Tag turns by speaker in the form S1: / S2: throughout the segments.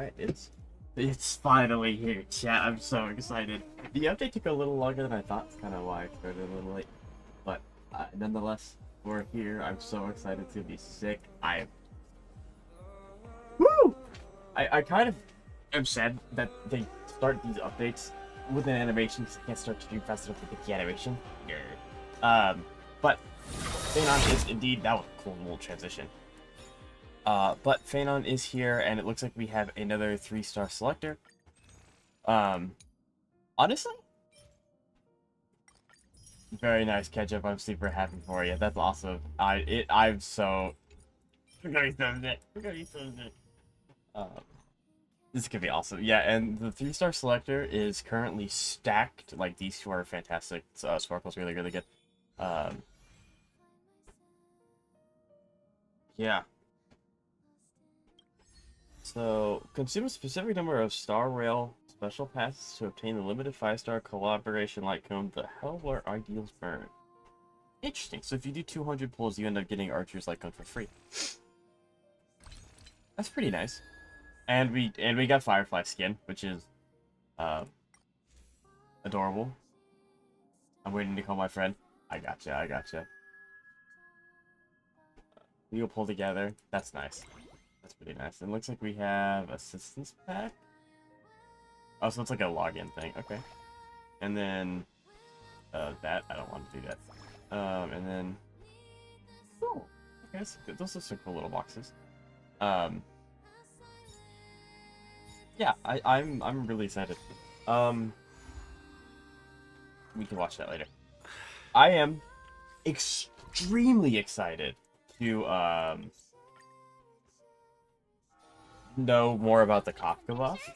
S1: Alright, it's finally here, chat. I'm so excited. The update took a little longer than I thought. It's kind of why I started a little late. But nonetheless, we're here. I'm so excited to be sick. Woo! I kind of am sad that they start these updates with an animation because I can't start to do fast enough to get the animation. But Phainon is indeed, that was a cool little transition. But Phainon is here, and it looks like we have another 3-star selector. Honestly, very nice catch-up. I'm super happy for you. That's awesome. I'm so... We're gonna be so sick. We're gonna be so sick. This could be awesome. Yeah, and the 3-star selector is currently stacked. Like, these two are fantastic. Sparkle's really, really good. Yeah. So, consume a specific number of Star Rail special passes to obtain the limited 5-star collaboration light cone, The Hell Where Ideals Burn. Interesting. So if you do 200 pulls, you end up getting Archer's light cone for free. That's pretty nice. And we got Firefly skin, which is adorable. I'm waiting to call my friend. I gotcha. We'll pull together. That's nice. That's pretty nice. It looks like we have assistance pack. Oh, so it's like a login thing. Okay. And then that I don't want to do that. And then oh, okay, those are some cool little boxes. Yeah, I'm really excited. We can watch that later. I am extremely excited to know more about the Kafka buff,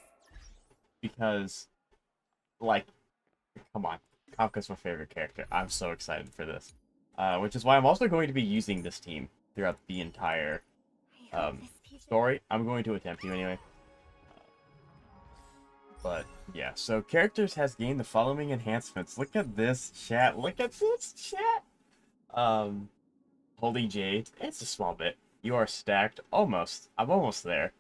S1: because, like, come on, Kafka's my favorite character. I'm so excited for this, which is why I'm also going to be using this team throughout the entire story. I'm going to attempt to anyway. But yeah, so characters has gained the following enhancements. Look at this, chat. Look at this, chat. Holy Jade. It's a small bit. You are stacked. Almost. I'm almost there.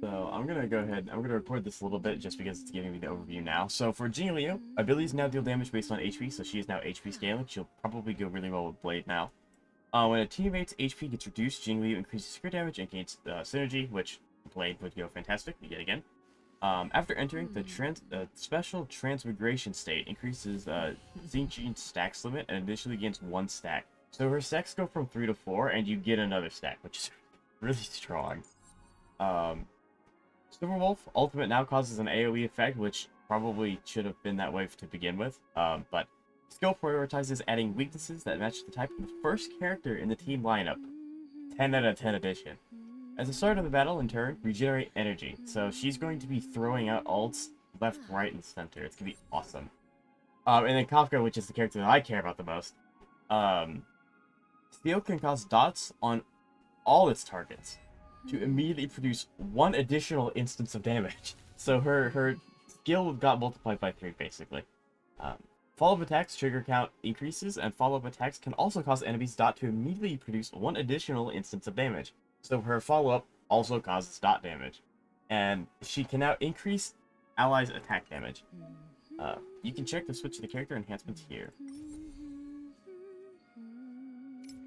S1: So I'm gonna go ahead. I'm gonna record this a little bit just because it's giving me the overview now. So for Jingliu, abilities now deal damage based on HP, so she is now HP scaling. She'll probably go really well with Blade now. When a teammate's HP gets reduced, Jingliu increases crit damage and gains synergy, which Blade would go fantastic yet again. After entering the special transmigration state, increases Xinqi's stacks limit and initially gains 1 stack. So her stacks go from 3 to 4, and you get another stack, which is really strong. Silverwolf ultimate now causes an AoE effect, which probably should have been that way to begin with. But skill prioritizes adding weaknesses that match the type of the first character in the team lineup. 10 out of 10 edition. At the start of the battle, in turn, regenerate energy. So she's going to be throwing out ults left, right, and center. It's going to be awesome. And then Kafka, which is the character that I care about the most. Steel can cause dots on all its targets to immediately produce 1 additional instance of damage. So her skill got multiplied by 3, basically. Follow-up attacks trigger count increases, and follow-up attacks can also cause enemies dot to immediately produce 1 additional instance of damage. So her follow-up also causes dot damage. And she can now increase allies' attack damage. You can check the switch to the character enhancements here.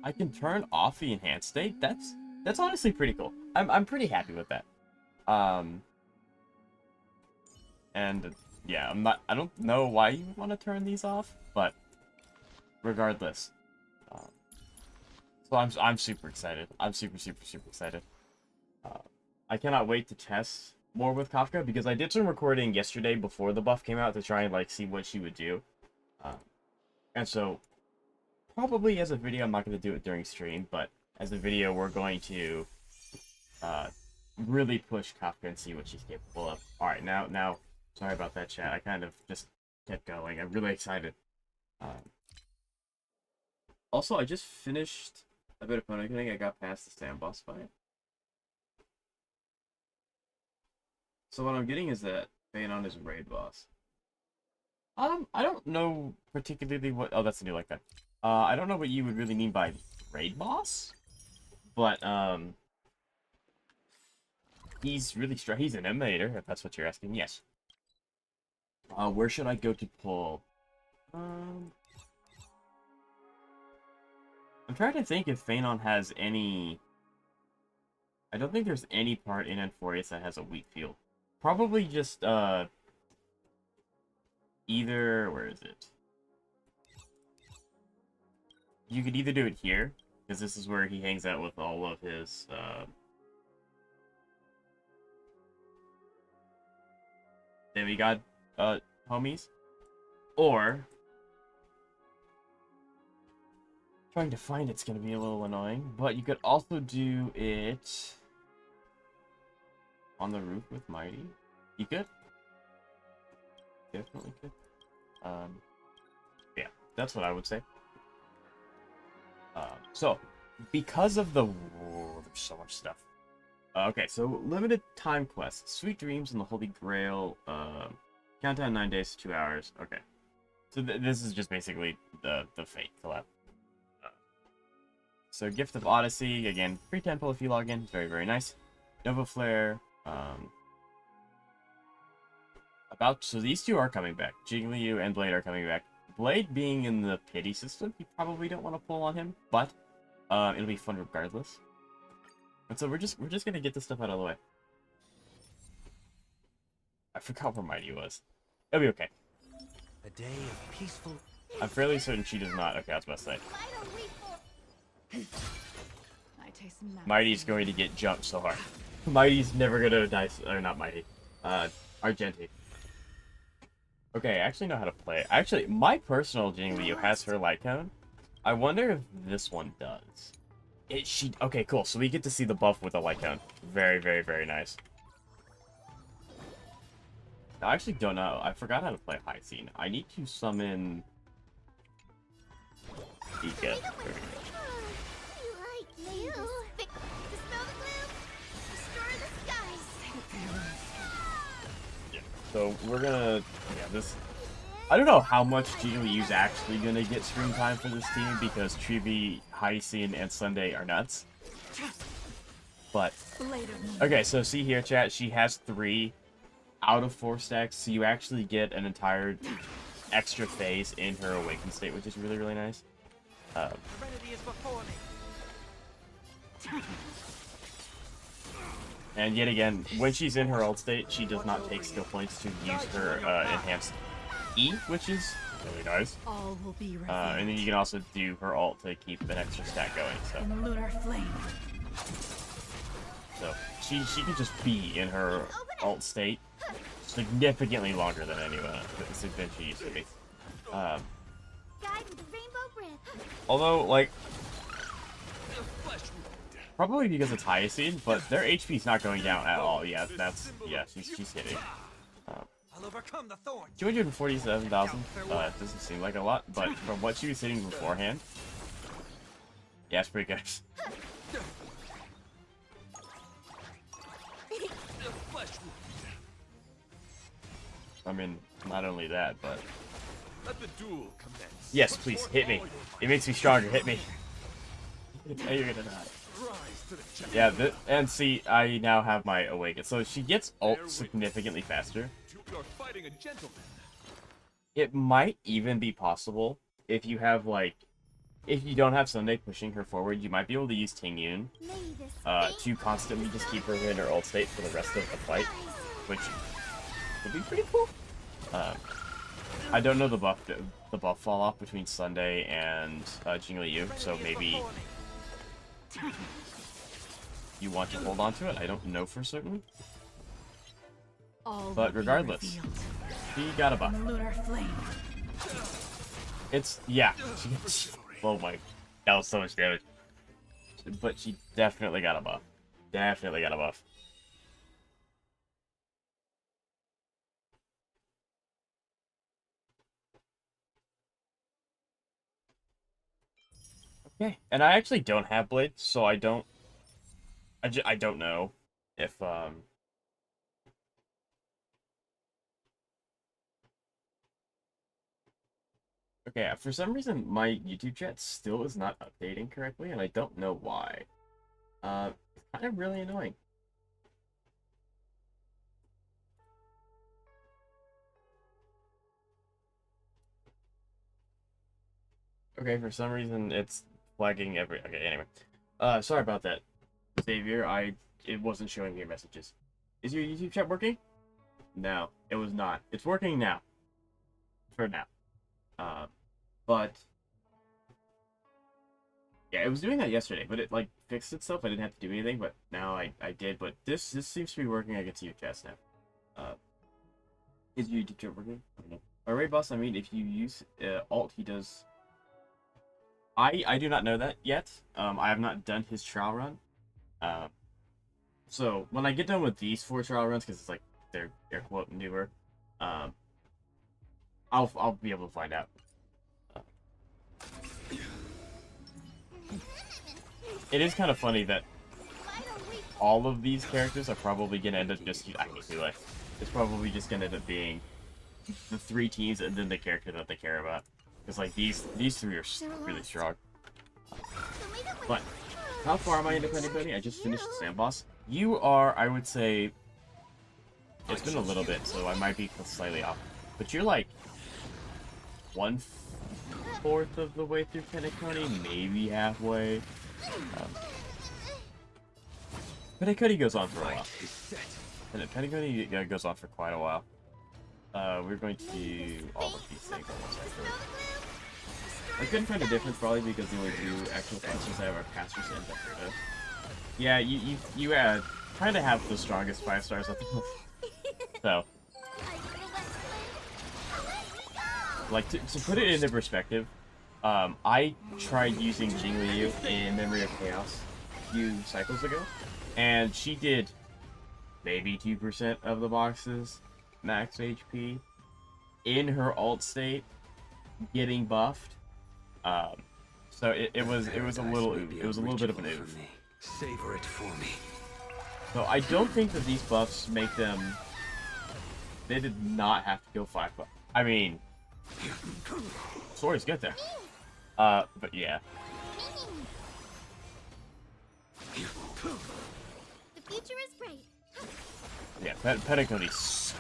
S1: I can turn off the enhanced state. That's honestly pretty cool. I'm pretty happy with that. And yeah, I don't know why you would want to turn these off, but regardless. So I'm super excited. I'm super excited. I cannot wait to test more with Kafka, because I did some recording yesterday before the buff came out to try and like see what she would do. And so probably as a video, I'm not going to do it during stream, but as a video, we're going to really push Kafka and see what she's capable of. Alright, now, sorry about that, chat. I kind of just kept going. I'm really excited. Also, I just finished a bit of fun. I think I got past the stand boss fight. So what I'm getting is that Phainon is a raid boss. I don't know particularly what... Oh, that's a new like that. I don't know what you would really mean by raid boss, but He's really strong. He's an emulator, if that's what you're asking. Yes. Where should I go to pull? I'm trying to think if Phainon has any... I don't think there's any part in N4S that has a weak field. Probably just, either... Where is it? You could either do it here, because this is where he hangs out with all of his, demigod, homies. Or... Trying to find it's going to be a little annoying, but you could also do it on the roof with Mighty. You could. Definitely could. Yeah, that's what I would say. So, because of the... Whoa, there's so much stuff. Okay, so limited time quests. Sweet Dreams and the Holy Grail. Countdown 9 days to 2 hours. Okay. So this is just basically the Fate collab. So Gift of Odyssey, again, free temple if you log in. Very, very nice. Nova Flare. So these two are coming back. Jigglypuff and Blade are coming back. Blade being in the pity system, you probably don't want to pull on him, but it'll be fun regardless. And so we're just gonna get this stuff out of the way. I forgot where Mighty was. It'll be okay.
S2: A day of peaceful.
S1: I'm fairly certain she does not. Okay, I was about to say. Mighty's going to get jumped so hard. Mighty's never gonna die. Or not Mighty. Argenti. Okay, I actually know how to play. Actually, my personal Jigglypuff has her light cone. I wonder if this one does. Okay, cool. So we get to see the buff with the light cone. Very, very, very nice. I actually don't know. I forgot how to play High Scene. I need to summon... Ika. There we go. So we're gonna, this. I don't know how much Jigglypuff's actually gonna get screen time for this team because Trivi, Hyacinth, and Sunday are nuts. But okay, so see here, chat. She has 3 out of 4 stacks, so you actually get an entire extra phase in her awakened state, which is really, really nice. And yet again, when she's in her ult state, she does not take skill points to use her enhanced E, which is really nice. And then you can also do her ult to keep an extra stack going. So she can just be in her ult state significantly longer than anyone than she used to be. Although, like, probably because it's Hyacinth, but their HP's not going down at all. Yeah, she's hitting. 247,000. Doesn't seem like a lot, but from what she was hitting beforehand, yeah, it's pretty good. I mean, not only that, but let the duel commence. Yes, please hit me. It makes me stronger. Hit me. Hey, you're gonna die. Yeah, and see, I now have my awaken. So she gets ult significantly faster. It might even be possible if you have, like, if you don't have Sunday pushing her forward, you might be able to use Tingyun to constantly just keep her in her ult state for the rest of the fight, which would be pretty cool. I don't know the buff fall off between Sunday and Jigglypuff, so maybe you want to hold on to it. I don't know for certain. But regardless, she got a buff. It's, yeah. Oh my, that was so much damage. But she definitely got a buff. Definitely got a buff. Okay, and I actually don't have Blade, so I don't know if, okay, for some reason, my YouTube chat still is not updating correctly, and I don't know why. It's kind of really annoying. Okay, for some reason it's flagging every. Okay, anyway. Sorry about that, Xavier. It wasn't showing me your messages. Is your YouTube chat working? No, it was not. It's working now. For now. But yeah, it was doing that yesterday, but it like fixed itself. I didn't have to do anything, but now I did. But this seems to be working. I can see your chat now. Is your YouTube chat working? I don't know. Alright, boss. I mean, if you use Alt, he does. I do not know that yet. I have not done his trial run. So when I get done with these 4 trial runs, because it's like they're air quote newer, I'll be able to find out. It is kind of funny that all of these characters are probably gonna end up just. I hate Relay. It's probably just gonna end up being the 3 teams and then the character that they care about. Because like these 3 are really strong. But how far am I into Penny? I just finished the sand boss. You are, I would say, it's been a little bit, so I might be slightly off. But you're like 1/4 of the way through Penny, maybe halfway. Penny goes on for a while. And Penny goes on for quite a while. We're going to do all of these things almost actually. I couldn't find a difference probably because the only 2 actual classes I have are Casters and Decorative. Yeah, you kind of have the strongest 5 stars at the moment. So, like to put it into perspective, I tried using Jingliu in Memory of Chaos a few cycles ago, and she did maybe 2% of the boxes max HP in her alt state, getting buffed. So it was a little bit of an oof.
S2: Savor it for me.
S1: So I don't think that these buffs make them. They did not have to go 5 buffs. I mean, Sori's good there. But yeah.
S3: The future is bright.
S1: Yeah, Petticoat's.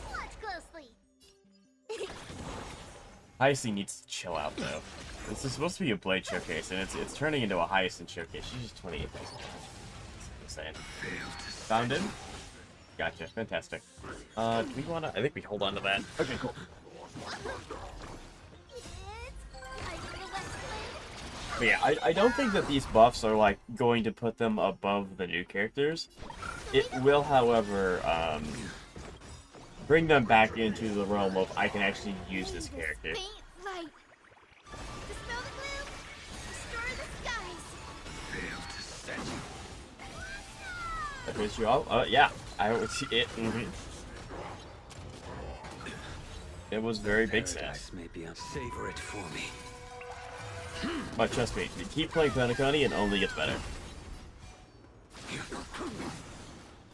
S3: Watch closely.
S1: Hyacinth needs to chill out though. This is supposed to be a Blade showcase, and it's turning into a Hyacinth showcase. She's just 28. Insane. Found him? Gotcha. Fantastic. Do we wanna? I think we hold on to that. Okay, cool. But yeah, I don't think that these buffs are like going to put them above the new characters. It will, however, bring them back into the realm of I can actually use this character. Appears you all? Yeah, I would see it. It was very big sad.
S2: Savor it for me.
S1: But trust me, you keep playing Penacony and it only gets better.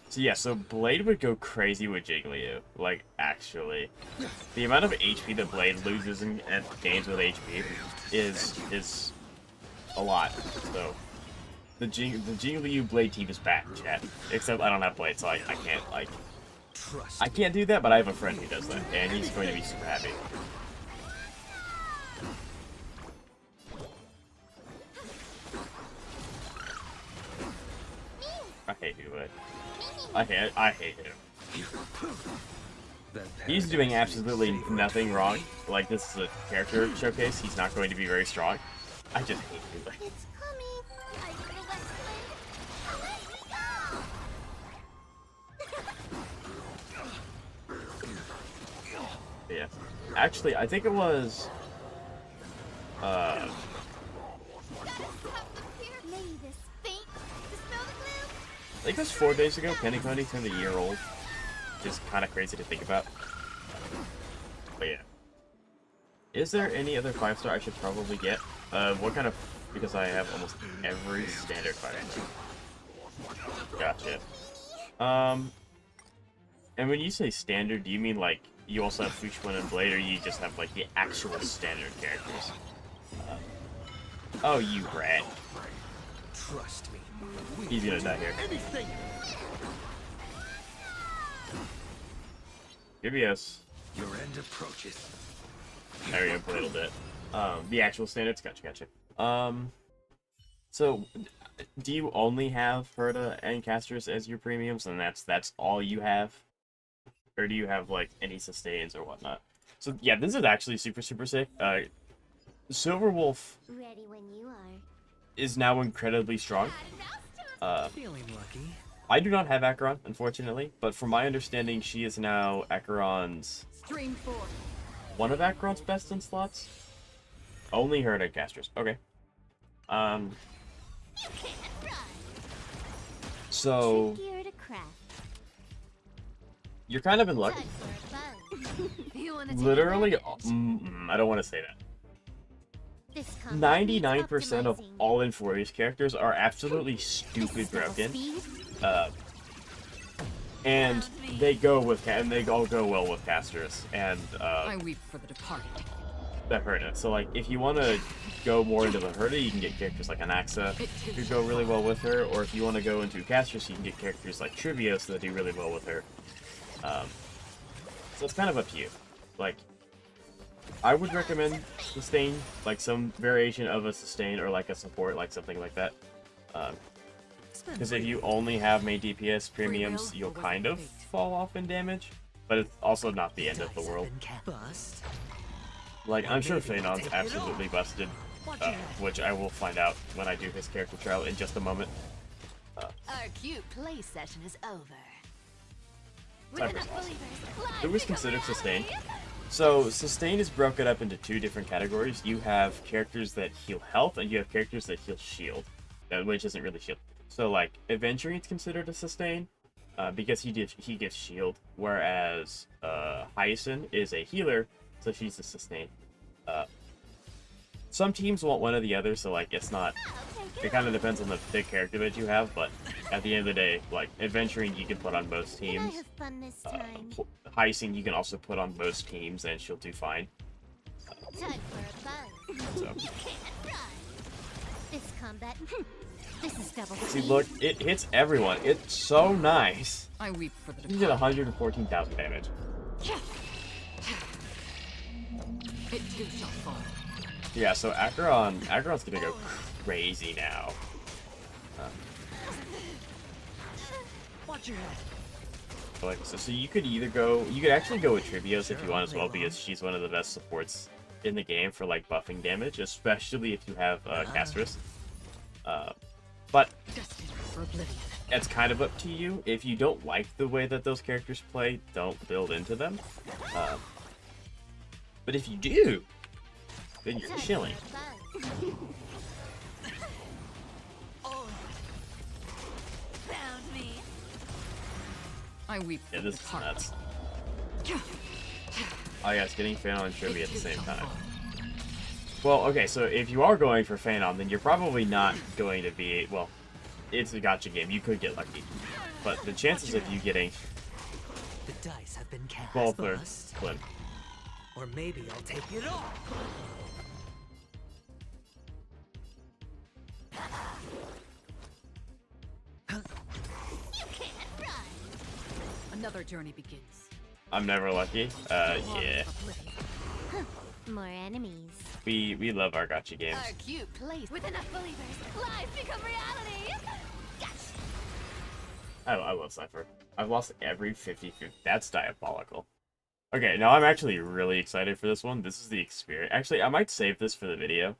S1: So yeah, so Blade would go crazy with Jigglypuff. Like, actually. The amount of HP that Blade loses and gains with HP is a lot. So the Jigglypuff Blade team is back, chat. Except I don't have Blade, so I can't like I can't do that, but I have a friend who does that, and he's going to be super happy. I hate who would. I hate him. He's doing absolutely nothing wrong. Like, this is a character showcase. He's not going to be very strong. I just hate him.
S3: It's coming.
S1: Yeah. Actually, I think it was... I think it was 4 days ago, Penny Coney turned a year old. Just kind of crazy to think about. But yeah. Is there any other 5-star I should probably get? What kind of... Because I have almost every standard 5-star. Gotcha. And when you say standard, do you mean like you also have Fushman and Blade, or you just have like the actual standard characters? Oh, you rat.
S2: Trust me.
S1: He's gonna die here. Give me us.
S2: Your end approaches.
S1: There we go, a little bit. The actual standards. Gotcha. So do you only have Herta and Casters as your premiums, and that's all you have, or do you have like any sustains or whatnot? So yeah, this is actually super sick. Silverwolf
S3: Ready when you are.
S1: is now incredibly strong.
S2: Feeling lucky.
S1: I do not have Acheron, unfortunately, but from my understanding, she is now Acheron's
S3: Stream 4.
S1: one of Acheron's best in slots. Only Herta and Casters. Okay.
S3: You can't run.
S1: So
S3: Trickier to craft.
S1: you're kind of in luck.
S3: Time for a buzz. You wanna take
S1: Literally,
S3: advantage?
S1: I don't want to say that.
S3: This combat needs
S1: 99% of
S3: optimizing.
S1: all Infurious characters are absolutely stupid
S3: Double
S1: broken.
S3: speed?
S1: And they all go well with casters and
S4: I weep for the departed.
S1: the Herta. So like if you want to go more into the Herta, you can get characters like Anaxa who go really well with her, or if you want to go into casters, you can get characters like Trivios that do really well with her. So it's kind of up to you. Like, I would recommend sustain, like some variation of a sustain or like a support, like something like that. Because if you only have main DPS premiums, you'll kind of fall off in damage, but it's also not the end of the world.
S2: Bust.
S1: Like, I'm sure Phainon's absolutely busted, which I will find out when I do his character trial in just a moment.
S5: Our cute play session is over.
S1: Cyber's awesome. It was considered sustain. So, sustain is broken up into two different categories. You have characters that heal health, and you have characters that heal shield, which isn't really shield. So, like, Aventurine's considered a sustain, because he gives shield, whereas Hyacinth is a healer, so she's a sustain. Some teams want one or the other, so like it's not. It kind of depends on the character that you have, but at the end of the day, like Adventuring, you can put on most
S3: Did I
S1: teams.
S3: have fun this time?
S1: Hyacinth, you can also put on most teams, and she'll do fine.
S3: Time for a buzz.
S1: So.
S3: You can't run. This combat. This is double
S1: See,
S3: speed.
S1: look, it hits everyone. It's so nice.
S4: I weep for the
S1: You did
S4: departed.
S1: 114,000 damage.
S4: It too shall fall.
S1: Yeah, so Acheron's gonna go crazy now.
S2: Watch your head.
S1: Like, so you could actually go with Trivios if you want as well, because she's one of the best supports in the game for like buffing damage, especially if you have Castris. But
S4: Destined for oblivion.
S1: it's kind of up to you. If you don't like the way that those characters play, don't build into them. But if you do, then you're chilling.
S5: Found me.
S4: I weep
S1: Yeah,
S4: for the
S1: this is
S4: departed.
S1: nuts. Oh yeah, it's getting Phainon and Trivia at the same time. Well, okay, so if you are going for Phainon, then you're probably not going to be, well, it's a gacha game, you could get lucky. But the chances of you getting
S2: The dice have been cast.
S1: both are
S2: Bust.
S1: slim.
S2: Or maybe I'll take it all.
S3: You can't run.
S4: Another journey begins.
S1: I'm never lucky. Yeah.
S3: More enemies.
S1: We love our gacha games.
S5: Our cute play.
S3: With enough believers, lives become reality. Yes.
S1: I love Cypher. I've lost every 50-50. That's diabolical. Okay, now I'm actually really excited for this one. This is the experience. Actually, I might save this for the video.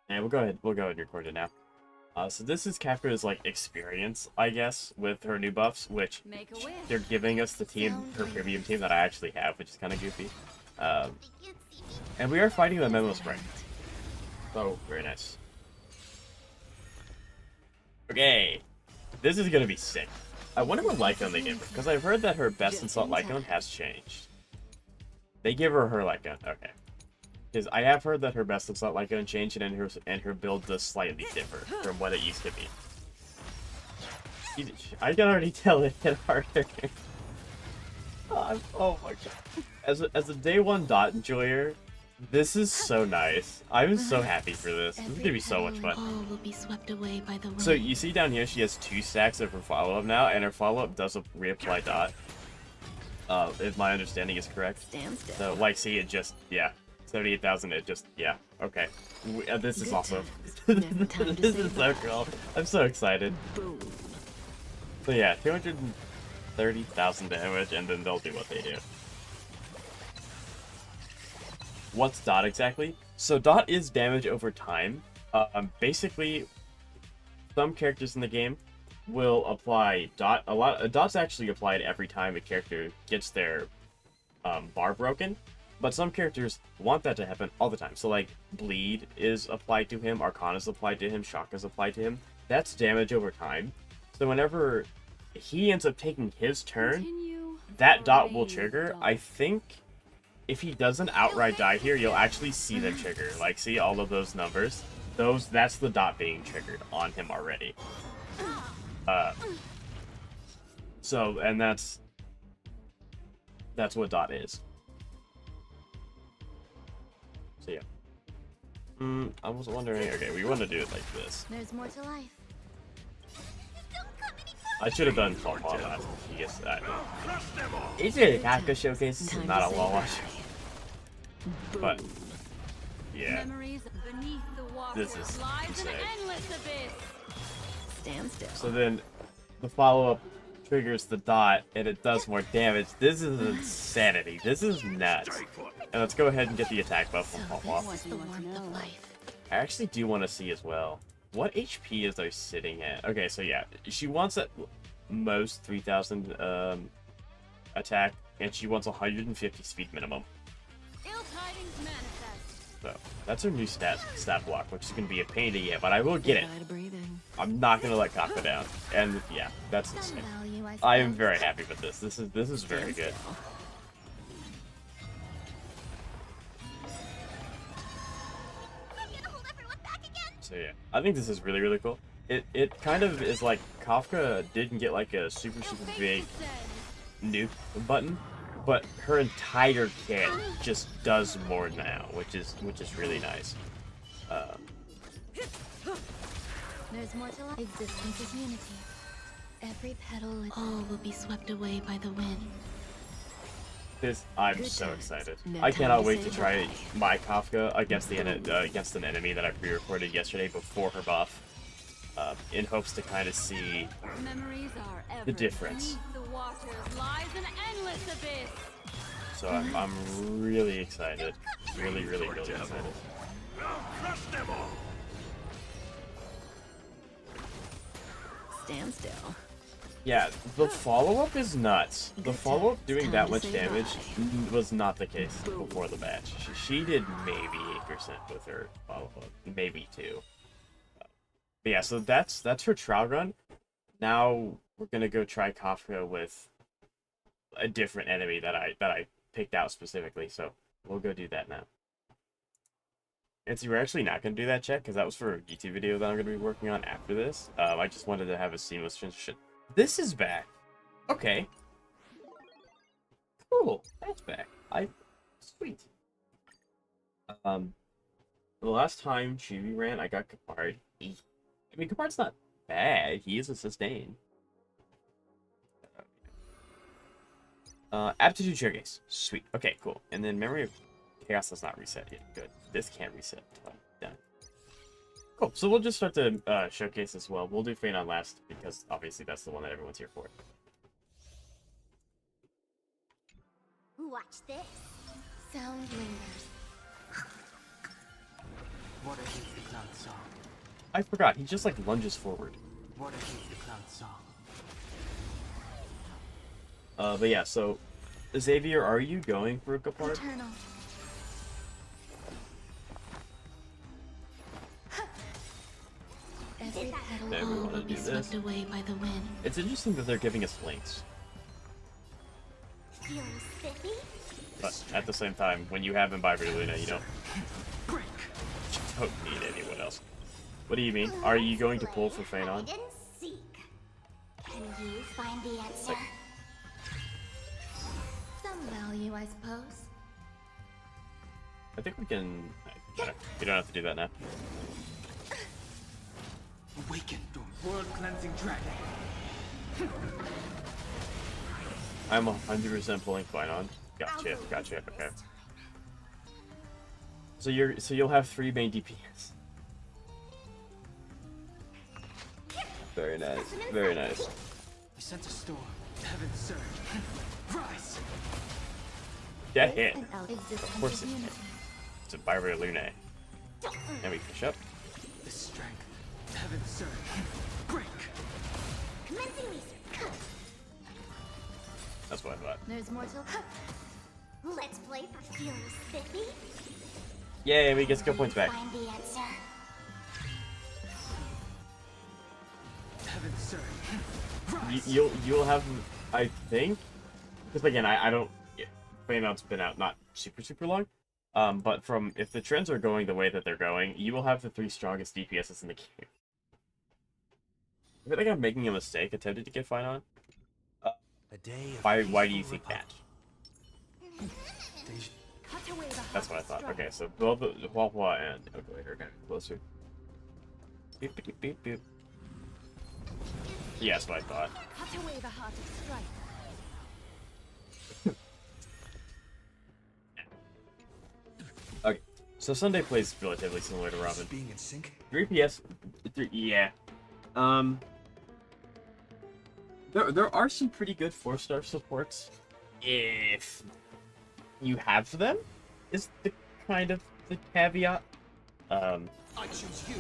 S1: Yeah, we'll go ahead and record it now. So this is Kafka's like experience, I guess, with her new buffs, which
S5: Make a wish.
S1: they're giving us the team, her premium team that I actually have, which is kind of goofy. And we are fighting the Memo Sprite. Oh, very nice. Okay, this is gonna be sick. I wonder what Lycon they give her, because I've heard that her best in slot Lycon has changed. They give her Lycon, okay. Because I have heard that her best in slot Lycon changed, and her build does slightly differ from what it used to be. I can already tell it hit harder. Oh my god. As a day one dot enjoyer, This is so nice. I'm so happy for this. This is
S6: Every
S1: gonna be so much
S6: petal
S1: fun.
S6: and all will be swept away by the wind.
S1: So you see down here, she has 2 stacks of her follow-up now, and her follow-up does reapply dot. If my understanding is correct.
S6: Stand still.
S1: So, like, see, it just, yeah. 78,000, it just, yeah. Okay. This is
S6: Good
S1: awesome.
S6: times. Never time to
S1: This
S6: say
S1: is so
S6: bye.
S1: cool. I'm so excited.
S6: Boom.
S1: So yeah, 230,000 damage, and then they'll do what they do. What's dot exactly? So dot is damage over time. Basically, some characters in the game will apply dot. Dot's actually applied every time a character gets their bar broken, but some characters want that to happen all the time. So like bleed is applied to him, Arcana's applied to him, Shock is applied to him. That's damage over time. So whenever he ends up taking his turn, that dot will trigger. I think if he doesn't outright die here, you'll actually see them trigger. Like, see all of those numbers? That's the dot being triggered on him already. So, and that's what dot is. So yeah. I was wondering, okay, we want to do it like this.
S3: There's more to life.
S1: I should have done Fall last. He gets that. It's a Kafka showcase. This is
S6: Time
S1: not
S6: to
S1: a
S6: say
S1: wall
S6: bye.
S1: watch. But yeah,
S7: Memories beneath the water
S1: This is
S7: lies
S1: insane.
S7: an endless abyss.
S6: Stand still.
S1: so then the follow-up triggers the dot and it does more damage. This is insanity. This is nuts. And let's go ahead and get the attack buff
S6: So
S1: from Pawpaw.
S6: this is the warmth of life.
S1: I actually do want to see as well. What HP is there sitting at? Okay, so yeah, she wants at most 3,000 attack, and she wants 150 speed minimum.
S7: Ill tidings manifest.
S1: So that's her new stat block, which is gonna be a pain to get, but I will get it.
S6: Goodbye to breathing.
S1: I'm not gonna let Kafka down, and yeah, that's
S3: Some
S1: insane.
S3: value, I
S1: I am
S3: suppose.
S1: very happy with this. This is very good.
S3: I'm gonna hold everyone back again.
S1: So yeah, I think this is really, really cool. It kind of is like Kafka didn't get like a super big nuke button, but her entire kit just does more now, which is really nice.
S3: There's more to life. Existence is unity. Every petal and
S6: All will be swept away by the wind.
S1: I'm
S6: Good
S1: so
S6: times.
S1: excited.
S6: No
S1: I
S6: time
S1: cannot
S6: to
S1: wait
S6: say
S1: to try
S6: bye.
S1: my Kafka against against an enemy that I pre-recorded yesterday before her buff, in hopes to kind of see.
S7: Memories are ever
S1: The difference.
S7: beneath the waters lies an endless abyss.
S1: So I'm really excited. Really excited.
S6: Stand still.
S1: Yeah, the follow-up is nuts. The
S6: Good
S1: follow-up
S6: times.
S1: doing
S6: Time
S1: that
S6: to
S1: much
S6: say
S1: damage
S6: bye.
S1: was not the case before the match. She did maybe 8% with her follow-up, maybe 2. But yeah, so that's her trial run. Now we're gonna go try Kafka with a different enemy that I picked out specifically. So we'll go do that now. And so we're actually not gonna do that check because that was for a YouTube video that I'm gonna be working on after this. I just wanted to have a seamless transition. This is back. Okay. Cool. That's back. Sweet. The last time Chibi ran, I got Kapard. I mean, Kapard's not bad. He is a sustain. Aptitude showcase. Sweet. Okay, cool. And then Memory of Chaos does not reset yet. Good. This can't reset until I'm done. Cool. So we'll just start the showcase as well. We'll do Phainon last because obviously that's the one that everyone's here for.
S3: watch this. Sound lingers.
S2: What is the cloud song?
S1: I forgot. He just like lunges forward.
S2: What is the cloud song?
S1: But yeah. So, Xavier, are you going for a Kapard?
S3: Eternal. Every petal
S1: Okay, we
S6: All
S1: want
S6: will
S1: to
S6: be
S1: do this.
S6: swept away by the wind.
S1: It's interesting that they're giving us links,
S3: feels spiffy.
S1: but at the same time, when you have Imbiber Luna, you don't need anyone else. What do you mean? Are you going to pull for Phainon?
S3: Hide and seek. Can you find the answer? Some value, I suppose.
S1: I think we can... We don't have to do that now.
S2: Awaken the world-cleansing dragon.
S1: I'm 100% pulling Phainon. Gotcha, gotcha, okay. So you'll have 3 main DPS. Very nice, very nice.
S2: I sent a storm. Heaven's surge. Rise!
S1: That hit.
S3: An elf exists
S1: Of
S3: in
S1: course it
S3: community.
S1: It's a Byron Lune. And we push up.
S2: The strength. Heaven's surge. Break!
S3: Commencing research.
S1: That's what I thought.
S3: There's more to. Let's play for feels spiffy.
S1: Yay, we get skill points back.
S3: Find the answer.
S2: Heaven's surge. Rise!
S1: You'll have, I think, because again I don't. Phainon's been out not super long, but from if the trends are going the way that they're going, you will have the 3 strongest DPSs in the game. I feel like I'm making a mistake attempting to get Phainon.
S2: A day of
S1: Why do you
S2: peaceful
S1: think that?
S2: republic.
S3: Cut away the
S1: That's what I
S3: heart
S1: thought.
S3: of
S1: Okay, so Hua and Equator are kind of closer. Beep, beep, beep, beep. Yeah, that's what I thought.
S3: Cut away the heart of strife.
S1: Okay, so Sunday plays relatively similar to Robin.
S2: Being in sync.
S1: 3 PS, yeah. There are some pretty good 4-star supports if you have them. Is the kind of the caveat.
S2: I choose you.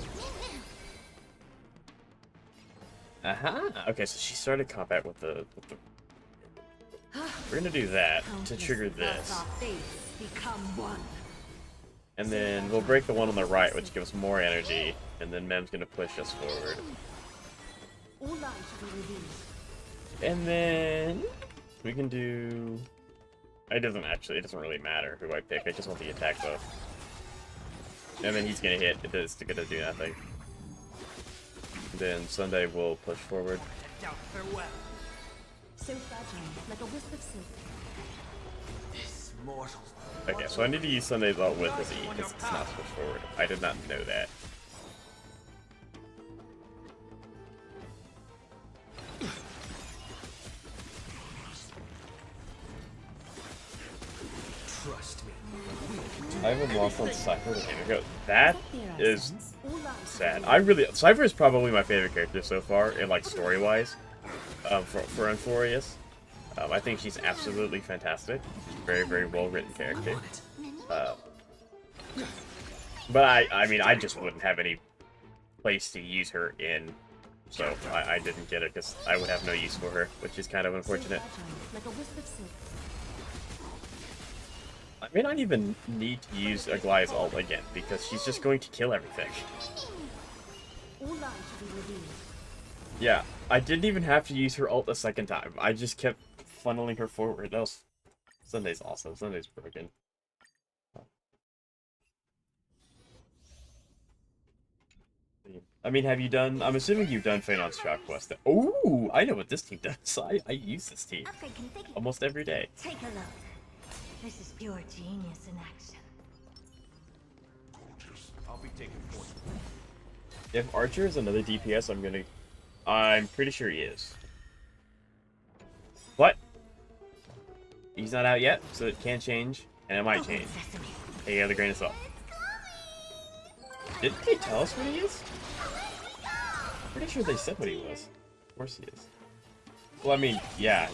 S1: Okay, so she started combat with the. We're gonna do that to trigger this,
S4: Become one.
S1: and then we'll break the one on the right, which gives more energy, and then Mem's gonna push us forward.
S3: All light shall be revealed.
S1: And then we can do. It doesn't really matter who I pick. I just want the attack buff. And then he's gonna hit. It's gonna do nothing. Then Sunday will push forward.
S2: Doubt farewell.
S3: So fragile, like a wisp of silk.
S2: This mortal.
S1: Okay, so I need to use Sunday's ult with his E because it's not push forward. I did not know that.
S2: Trust me.
S1: I haven't lost on Cypher with Amigo. That is sad. Cypher is probably my favorite character so far, in like story-wise, for Unfurious. I think she's absolutely fantastic. She's a very, very well-written character. But I mean, I just wouldn't have any place to use her in, so I didn't get it because I would have no use for her, which is kind of unfortunate.
S3: Like a wisp of silk.
S1: I may not even need to use Aglaya's ult again, because she's just going to kill everything.
S3: All light shall be revealed.
S1: Yeah, I didn't even have to use her ult a second time. I just kept funneling her forward. That was... Sunday's awesome. Sunday's broken. I mean, have you done... I'm assuming you've done Phainon's Shop Quest. Ooh, I know what this team does. I use this team almost every day.
S3: Take a look. This is pure genius in action.
S2: I'll be taking point.
S1: If Archer is another DPS, I'm pretty sure he is. But he's not out yet, so it can change, and it might change. Take it with a grain of salt. Didn't they tell us what he is? Pretty sure they said what he was. Of course he is. Well, I mean, yeah.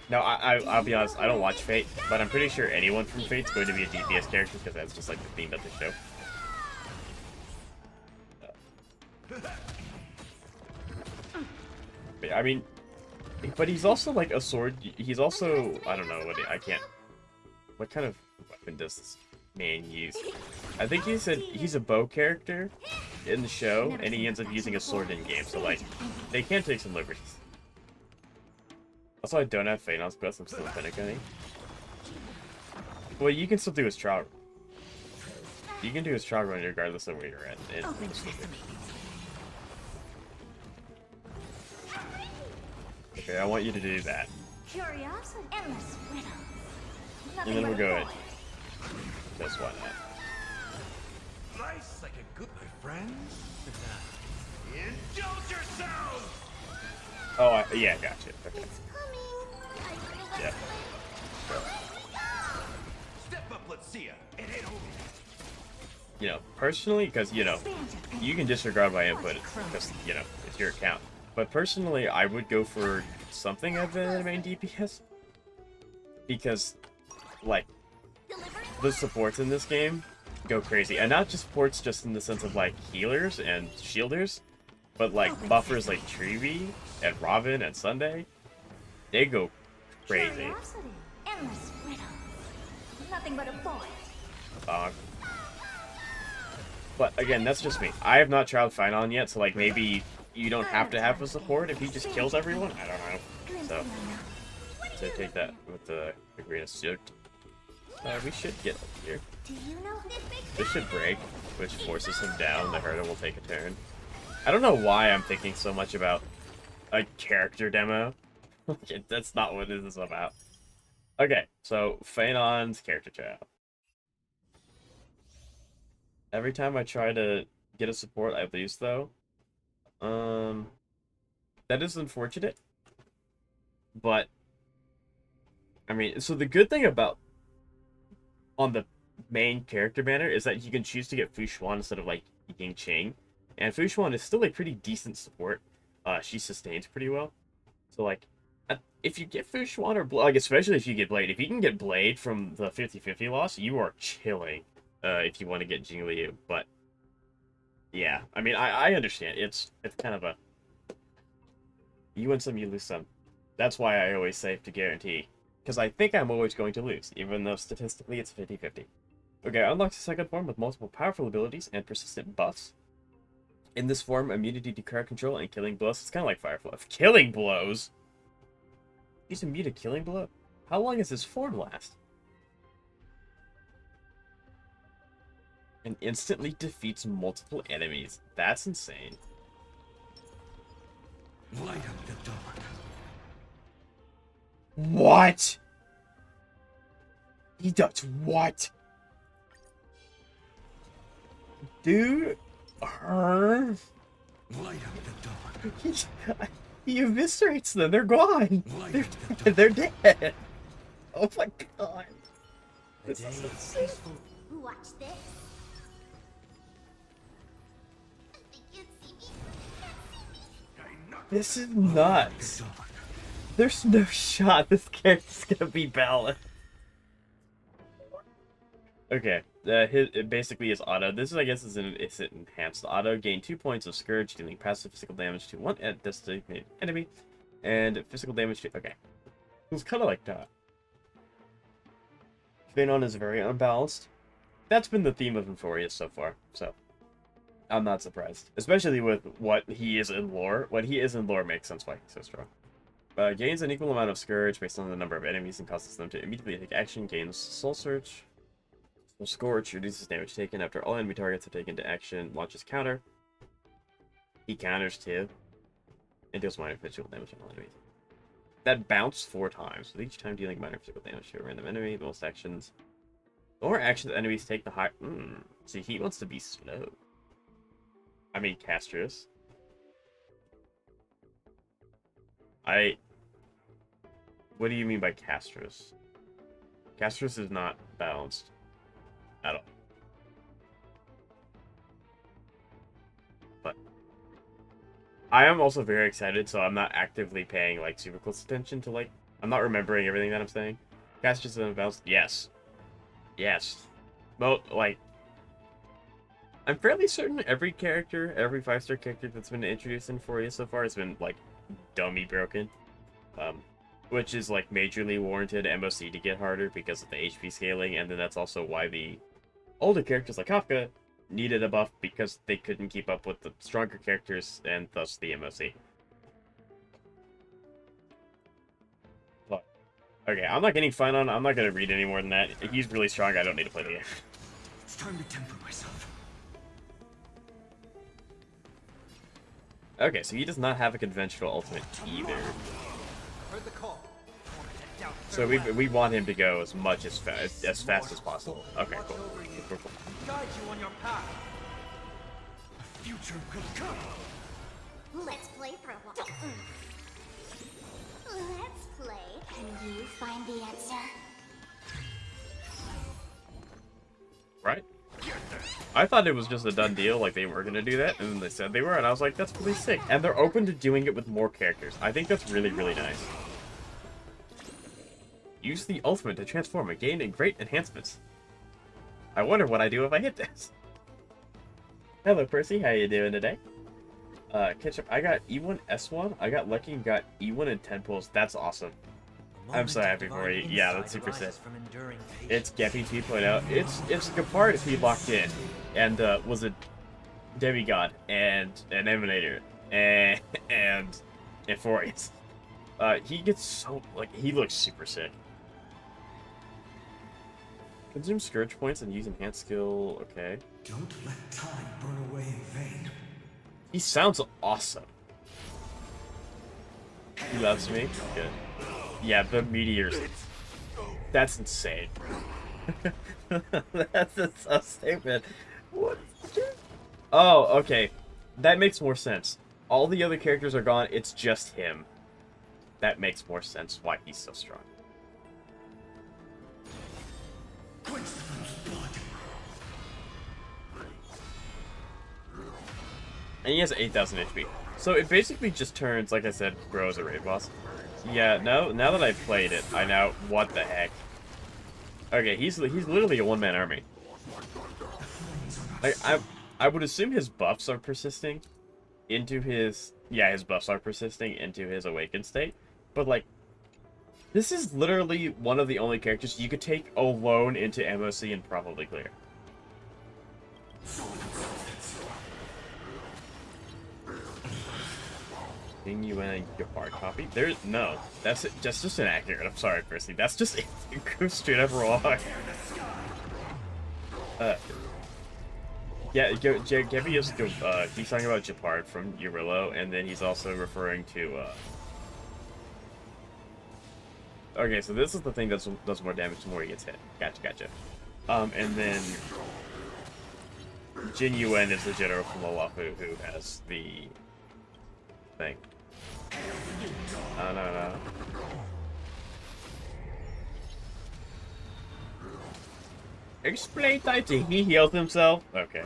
S1: No, I'll be honest, I don't watch Fate, but I'm pretty sure anyone from Fate's going to be a DPS character because that's just like the theme of the show. I mean, but he's also like a sword. He's also, I don't know what kind of weapon does this man use? I think he's a bow character in the show, and he ends up using a sword in game. So like, they can take some liberties. Also, I don't have Phainon's quest. I'm still Pinnacle. Well, you can still do his trial. You can do his trial run regardless of where you're at. Okay, I want you to do that.
S3: Curiosity, endless riddles.
S1: And then we'll go ahead. because why not?
S2: Nice like a good, my friends. Indulge yourselves!
S1: Oh, yeah, gotcha. Okay.
S3: It's coming. I feel that
S1: Yeah.
S2: Step up, let's see ya. It ain't over.
S1: You know, personally, because, you know, you can disregard my input because, you know, it's your account. But personally, I would go for something of the main DPS. Because, like, the supports in this game go crazy. And not just supports just in the sense of, like, healers and shielders. But, like, buffers like Treevee and Robin and Sunday. They go crazy.
S3: Curiosity. Endless riddles. Nothing but a boy.
S1: But again, that's just me. I have not tried Phainon yet, so like maybe you don't have to have a support if he just kills everyone. I don't know. So take that with the grain of salt. We should get up here.
S3: Do you know
S1: This should break, which forces him down. The hurdle will take a turn. I don't know why I'm thinking so much about a character demo. That's not what this is about. Okay, so Phainon's character trial. Every time I try to get a support, I lose, though. That is unfortunate. But, I mean, so the good thing about on the main character banner is that you can choose to get Fu Xuan instead of, like, Ying Qing. And Fu Xuan is still a pretty decent support. She sustains pretty well. So, like, if you get Fu Xuan or like, especially if you get Blade, if you can get Blade from the 50-50 loss, you are chilling. If you want to get Jingliu, but yeah, I mean, I understand. It's kind of a you win some, you lose some. That's why I always save to guarantee, because I think I'm always going to lose, even though statistically it's 50-50. Okay, unlocks the second form with multiple powerful abilities and persistent buffs. In this form, immunity to crowd control and killing blows. It's kind of like Firefly. Killing blows. He's immune to killing blow. How long does this form last? And instantly defeats multiple enemies. That's insane.
S2: Light up the dark.
S1: What? He does what? Dude, her?
S2: Light up the dark.
S1: He eviscerates them. They're gone.
S2: Light
S1: They're,
S2: up the dark.
S1: they're dead. Oh my god. This
S2: Day
S1: is
S2: is
S1: insane.
S2: peaceful.
S3: Watch this. I think you see me.
S2: I knock
S1: This is
S2: the
S1: nuts.
S2: dark.
S1: There's no shot this character's gonna be balanced. Okay, it basically is auto. This is, I guess, is an enhanced auto. Gain 2 points of Scourge, dealing passive physical damage to one designated enemy, and physical damage to... Okay. It's kind of like that. Phainon is very unbalanced. That's been the theme of Euphorius so far, so... I'm not surprised. Especially with what he is in lore. What he is in lore makes sense why he's so strong. Gains an equal amount of Scourge based on the number of enemies and causes them to immediately take action. Gains Soul Search. Scorch reduces damage taken after all enemy targets have taken to action. Launches counter. He counters too. And deals minor physical damage on all enemies. That bounced 4 times, with each time dealing minor physical damage to a random enemy. The most actions. The more actions enemies take, the higher. See, he wants to be slow. I mean, Castrus. What do you mean by Castrus? Castrus is not balanced. At all. But I am also very excited, so I'm not actively paying like super close attention to like I'm not remembering everything that I'm saying. Castrus is unbalanced. Yes. Yes. Well, like I'm fairly certain every character, every 5-star character that's been introduced in Euphoria so far has been like dummy broken. Which is like majorly warranted MOC to get harder because of the HP scaling, and then that's also why the older characters like Kafka needed a buff because they couldn't keep up with the stronger characters and thus the MOC. But, okay, I'm not getting Phainon. I'm not going to read any more than that. He's really strong. I don't need to play the game.
S2: It's time to temper myself.
S1: Okay, so he does not have a conventional ultimate either.
S2: Heard the call.
S1: So we want him to go as much as fast as possible. Okay, cool. Cool, cool.
S2: Guide you on your path. A future could come.
S3: Let's play for a while. Let's play. Can you find the answer?
S1: Right? I thought it was just a done deal, like they were gonna do that, and then they said they were, and I was like, that's really sick. And they're open to doing it with more characters. I think that's really, really nice. Use the ultimate to transform and gain great enhancements. I wonder what I do if I hit this. Hello, Percy. How you doing today? Ketchup, I got E1, S1. I got lucky and got E1 and 10 pulls. That's awesome. I'm so happy for you. Yeah, that's super sick. It's Geppy 2.0. It's Gepard if he locked in and was a demigod and an emanator and Euphorius. He gets so like he looks super sick. Consume Scourge points and use enhanced skill. Okay.
S2: Don't let time burn away in vain.
S1: He sounds awesome. He loves me. Good. Yeah, the meteors. That's insane. That's so stupid. What? Oh, okay. That makes more sense. All the other characters are gone. It's just him. That makes more sense why he's so strong. And he has 8,000 HP. So it basically just turns, like I said, Bro as a raid boss. Yeah, now that I've played it, I now... What the heck? Okay, he's literally a one-man army. I would assume his buffs are persisting into his... Yeah, his buffs are persisting into his awakened state. But, like, this is literally one of the only characters you could take alone into MOC and probably clear. You and a hard copy? There's no. That's just inaccurate. I'm sorry, Percy. That's just straight up wrong. Yeah, Gabby is he's talking about Gepard from Urillo, and then he's also referring to okay, so this is the thing that does more damage the more he gets hit. Gotcha. And then Jin Yuen is the general from Olafu who has the thing. No. Explain that he healed himself? Okay.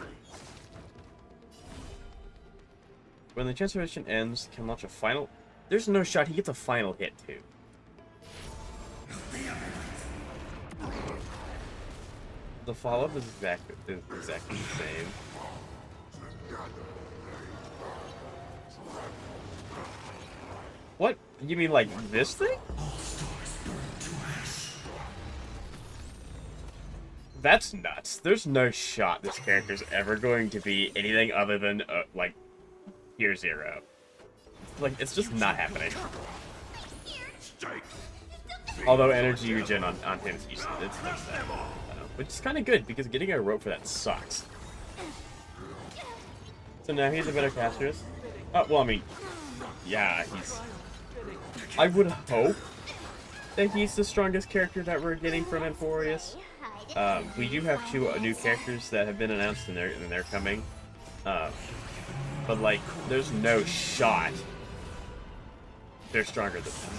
S1: When the transformation ends, can launch a final... There's no shot he gets a final hit, too. The follow-up is exactly the same. What? You mean like this thing? That's nuts. There's no shot this character's ever going to be anything other than, like, Tier 0. Like, it's just not happening. Although energy regen on him is useless. It's that. Which is kind of good, because getting a rope for that sucks. So now he's a better caster. Oh, well, I mean, yeah, he's... I would hope that he's the strongest character that we're getting from Euphorius. We do have two new characters that have been announced and they're coming. But like, there's no shot they're stronger than this.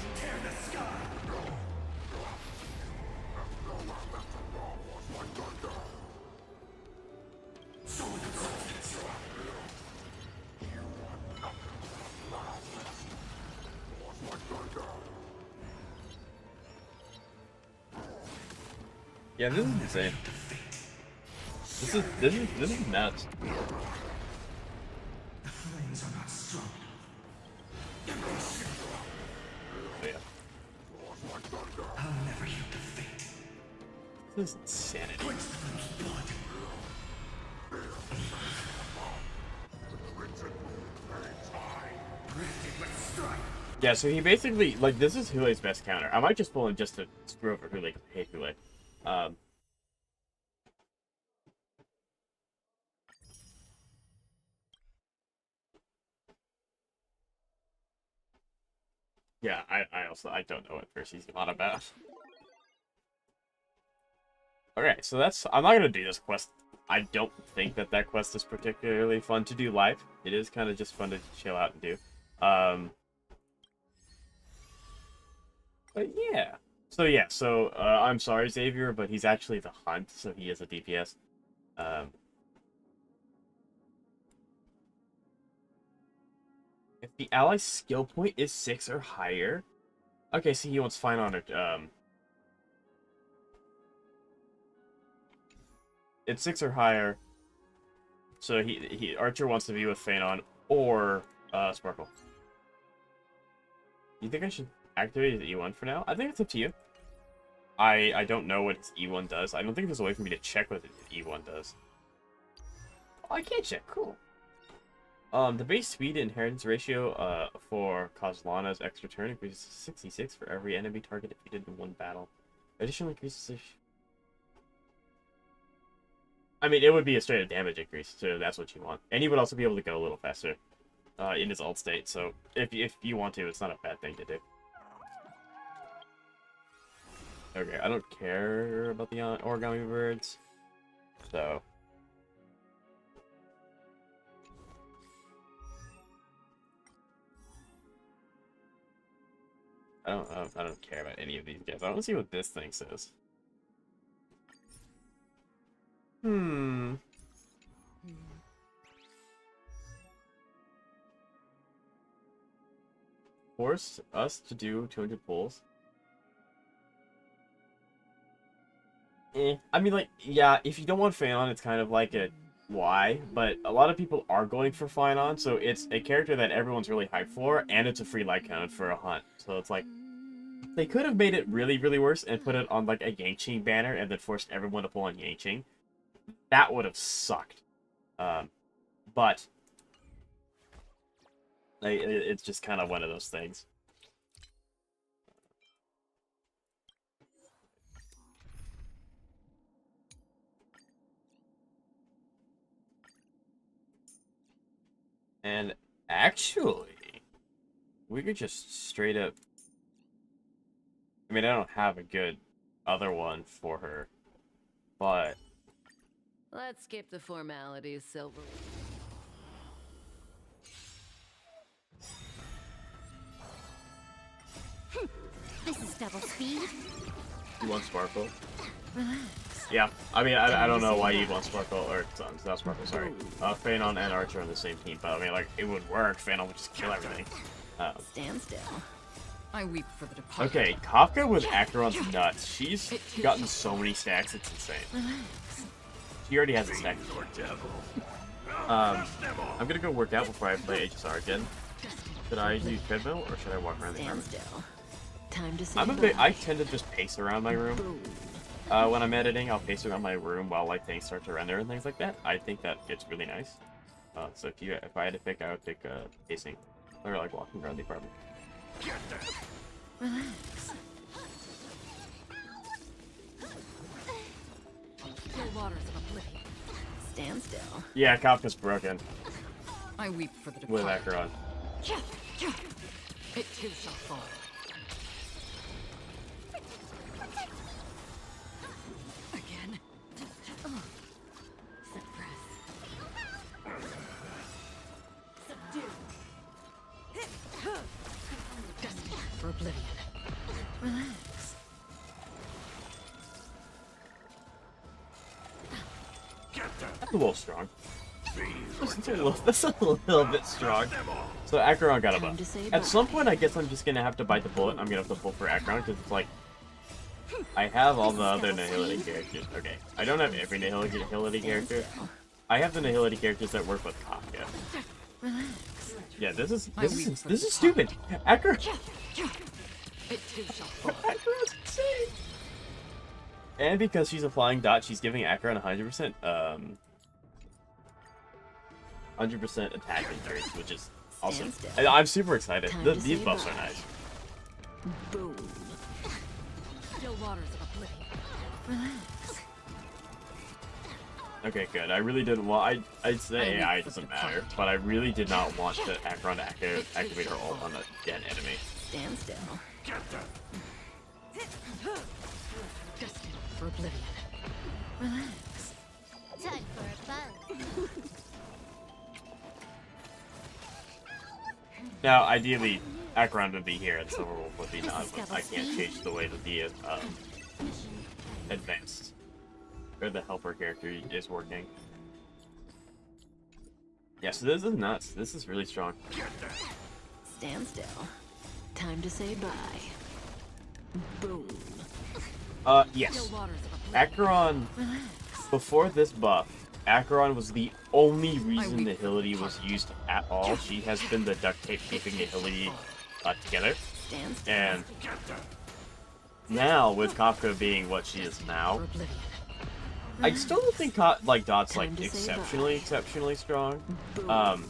S1: Yeah, this is insane. This is nuts.
S2: The flames are not strong.
S1: Yeah.
S2: I'll never heal defeat.
S1: This is insanity. Yeah, so he basically, like, this is Hule's best counter. I might just pull him just to screw over Hule, because I hate Hule. Yeah, I don't know what Percy's on about. Okay, so I'm not gonna do this quest. I don't think that quest is particularly fun to do live. It is kind of just fun to chill out and do. But yeah. So I'm sorry, Xavier, but he's actually the Hunt, so he is a DPS. If the ally's skill point is 6 or higher... Okay, so he wants Phainon or... It's 6 or higher. So Archer wants to be with Phainon or Sparkle. You think I should activate his E1 for now? I think it's up to you. I don't know what his E1 does. I don't think there's a way for me to check what his E1 does. Oh, I can't check. Cool. The base speed inheritance ratio for Kozlana's extra turn increases to 66 for every enemy target defeated in one battle. Additionally increases... I mean, it would be a straight up damage increase, so that's what you want. And he would also be able to go a little faster in his alt state, so if you want to, it's not a bad thing to do. Okay, I don't care about the origami birds, so... I don't care about any of these guys. I want to see what this thing says. Force us to do 200 pulls. I mean, like, yeah, if you don't want Phainon, it's kind of like a why, but a lot of people are going for Phainon, so it's a character that everyone's really hyped for, and it's a free light count for a hunt. So it's like, they could have made it really, really worse and put it on, like, a Yangqing banner and then forced everyone to pull on Yangqing. That would have sucked. But it's just kind of one of those things. And actually, we could just straight up... I mean, I don't have a good other one for her, but...
S5: Let's skip the formalities, Silver.
S3: This is double speed.
S1: You want Sparkle? Yeah, I mean, I don't know why you'd want Sparkle, or not Sparkle, sorry. Phainon and Archer on the same team, but I mean, like, it would work. Phainon would just kill everything.
S5: Stand still. I weep for the departed.
S1: Okay, Kafka with Acheron's nuts. She's gotten so many stacks, it's insane. She already has a stack. I'm gonna go work out before I play HSR again. Should I do treadmill, or should I walk around the apartment?
S5: Still. Time to say
S1: I tend to just pace around my room. When I'm editing, I'll pace around my room while like things start to render and things like that. I think that gets really nice. So if I had to pick, I would pick pacing, or like walking around the apartment.
S5: Relax. Still waters of oblivion. Stand still.
S1: Yeah, Kafka's broken
S5: I weep for the
S1: with
S5: departed.
S1: Acheron.
S5: It too shall fall. Again. Suppress. Subdue. Destined for oblivion. Relax.
S1: That's a little strong. That's a little bit strong. So Acheron got a buff. At some point, I guess I'm just gonna have to bite the bullet. I'm gonna have to pull for Acheron because it's like I have all the other Nihility characters. Okay, I don't have every Nihility character. I have the Nihility characters that work with Kafka.
S5: Relax.
S1: Yeah, this is stupid. Acheron.
S5: It too shall fall.
S1: Acheron's insane. And because she's a flying dot, she's giving Acheron 100%, 100% attack increase, which is awesome. I'm super excited. These buffs are nice.
S5: Boom. Still waters of oblivion. Relax.
S1: Okay, good. I really didn't want... I'd say AI doesn't matter, but I really did not want the Acheron to activate her ult on a dead enemy.
S6: Stand still.
S2: Get them.
S5: Destined for oblivion.
S6: Relax.
S3: Time for a buzz.
S1: Now, ideally, Acheron would be here and Silverwolf would be not, but I can't change the way that the advanced or the helper character is working. Yeah, so this is nuts. This is really strong.
S6: Stand still. Time to say bye. Boom.
S1: Yes.
S5: Still waters of oblivion.
S1: Acheron,
S6: Relax.
S1: before this buff, Acheron was the only reason the Nihility was used at all. She has been the duct tape keeping the Nihility together.
S6: Stand still.
S1: And now, with Kafka being what she is now,
S5: For oblivion.
S1: I still don't think Dot's like
S6: Time to say
S1: exceptionally strong.
S6: Boom.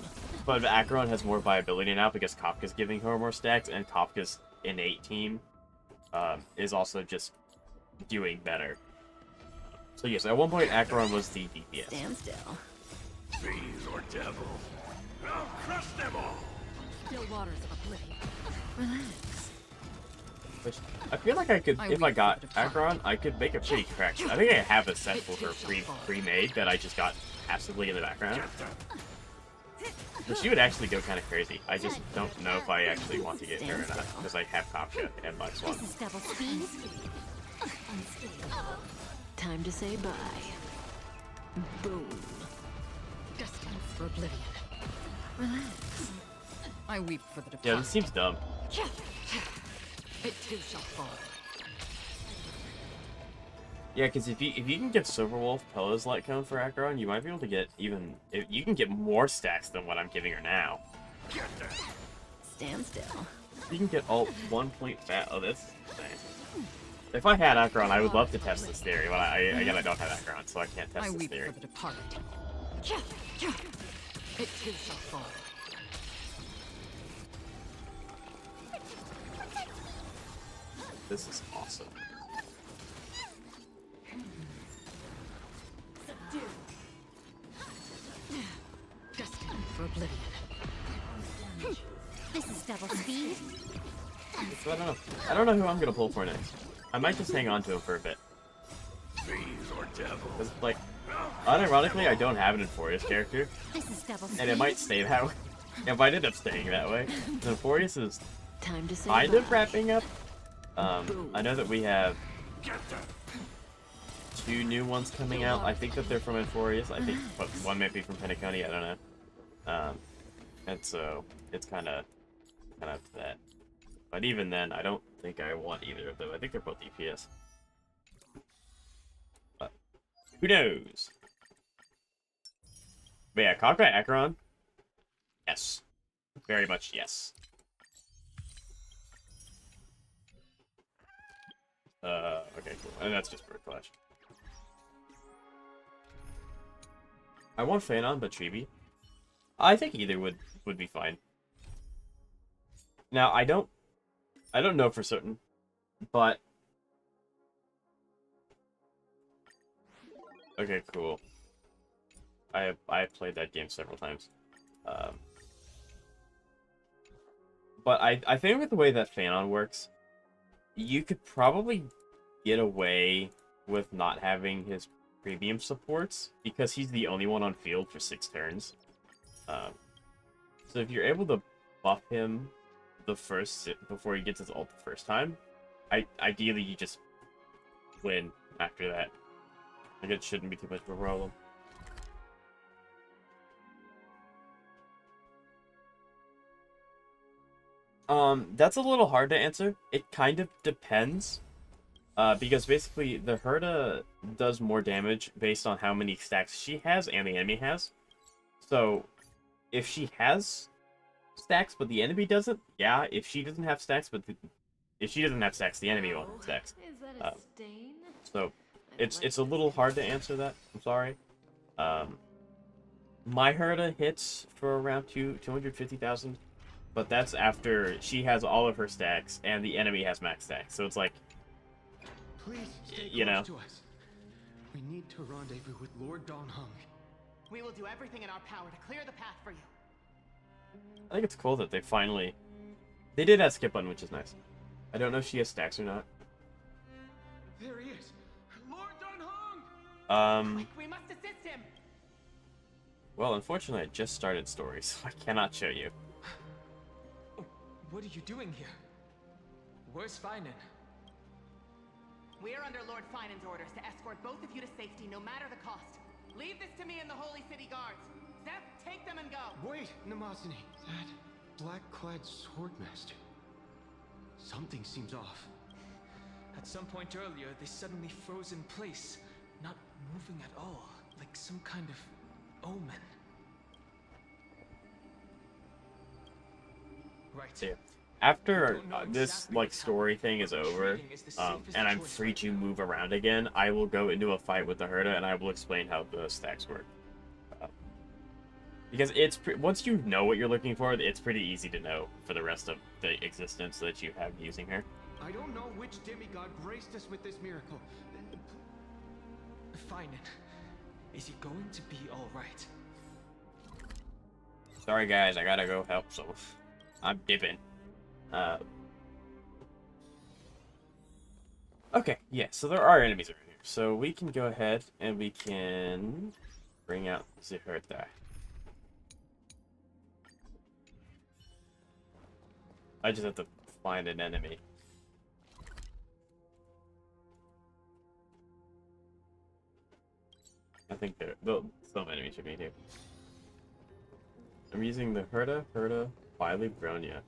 S1: But Acheron has more viability now because Kafka's giving her more stacks, and Kafka's innate team is also just doing better. So yes, at one point Acheron was the DPS.
S6: Stand still.
S2: Fiends or devils. I'll crush them all.
S5: Still waters of oblivion.
S6: Relax.
S1: Which I feel like I could, if I got Acheron, I could make a pretty crack. I think I have a set for her pre-made that I just got passively in the background. But she would actually go kind of crazy. I just don't know if I actually want to get her or not, because I have Kafka and Max One.
S3: This is double speed.
S6: Time to say bye. Boom.
S5: Destined for oblivion.
S6: Relax.
S5: I weep for the
S1: Yeah,
S5: departed.
S1: this seems dumb.
S5: It too shall fall.
S1: Yeah, because if you can get Silverwolf Pella's Light Cone for Acheron, you might be able to get even... You can get more stacks than what I'm giving her now.
S6: Stand still.
S1: You can get all 1 point fat. Oh, that's insane. If I had Acheron, I would love to test this theory, but again, I don't have Acheron, so I can't
S5: I
S1: test this
S5: weep
S1: theory.
S5: for the departed. It too shall fall.
S1: This is awesome.
S5: Destined for oblivion.
S3: This is double speed.
S1: So I don't know. I don't know who I'm gonna pull for next. I might just hang on to him for a bit.
S2: Fiends or devils.
S1: Because, like, unironically, I don't have an Euphorius character,
S3: This is double speed.
S1: and it might stay that way. It might end up staying that way. The Euphorius is
S6: Time to say
S1: kind
S6: bye.
S1: of wrapping up. I know that we have 2 new ones coming out. I think that they're from Euphorius. I think but one might be from Penacony. I don't know. And so it's kind of up to that. But even then, I don't think I want either of them. I think they're both DPS. But who knows? But yeah, Honkai Acheron. Yes, very much yes. Okay, cool. And that's just Bird Clash. I want Phainon, but Chibi. I think either would be fine. Now I don't know for certain, but okay, cool. I played that game several times. But I think with the way that Phainon works, you could probably get away with not having his premium supports because he's the only one on field for 6 turns. So if you're able to buff him before he gets his ult the first time, ideally you just win after that. Like, it shouldn't be too much of a problem. That's a little hard to answer. It kind of depends. Because basically the Herda does more damage based on how many stacks she has and the enemy has. So if she has stacks but the enemy doesn't, yeah. If she doesn't have stacks if she doesn't have stacks, the enemy won't have stacks.
S7: Is that a stain?
S1: So it's a little hard to answer that. I'm sorry. My Herda hits for around 250,000, but that's after she has all of her stacks and the enemy has max stacks. So it's like,
S8: Please stay
S1: you know.
S8: close to us. We need to rendezvous with Lord Donghung.
S9: We will do everything in our power to clear the path for you.
S1: I think it's cool that they finally They did add skip button, which is nice. I don't know if she has stacks or not.
S8: There he is! Lord Dunhong!
S9: We must assist him!
S1: Well, unfortunately, I just started story, so I cannot show you.
S8: What are you doing here? Where's Phainon?
S9: We're under Lord Phainon's orders to escort both of you to safety, no matter the cost. Leave this to me and the Holy City Guards. Zeph, take them and go!
S8: Wait, Namazani. That black-clad swordmaster. Something seems off. At some point earlier, they suddenly froze in place, not moving at all, like some kind of omen. Right.
S1: Yeah. After this like story thing is over, and I'm free to move around again, I will go into a fight with the Herda, and I will explain how the stacks work. Because it's once you know what you're looking for, it's pretty easy to know for the rest of the existence that you have using her.
S8: I don't know which demigod graced us with this miracle. Phainon, is he going to be all right?
S1: Sorry guys, I gotta go help, so I'm dipping. Okay, yeah, so there are enemies over here. So we can go ahead and we can bring out Zihurta. I just have to find an enemy. I think some enemies should be here. I'm using the Herda, Wily, Bronya.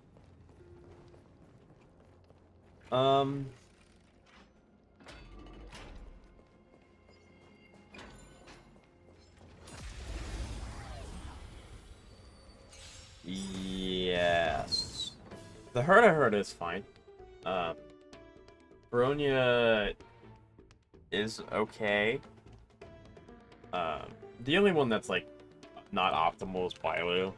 S1: Yes. The Herda is fine. Bronya is okay. The only one that's like not optimal is Bailu.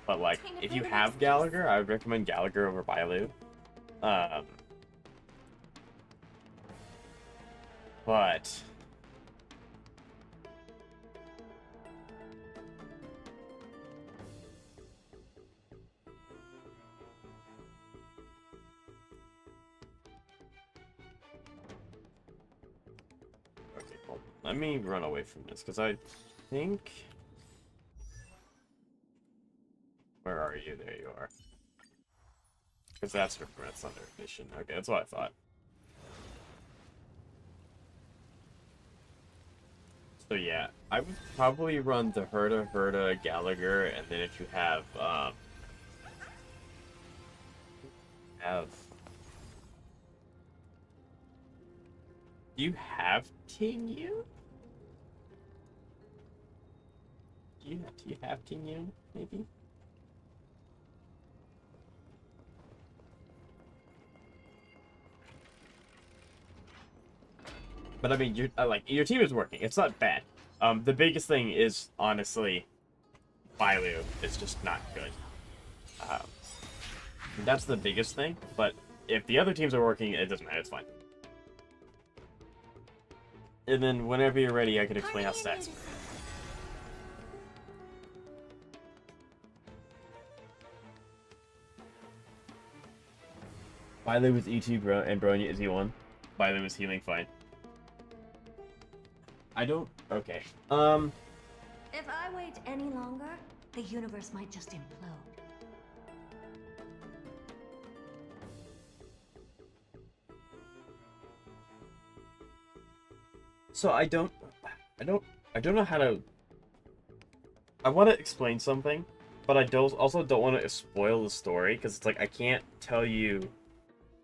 S1: But like, if you have Gallagher, I would recommend Gallagher over Bailu. But okay, well, let me run away from this because I think. Where are you? There you are. Because that's for Prince under mission. Okay, that's what I thought. So yeah, I would probably run the Herda, Gallagher, and then if you have, do you have Tingyun? Do you have Tingyun, maybe? But I mean, your team is working. It's not bad. The biggest thing is honestly, Bailu is just not good. That's the biggest thing. But if the other teams are working, it doesn't matter. It's fine. And then whenever you're ready, I can explain how stats work. Bailu is E2 and Bronya is E1. Bailu is healing fine. I don't... Okay.
S3: If I wait any longer, the universe might just implode.
S1: So I don't know how to... I want to explain something, but I also don't want to spoil the story, because it's like, I can't tell you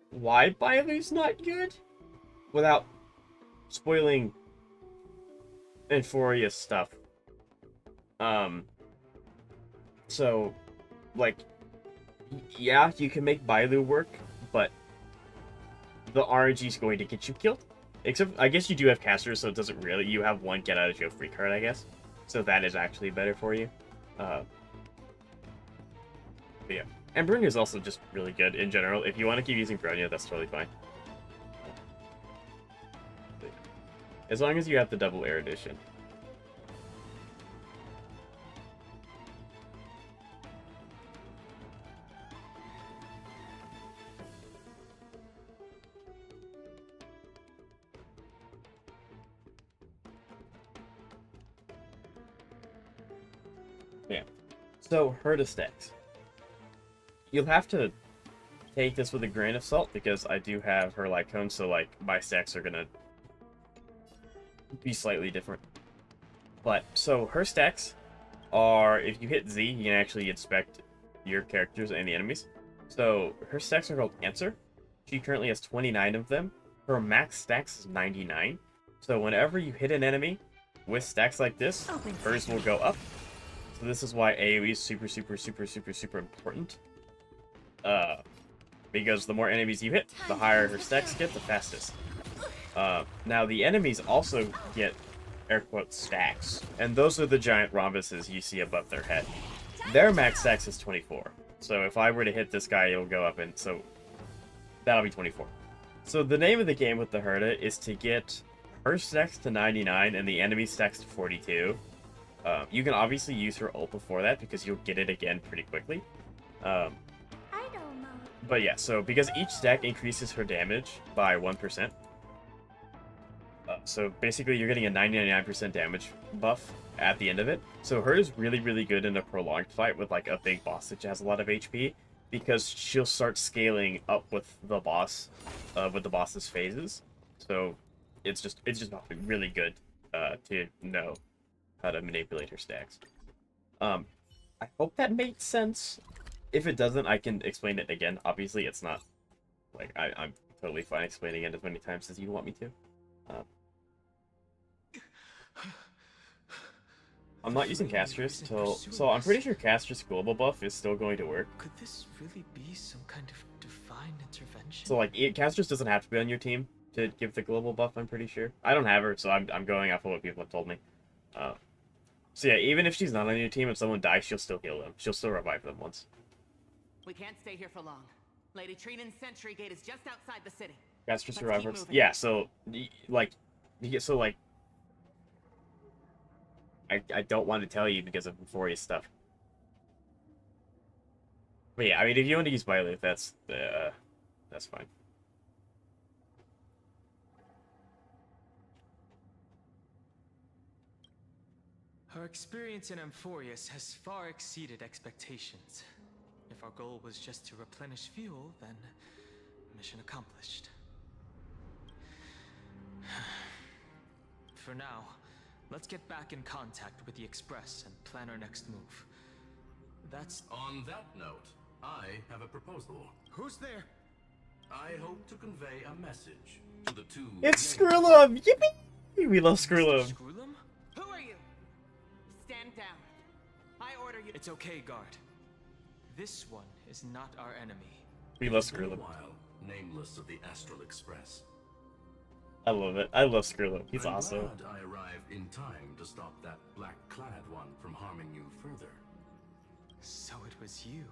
S1: why Bailu's not good without spoiling Euphoria stuff. So, like, yeah, you can make Bailu work, but the RNG is going to get you killed. Except, I guess you do have casters, so it doesn't really. You have one get out of jail free card, I guess. So that is actually better for you. But yeah. And Bronya is also just really good in general. If you want to keep using Bronya, that's totally fine. As long as you have the double air edition. So, Herta stacks. You'll have to take this with a grain of salt because I do have her like cone, so like my stacks are gonna be slightly different. But so her stacks are, if you hit Z, you can actually inspect your characters and the enemies. So her stacks are called Answer. She currently has 29 of them. Her max stacks is 99. So whenever you hit an enemy with stacks like this, hers will go up. So this is why AoE is super important. Because the more enemies you hit, the higher her stacks get, the fastest. Now the enemies also get air quote stacks, and those are the giant rhombuses you see above their head. Their max stacks is 24. So if I were to hit this guy, it'll go up, and so that'll be 24. So the name of the game with the Herta is to get her stacks to 99 and the enemy stacks to 42. You can obviously use her ult before that because you'll get it again pretty quickly.
S3: I don't know.
S1: But yeah, so because each stack increases her damage by 1%. So basically you're getting a 99% damage buff at the end of it. So her is really good in a prolonged fight with like a big boss that has a lot of HP, because she'll start scaling up with the boss, with the boss's phases. So it's just really good to know how to manipulate her stacks. I hope that makes sense. If it doesn't, I can explain it again. Obviously, it's not like I'm totally fine explaining it as many times as you want me to. I'm not using Castrus till, so I'm pretty sure Castrus global buff is still going to work.
S8: Could this really be some kind of divine intervention?
S1: So like, Castrus doesn't have to be on your team to give the global buff. I'm pretty sure. I don't have her, so I'm going off of what people have told me. So yeah, even if she's not on your team, if someone dies, she'll still heal them. She'll still revive them once.
S9: We can't stay here for long. Lady Trinan's sentry gate is just outside the city.
S1: Castrus
S9: Let's
S1: revive
S9: keep
S1: her.
S9: moving.
S1: Yeah, so like, I don't want to tell you because of Euphoria's stuff. But yeah, I mean, if you want to use Violet, that's fine.
S8: Our experience in Amphorius has far exceeded expectations. If our goal was just to replenish fuel, then mission accomplished. For now, let's get back in contact with the Express and plan our next move. That's...
S2: On that note, I have a proposal.
S8: Who's there?
S2: I hope to convey a message to the two...
S1: It's Skrulum! Yippee! We love Skrulum.
S8: Skrulum?
S9: Who are you? Stand down. I order you.
S8: It's okay, guard. This one is not our enemy.
S1: We love
S2: It's been a
S1: Skrulum.
S2: while, nameless of the Astral Express.
S1: I love it. I love Skrulum. He's
S2: I'm
S1: awesome.
S2: glad I arrived in time to stop that black-clad one from harming you further.
S8: So it was you.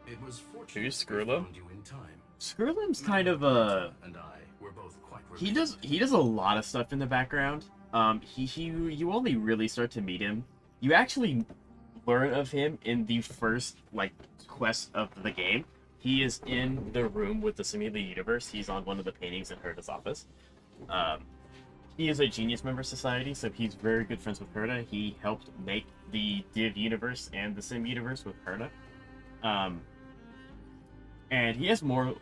S2: It was fortunate
S1: Who's
S2: we
S1: Skrulum?
S2: found you in time.
S1: Skrulum's kind of a...
S2: And I were both quite
S1: He does a lot of stuff in the background. You only really start to meet him. You actually learn of him in the first like quest of the game. He is in the room with the simulated universe. He's on one of the paintings in Herta's office. He is a Genius Member Society, so he's very good friends with Herta. He helped make the Div universe and the Sim universe with Herta. And he has more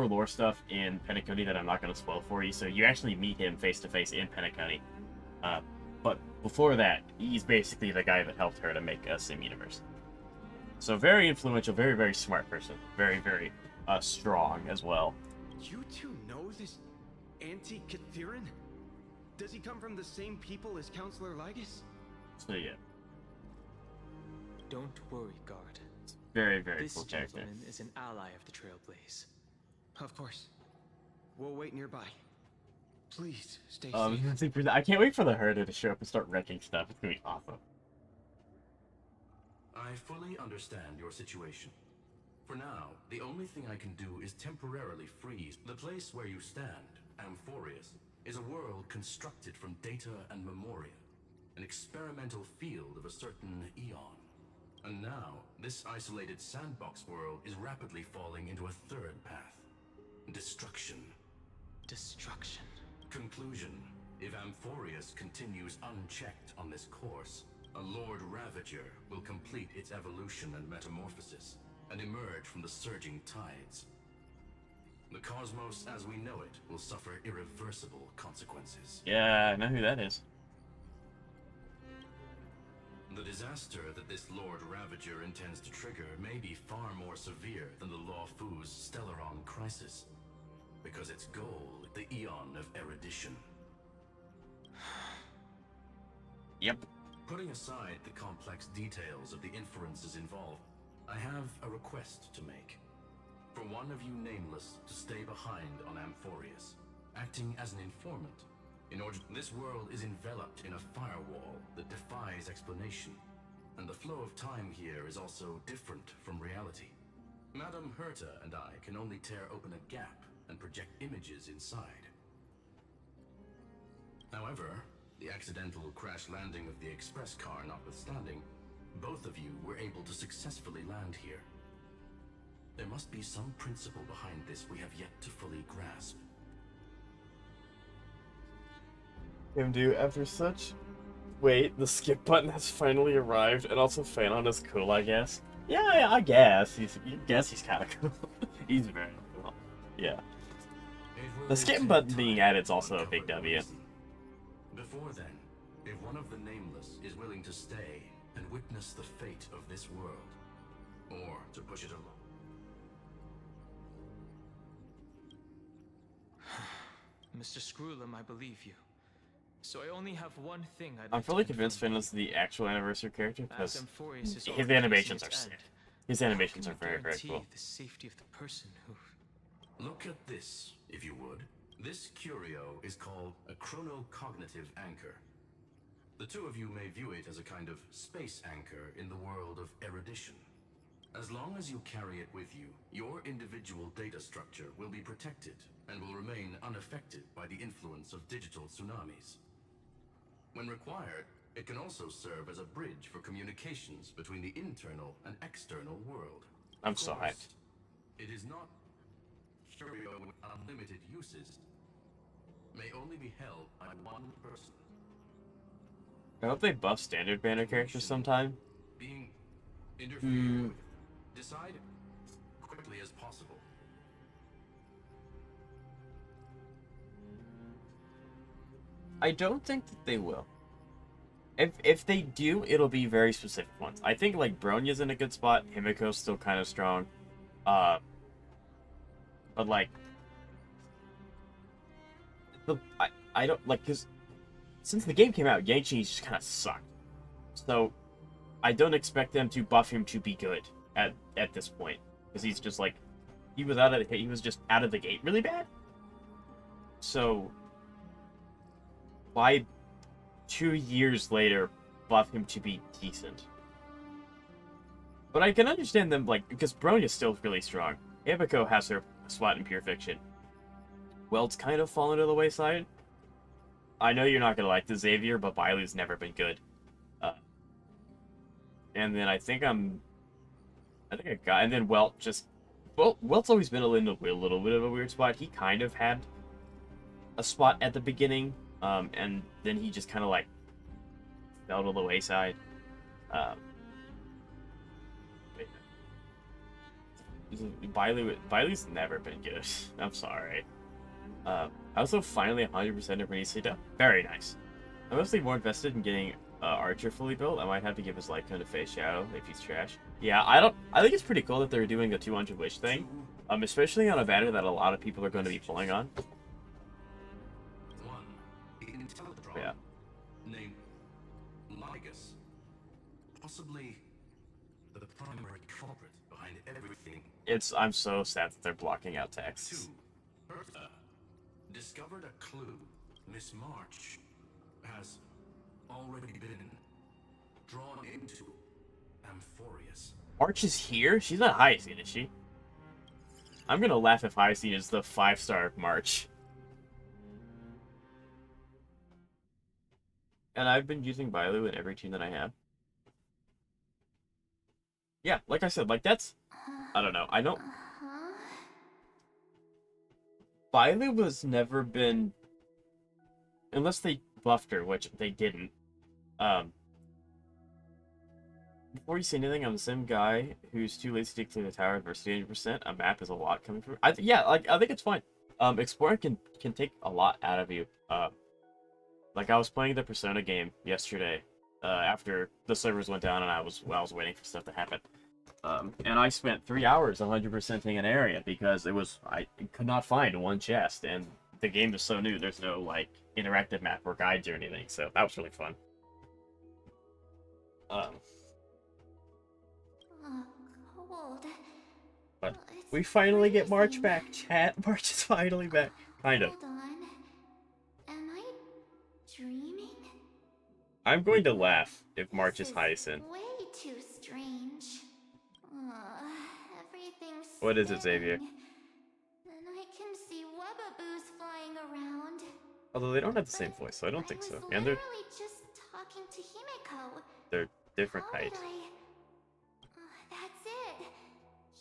S1: lore stuff in Penacony that I'm not going to spoil for you, so you actually meet him face to face in Penacony. But before that, he's basically the guy that helped her to make a Sim universe. So very influential, very smart person. Very strong as well.
S10: You two know this anti-Catheran? Does he come from the same people as Counselor Lygus?
S1: So yeah,
S8: Don't worry, guard.
S1: very
S8: This
S1: cool character.
S8: gentleman is an ally of the Trailblaze.
S10: Of course. We'll wait nearby. Please stay safe.
S1: I can't wait for the Herta to show up and start wrecking stuff. It's gonna be awesome.
S2: I fully understand your situation. For now, the only thing I can do is temporarily freeze. The place where you stand, Amphorius, is a world constructed from data and memoria. An experimental field of a certain eon. And now, this isolated sandbox world is rapidly falling into a third path. Destruction.
S8: Destruction.
S2: Conclusion. If Amphorius continues unchecked on this course, a Lord Ravager will complete its evolution and metamorphosis, and emerge from the surging tides. The cosmos as we know it will suffer irreversible consequences.
S1: Yeah, I know who that is.
S2: The disaster that this Lord Ravager intends to trigger may be far more severe than the Lawfu's Stellaron crisis, because its goal is the Eon of Erudition.
S1: Yep.
S2: Putting aside the complex details of the inferences involved, I have a request to make. For one of you nameless to stay behind on Amphorius, acting as an informant. In order, this world is enveloped in a firewall that defies explanation, and the flow of time here is also different from reality. Madame Herta and I can only tear open a gap and project images inside. However, the accidental crash landing of the express car notwithstanding, both of you were able to successfully land here. There must be some principle behind this we have yet to fully grasp.
S1: Dude, after such... Wait, the skip button has finally arrived, and also Phainon is cool, I guess. Yeah, I guess. He's kind of cool. He's very cool. Yeah. The skip button being added is also a big W.
S2: Before then, if one of the Nameless is willing to stay and witness the fate of this world, or to push it along.
S8: Mr. Screwlum, I believe you. So I only have one thing I'd
S1: I'm
S8: like
S1: fully
S8: to
S1: convinced
S8: confirm.
S1: Phainos is the actual anniversary character because
S8: As Amphorius is
S1: his
S8: already
S1: animations are
S8: facing
S1: sick.
S8: its end,
S1: His
S8: how
S1: animations
S8: can
S1: are
S8: we
S1: very, very
S8: guarantee
S1: cool.
S8: the safety of the person who...
S2: Look at this, if you would. This curio is called a chronocognitive anchor. The two of you may view it as a kind of space anchor in the world of erudition. As long as you carry it with you, your individual data structure will be protected and will remain unaffected by the influence of digital tsunamis. When required, it can also serve as a bridge for communications between the internal and external world.
S1: I'm
S2: Of
S1: so
S2: course,
S1: hyped.
S2: it is not curio with unlimited uses. May only be held by one person.
S1: I hope they buff standard banner characters sometime.
S2: Being interfered with. Decide quickly as possible.
S1: I don't think that they will. If they do, it'll be very specific ones. I think like Bronya's in a good spot. Himiko's still kind of strong. But like I don't like, because since the game came out, Yang-Chi's just kind of sucked. So I don't expect them to buff him to be good at this point, because he's just like he was just out of the gate really bad. So why 2 years later buff him to be decent? But I can understand them, like, because Bronya's still really strong. Himiko has her spot in Pure Fiction. Welt's kind of fallen to the wayside. I know you're not gonna like the Xavier, but Bailu's never been good. And then I think I got, and then Welt just, well, Welt's always been a little bit of a weird spot. He kind of had a spot at the beginning, and then he just kind of like fell to the wayside. Bailu's never been good. I'm sorry. I also finally 100% of Renisita. Very nice. I'm mostly more invested in getting Archer fully built. I might have to give his light cone to Face Shadow if he's trash. Yeah, I think it's pretty cool that they're doing the 200 wish thing. Especially on a banner that a lot of people are going to be pulling on.
S2: One, Intellatron,
S1: Yeah.
S2: named Ligus. Possibly the primary culprit behind everything.
S1: I'm so sad that they're blocking out text.
S2: Two, Herta discovered a clue. Miss March has already been drawn into Amphorius.
S1: March is here? She's not Hyacinth, is she? I'm gonna laugh if Hyacinth is the 5-star March. And I've been using Bailu in every team that I have. Yeah, like I said, like that's... I don't know, I don't... Bailu was never been unless they buffed her, which they didn't. Before you say anything, I'm the same guy who's too lazy to clear the tower versus 80%. A map is a lot coming through. Yeah, like I think it's fine. Exploring can take a lot out of you. Like I was playing the Persona game yesterday, after the servers went down and I was waiting for stuff to happen. And I spent 3 hours 100%ing an area because I could not find one chest, and the game is so new. There's no like interactive map or guides or anything, so that was really fun.
S3: Cold.
S1: But
S3: It's
S1: we finally get March
S3: freezing.
S1: back, chat. March is finally back, kind of.
S3: Hold on. Am I dreaming?
S1: I'm going to laugh if March
S3: This
S1: is Hyacinth.
S3: way too strange. Everything's
S1: What is it, Xavier?
S3: spinning, and I can see wubbaboos flying around.
S1: Although they don't have the same voice, so I don't think so. And they're
S3: literally just talking to Himeko.
S1: different
S3: How
S1: height.
S3: did that's it.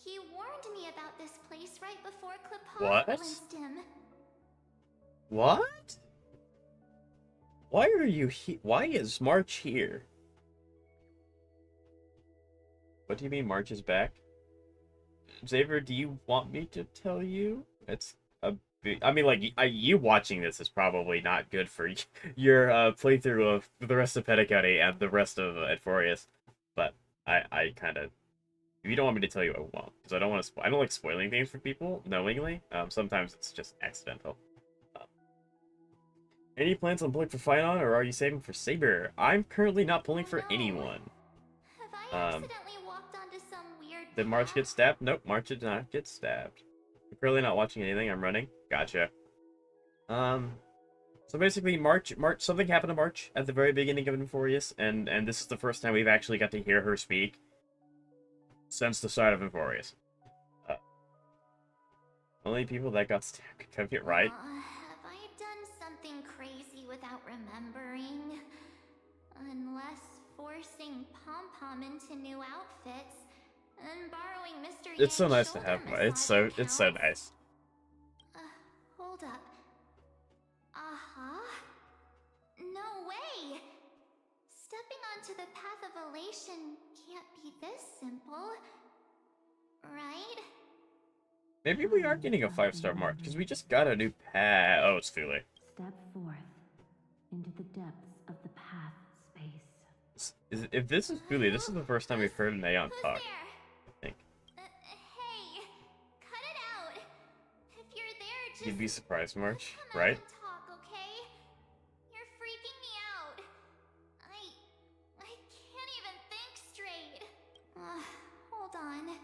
S3: He warned me about this place right before Clipart
S1: What?
S3: glimpsed him.
S1: What? Why are you Why is March here? What do you mean March is back? Xavier, do you want me to tell you? It's a big... I mean, like, you watching this is probably not good for your playthrough of the rest of Petticoat and the rest of Edforius. But I kind of... If you don't want me to tell you, I won't. Because I don't want to... I don't like spoiling things for people, knowingly. Sometimes it's just accidental. Any plans on pulling for Phainon, or are you saving for Saber? I'm currently not pulling for anyone.
S3: Have I accidentally walked onto some weird
S1: Did March
S3: path?
S1: get stabbed? Nope, March did not get stabbed. I'm currently not watching anything. I'm running. Gotcha. So basically, March, something happened to March at the very beginning of Euphorius, and this is the first time we've actually got to hear her speak since the start of Euphorius. Only people that got stabbed could come here, right?
S3: Have I done something crazy without remembering? Unless forcing Pom-Pom into new outfits and borrowing Mr.
S1: It's so
S3: Yang's
S1: nice to
S3: shoulder
S1: have.
S3: massage
S1: It's so
S3: counts.
S1: nice.
S3: Hold up. No way! Stepping onto the path of elation can't be this simple. Right?
S1: Maybe we are getting a 5-star March, because we just got a new pad. Oh, it's Thule.
S6: Step forth into the depths of the path space.
S1: If this is Thule, this is the first time we've heard an Aeon
S3: Who's
S1: talk,
S3: there?
S1: I think.
S3: Hey, cut it out. If you're there, just
S1: You'd be surprised, March,
S3: come
S1: right?
S3: out and talk, okay? You're freaking me out. I can't even think straight. Hold on.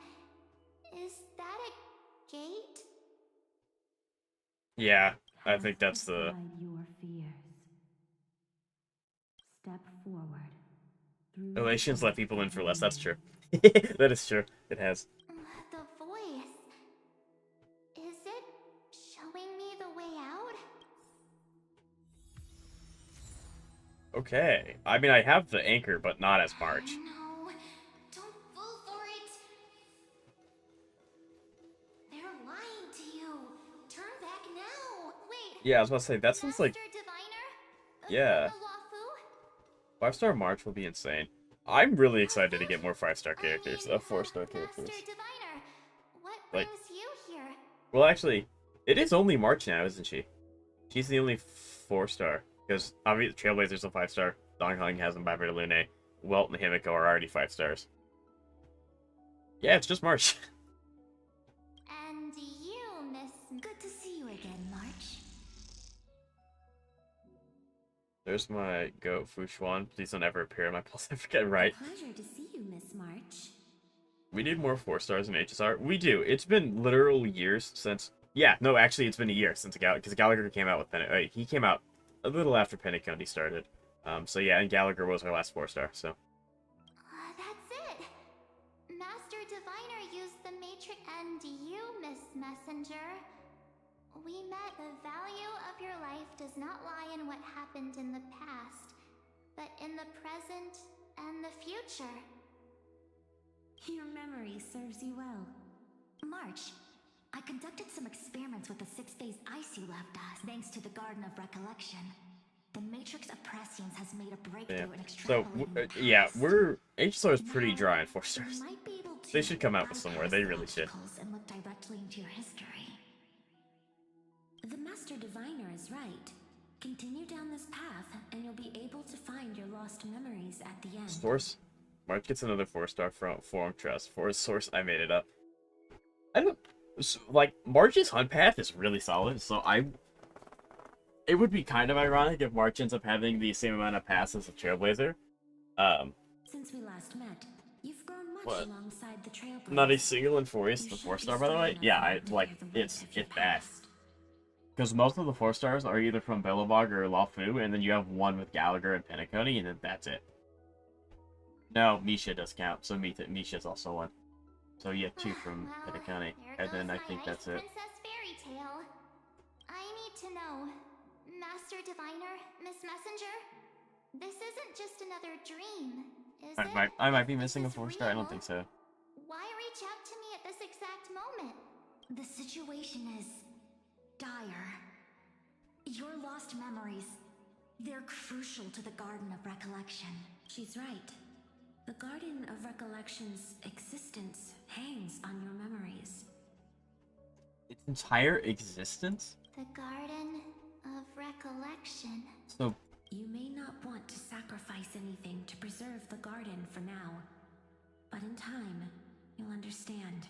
S3: Is that a gate?
S1: Yeah, I think that's the...
S6: Aside your fears. Step forward. Through
S1: Elations let people in for less, that's true. That is true, it has.
S3: The voice. Is it showing me the way out?
S1: Okay, I mean, I have the anchor, but not as March.
S3: No, don't fall for it. They're lying to you. Turn back now. Wait.
S1: Yeah, I was about to say, that sounds like...
S3: Master Diviner?
S1: Yeah.
S3: Wafu?
S1: 5-star March will be insane. I'm really excited to get more 5-star characters, 4-star characters.
S3: Master Diviner, what
S1: Like-
S3: brings you here?
S1: Well, actually, it is only March now, isn't she? She's the only 4-star. Because, obviously, Trailblazer's a 5-star. Dong Hong has them by Lune. Welt and Himiko are already 5 stars. Yeah, it's just March.
S3: And you, Miss... Good to see you again, March.
S1: There's my goat, Fushuan. Please don't ever appear in my pulse. I forget, right?
S3: Pleasure to see you, Miss March.
S1: We need more 4-stars in HSR. We do. It's been literal years since... Yeah, no, actually, it's been a year since because Gallagher came out with Penny. He came out a little after Pentecounty started. So yeah, and Gallagher was our last 4-star, so...
S3: That's it! Master Diviner used the Matrix and you, Miss Messenger. We met. The value of your life does not lie in what happened in the past, but in the present and the future.
S11: Your memory serves you well. March, I conducted some experiments with the 6-phase ice you left us, thanks to the Garden of Recollection. The Matrix of Prescience has made a breakthrough
S1: Yeah.
S11: in
S1: So,
S11: extrapolating the
S1: yeah,
S11: past.
S1: we're H-Star is pretty
S11: Now,
S1: dry in 4
S11: you
S1: stars.
S11: might be able
S1: They
S11: to
S1: should come out with somewhere. They
S11: bypass the
S1: really should.
S11: obstacles and look directly into your history. The Master Diviner is right. Continue down this path, and you'll be able to find your lost memories at the end.
S1: Source. March gets another 4-star from Forum Trust. For his source, I made it up. I don't... Like, March's hunt path is really solid, so it would be kind of ironic if March ends up having the same amount of paths as a Trailblazer.
S11: Since we last met, you've grown much
S1: What?
S11: alongside the Trailblazer.
S1: Not a single Infurious the 4-star, by the way. Yeah, it's bad. Because most of the 4-stars are either from Belobog or Lafu, and then you have one with Gallagher and Penacony, and then that's it. No, Misha does count, so Misha's also one. So you have 2 from Penacony, and then I think that's it.
S3: Princess Fairy Tale. I need to know, Master Diviner, Miss Messenger, this isn't just another dream, is it?
S1: I might be missing a
S3: This is
S1: 4-star. I don't
S3: real?
S1: think so.
S3: Why reach out to me at this exact moment?
S11: The situation is dire. Your lost memories, they're crucial to the Garden of Recollection. She's right. The Garden of Recollection's existence hangs on your memories.
S1: Its entire existence?
S3: The Garden of Recollection.
S1: So,
S11: You may not want to sacrifice anything to preserve the garden for now, but in time, you'll understand.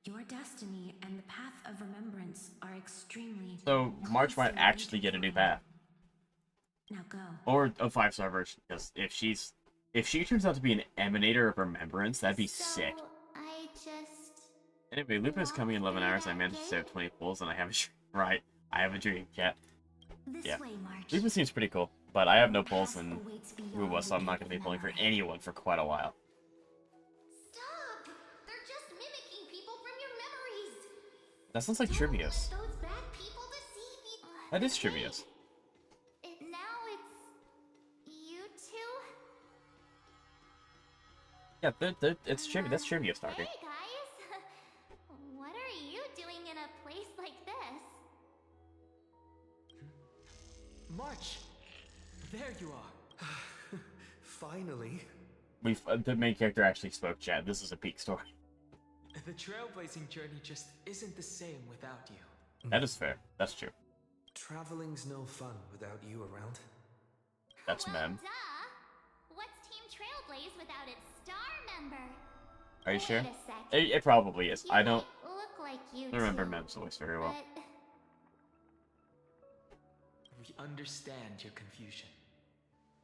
S11: Your destiny and the path of remembrance are extremely...
S1: so March might actually get a new path.
S11: Now go.
S1: Or a 5-star version, because if she turns out to be an emanator of remembrance, that'd be sick.
S3: I just...
S1: Anyway, Lupa is coming in 11 hours. I managed to save 20 pulls, and I have I have a dream cat.
S11: This
S1: Yeah.
S11: way, March.
S1: Lupa seems pretty cool, but I have no pulls in
S11: Awaits beyond
S1: Ruwa, so I'm not
S11: the
S1: going to be
S11: gate
S1: pulling for
S11: memory.
S1: anyone for quite a while.
S3: Stop! They're just mimicking people from your memories!
S1: That sounds like
S3: Don't
S1: Trivius.
S3: let those bad people deceive you!
S1: That is Trivius.
S3: Now it's... you two?
S1: Yeah, it's Trivius. That's Trivius talking.
S3: Hey guys! What are you doing in a place like this?
S8: March! There you are.
S10: Finally.
S1: The main character actually spoke, Chad. This is a peak story.
S8: The trailblazing journey just isn't the same without you.
S1: That is fair. That's true.
S10: Traveling's no fun without you around.
S1: That's
S3: well,
S1: Mem.
S3: Duh! What's Team Trailblaze without its star member?
S1: Are you
S3: Wait
S1: sure?
S3: a sec.
S1: It probably is.
S3: You
S1: I don't
S3: might look like you
S1: remember
S3: two,
S1: Mem's voice very well.
S3: but
S8: We understand your confusion.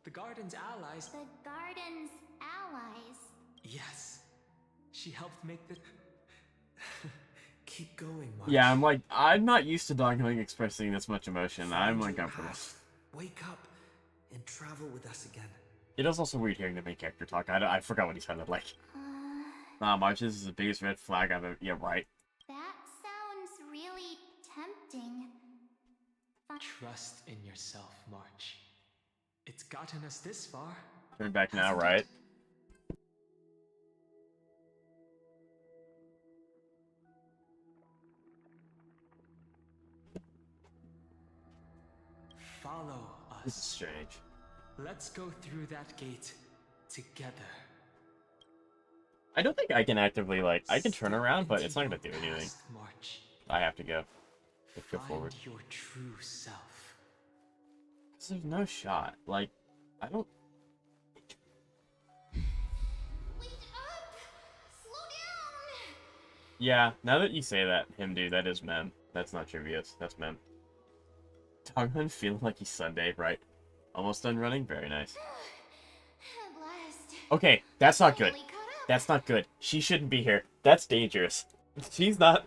S8: The Garden's allies...
S3: the Garden's allies.
S8: Yes. She helped make the...
S10: Keep going, March.
S1: Yeah, I'm not used to Dogling expressing this much emotion. I'm uncomfortable.
S10: Wake up and travel with us again.
S1: It is also weird hearing the main character talk. I forgot what he sounded like. Nah, March, this is the biggest red flag I've ever... Yeah, right.
S3: That sounds really tempting.
S8: Trust in yourself, March. It's gotten us this far.
S1: Turn back now, right?
S8: Follow
S1: This is
S8: us.
S1: strange.
S8: Let's go through that gate together.
S1: I don't think I can actively, I can turn around, but it's not
S8: Into
S1: gonna do
S8: your
S1: anything.
S8: past, March.
S1: I have to go. Let's go
S8: Find
S1: forward.
S8: your true self.
S1: There's no shot. I don't...
S3: Wake up! Slow down!
S1: Yeah, now that you say that, him dude, that is Mem. That's not Trivius. That's Mem. Dogman feeling like he's Sunday, right? Almost done running? Very nice.
S3: At last.
S1: Okay, that's not good.
S3: Finally caught up.
S1: That's not good. She shouldn't be here. That's dangerous. She's not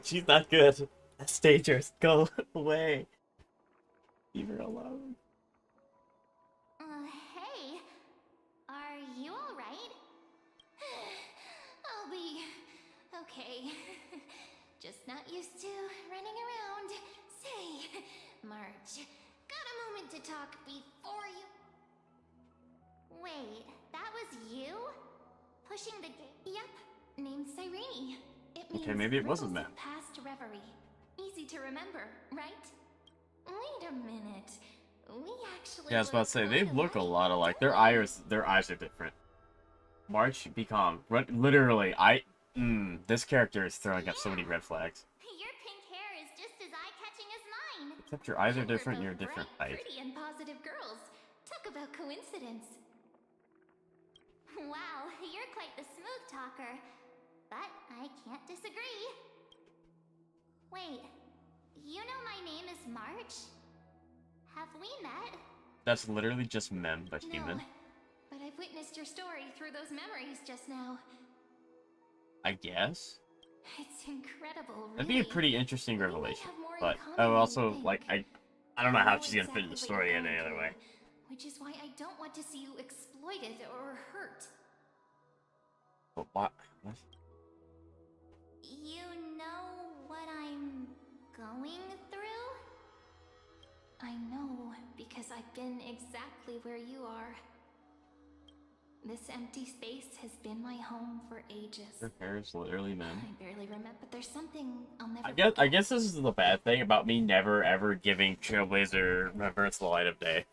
S1: good. That's dangerous. Go away. Leave her alone.
S3: Hey. Are you alright? I'll be okay. Just not used to running around. Say, March, got a moment to talk before you... Wait, that was you? Pushing the gate? Yep, named Cyrene. It means
S1: Okay, maybe it wasn't
S3: ripples
S1: that.
S3: of past reverie. Easy to remember, right? Wait a minute. We actually
S1: Yeah, I was about to say, they
S3: look
S1: look a
S3: alike,
S1: lot alike.
S3: don't
S1: Their eyes are different. March, be calm. Literally, this character is throwing up so many red flags.
S3: Your pink hair is just as eye-catching as mine.
S1: Except your eyes are
S3: We're
S1: different,
S3: both
S1: you're a different
S3: bright,
S1: height.
S3: pretty and positive girls. Talk about coincidence. Wow, you're quite the smooth talker. But I can't disagree. Wait, you know my name is March? Have we met?
S1: That's literally just mem, but
S3: No,
S1: human.
S3: but I've witnessed your story through those memories just now.
S1: I guess?
S3: It's incredible, really.
S1: That'd be a pretty interesting
S3: We might
S1: revelation.
S3: have more in
S1: But,
S3: common than you
S1: also,
S3: think.
S1: like, I don't know how
S3: know
S1: she's gonna fit in the
S3: exactly
S1: story
S3: what
S1: in
S3: you're
S1: any
S3: going
S1: other way.
S3: through, which is why I don't want to see you exploited or hurt.
S1: But what?
S3: You know what I'm going through? I know, because I've been exactly where you are. This empty space has been my home for ages.
S1: Her hair is literally mem.
S3: I barely remember, but there's something I'll never
S1: I guess this is the bad thing about me never ever giving Trailblazer Remembrance the light of day.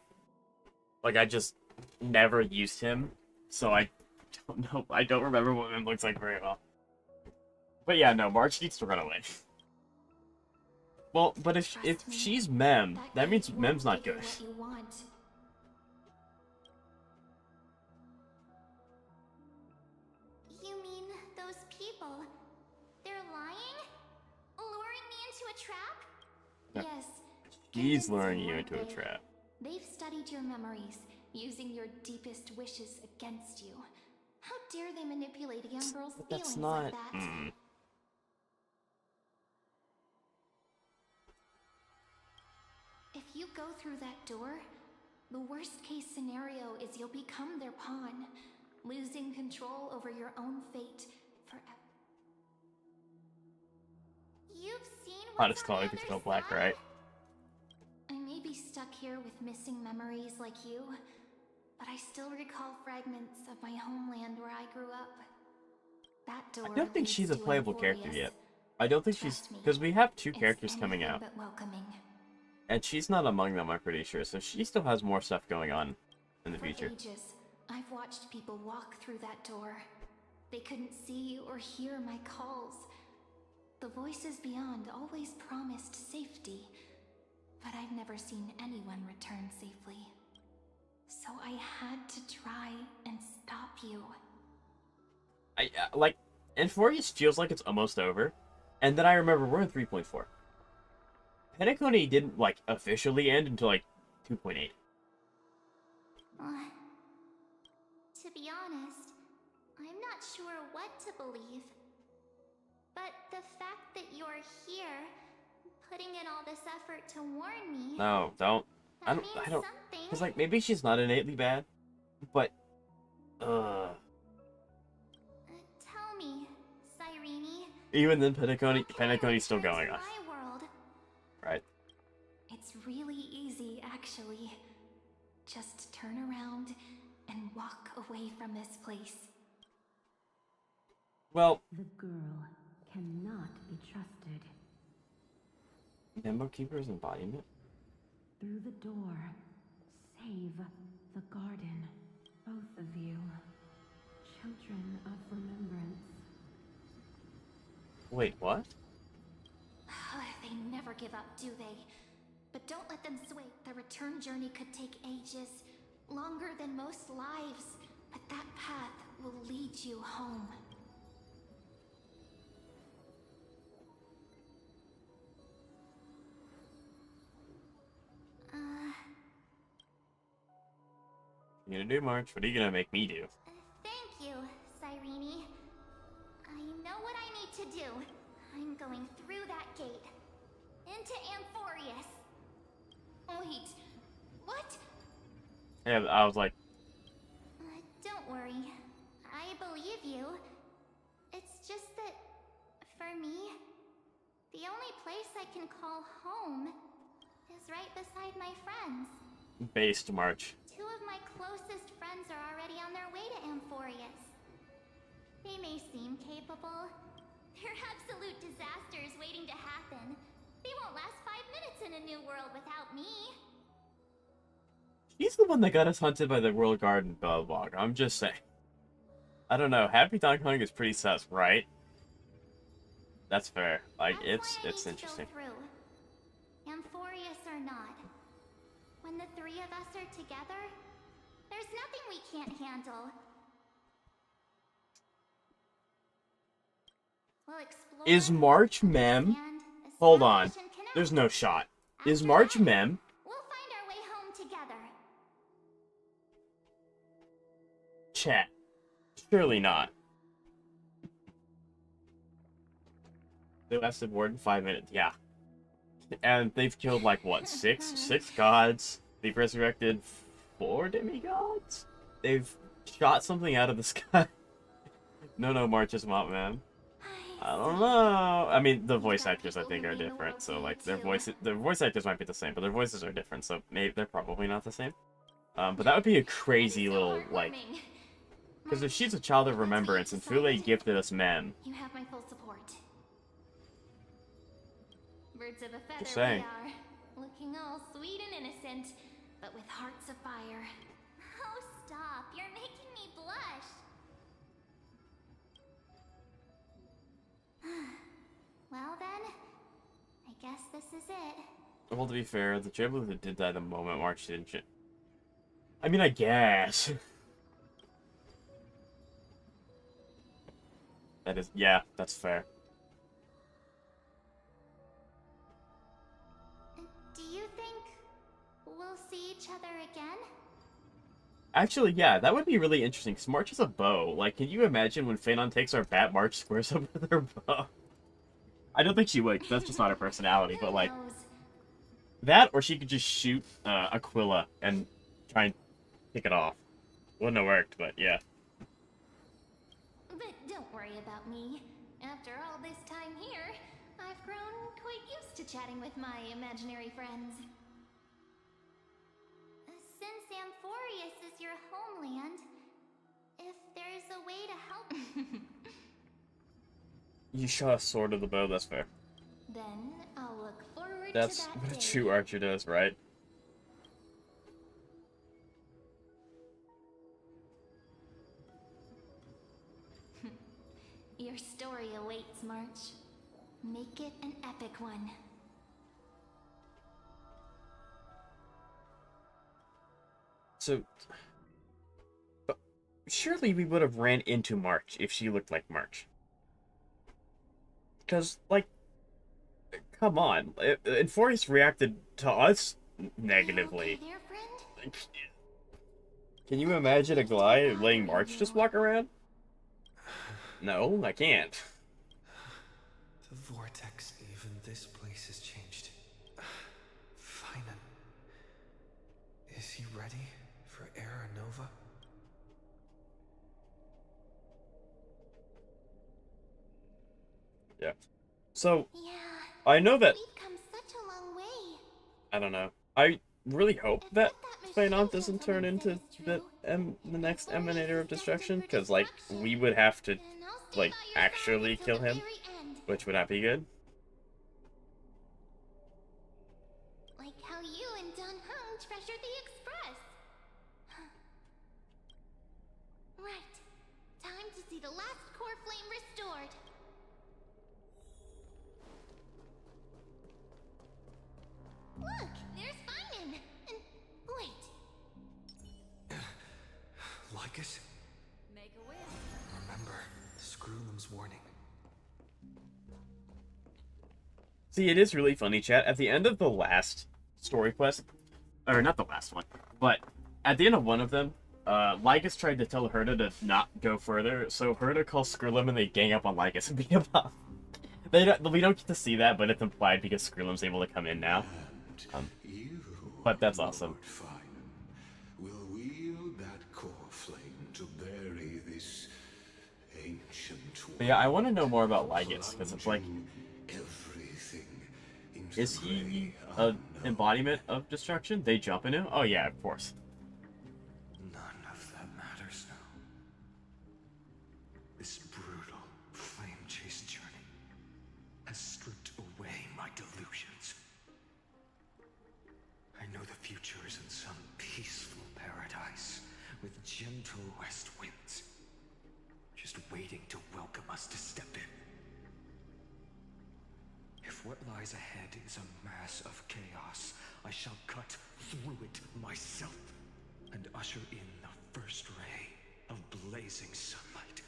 S1: Like, I just never used him, so I don't know. I don't remember what Mem looks like very well. But yeah, no, March needs to run away. Well, but if she's Mem, that means Mem's not good.
S3: what you want. You mean those people? They're lying? Luring me into a trap?
S1: Yeah.
S3: Yes.
S1: She's luring
S3: convincing,
S1: you
S3: aren't
S1: into a
S3: they?
S1: trap.
S3: They've studied your memories, using your deepest wishes against you. How dare they manipulate a young girl's
S1: But that's
S3: feelings
S1: not.
S3: like that? If you go through that door, the worst case scenario is you'll become their pawn, losing control over your own fate forever. You've seen
S1: Hottest
S3: what's
S1: color
S3: on
S1: could
S3: the
S1: go
S3: other
S1: black,
S3: side?
S1: right?
S3: I may be stuck here with missing memories like you, but I still recall fragments of my homeland where I grew up. That door
S1: I don't think
S3: leads
S1: she's a
S3: to
S1: playable character
S3: Amphorius.
S1: yet. I don't think she's...
S3: Trust me,
S1: Because we have two
S3: it's
S1: characters coming
S3: anything
S1: out.
S3: but welcoming.
S1: And she's not among them, I'm pretty sure. So she still has more stuff going on in the
S3: For
S1: future.
S3: ages, I've watched people walk through that door. They couldn't see or hear my calls. The voices beyond always promised safety, but I've never seen anyone return safely. So I had to try and stop you.
S1: Like, Amphorius feels like it's almost over. And then I remember we're in 3.4. Penacony didn't, like, officially end until, like, 2.8.
S3: To be honest, I'm not sure what to believe. But the fact that you're here, putting in all this effort to warn me...
S1: No, don't. I don't...
S3: something.
S1: Because, like, maybe she's not innately bad, but...
S3: Tell me, Cyrene.
S1: Even then, Penacony's still going on.
S3: My world.
S1: Right.
S3: It's really easy, actually. Just turn around and walk away from this place.
S1: Well...
S6: The girl cannot be trusted.
S1: Memo Keeper's embodiment?
S6: Through the door, save the garden. Both of you, children of remembrance.
S1: Wait, what?
S3: They never give up, do they? But don't let them sway. The return journey could take ages, longer than most lives. But that path will lead you home.
S1: What are you gonna do, March? What are you gonna make me do?
S3: Thank you, Cyrene. I know what I need to do. I'm going through that gate. Into Amphorius. Wait, what?
S1: Yeah, I was like...
S3: Don't worry. I believe you. It's just that, for me, the only place I can call home is right beside my friends.
S1: Based, March.
S3: Two of my closest friends are already on their way to Amphorius. They may seem capable. They're absolute disasters waiting to happen. They won't last 5 minutes in a new world without me.
S1: She's the one that got us hunted by the World Garden Bellbog. I'm just saying. I don't know. Happy Donkey Kong is pretty sus, right? That's fair. Like, it's interesting.
S3: Amphorius or not, when the three of us are together, there's nothing we can't handle. We'll explore.
S1: Is March Mem? Hold on. There's no shot. Is March Mem?
S3: We'll find our way home together.
S1: Chat. Surely not. They lasted more than 5 minutes. Yeah. And they've killed, like, what, six gods? They've resurrected 4 demigods? They've shot something out of the sky. No, March is not, man. I don't know. I mean, the voice actors, I think, are different. So, like, their voice actors might be the same, but their voices are different. So, maybe they're probably not the same. But that would be a crazy little, like... Because if she's a child of remembrance, and Fule gifted us Mem...
S3: You have my full support. Birds of a feather
S1: Just saying.
S3: we are, looking all sweet and innocent, but with hearts of fire. Oh, stop! You're making me blush. Well then, I guess this is it.
S1: Well, to be fair, the Trailblazer did die the moment March didn't shit. I mean, I guess. That is, yeah, that's fair.
S3: Do you think we'll see each other again?
S1: Actually, yeah, that would be really interesting, because March is a bow. Like, can you imagine when Phainon takes our bat, March squares up with her bow? I don't think she would, 'cause that's just not her personality, but, like... That, or she could just shoot Aquila and try and pick it off. Wouldn't have worked, but yeah.
S3: But don't worry about me. After all this time here, I've grown quite used to chatting with my imaginary friends. Since Amphorius is your homeland, if there's a way to help...
S1: You shot a sword of the bow, that's fair.
S3: Then I'll look forward
S1: That's
S3: to that
S1: what a
S3: day.
S1: true archer does, right?
S3: Your story awaits, March. Make it an epic one.
S1: So... But surely we would have ran into March if she looked like March. Because, like... Come on. Amphorius reacted to us negatively.
S3: Okay there, friend?
S1: Can you imagine a guy letting March just walk around? No, I can't.
S10: The vortex, even this place has changed. Phainon. Is he ready for Era Nova?
S1: Yeah. So,
S3: Yeah.
S1: I know that...
S3: We've come such a long way.
S1: I don't know. I really hope that Phainon doesn't turn into the next Emanator of Destruction, because, like, we would have to, like, actually kill him, which would not be good.
S3: Like how you and Don Hung treasured the Express. Right. Time to see the last core flame restored. Look, there's Phainon. And wait.
S10: Lycus?
S7: Make a wish.
S10: Remember Screwlum's warning.
S1: See, it is really funny, chat. At the end of the last story quest, or not the last one, but at the end of one of them, Lycus tried to tell Herta to not go further, so Herta calls Screwlum and they gang up on Lycus and beat him up. We don't get to see that, but it's implied because Screwlum's able to come in now. But that's awesome.
S12: Will wield that core flame to bury this ancient.
S1: But yeah, I want to know more about Lycus, because it's like,
S12: Everything
S1: is he an embodiment of destruction? They jump into him? Oh yeah, of course.
S10: None of that matters now. This brutal flame chase journey has stripped away my delusions. I know the future isn't some peaceful
S13: gentle west winds, just waiting to welcome us to step in. If what lies ahead is a mass of chaos, I shall cut through it myself and usher in the first ray of blazing sunlight.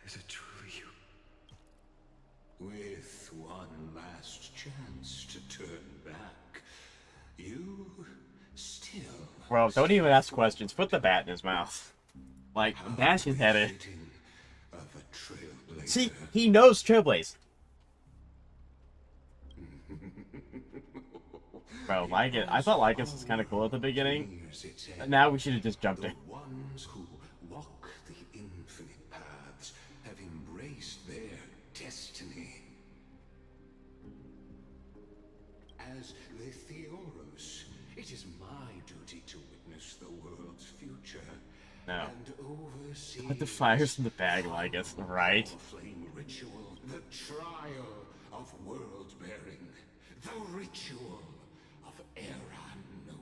S13: Is it truly you?
S12: With one last chance to turn back, you still...
S1: Bro, don't even ask questions. Put the bat in his mouth. Like, bash his head in. See, he knows Trailblaze. Bro, I thought Lycus was kind of cool at the beginning. Now we should have just jumped in.
S12: The ones who walk the infinite paths have embraced their destiny. As the Theoros, it is my duty to witness the world's future.
S1: No.
S12: And oversee
S1: Put the fires in the bag, Lycus, right?
S12: flame ritual, the trial of world bearing, the ritual of Era Nova.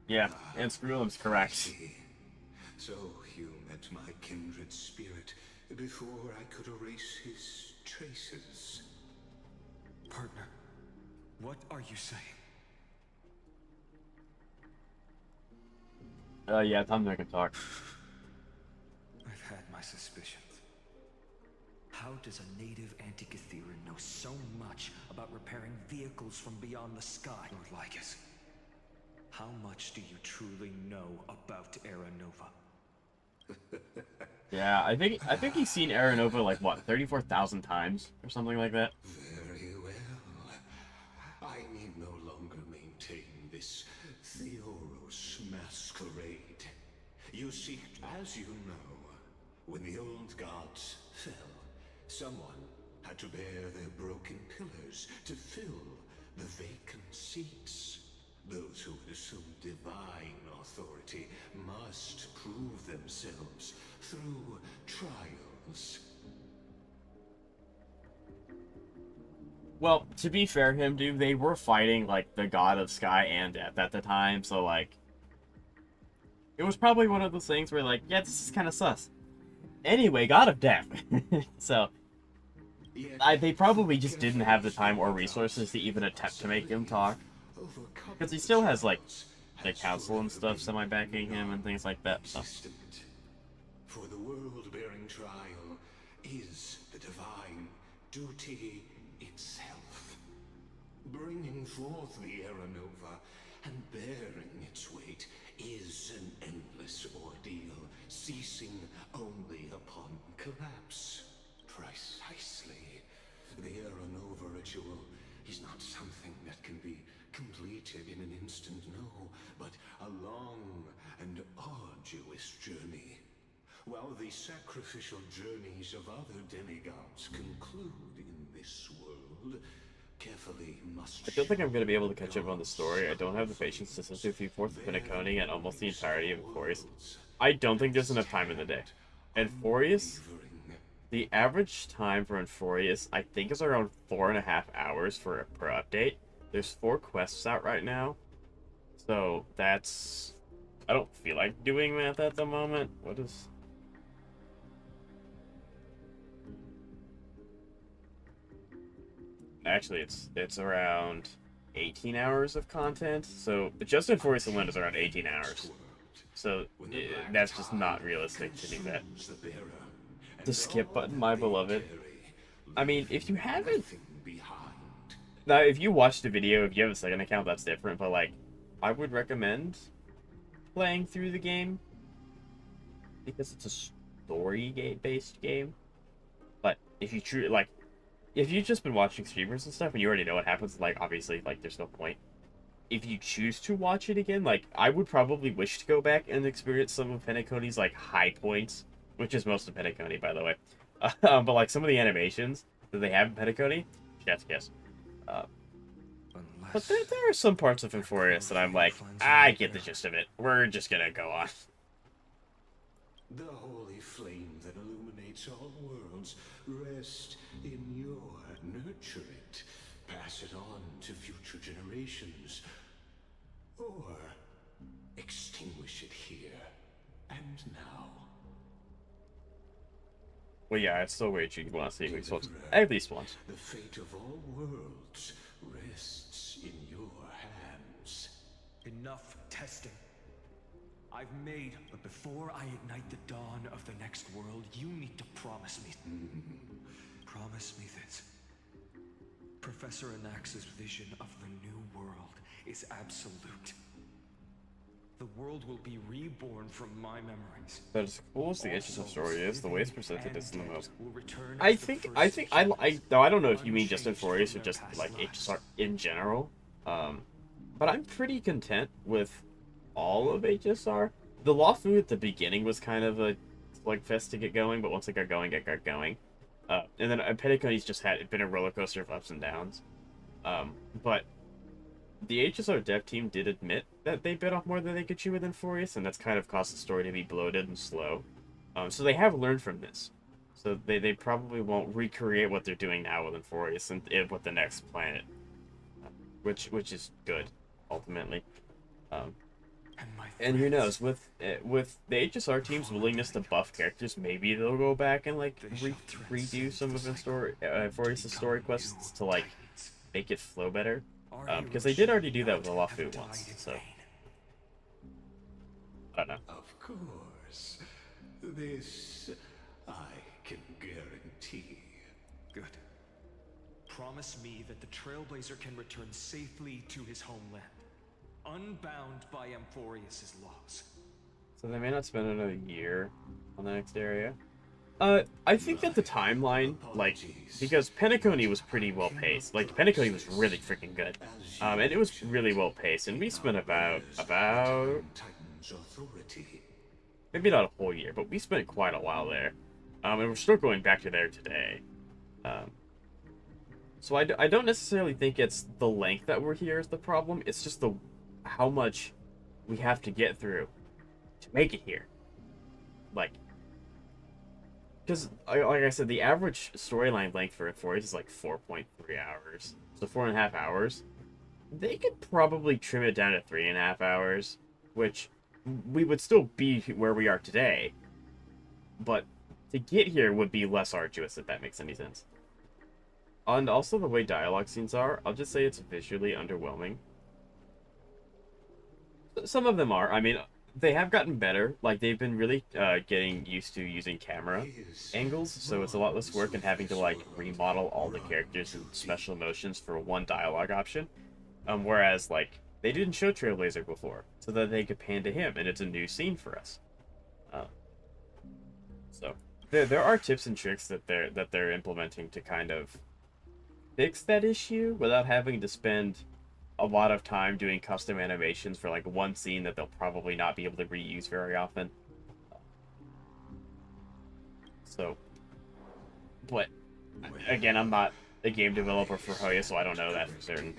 S1: Yeah, and Screwlim's correct.
S12: So you met my kindred spirit before I could erase his traces.
S13: Partner, what are you saying?
S1: Yeah, Tom can talk.
S13: I've had my suspicions. How does a native Antikytheran know so much about repairing vehicles from beyond the sky, Lord Lycus? How much do you truly know about Era Nova?
S1: Yeah, I think he's seen Era Nova like what, 34,000 times or something like that.
S12: Very well. I need no longer maintain this Theoros masquerade. You see, as you know, when the old gods fell, someone had to bear their broken pillars to fill the vacant seats. Those who would assume divine authority must prove themselves through trials.
S1: Well, to be fair to him, dude, they were fighting, like, the god of sky and death at the time, so, like, it was probably one of those things where, like, yeah, this is kind of sus. Anyway, god of death. So, they probably just didn't have the time or resources to even attempt to make him talk. Because he still has, like, the council and stuff semi-backing him and things like that, so.
S12: For the world-bearing trial is the divine duty itself. Bringing forth the Era Nova and bearing its weight is an endless ordeal, ceasing only upon collapse. Precisely. The Era Nova ritual is not something that can be completed in an instant, no, but a long and arduous journey. While the sacrificial journeys of other demigods conclude in this world, carefully must...
S1: I don't think I'm going to be able to catch up on the story. I don't have the patience to sit through 3/4 of Pinacone and almost the entirety of Enforius. I don't think there's enough time in the day. Enforius, the average time for Enforius, I think, is around 4.5 hours per update. There's 4 quests out right now. So, that's... I don't feel like doing that at the moment. What is... Actually, it's around 18 hours of content. So, just Enforius alone is around 18 hours. So, that's just not realistic to do that. The skip button, my beloved. I mean, if you haven't... Now, if you watch the video, if you have a second account, that's different. But, like, I would recommend playing through the game. Because it's a story-based game. But if you truly, like... If you've just been watching streamers and stuff, and you already know what happens, like, obviously, like, there's no point. If you choose to watch it again, like, I would probably wish to go back and experience some of Penacone's, like, high points. Which is most of Penacone, by the way. But, like, some of the animations that they have in Penacone, chef's kiss. But there are some parts of Enforius that I'm like, I get the gist of it. We're just gonna go on.
S12: The holy flame that illuminates all worlds, rest in your nurture it, pass it on to future generations, or extinguish it here and now.
S1: Well, yeah, I still wait. You want to see at least once. At least once.
S12: The fate of all worlds rests in your hands.
S13: Enough testing. I've made, but before I ignite the dawn of the next world, you need to promise me. Promise me this. Professor Anax's vision of the new world is absolute. The world will be reborn from my memories.
S1: But as cool as the HSR story is, the way it's presented is the most. I don't know if you mean just in Furious or just like HSR in general. But I'm pretty content with all of HSR. The Lawfu at the beginning was kind of a slugfest to get going, but once it got going, it got going. And then Penacony's just been a roller coaster of ups and downs. But the HSR dev team did admit that they bit off more than they could chew within Furious, and that's kind of caused the story to be bloated and slow. So they have learned from this. So they probably won't recreate what they're doing now within Furious and with the next planet. Which is good, ultimately. And who knows, with the HSR team's willingness to buff characters, maybe they'll go back and like redo some of Furious's story quests to like make it flow better. Because they did already do that with the Lawfu once, so I don't know.
S12: Of course. This I can guarantee.
S13: Good. Promise me that the Trailblazer can return safely to his homeland, unbound by Amphorius's laws.
S1: So they may not spend another year on the next area. I think that the timeline, like, because Penacony was pretty well paced. Like, Penacony was really freaking good. And it was really well paced, and we spent about maybe not a whole year, but we spent quite a while there. And we're still going back to there today. So I don't necessarily think it's the length that we're here is the problem. It's just how much we have to get through to make it here. Like, because, like I said, the average storyline length for Furious is like 4.3 hours. So 4.5 hours. They could probably trim it down to 3.5 hours, which we would still be where we are today. But to get here would be less arduous, if that makes any sense. And also the way dialogue scenes are, I'll just say it's visually underwhelming. Some of them are. I mean, they have gotten better. Like, they've been really getting used to using camera angles, so it's a lot less work and having to, like, remodel all the characters and special emotions for one dialogue option. Whereas, like, they didn't show Trailblazer before, so that they could pan to him, and it's a new scene for us. So, there are tips and tricks that they're implementing to kind of fix that issue without having to spend a lot of time doing custom animations for like one scene that they'll probably not be able to reuse very often. So, but again, I'm not a game developer for Hoya, so I don't know that for certain.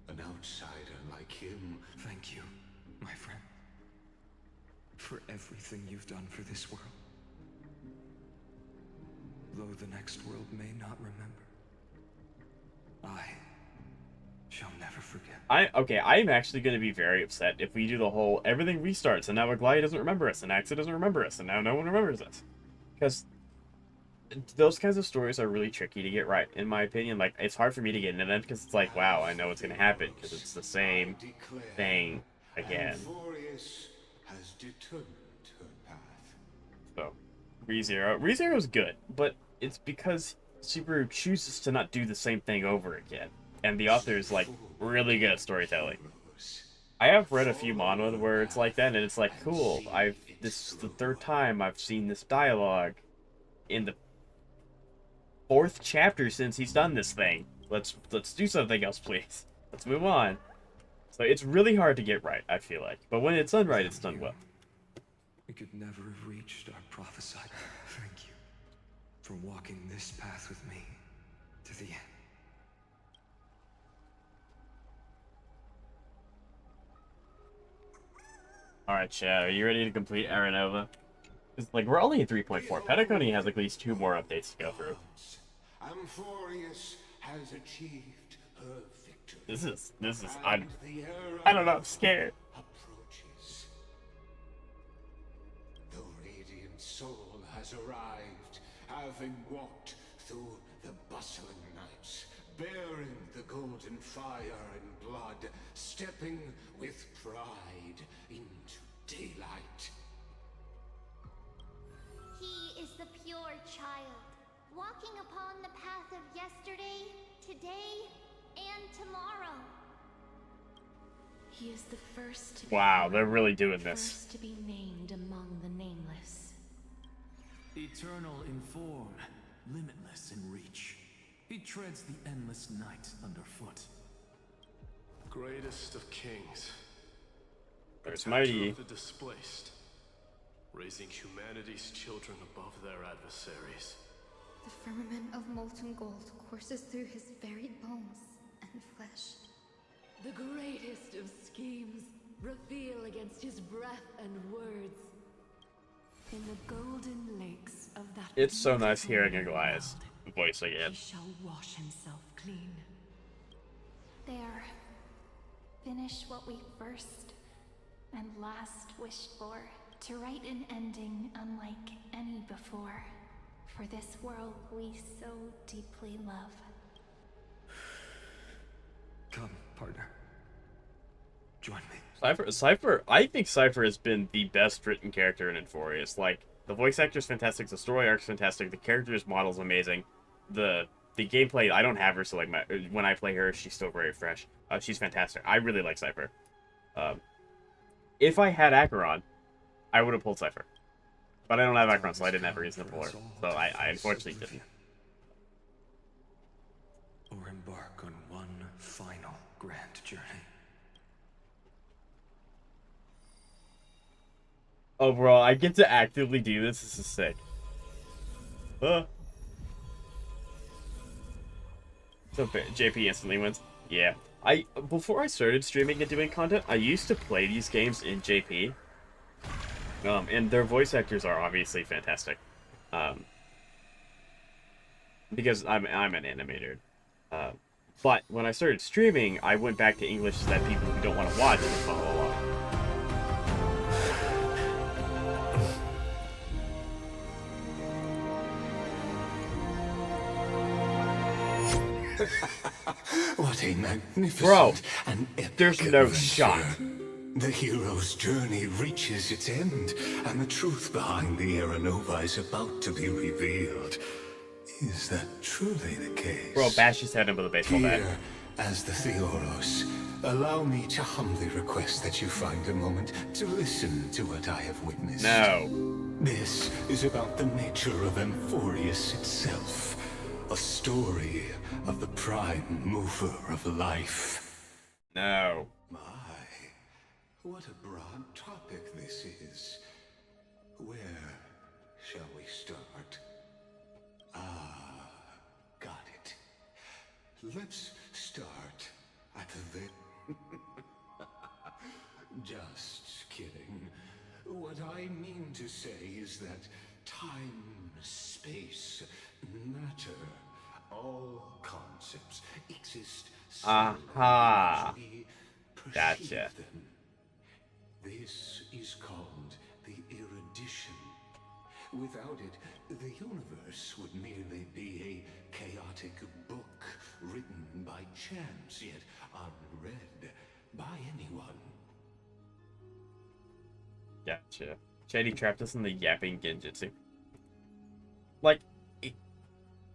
S12: An outsider like him.
S13: Thank you, my friend, for everything you've done for this world. Though the next world may not remember, I shall never forget.
S1: I'm actually going to be very upset if we do the whole everything restarts and now Aglaia doesn't remember us and Axa doesn't remember us and now no one remembers us. Because those kinds of stories are really tricky to get right, in my opinion. Like, it's hard for me to get into them because it's like, wow, I know what's going to happen because it's the same thing again.
S12: Has determined her path.
S1: So, ReZero is good, but it's because Subaru chooses to not do the same thing over again. And the author is, like, really good at storytelling. I have read a few manga where it's like that, and it's like, cool, this is the third time I've seen this dialogue in the 4th chapter since he's done this thing. Let's do something else, please. Let's move on. So it's really hard to get right, I feel like. But when it's done right, it's done well.
S13: We could never have reached our prophesied. Thank you for walking this path with me to the end.
S1: Alright, Chad, are you ready to complete Aranova? Because, like, we're only at 3.4. Penacony has at least 2 more updates to go through.
S12: Amphorius has achieved her victory.
S1: This is
S12: And
S1: I don't know, I'm scared.
S12: Approaches. The radiant soul has arrived, having walked through the bustling nights, bearing the golden fire and blood, stepping with pride into daylight.
S3: He is the pure child, walking upon the path of yesterday, today, and tomorrow.
S6: He is the first to be
S1: Wow,
S6: born,
S1: they're really doing this.
S6: first to be named among the nameless.
S13: Eternal in form, limitless in reach. He treads the endless night underfoot.
S14: Greatest of kings.
S1: There's
S14: Protector
S1: mighty.
S14: of the displaced. Raising humanity's children above their adversaries.
S15: The firmament of molten gold courses through his very bones and flesh.
S4: The greatest of schemes reveal against his breath and words.
S6: In the golden lakes of that
S1: It's so nice
S6: beautiful
S1: hearing
S6: world,
S1: Aglaya's voice again.
S6: he shall wash himself clean.
S3: There. Finish what we first and last wished for. To write an ending unlike any before. For this world we so deeply love.
S13: Come, partner. Join me.
S1: Cypher, I think Cypher has been the best written character in Inforius. Like, the voice actor's fantastic, the story arc's fantastic, the character's model's amazing. The gameplay, I don't have her, so like when I play her, she's still very fresh. She's fantastic. I really like Cypher. If I had Acheron, I would have pulled Cypher. But I don't have Acheron, so I didn't have a reason to pull her. So I unfortunately didn't.
S13: Or embark on one final grand journey.
S1: Overall, I get to actively do this. This is sick. So JP instantly wins. Yeah. Before I started streaming and doing content, I used to play these games in JP. And their voice actors are obviously fantastic. Because I'm an animator. But when I started streaming, I went back to English so that people who don't want to watch can follow along.
S12: What a magnificent
S1: Bro,
S12: and epic
S1: there's no
S12: adventure.
S1: shot.
S12: The hero's journey reaches its end, and the truth behind the Aeronova is about to be revealed. Is that truly the case?
S1: Bro, bash his head in with a baseball bat.
S12: Here, as the Theoros, allow me to humbly request that you find a moment to listen to what I have witnessed.
S1: No.
S12: This is about the nature of Amphorius itself. A story of the prime mover of life.
S1: No.
S12: My, what a broad topic this is. Where shall we start? Ah, got it. Let's start at the Just kidding. What I mean to say is that time, space, matter, all concepts exist
S1: Aha.
S12: as we perceive
S1: Gotcha.
S12: them. This is called the erudition. Without it, the universe would merely be a chaotic book written by chance, yet unread by anyone.
S1: Gotcha. Shady trapped us in the yapping genjutsu. Like,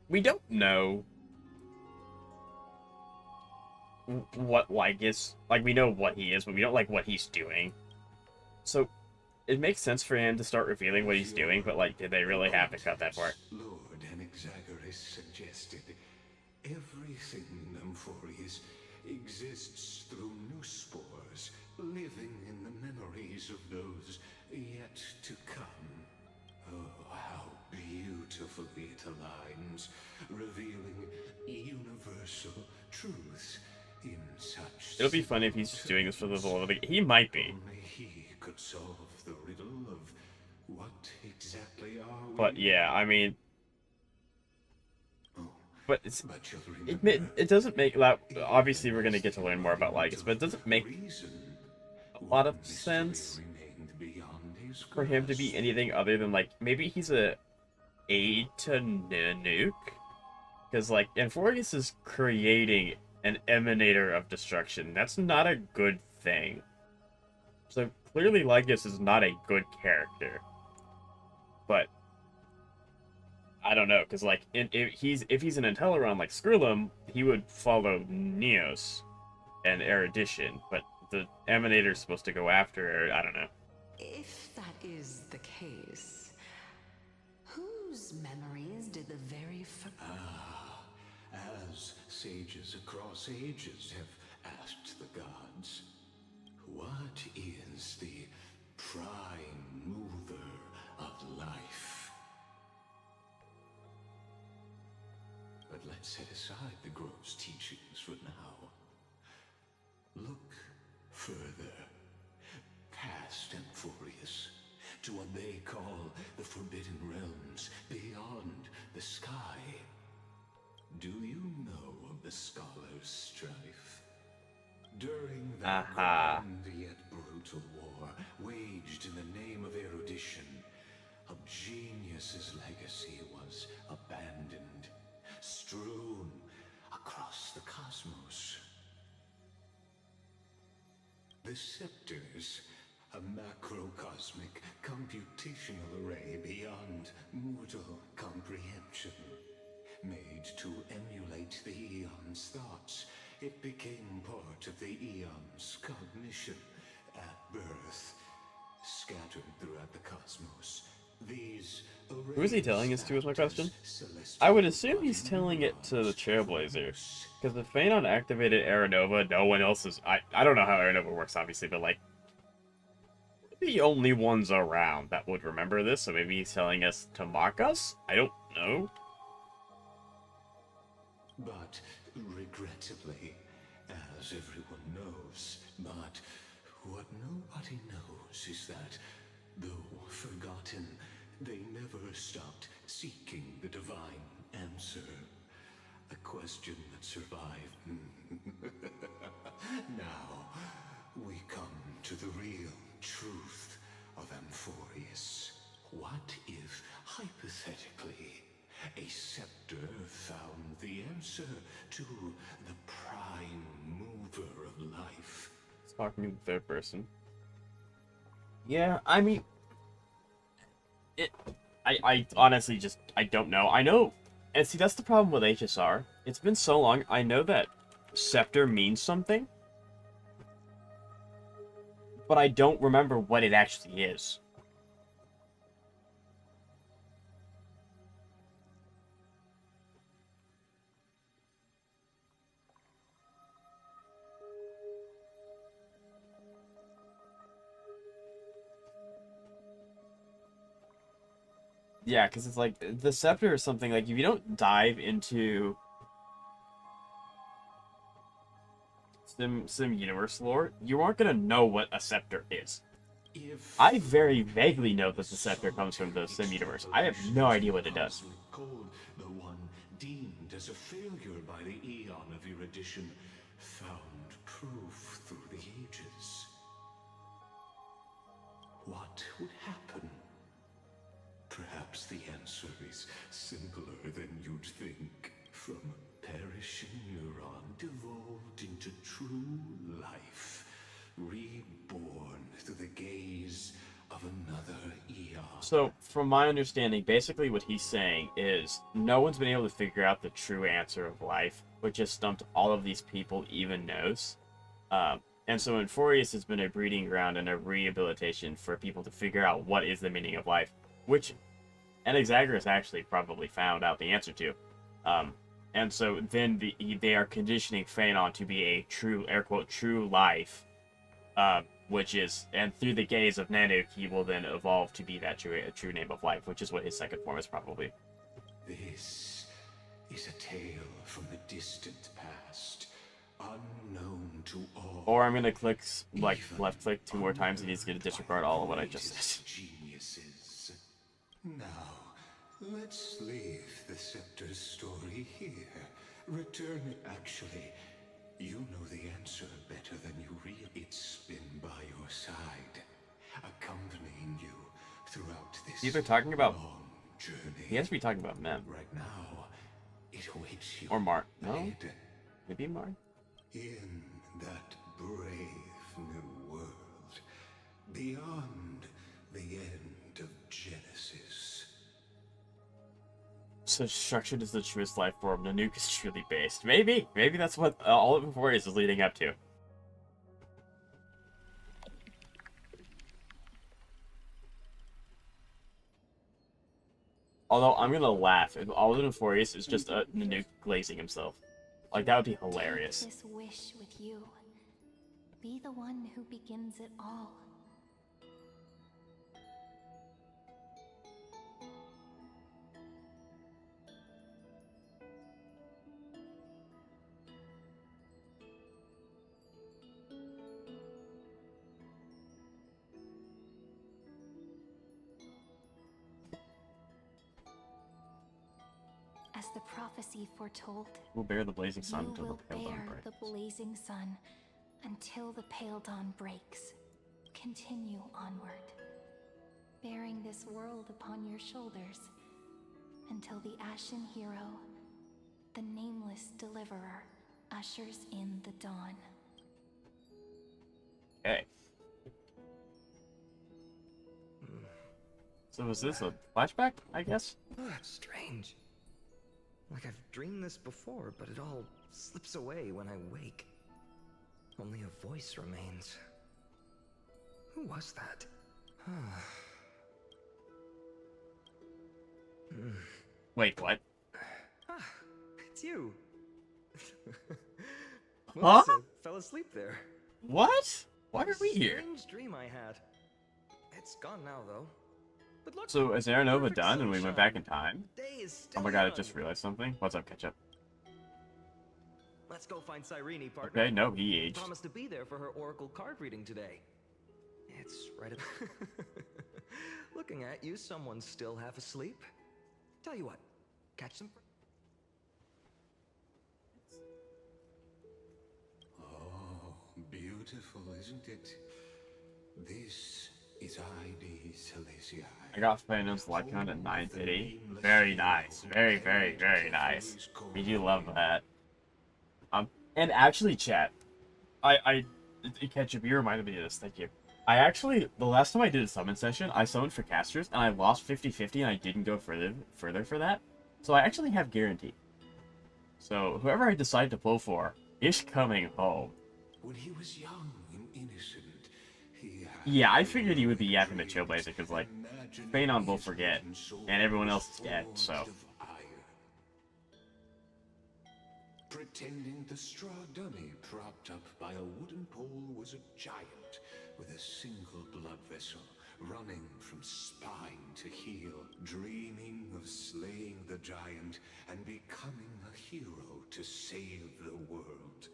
S1: we don't know what like is. Like, we know what he is, but we don't like what he's doing. So, it makes sense for him to start revealing what he's doing, but like, did they really have to cut that part?
S12: Lord Anaxagoras suggested everything in Amphorius exists through new spores, living in the memories of those yet to come. Oh, how beautifully it aligns, revealing universal truths in such...
S1: It'll be funny if he's just doing this for the love of the game. He might be.
S12: Only he could solve the riddle of what exactly are we?
S1: But yeah, I mean... But it doesn't make that. Obviously, we're gonna get to learn more about Lycus, but it doesn't make a lot of sense for him to be anything other than like maybe he's a aid to Nanook, because like Amphorius is creating an emanator of destruction. That's not a good thing. So clearly, Lycus is not a good character. But I don't know, because like if he's an Inteleron like Skrullum, he would follow Neos and Erudition, but the Emanator's supposed to go after, I don't know.
S16: If that is the case, whose memories did the very first...
S12: as sages across ages have asked the gods, what is the prime mover of life? But let's set aside the grove's teachings for now. Look further, past Amphorius, to what they call the Forbidden Realms beyond the sky. Do you know of the Scholar's strife? During that grand yet brutal war, waged in the name of erudition, a genius's legacy was abandoned, strewn across the cosmos. The scepters, a macrocosmic computational array beyond mortal comprehension. Made to emulate the Eon's thoughts, it became part of the Eon's cognition at birth, scattered throughout the cosmos. These
S1: Who is he telling this to is my question? I would assume he's telling it to the Trailblazer. Because if Phainon activated Aeronova, no one else is... I don't know how Aeronova works, obviously, but like... we're the only ones around that would remember this, so maybe he's telling us to mock us? I don't know.
S12: But regrettably, as everyone knows, but what nobody knows is that, though forgotten, they never stopped seeking the divine answer. A question that survived. Now, we come to the real truth of Amphorius. What if, hypothetically, a scepter found the answer to the prime mover of life?
S1: It's talking in the third person. Yeah, I mean... I honestly just... I don't know. I know... And see, that's the problem with HSR. It's been so long, I know that scepter means something. But I don't remember what it actually is. Yeah, because it's like, the scepter is something, like, if you don't dive into Sim Universe lore, you aren't going to know what a scepter is. I very vaguely know that the scepter comes from the Sim Universe. I have no idea what it does.
S12: The one deemed as a failure by the Eon of erudition found proof through the ages. What would happen? Perhaps the answer is simpler than you'd think. From a perishing neuron devolved into true life, reborn through the gaze of another eon.
S1: So, from my understanding, basically what he's saying is no one's been able to figure out the true answer of life, which has stumped all of these people even knows. And so Amphorius has been a breeding ground and a rehabilitation for people to figure out what is the meaning of life, which Anaxagoras actually probably found out the answer to. And so then they are conditioning Phainon to be a true, air quote, true life, which is, and through the gaze of Nanook, he will then evolve to be that true name of life, which is what his second form is probably.
S12: This is a tale from the distant past, unknown to all.
S1: Or I'm going to click, like, left click 2 more times and he's going to disregard all of what I just said.
S12: Geniuses. Now, Let's leave the scepter's story here. Return it. Actually, you know the answer better than you realize. It's been by your side, accompanying you throughout this
S1: Either talking about
S12: long journey.
S1: He has to be talking about Mem.
S12: Right now, it awaits you.
S1: Or Mark. No?
S12: ahead.
S1: Maybe Mark?
S12: In that brave new world, beyond the end of Genesis.
S1: So structured is the truest life form. Nanook is truly based. Maybe. Maybe that's what all of Euphorius is leading up to. Although I'm gonna laugh if all of Euphorius is just a Nanook glazing himself. Like, that would be hilarious.
S11: Take this wish with you. Be the one who begins it all. As the prophecy foretold,
S1: We'll bear the blazing sun
S11: you
S1: until the
S11: will
S1: pale dawn
S11: bear
S1: breaks.
S11: the blazing sun until the pale dawn breaks. Continue onward, bearing this world upon your shoulders until the Ashen Hero, the nameless deliverer, ushers in the dawn.
S1: Okay. So was this a flashback, I guess?
S13: Strange. Like I've dreamed this before, but it all slips away when I wake. Only a voice remains. Who was that?
S1: Wait, what?
S13: Ah, it's you.
S1: Huh?
S13: Fell asleep there.
S1: What? Why are we here?
S13: Strange dream I had. It's gone now, though. But look,
S1: So is Aranova
S13: perfect
S1: done and we went back in
S13: sunshine.
S1: time?
S13: Day is
S1: Oh
S13: still
S1: my god, I
S13: young.
S1: just realized something. What's up, Ketchup?
S13: Let's go find Cyrene, partner.
S1: Okay, no, he aged.
S13: Promised to be there for her oracle card reading today. It's right at... Looking at you, someone's still half asleep. Tell you what, catch them.
S12: Oh, beautiful, isn't it? This is ID Silesia.
S1: I got Phantom's life count at 950. Very nice. Very, very, very nice. We do love that. And actually, chat, Ketchup, you reminded me of this, thank you. I actually, the last time I did a summon session, I summoned for casters, and I lost 50-50, and I didn't go further for that. So I actually have guarantee. So, whoever I decide to pull for is coming home.
S12: When he was young and innocent, he had
S1: Yeah, I figured he would be yapping the Trailblazer, because, like, Phainon will forget, and everyone else is dead, so...
S12: Pretending the straw dummy propped up by a wooden pole was a giant with a single blood vessel running from spine to heel, dreaming of slaying the giant and becoming a hero to save the world,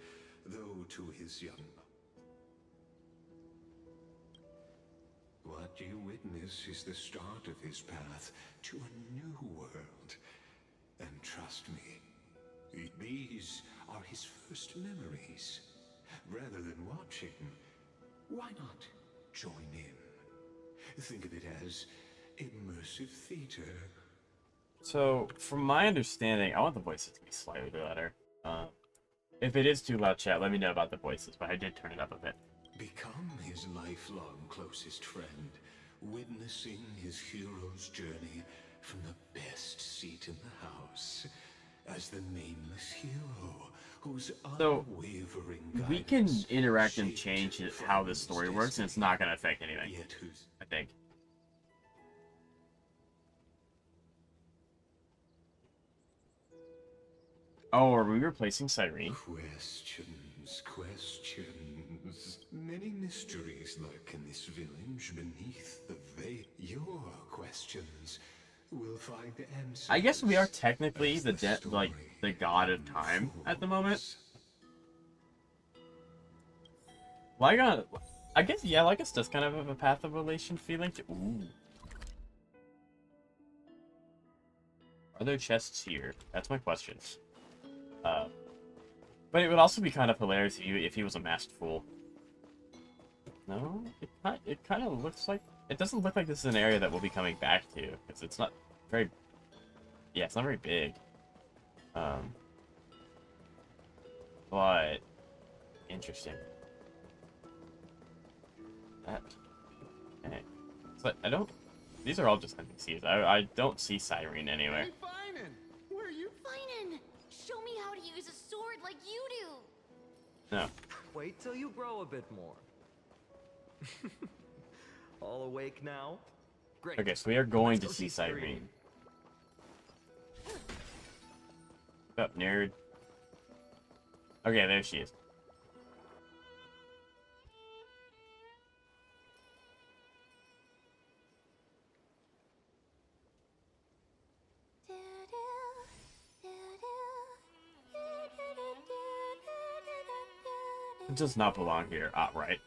S12: though to his young... What you witness is the start of his path to a new world. And trust me, these are his first memories. Rather than watching, why not join in? Think of it as immersive theater.
S1: So, from my understanding, I want the voices to be slightly louder. If it is too loud, chat, let me know about the voices, but I did turn it up a bit.
S12: Become his lifelong closest friend, witnessing his hero's journey from the best seat in the house, as the nameless hero whose
S1: So,
S12: unwavering
S1: we can
S12: guidance
S1: interact and
S12: shaped
S1: change how this story works, and it's not going to affect anything,
S12: yet whose
S1: I think. Oh, are we replacing Cyrene?
S12: Questions, questions. Many mysteries lurk in this village beneath the veil. Your questions will find answers.
S1: I guess we are technically the god of time at the moment. Lygon, I guess, yeah, Lygus does kind of have a path of relation feeling to. Ooh. Are there chests here? That's my question. But it would also be kind of hilarious if he was a masked fool. No, it kind of looks like it doesn't look like this is an area that we'll be coming back to because it's not very. Yeah, it's not very big. But interesting. That. Okay. But I don't. These are all just NPCs. I don't see Cyrene anywhere.
S10: Hey, Phainon! Where are you?
S11: Phainon! Show me how to use a sword like you do!
S1: No.
S13: Wait till you grow a bit more. All awake now? Great.
S1: Okay, so we are going to see Cyrene. What's up, nerd? Okay, there she is. It does not belong here. Ah, right.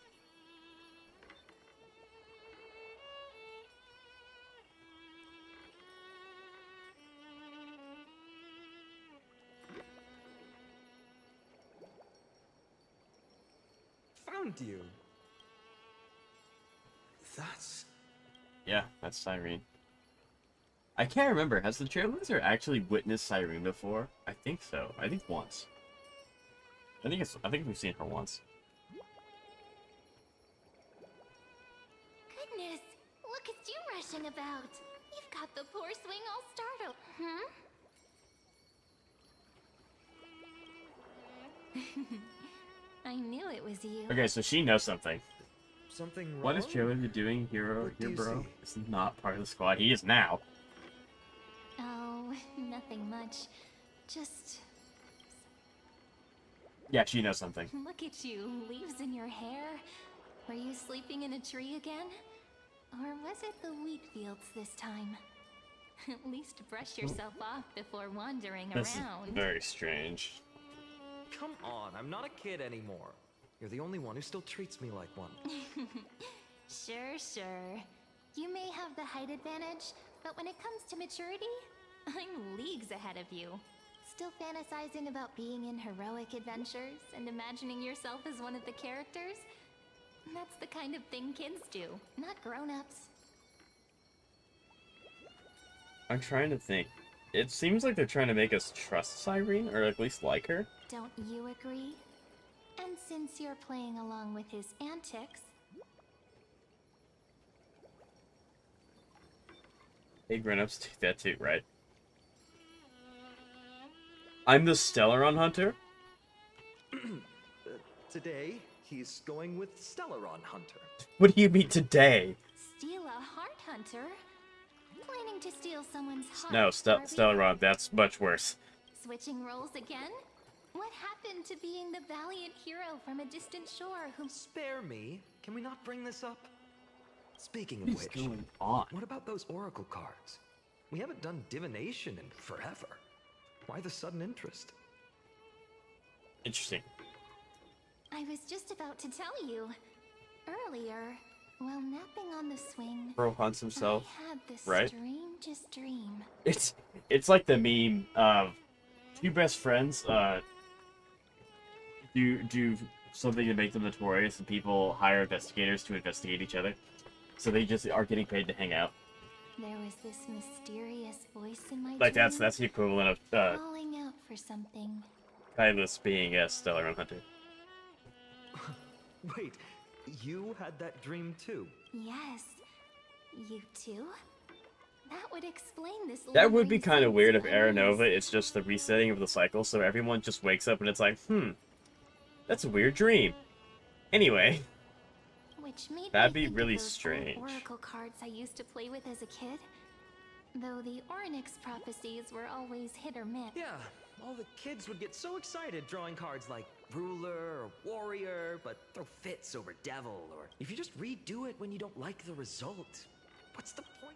S13: Found you. That's...
S1: Yeah, that's Cyrene. I can't remember. Has the Trailblazer actually witnessed Cyrene before? I think so. I think once. I think we've seen her once.
S3: Goodness, look at you rushing about. You've got the poor swing all startled. I knew it was you.
S1: Okay, so she knows something.
S13: Something wrong?
S1: What is Trailblazer doing here,
S13: do you
S1: bro?
S13: see?
S1: This is not part of the squad. He is now.
S3: Oh, nothing much. Just
S1: Yeah, she knows something.
S3: look at you, leaves in your hair. Were you sleeping in a tree again? Or was it the wheat fields this time? At least brush yourself off before wandering
S1: This
S3: around.
S1: is very strange.
S13: Come on, I'm not a kid anymore. You're the only one who still treats me like one.
S3: Sure. You may have the height advantage, but when it comes to maturity, I'm leagues ahead of you. Still fantasizing about being in heroic adventures and imagining yourself as one of the characters? That's the kind of thing kids do, not grown-ups.
S1: I'm trying to think. It seems like they're trying to make us trust Cyrene, or at least like her.
S3: Don't you agree? And since you're playing along with his antics,
S1: Hey, grown-ups do that too, right? I'm the Stellaron Hunter?
S13: Today, he's going with Stellaron Hunter.
S1: What do you mean today?
S3: steal a heart hunter? Planning to steal someone's heart?
S1: No,
S3: Barbie?
S1: Stellaron, that's much worse.
S3: Switching roles again? What happened to being the valiant hero from a distant shore who...
S13: Spare me. Can we not bring this up? Speaking of
S1: What is
S13: which,
S1: going on?
S13: what about those oracle cards? We haven't done divination in forever. Why the sudden interest?
S1: Interesting.
S3: I was just about to tell you. Earlier, while napping on the swing,
S1: Bro hunts himself,
S3: I had the
S1: right?
S3: strangest dream.
S1: It's like the meme of two best friends do something to make them notorious, and people hire investigators to investigate each other. So they just are getting paid to hang out.
S3: There was this mysterious voice in my
S1: Like
S3: dream,
S1: that's the equivalent of
S3: calling out for something.
S1: Kylus being a Stellaron Hunter.
S13: Wait, you had that dream too?
S3: Yes. You too? That would explain this.
S1: That would be
S3: lingering
S1: kind of
S3: sense
S1: weird if
S3: unease.
S1: Aranova is just the resetting of the cycle, so everyone just wakes up and it's like, that's a weird dream. Anyway,
S3: Which made
S1: that'd
S3: me
S1: be
S3: think of
S1: really
S3: those old
S1: strange.
S3: oracle cards I used to play with as a kid. Though the Ornyx prophecies were always hit or miss.
S13: Yeah, all the kids would get so excited drawing cards like ruler or warrior, but throw fits over devil, or if you just redo it when you don't like the result, what's the point?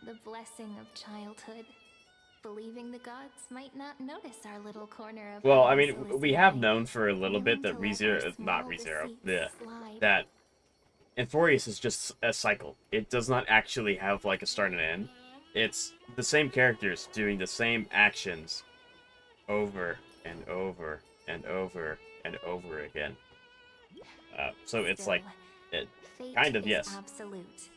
S3: The blessing of childhood. Believing the gods might not notice our little corner of...
S1: Well, I
S3: happiness
S1: mean,
S3: illicit
S1: we have
S3: life,
S1: known for a little bit that
S3: willing to let our
S1: not
S3: small
S1: ReZero,
S3: deceits slide.
S1: that Enforius is just a cycle. It does not actually have like a start and end. it's the same characters doing the same actions over and over and over and over again. So it's
S3: Still,
S1: like, it
S3: fate
S1: kind of,
S3: is
S1: yes.
S3: absolute.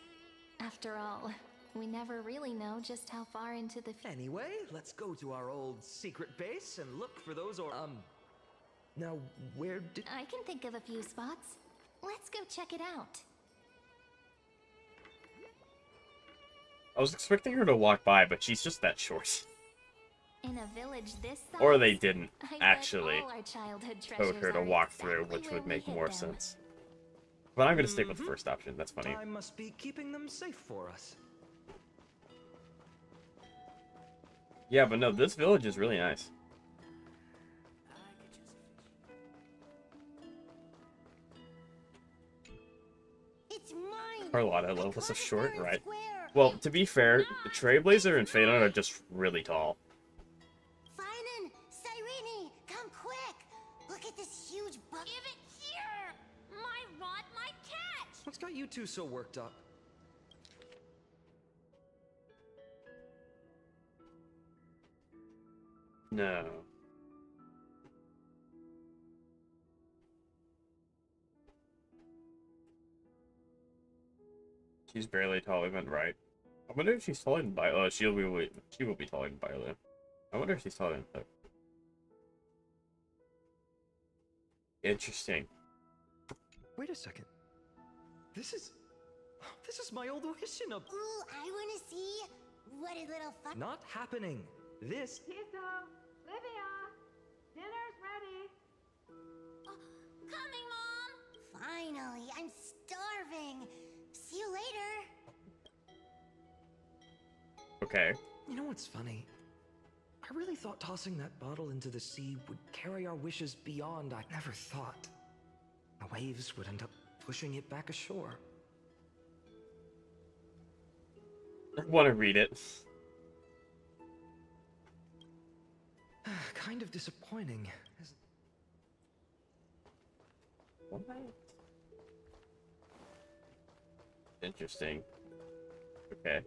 S3: After all, we never really know just how far into the
S13: Anyway, let's go to our old secret base and look for those now, where did...
S3: I can think of a few spots. Let's go check it out.
S1: I was expecting her to walk by, but she's just that short.
S3: In a village this size,
S1: Or they didn't
S3: I bet
S1: actually
S3: all our childhood
S1: code
S3: treasures
S1: her to
S3: are
S1: walk through,
S3: exactly
S1: which
S3: where
S1: would
S3: we
S1: make
S3: hid
S1: more
S3: them.
S1: sense. But I'm gonna stick with the first option, that's funny.
S13: Time must be keeping them safe for us.
S1: Yeah, but no, this village is really nice.
S17: It's mine.
S1: Carlotta levels of short, right? Well, to be fair, the Trailblazer and Phainon are just really tall.
S17: Phainon, Cyrene, come quick. Look at this huge bucket.
S7: Give it here! My rod, my catch!
S13: What's got you two so worked up?
S1: No. She's barely taller than right. I wonder if she's taller than Violet. Oh, she will be taller than Violet. I wonder if she's taller than her. Interesting.
S13: Wait a second. This is my old wish in a...
S17: Ooh, I want to see what a little fun.
S13: Not happening. This...
S7: Tiso, Livia, dinner's ready.
S3: Coming, Mom!
S17: Finally, I'm starving. See you later.
S1: Okay.
S13: You know what's funny? I really thought tossing that bottle into the sea would carry our wishes beyond. I never thought the waves would end up pushing it back ashore.
S1: I want to read it.
S13: Kind of disappointing.
S1: What? Interesting. Okay.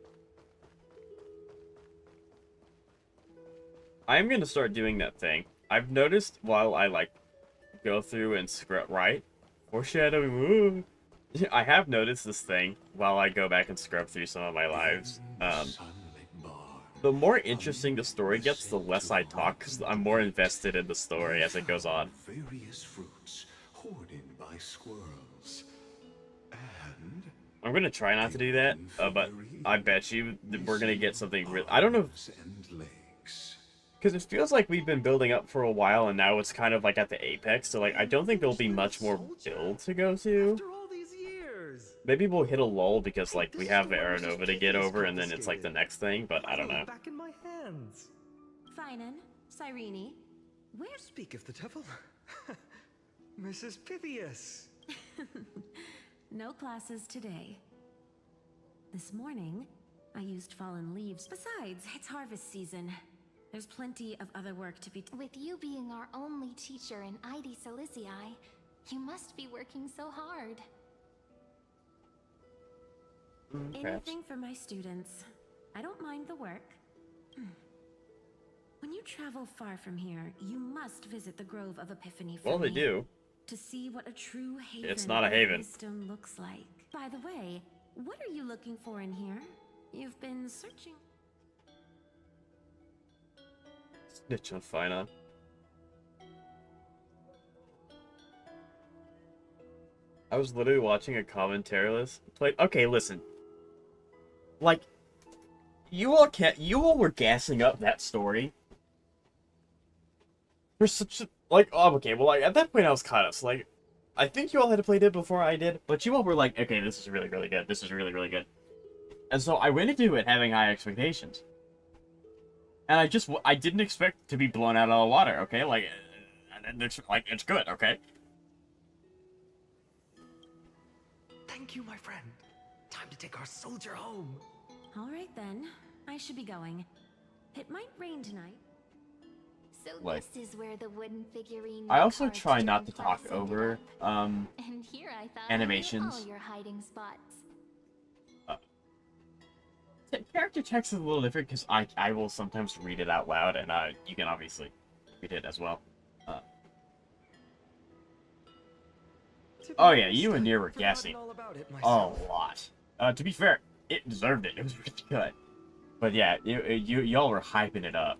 S1: I'm gonna start doing that thing. I've noticed while I like go through and scrub right. Foreshadowing. Woo. I have noticed this thing while I go back and scrub through some of my lives. The more interesting the story gets, the less I talk, because I'm more invested in the story as it goes on.
S12: Various fruits hoarded by squirrels. And
S1: I'm gonna try not to do that, but I bet you that we're gonna get something real. I don't know. Because it feels like we've been building up for a while, and now it's kind of like at the apex. So like, I don't think there'll be much more build to go to. Maybe we'll hit a lull because like we have Aeronova to get over, and then it's like the next thing. But I don't know.
S13: Back in my hands.
S11: Phainon, Cyrene, where...
S13: Speak of the devil. Mrs. Pythias.
S11: No classes today. This morning, I used fallen leaves. Besides, it's harvest season. There's plenty of other work to be...
S3: With you being our only teacher in ID Silicii, you must be working so hard.
S11: Anything for my students. I don't mind the work. When you travel far from here, you must visit the Grove of Epiphany for
S1: Well, they
S11: me,
S1: do.
S11: to see what a true haven
S1: It's not a
S11: of
S1: haven.
S11: wisdom looks like. By the way, what are you looking for in here? You've been searching...
S1: Snitch on Phainon. I was literally watching a commentary list. Okay, listen. Like, you all were gassing up that story for such a, like, oh, okay, well, like, at that point I was caught up, so, like, I think you all had played it before I did, but you all were like, okay, this is really, really good, this is really, really good. And so I went into it having high expectations. And I didn't expect to be blown out of the water, okay? Like, it's good, okay?
S13: Thank you, my friend. Time to take our soldier home.
S11: All right, then. I should be going. It might rain tonight.
S3: So
S1: Like,
S3: this is where the wooden figurine...
S1: I also
S3: carved
S1: try not to
S3: during
S1: talk
S3: class ended
S1: over,
S3: up. And here I thought I knew
S1: animations.
S3: all your hiding spots.
S1: character text is a little different because I will sometimes read it out loud, and you can obviously read it as well. Oh yeah, you and Nier were guessing a lot. To be fair, it deserved it. It was really good. But yeah, y'all were hyping it up.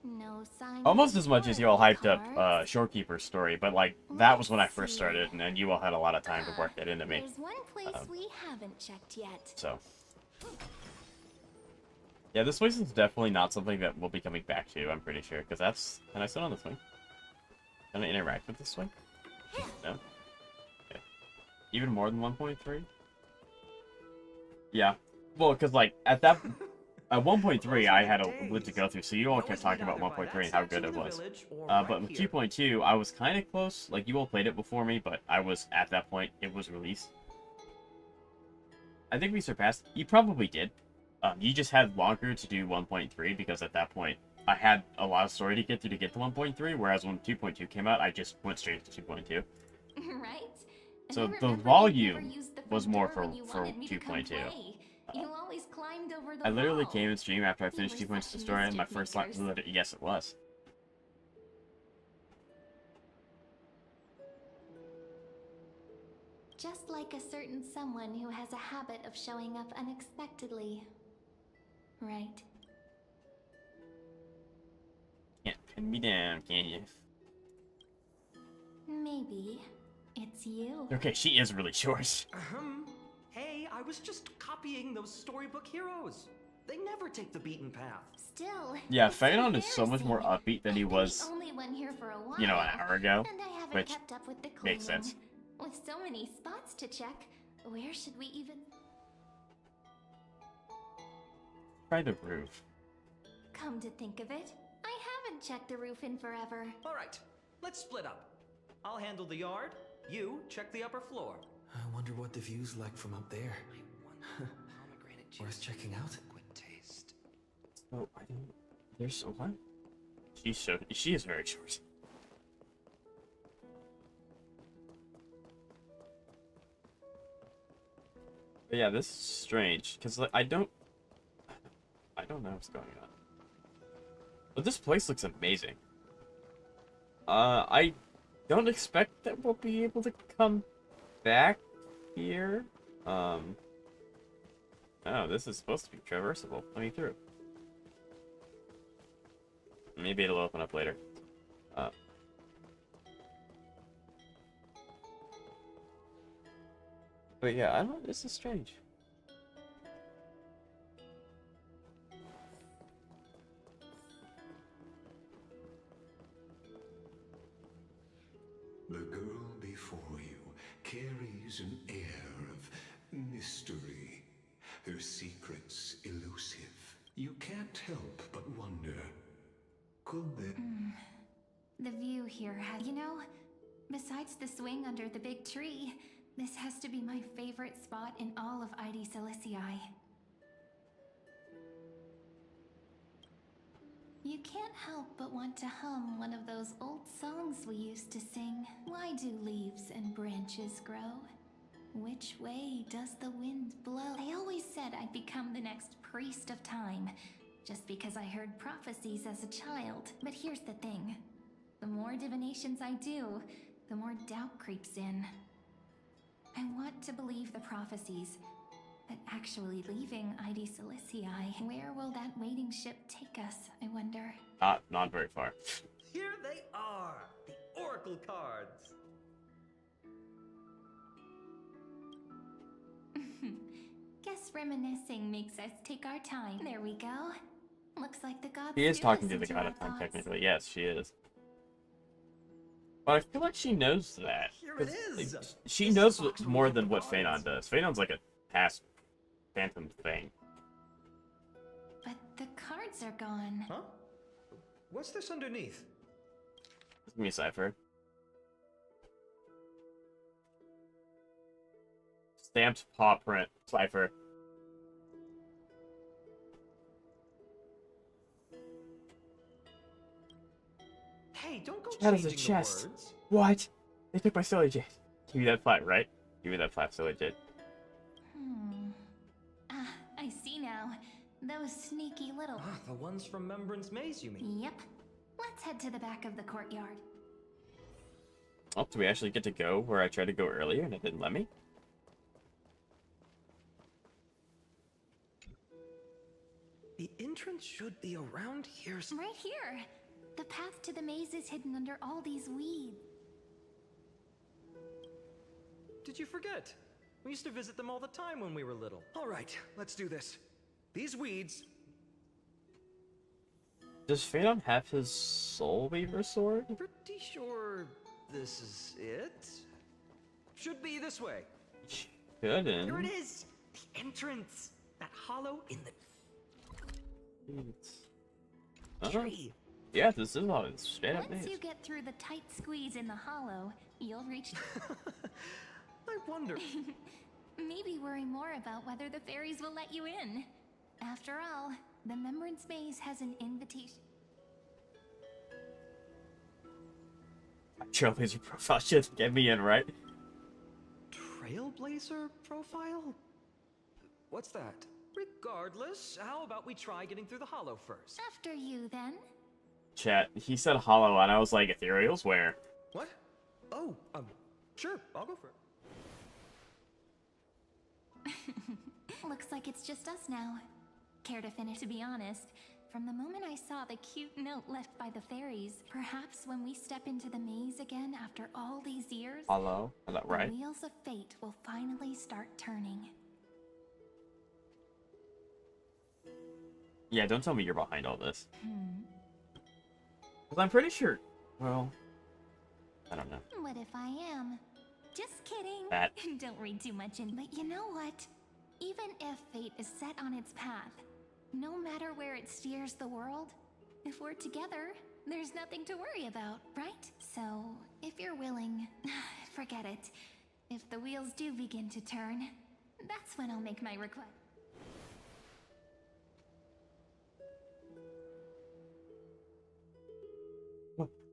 S3: No sign.
S1: Almost as much as y'all hyped up Shorekeeper's story, but like that was when I first started, and then you all had a lot of time to work that into me.
S3: There's one place we haven't checked yet.
S1: So yeah, this place is definitely not something that we'll be coming back to, I'm pretty sure, because that's... Can I sit on the swing? Can I interact with the swing? No? Okay. Even more than 1.3? Yeah. Well, because, like, at 1.3, I had a bit to go through, so you all kept talking about 1.3 and how good it was. But with 2.2, I was kind of close. Like, you all played it before me, but I was, at that point, it was released. I think we surpassed... You probably did. You just had longer to do 1.3, because at that point, I had a lot of story to get through to get to 1.3, whereas when 2.2 came out, I just went straight to 2.2.
S3: Right?
S1: So the volume was more for 2.2.
S3: You always climbed over the
S1: I literally
S3: wall.
S1: came in stream after I finished 2.2 story, and my first line, yes, it was.
S3: Just like a certain someone who has a habit of showing up unexpectedly. Right.
S1: Can't pin me down, can you?
S3: Maybe it's you.
S1: Okay, she is really short.
S13: Hey, I was just copying those storybook heroes. They never take the beaten path.
S3: Still.
S1: Yeah, Phainon is so much more upbeat than he was,
S3: Only one here for a while,
S1: you know, an hour ago,
S3: and I haven't
S1: which
S3: kept up with the
S1: makes
S3: cleaning.
S1: sense.
S3: With so many spots to check, where should we even...
S1: Try the roof.
S3: Come to think of it, I haven't checked the roof in forever.
S13: All right, let's split up. I'll handle the yard. You check the upper floor.
S8: I wonder what the view's like from up there. Worth checking out.
S1: Oh, I don't... There's... What? She is very short. But yeah, this is strange, because like, I don't know what's going on. But this place looks amazing. I don't expect that we'll be able to come back here. Oh, this is supposed to be traversable. Let me through. Maybe it'll open up later. But yeah, I don't... This is strange.
S12: The girl before you carries an air of mystery. Her secrets elusive. You can't help but wonder, could there...
S3: The view here has... You know, besides the swing under the big tree, this has to be my favorite spot in all of ID Silicii. You can't help but want to hum one of those old songs we used to sing. Why do leaves and branches grow? Which way does the wind blow? I always said I'd become the next priest of time, just because I heard prophecies as a child. But here's the thing. The more divinations I do, the more doubt creeps in. I want to believe the prophecies, but actually leaving ID Silicii, where will that waiting ship take us, I wonder?
S1: Not very far.
S13: Here they are, the Oracle cards.
S3: Guess reminiscing makes us take our time. There we go. Looks like the gods
S1: She is
S3: do
S1: talking to
S3: listen
S1: the god
S3: our
S1: of time,
S3: thoughts.
S1: technically. Yes, she is. But I feel like she knows that.
S13: Here it is.
S1: Like, she knows more than what Phainon does. Phainon's like a past phantom thing.
S3: But the cards are gone.
S13: Huh? What's this underneath?
S1: Give me a cipher. Stamped paw print cipher.
S13: Hey, don't go
S1: That is
S13: changing
S1: a chest.
S13: the words.
S1: What? They took my silly jade. Give me that flap, right? Give me that flap, silly jade.
S3: I
S11: I see now. Those sneaky little...
S13: Ah, the ones from Remembrance Maze, you mean?
S11: Yep. Let's head to the back of the courtyard.
S1: Oh, do we actually get to go where I tried to go earlier and it didn't let me?
S13: The entrance should be around here.
S11: Right here. The path to the maze is hidden under all these weeds.
S13: Did you forget? We used to visit them all the time when we were little. All right, let's do this. These weeds...
S1: Does Phainon have his Soul Weaver sword?
S13: Pretty sure this is it. Should be this way.
S1: Shouldn't.
S13: Here it is. The entrance. That hollow in the tree.
S1: Yeah, this is all it's straight up
S11: Once
S1: maze.
S11: you get through the tight squeeze in the hollow, you'll reach...
S13: I wonder...
S11: Maybe worry more about whether the fairies will let you in. After all, the Remembrance Maze has an invitation.
S1: Trailblazer profile should get me in, right?
S13: Trailblazer profile? What's that? Regardless, how about we try getting through the hollow first?
S11: After you, then.
S1: Chat, he said hollow and I was like, ethereals where?
S13: What? Oh, sure, I'll go for it.
S11: Looks like it's just us now. Care to finish? To be honest, from the moment I saw the cute note left by the fairies, perhaps when we step into the maze again after all these years,
S1: Hollow, is that right?
S11: the wheels of fate will finally start turning.
S1: Yeah, don't tell me you're behind all this. Because I'm pretty sure, well, I don't know.
S11: What if I am? Just kidding.
S1: That.
S11: Don't read too much in. But you know what? Even if fate is set on its path, no matter where it steers the world, if we're together, there's nothing to worry about, right? So, if you're willing, forget it. If the wheels do begin to turn, that's when I'll make my request.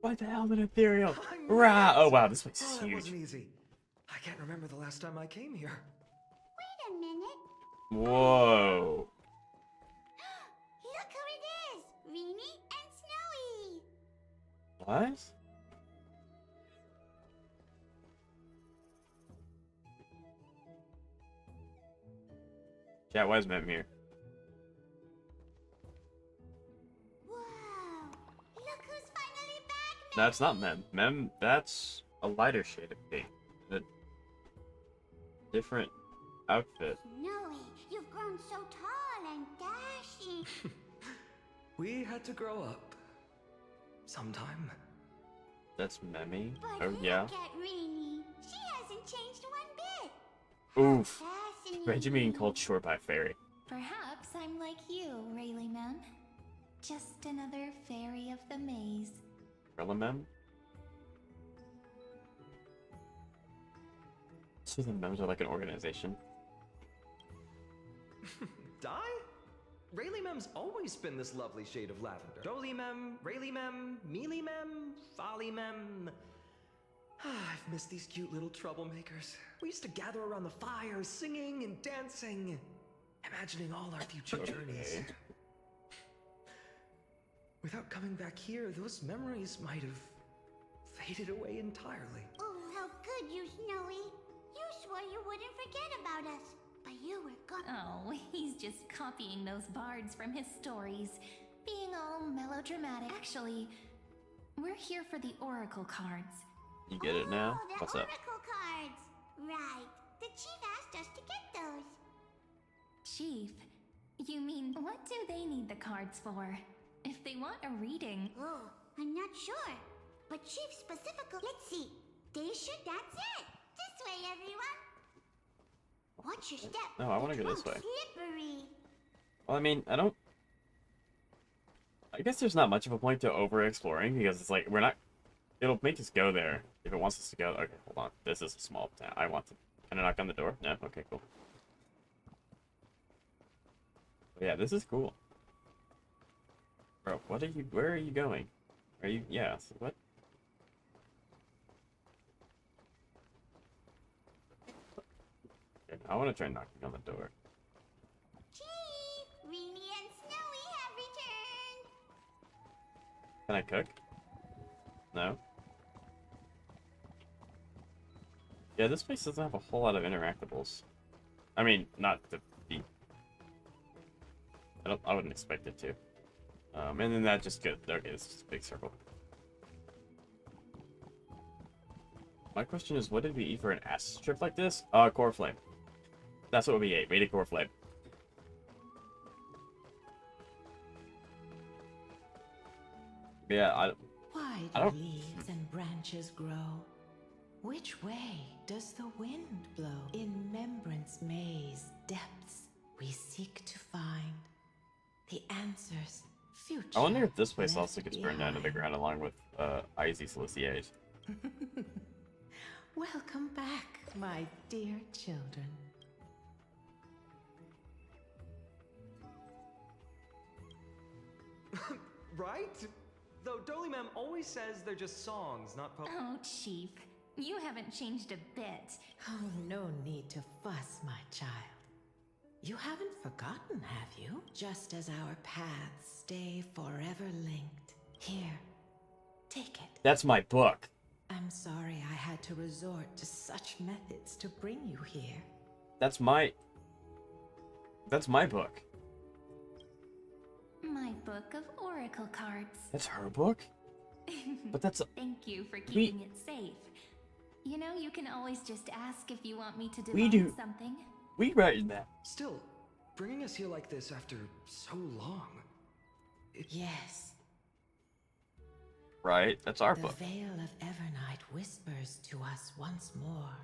S1: What the hell, an ethereal? Rah! Oh wow, this place is
S13: That
S1: huge.
S13: wasn't easy. I can't remember the last time I came here.
S17: Wait a minute.
S1: Whoa.
S17: Look who it is! Reenie and Snowy!
S1: What? Chat, why is Mem here?
S17: Whoa! Look who's finally back!
S1: That's not Mem. Mem, that's a lighter shade of pink. A different outfit.
S17: Snowy, you've grown so tall and dashing.
S13: We had to grow up. Sometime.
S1: That's Memmy?
S17: But
S1: Oh, yeah.
S17: look at Reenie. She hasn't changed one bit.
S1: Oof.
S17: Fascinating.
S1: Imagine being called short by a fairy.
S11: Perhaps I'm like you, Rayleigh Mem. Just another fairy of the maze.
S1: Rilla Mem? So the Mems are like an organization.
S13: Die? Rayleigh Mem's always been this lovely shade of lavender. Jolie Mem, Rayleigh Mem, Mealy Mem, Folly Mem. I've missed these cute little troublemakers. We used to gather around the fire, singing and dancing, imagining all our future journeys. Without coming back here, those memories might have faded away entirely.
S17: Oh, how good you, Snowy. You swore you wouldn't forget about us, but you were gone.
S11: Oh, he's just copying those bards from his stories, being all melodramatic. Actually, we're here for the oracle cards.
S1: You get it now?
S17: Oh, the
S1: What's up?
S17: oracle cards. Right. The chief asked us to get those.
S11: Chief, you mean, what do they need the cards for? If they want a reading...
S17: Oh, I'm not sure. But Chief specifically... Let's see. Daisha, that's it. This way, everyone. Watch your step.
S1: No, I want to
S17: It's
S1: go this way.
S17: slippery.
S1: Well, I mean, I guess there's not much of a point to over-exploring, because it's like, we're not... It'll make us go there if it wants us to go. Okay, hold on. This is a small town. I want to... Can I knock on the door? No? Okay, cool. But yeah, this is cool. Bro, what are you... Where are you going? Are you... Yeah, so what? Okay, I want to try knocking on the door.
S17: Chief!
S1: Can I cook? No. Yeah, this place doesn't have a whole lot of interactables. I mean, not to be... I wouldn't expect it to. And then that just okay, it's just a big circle. My question is, what did we eat for an acid strip like this? Core flame. That's what we ate. We ate a core flame. Yeah,
S18: Why
S1: I
S18: do
S1: don't...
S18: leaves and branches grow? Which way does the wind blow? In Membrance Maze depths we seek to find the answers. Future.
S1: I wonder if this place also gets burned down to the ground along with Icy Soliciate.
S18: Welcome back, my dear children.
S8: Right? Though Dolly Ma'am always says they're just songs, not
S15: Oh, Chief. You haven't changed a bit.
S18: Oh, no need to fuss, my child. You haven't forgotten, have you? Just as our paths stay forever linked. Here, take it.
S1: That's my book.
S18: I'm sorry I had to resort to such methods to bring you here.
S1: That's my book.
S15: My book of oracle cards.
S1: That's her book? But that's...
S15: Thank you for keeping it safe. You know, you can always just ask if you want me to
S1: We
S15: divine
S1: do.
S15: something.
S1: We write that.
S13: Still, bringing us here like this after so long.
S18: Yes.
S1: Right? That's our
S18: The
S1: book.
S18: veil of Evernight whispers to us once more.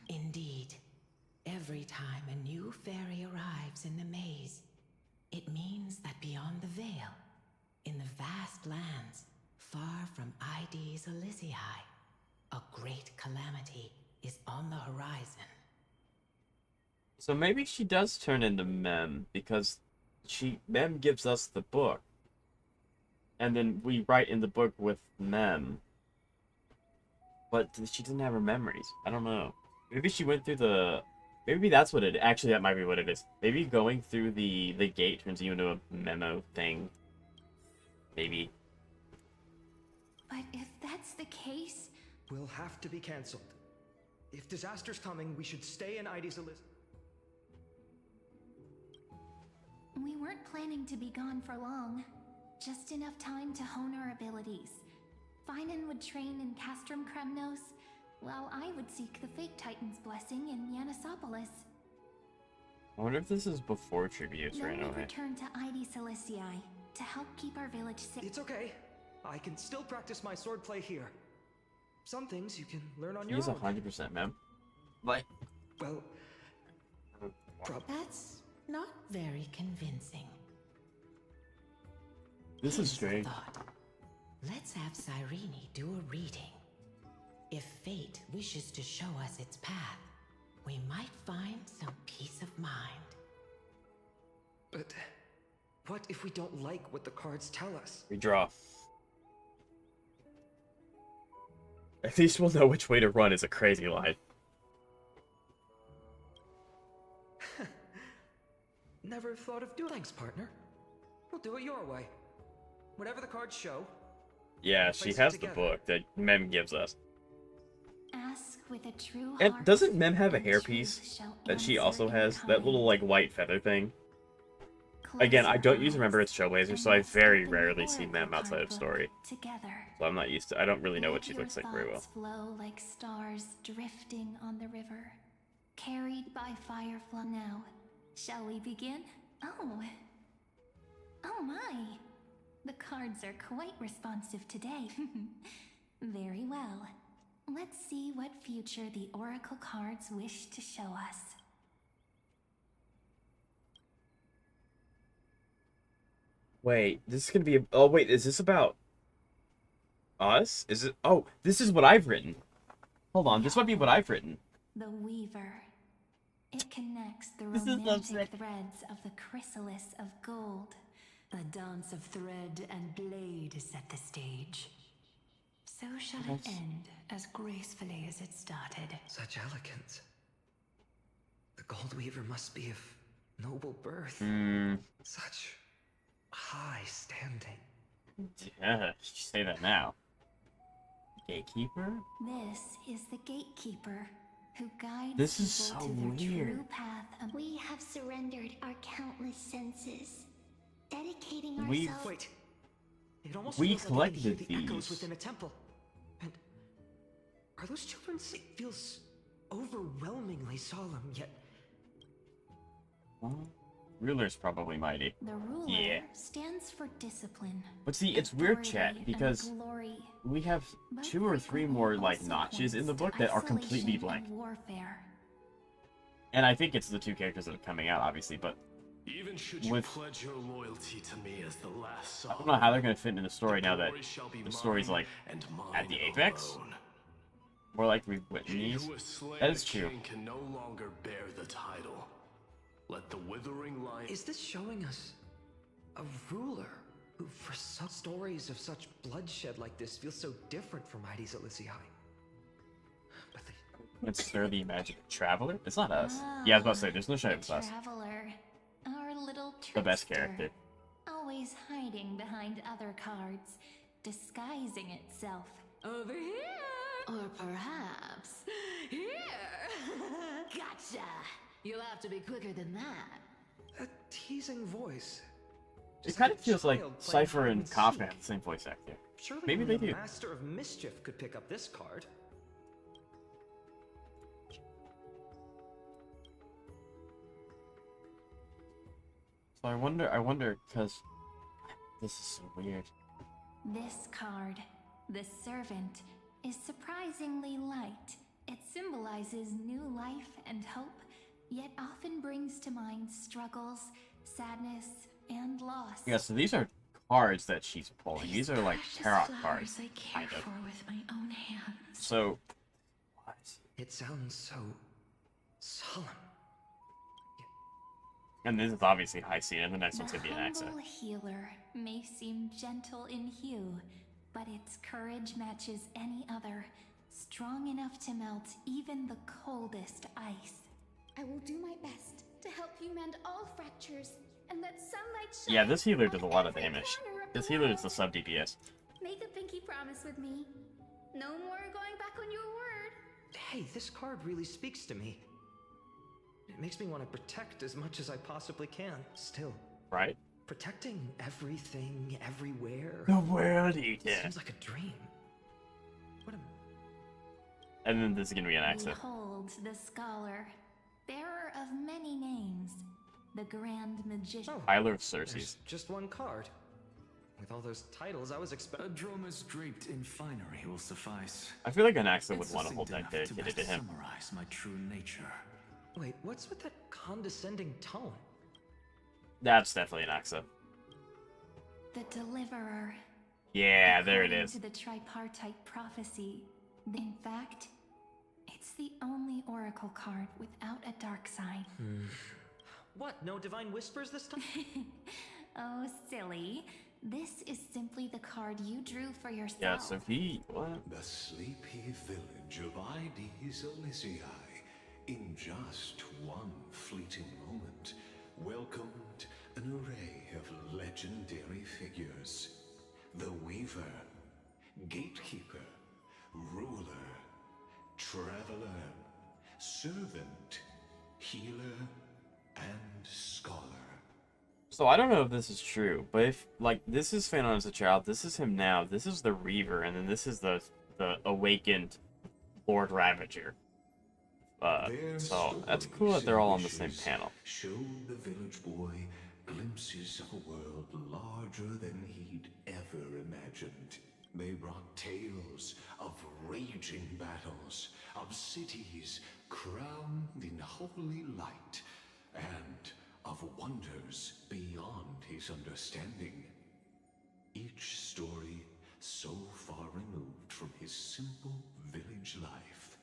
S18: Indeed, every time a new fairy arrives in the maze, it means that beyond the veil, in the vast lands, far from Ides Elysiae, a great calamity is on the horizon.
S1: So maybe she does turn into Mem, because Mem gives us the book. And then we write in the book with Mem. But she doesn't have her memories. I don't know. Maybe she went through the... Maybe that's what it... Actually, that might be what it is. Maybe going through the gate turns you into a memo thing. Maybe.
S15: But if that's the case...
S13: We'll have to be cancelled. If disaster's coming, we should stay in Ides Elysiae.
S15: We weren't planning to be gone for long. Just enough time to hone our abilities. Phainon would train in Castrum Kremnos, while I would seek the Fake Titan's blessing in Yanisopolis.
S1: I wonder if this is before Tributes ran
S15: Then we
S1: away.
S15: returned to Ides Elysiae to help keep our village safe.
S13: It's okay. I can still practice my swordplay here. Some things you can learn on your
S1: He's
S13: own.
S1: 100% Mem. Like...
S13: Well...
S18: That's not very convincing.
S1: This is
S18: Here's a
S1: strange.
S18: thought. Let's have Cyrene do a reading. If fate wishes to show us its path, we might find some peace of mind.
S13: But what if we don't like what the cards tell us?
S1: We draw. At least we'll know which way to run is a crazy line.
S13: Never thought of doing. Thanks, partner. We'll do it your way. Whatever the cards show.
S1: Yeah, she has the book that Mem gives us.
S15: Ask with a true
S1: And
S15: heart,
S1: doesn't Mem have a
S15: and
S1: hairpiece
S15: truth shall
S1: that she
S15: answer
S1: also
S15: in
S1: has?
S15: kind.
S1: That little, like, white feather thing? Again, I
S15: Close
S1: don't
S15: your
S1: usually remember it's
S15: eyes,
S1: Trailblazer,
S15: and
S1: so I
S15: let's
S1: very
S15: open the
S1: rarely see
S15: oracle
S1: Mem outside
S15: card
S1: of
S15: book
S1: story.
S15: Together.
S1: So I'm not used to... I don't really know what she
S15: Let
S1: looks like
S15: your
S1: very well.
S15: thoughts flow like stars drifting on the river, carried by firefly. Now, shall we begin? Oh my! The cards are quite responsive today. Very well. Let's see what future the oracle cards wish to show us.
S1: Wait, this is gonna be a... Oh, wait, is this about... us? Is it... Oh, this is what I've written. Hold on, this might be what I've written.
S15: The Weaver. It connects the
S1: This is so
S15: romantic
S1: sick.
S15: threads of the chrysalis of gold.
S16: A dance of thread and blade set the stage. So shall it
S1: Yes.
S16: end as gracefully as it started.
S13: Such elegance. The Gold Weaver must be of noble birth.
S1: Hmm.
S13: Such high standing.
S1: Yeah, say that now. Gatekeeper?
S15: This is the gatekeeper who guides
S1: This is
S15: people
S1: so
S15: to their
S1: weird.
S15: true path.
S3: We have surrendered our countless senses, dedicating
S1: We've-
S3: ourselves.
S8: Wait. It almost
S1: We
S8: feels like I can hear
S1: collected
S8: the echoes
S1: these.
S8: within a temple. And are those children? It feels overwhelmingly solemn, yet
S1: Ruler's probably mighty.
S15: The ruler
S1: Yeah.
S15: stands for discipline.
S1: But see, it's weird,
S15: authority,
S1: chat,
S15: and
S1: because
S15: glory,
S1: we have
S15: but
S1: 2 or 3 more, like, notches in the book that are completely
S15: isolation
S1: blank.
S15: and warfare.
S1: And I think it's the 2 characters that are coming out, obviously, but
S14: Even should you
S1: with...
S14: pledge your loyalty to me as the last
S1: I
S14: song,
S1: don't know how they're going to fit into the story now that
S14: glory shall be
S1: the story's,
S14: mine
S1: like,
S14: and
S1: at the
S14: mine
S1: apex.
S14: alone.
S1: More like we've written
S14: He
S1: these.
S14: who has slain
S1: That is
S14: the
S1: true.
S14: king can no longer bear the title. Let the withering light.
S8: is this showing us a ruler who, for some stories of such bloodshed like this, feels so different from Heidi's Elysiai? But
S1: It's the magic traveler? It's not us. Yeah, I was about to say, there's no shame with us.
S15: Traveler, our little
S1: The best
S15: trickster,
S1: character.
S15: always hiding behind other cards, disguising itself.
S4: Over here! Or perhaps here! Gotcha! You'll have to be quicker than that.
S8: a teasing voice.
S1: It
S8: Just
S1: kind
S8: like
S1: of
S8: a
S1: feels like
S8: child playing
S1: Cypher
S8: hide
S1: and
S8: and
S1: Kafka
S8: seek.
S1: have the same voice actor.
S8: Surely
S1: Maybe
S8: only
S1: they
S8: the
S1: do.
S8: Master of Mischief could pick up this card.
S1: So I wonder, because this is so weird.
S15: This card, the servant, is surprisingly light. It symbolizes new life and hope, yet often brings to mind struggles, sadness, and loss.
S1: Yeah, so these are cards that she's pulling. These are like tarot cards,
S11: I care
S1: kind of.
S11: for with my own hands.
S1: So, what?
S8: It sounds so solemn.
S1: And this is obviously High Scene, and the next one's
S15: The
S1: gonna be an accent.
S15: humble healer may seem gentle in hue, but its courage matches any other, strong enough to melt even the coldest ice.
S3: I will do my best to help you mend all fractures and let sunlight shine.
S1: Yeah, this healer does a lot of
S3: every
S1: damage.
S3: corner of
S1: This
S3: the
S1: healer is the
S3: world.
S1: sub DPS.
S3: Make a pinky promise with me. No more going back on your word.
S8: Hey, this card really speaks to me. It makes me want to protect as much as I possibly can. Still,
S1: Right?
S8: protecting everything, everywhere.
S1: The world eater.
S8: Seems like a dream. What a
S1: And then this is gonna be an accent.
S15: Behold the scholar, bearer of many names, the grand magician.
S1: Tyler of
S8: there's
S1: Cersei's.
S8: just one card. With all those titles, I was expecting.
S2: Adromas draped in finery will suffice.
S1: I feel like an accent would
S2: It's
S1: want a whole
S2: succinct
S1: deck
S2: enough to
S1: dedicated
S2: best
S1: to him.
S2: summarize my true nature.
S8: Wait, what's with that condescending tone?
S1: That's definitely an accent.
S15: The deliverer.
S1: Yeah, there it
S15: According
S1: is.
S15: to the tripartite prophecy, in fact, it's the only oracle card without a dark side.
S8: What? No divine whispers this time?
S15: Oh, silly. This is simply the card you drew for yourself.
S1: Yeah, so he... What?
S12: The sleepy village of Ides Elysiae, in just one fleeting moment, welcomed an array of legendary figures. The Weaver, Gatekeeper, Ruler, Traveler, Servant, Healer, and Scholar.
S1: So I don't know if this is true, but if, like, this is Phainon as a child, this is him now, this is the Reaver, and then this is the awakened Lord Ravager. So that's cool that they're all on the same panel.
S12: Showed the village boy glimpses of a world larger than he'd ever imagined. They brought tales of raging battles, of cities crowned in holy light, and of wonders beyond his understanding. Each story so far removed from his simple village life.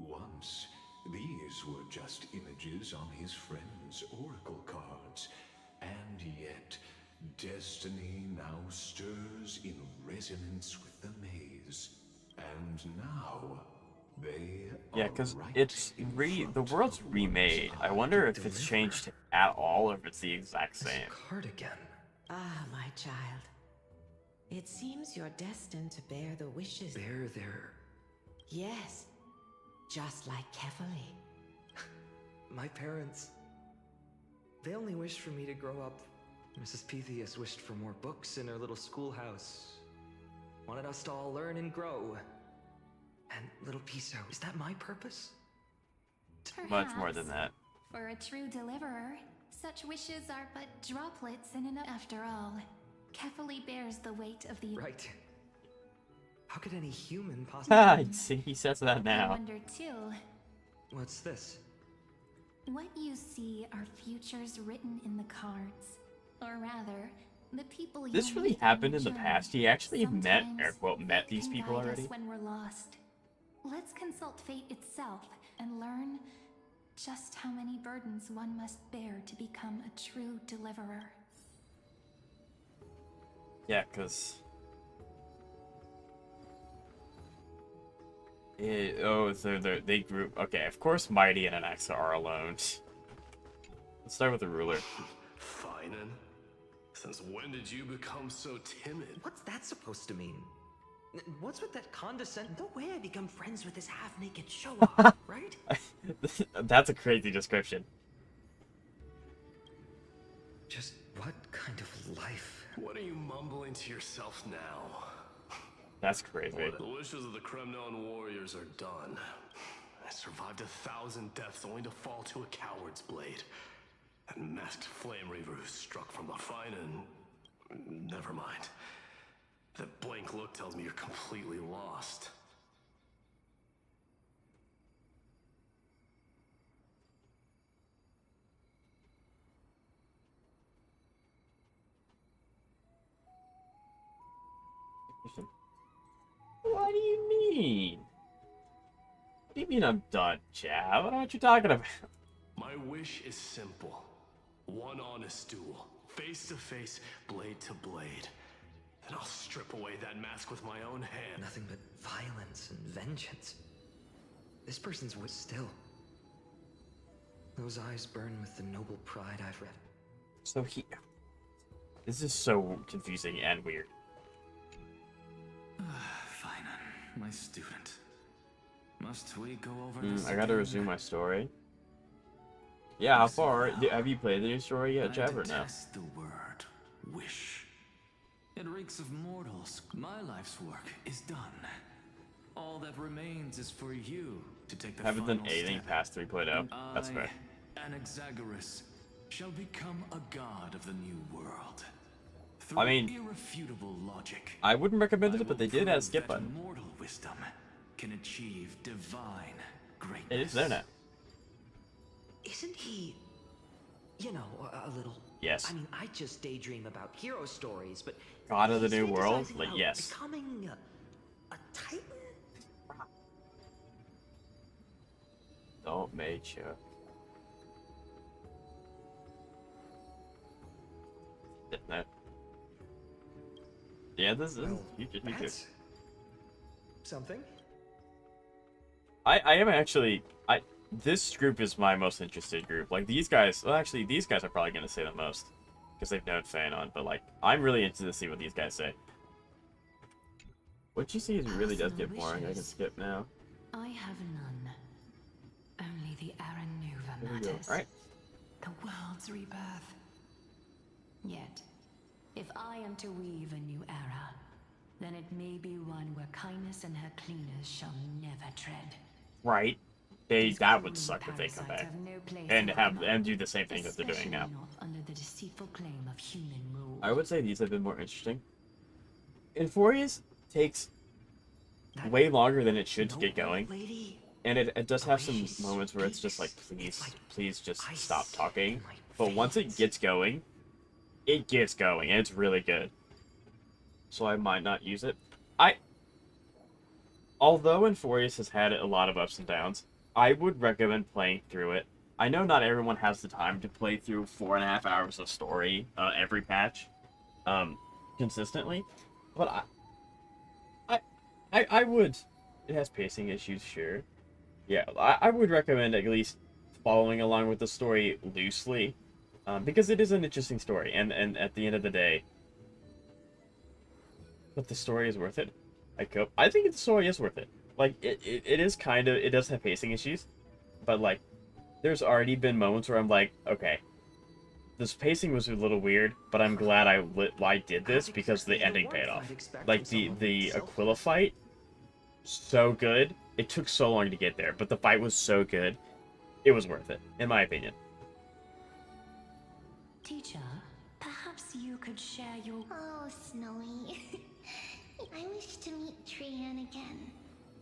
S12: Once, these were just images on his friend's oracle cards, and yet destiny now stirs in resonance with the maze. And now,
S1: Yeah, because it's the world's remade. I wonder if it's changed at all or if it's the exact same.
S13: Cardigan.
S18: Ah, my child. It seems you're destined to bear the wishes.
S13: Bear their...
S18: Yes. Just like Kefali.
S13: My parents... They only wished for me to grow up. Mrs. Pythias wished for more books in her little schoolhouse. Wanted us to all learn and grow. And little Piso, is that my purpose?
S1: Much more than that.
S15: For a true deliverer, such wishes are but droplets in an... After all, Kefali bears the weight of the...
S13: Right. How could any human
S1: Ah,
S13: possibly...
S1: see, he says that
S15: I
S1: now.
S15: wonder too,
S13: What's this?
S15: what you see are futures written in the cards. Or rather, the people you
S1: This really
S15: meet on
S1: happened
S15: your
S1: in the
S15: journey.
S1: past. He actually met,
S15: Sometimes
S1: air quote, met these
S15: can
S1: people
S15: guide us
S1: already.
S15: when we're lost. Let's consult fate itself and learn just how many burdens one must bear to become a true deliverer.
S1: Yeah, because... so they group... Okay, of course Mighty and Anaxa are alone. Let's start with the ruler.
S14: Phainon? Since when did you become so timid?
S13: What's that supposed to mean? What's with that condescending? No way I become friends with this half-naked show-off, right?
S1: That's a crazy description.
S13: Just what kind of life?
S14: What are you mumbling to yourself now?
S1: That's crazy.
S14: The wishes of the Kremnon warriors are done. I survived 1,000 deaths only to fall to a coward's blade. That masked flame reaver who struck from behind and... Never mind. That blank look tells me you're completely lost.
S1: What do you mean? What do you mean I'm done, Chad? What are you talking about?
S14: My wish is simple. One honest duel. Face to face, blade to blade. Then I'll strip away that mask with my own hand.
S13: Nothing but violence and vengeance. This person's wit still. Those eyes burn with the noble pride I've read.
S1: So this is so confusing and weird.
S2: Phainon, my student. Must we go over this
S1: I gotta
S2: again?
S1: resume my story. Yeah, how far? Have you played the new story yet, Jeff, or no?
S2: Detest the word wish. It reeks of mortals. My life's work is done. All that remains is for you to take the
S1: Haven't done
S2: final
S1: anything
S2: step.
S1: past 3.0. That's fair.
S2: Anaxagoras, shall become a god of the new world.
S1: I mean,
S2: irrefutable logic,
S1: I wouldn't recommend it, but they did add a skip
S2: that
S1: button.
S2: mortal wisdom can achieve divine greatness.
S1: It is there now.
S13: Isn't he, you know, a little...
S1: Yes.
S13: I mean, I just daydream about hero stories, but...
S1: God of the
S13: he's
S1: New World?
S13: fantasizing
S1: Like,
S13: about
S1: yes.
S13: Becoming a titan?
S1: Don't make sure. No. Yeah, this is future.
S13: That's something.
S1: I am actually this group is my most interested group. Like these guys, well actually these guys are probably gonna say the most. Because they've known Phainon, but like I'm really interested to see what these guys say. What you see is really does get boring. I can skip now.
S4: I have none. Only the Aranuva
S1: Here we go.
S4: matters.
S1: Alright.
S4: The world's rebirth. Yet, if I am to weave a new era, then it may be one where kindness and her cleaners shall never tread.
S1: Right. That would suck if they come back. And do the same thing that they're doing now.
S4: Under the deceitful claim of human rule.
S1: I would say these have been more interesting. Infurious takes way longer than it should to get going. And it does have some moments where it's just like, please just stop talking. But once it gets going, and it's really good. So I might not use it. Although Infurious has had a lot of ups and downs, I would recommend playing through it. I know not everyone has the time to play through 4.5 hours of story every patch consistently, but I would It has pacing issues, sure. Yeah, I would recommend at least following along with the story loosely, because it is an interesting story, and at the end of the day, but the story is worth it. I think the story is worth it. Like, it is kind of, it does have pacing issues, but like, there's already been moments where I'm like, okay, this pacing was a little weird, but I'm glad I did this because the ending paid off. Like, the Aquila fight, so good. It took so long to get there, but the fight was so good, it was worth it, in my opinion.
S4: Teacher, perhaps you could share your...
S3: Oh, Snowy. I wish to meet Trian again.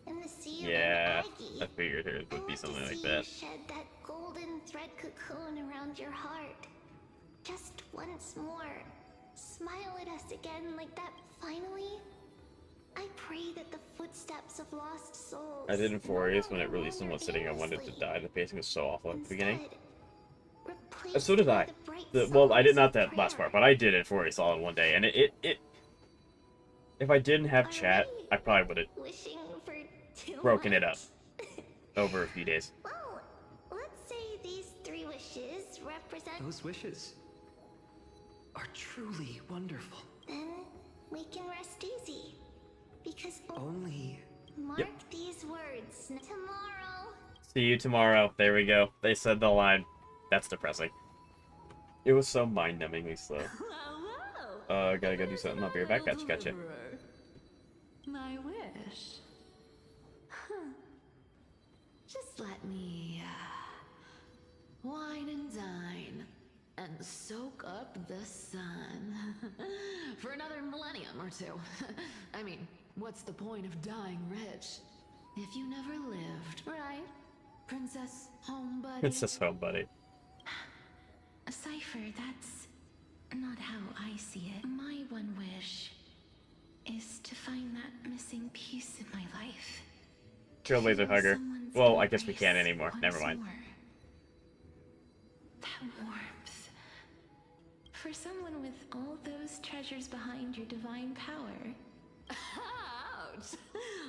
S3: And to see you
S1: Yeah,
S3: and Aggie.
S1: I figured it would be something like
S3: You
S1: that.
S3: shed that golden thread cocoon around your heart. Just once more. Smile at us again like that finally. I pray that the footsteps of lost souls.
S1: I did in 4As when it released and was sitting, I wanted to die. The pacing was so awful at the beginning. So did I. Well, I did not that last part, but I did it 4As all in one day, and it if I didn't have chat, I probably would have broken it up over a few days.
S3: Well, let's say these 3 wishes represent...
S13: Those wishes are truly wonderful.
S3: Then we can rest easy. Because
S13: only...
S3: Mark these words. Tomorrow.
S1: See you tomorrow. There we go. They said the line. That's depressing. It was so mind-numbingly slow. Gotta go do something. I'll be right back. Gotcha.
S4: My wish. Huh. Just let me wine and dine and soak up the sun for another millennium or two. I mean, what's the point of dying rich if you never lived, right? Princess Homebuddy?
S1: Princess Homebuddy.
S11: Cypher, that's not how I see it. My one wish is to find that missing piece in my life.
S1: Trailblazer Hugger. Well, I guess we can't anymore. Never mind.
S11: That warmth. For someone with all those treasures behind your divine power.
S4: Ouch!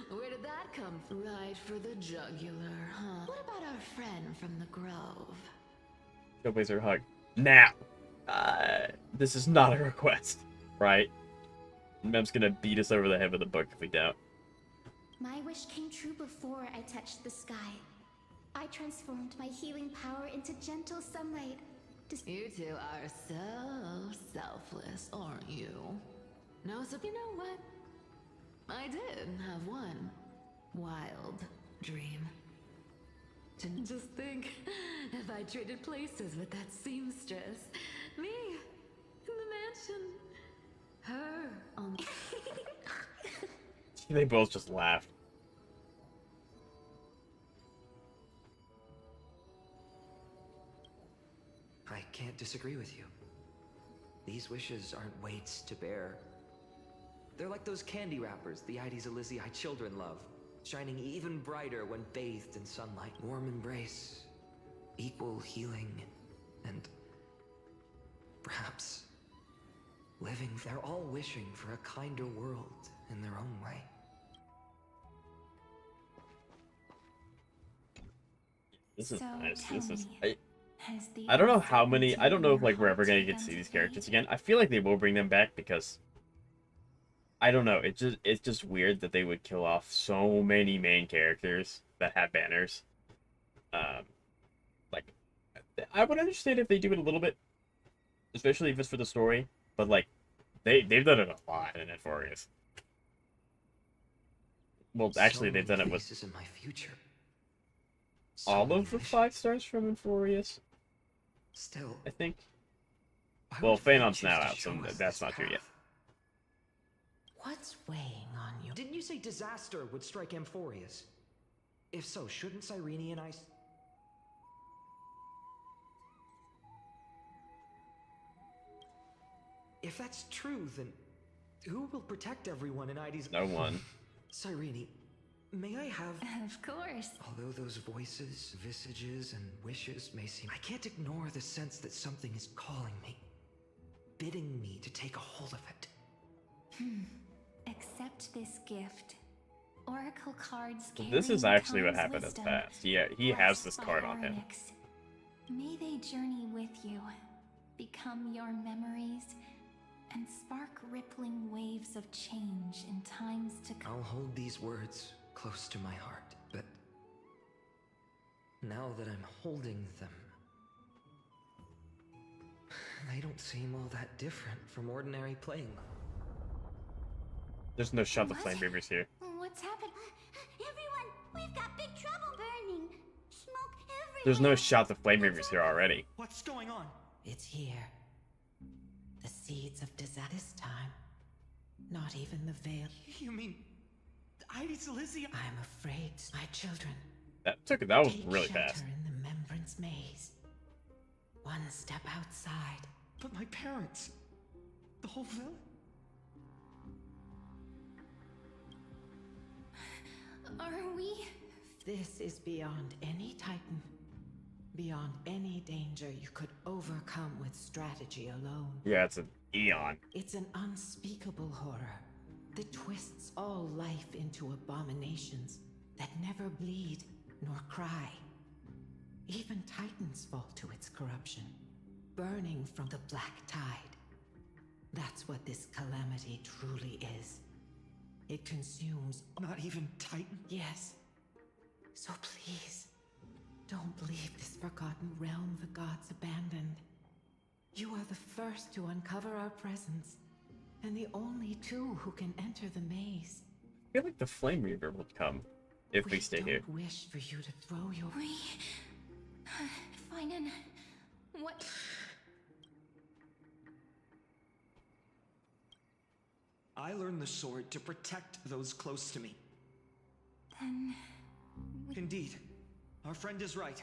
S4: Where did that come from? Right for the jugular, huh? What about our friend from the Grove?
S1: Trailblazer Hug. Now! This is not a request, right? Mem's gonna beat us over the head with a book if we don't.
S15: My wish came true before I touched the sky. I transformed my healing power into gentle sunlight.
S4: You two are so selfless, aren't you? No, so you know what? I did have one wild dream. To just think, if I traded places with that seamstress, me in the mansion, her on...
S1: They both just laughed.
S13: I can't disagree with you. These wishes aren't weights to bear. They're like those candy wrappers the Ides Elysiae children love, shining even brighter when bathed in sunlight. Warm embrace, equal healing, and perhaps living. They're all wishing for a kinder world in their own way.
S1: This is
S15: So
S1: nice.
S15: tell
S1: This is...
S15: me,
S1: I don't know how many... I don't know if like we're ever gonna get to see these characters again. I feel like they will bring them back because... I don't know. It's just weird that they would kill off so many main characters that have banners. Like, I would understand if they do it a little bit, especially if it's for the story. But like, they've done it a lot in Euphoria. Well, actually, they've done it with
S13: in my future.
S1: all of the 5 stars from Euphoria.
S13: Still,
S1: I think. Well, Phainon's now out, so that's not true yet.
S18: What's weighing on you?
S13: Didn't you say disaster would strike Amphorius? If so, shouldn't Cyrene and I... If that's true, then who will protect everyone in Ides...
S1: No one.
S13: Cyrene, may I have...
S11: Of course.
S13: Although those voices, visages, and wishes may seem... I can't ignore the sense that something is calling me, bidding me to take a hold of it.
S15: Accept this gift. Oracle cards
S1: This is
S15: carrying
S1: actually what
S15: time's
S1: happened in the
S15: wisdom,
S1: past. Yeah, he has
S15: blessed
S1: this
S15: by
S1: card on him.
S15: Aronix. May they journey with you, become your memories, and spark rippling waves of change in times to come.
S13: I'll hold these words close to my heart, but now that I'm holding them, they don't seem all that different from ordinary playing.
S1: There's no shot the
S15: What?
S1: flame reavers here.
S15: What's happened?
S17: Everyone, we've got big trouble burning. Smoke everywhere.
S1: There's no shot the flame reavers here already.
S8: What's going on?
S18: It's here. The seeds of disaster. This time, not even the veil.
S8: You mean... Iris Elysia?
S18: I'm afraid, my children.
S1: That was
S18: Take
S1: really
S18: shelter
S1: fast.
S18: in the Membrance Maze. One step outside.
S8: But my parents... The whole village?
S15: Are we?
S18: This is beyond any Titan. Beyond any danger you could overcome with strategy alone.
S1: Yeah, it's an eon.
S18: It's an unspeakable horror that twists all life into abominations that never bleed nor cry. Even Titans fall to its corruption, burning from the black tide. That's what this calamity truly is. It consumes...
S8: Not even Titan?
S18: Yes. So please, don't leave this forgotten realm the gods abandoned. You are the first to uncover our presence, and the only two who can enter the maze.
S1: I feel like the flame reaver will come if we stay here.
S18: We don't wish for you to throw your...
S15: Phainon, what?
S8: I learned the sword to protect those close to me.
S15: Then...
S8: Indeed. Our friend is right.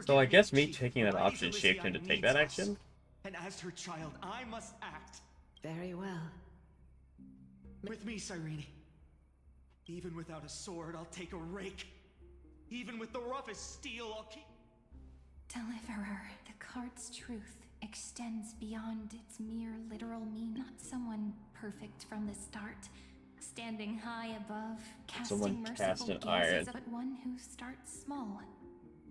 S1: So I guess me taking that option shaped him to take that action?
S8: And as her child, I must act.
S18: Very well.
S8: With me, Cyrene. Even without a sword, I'll take a rake. Even with the roughest steel, I'll keep...
S15: Deliverer, the card's truth extends beyond its mere literal meaning. Not someone perfect from the start, standing high above, casting
S1: Someone
S15: merciful
S1: cast an
S15: gazes,
S1: iron.
S15: but one who starts small,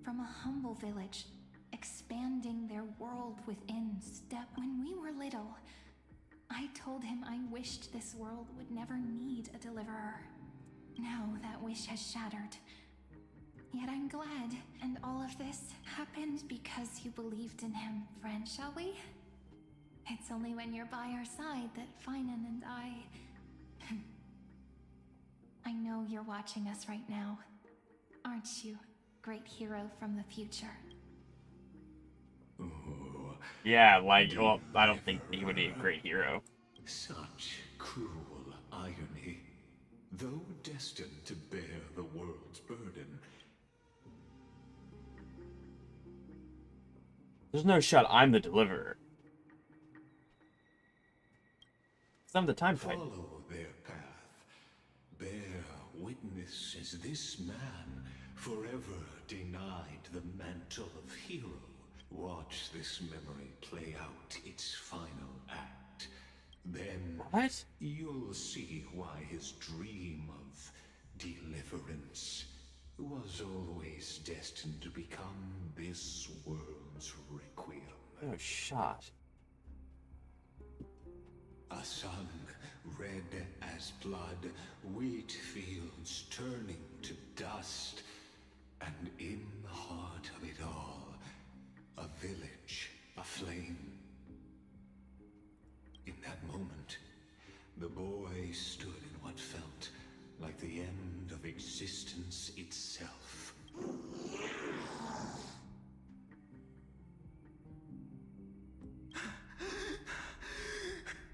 S15: from a humble village, expanding their world within step. When we were little, I told him I wished this world would never need a deliverer. Now that wish has shattered. Yet I'm glad, and all of this happened because you believed in him, friend, shall we? It's only when you're by our side that Phainon and I know you're watching us right now. Aren't you, great hero from the future?
S1: Yeah, like, well, I don't think he would be a great hero.
S12: Such cruel irony. Though destined to bear the world's burden,
S1: There's no shot I'm the deliverer. Some of the time Titan.
S12: follow their path. Bear witness as this man forever denied the mantle of hero. Watch this memory play out its final act. Then
S1: What?
S12: you'll see why his dream of deliverance was always destined to become this world's requiem.
S1: No shot.
S12: A sun red as blood, wheat fields turning to dust, and in the heart of it all, a village aflame. In that moment, the boy stood in what felt like the end of existence itself.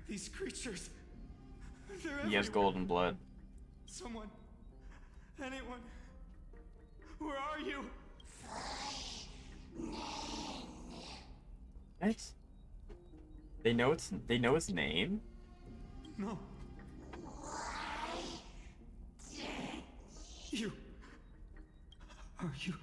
S8: These creatures... They're
S1: He has
S8: everywhere.
S1: golden blood.
S8: Someone... Anyone... Where are you?
S1: What? They know his name?
S8: No. You... Are you...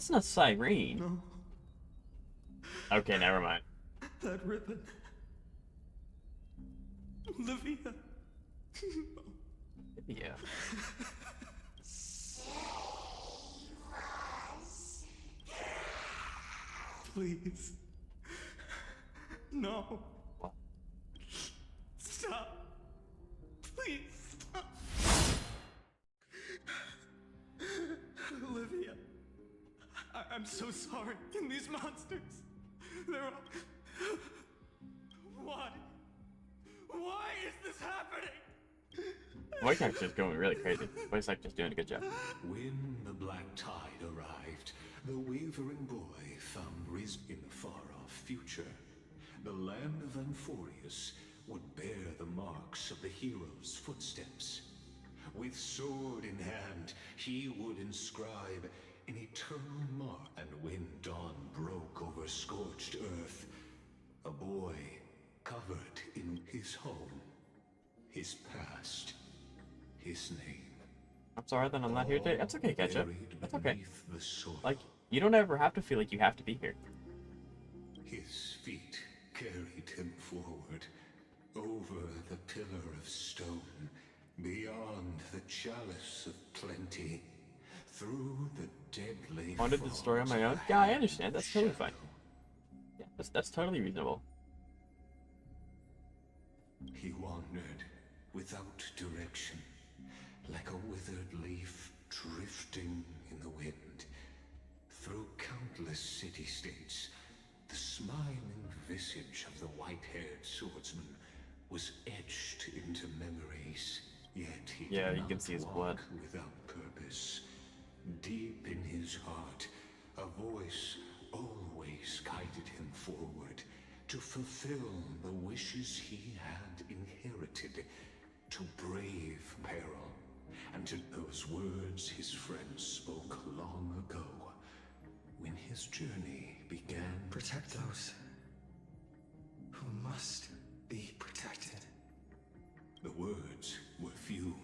S1: That's not Cyrene.
S8: No.
S1: Okay, never mind.
S8: That ribbon. Olivia.
S1: Yeah.
S8: Please. No.
S1: What?
S8: Stop. Please stop. Olivia. I'm so sorry. And these monsters. They're all... Why? Why is this happening?
S1: Voice actor is going really crazy. Voice actor's doing a good job.
S12: When the black tide arrived, the wavering boy found in the far-off future. The land of Amphorius would bear the marks of the hero's footsteps. With sword in hand, he would inscribe an eternal mark. And when dawn broke over scorched earth, a boy covered in his home, his past, his name.
S1: I'm sorry that I'm not here today. That's okay, Ketchup. That's okay.
S12: The soil.
S1: Like, you don't ever have to feel like you have to be here.
S12: His feet carried him forward, over the pillar of stone, beyond the chalice of plenty, through the deadly
S1: Wanted the story on my own? Yeah, I understand. That's totally fine. Yeah, that's totally reasonable.
S12: He wandered without direction, like a withered leaf drifting in the wind. Through countless city-states, the smiling visage of the white-haired swordsman was etched into memories. Yet he
S1: Yeah,
S12: did
S1: you can
S12: not
S1: see his
S12: walk
S1: blood.
S12: without purpose. Deep in his heart, a voice always guided him forward to fulfill the wishes he had inherited, to brave peril, and to those words his friends spoke long ago, when his journey began.
S13: Protect those who must be protected.
S12: The words were few,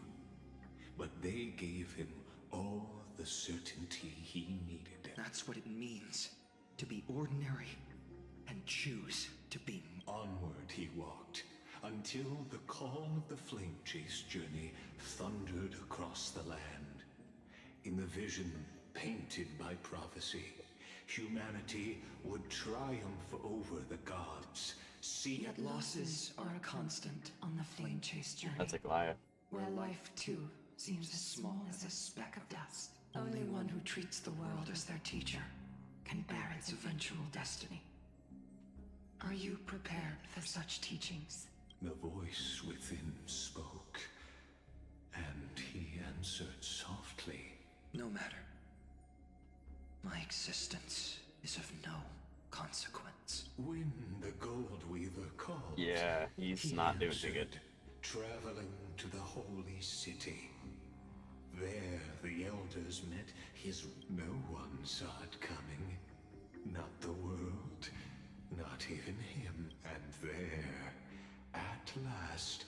S12: but they gave him all the certainty he needed.
S13: That's what it means to be ordinary and choose to be.
S12: Onward he walked, until the call of the flame chase journey thundered across the land. In the vision painted by prophecy, humanity would triumph over the gods.
S13: Yet losses are a constant on the flame chase journey.
S1: That's a Goliath.
S13: Where life, too, seems as small as a speck of dust. Only one who treats the world as their teacher can bear its eventual destiny. Are you prepared for such teachings?
S12: The voice within spoke, and he answered softly.
S13: No matter. My existence is of no consequence.
S12: When the Gold Weaver called,
S1: Yeah, he's not doing too good.
S12: Traveling to the holy city. There the elders met his... No one saw it coming. Not the world, not even him. And there, at last,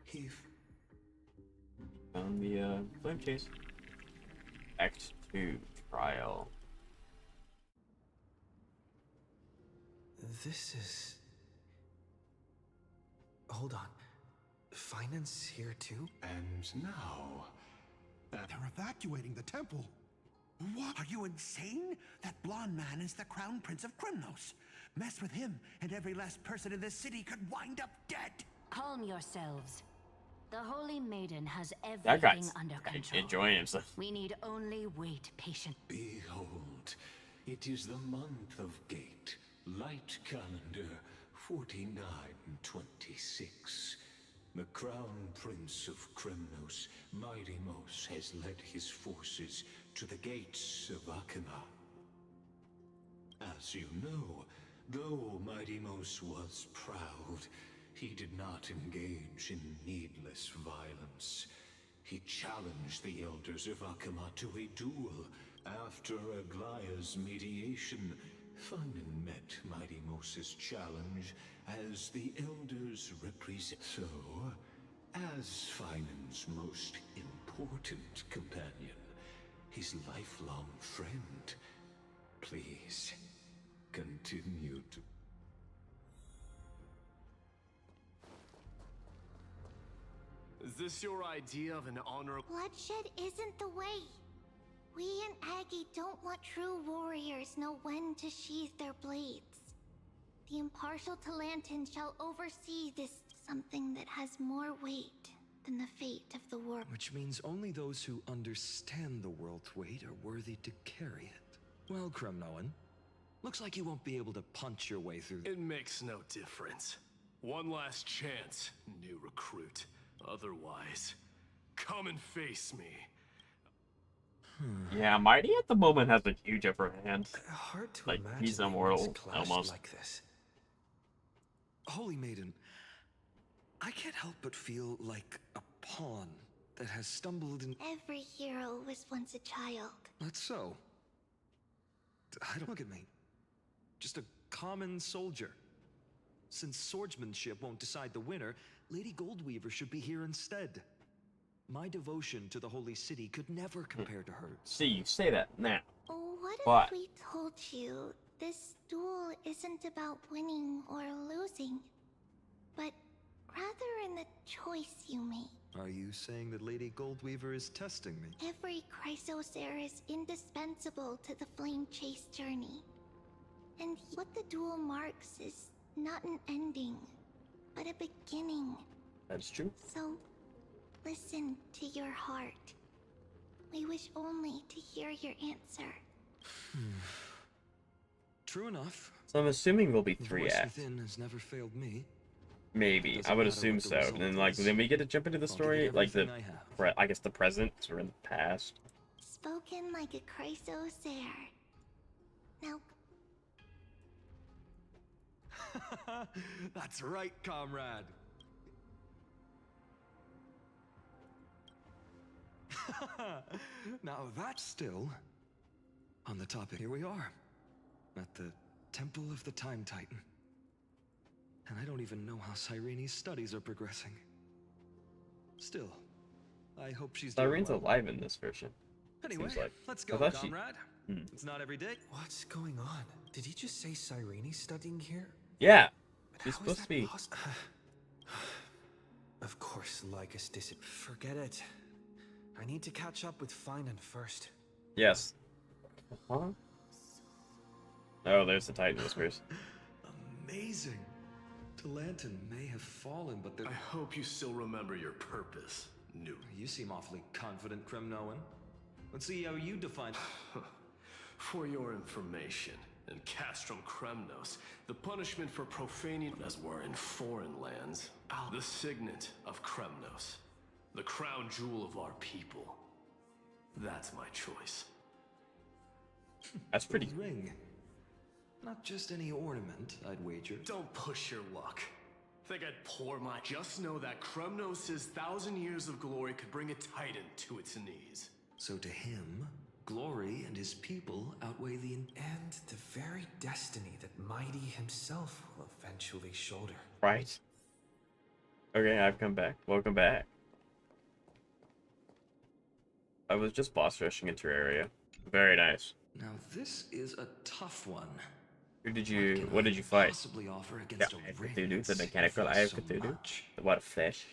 S12: he...
S1: Found the flame chase. Act 2 trial.
S8: This is... Hold on. Phainon here too?
S12: And now...
S19: They're evacuating the temple. What? Are you insane? That blonde man is the Crown Prince of Kremnos. Mess with him, and every last person in this city could wind up dead.
S6: Calm yourselves. The Holy Maiden has
S1: That guy's
S6: everything under control.
S1: enjoying himself.
S6: We need only wait patiently.
S12: Behold, it is the month of Gate, light calendar 4926. The Crown Prince of Kremnos, Midimos, has led his forces to the gates of Akima. As you know, though Midimos was proud, he did not engage in needless violence. He challenged the elders of Akima to a duel. After Aglaya's mediation, Phainon met Midimos' challenge as the elders represent. So, as Phainon's most important companion, his lifelong friend, Please, continue to...
S14: Is this your idea of an honor?
S3: Bloodshed isn't the way. We and Aggie don't want true warriors know when to sheathe their blades. The impartial Talantin shall oversee this something that has more weight than the fate of the war.
S13: Which means only those who understand the world's weight are worthy to carry it. Well, Kremnoan, looks like you won't be able to punch your way through.
S14: It makes no difference. One last chance, new recruit. Otherwise, come and face me.
S1: Yeah, Mighty at the moment has a huge upper hand.
S8: Hard to
S1: Like,
S8: imagine
S1: he's
S8: humans
S1: immortal,
S8: clashed
S1: almost.
S8: like this.
S13: Holy Maiden, I can't help but feel like a pawn that has stumbled in...
S3: Every hero was once a child.
S13: That's so. I don't look at me. Just a common soldier. Since swordsmanship won't decide the winner, Lady Goldweaver should be here instead. My devotion to the Holy City could never compare to hers.
S1: See, you say that now.
S3: What
S1: But
S3: if we told you this duel isn't about winning or losing, but rather in the choice you make?
S13: Are you saying that Lady Goldweaver is testing me?
S3: Every Chrysosaur is indispensable to the Flame Chase journey. And what the duel marks is not an ending, but a beginning.
S1: That's true.
S3: So, listen to your heart. We wish only to hear your answer.
S13: True enough.
S1: So I'm assuming we'll be
S13: The
S1: 3
S13: voice
S1: acts.
S13: within has never failed me.
S1: Maybe.
S13: Doesn't
S1: I would
S13: matter
S1: assume
S13: what the
S1: so.
S13: result
S1: And then, like,
S13: is.
S1: then we get to jump into the
S13: I'll give
S1: story,
S13: it
S1: like the,
S13: everything I have.
S1: I guess the present or in the past.
S3: Spoken like a Chrysosaur. Now,
S13: That's right, comrade. Now that's still on the topic. Here we are, at the Temple of the Time Titan. And I don't even know how Cyrene's studies are progressing. Still, I hope she's doing
S1: Cyrene's
S13: well.
S1: alive in this version.
S13: Anyway,
S1: Seems like.
S13: let's
S1: I
S13: go,
S1: thought she-
S13: comrade. It's not every day.
S8: What's going on? Did he just say Cyrene's studying here?
S1: Yeah.
S8: But
S1: She's
S8: how is
S1: supposed to
S8: that
S1: be.
S8: Of course, Lycus Forget it. I need to catch up with Phainon first.
S1: Yes. Huh? Oh, there's the Titan Whispers.
S13: Amazing. Talantin may have fallen, but
S14: I hope you still remember your purpose, new.
S13: You seem awfully confident, Kremnoan. Let's see how you define...
S14: For your information, in Castrum Kremnos, the punishment for profaning as were in foreign lands, the signet of Kremnos, the crown jewel of our people. That's my choice.
S1: That's pretty...
S13: ring. Not just any ornament, I'd wager.
S14: Don't push your luck. Think I'd pour my... Just know that Kremnos' 1,000 years of glory could bring a titan to its knees.
S13: So to him, glory and his people outweigh the...
S8: And the very destiny that Mighty himself will eventually shoulder.
S1: Right. Okay, I've come back. Welcome back. I was just boss rushing into Terraria. Very nice.
S13: Now this is a tough one.
S1: What did you fight?
S13: Possibly offer against
S1: The
S13: a
S1: Eye of
S13: ring
S1: Cthulhu, the
S13: that
S1: mechanical Eye of
S13: sacrificed so
S1: Cthulhu.
S13: much.
S1: The what, flesh?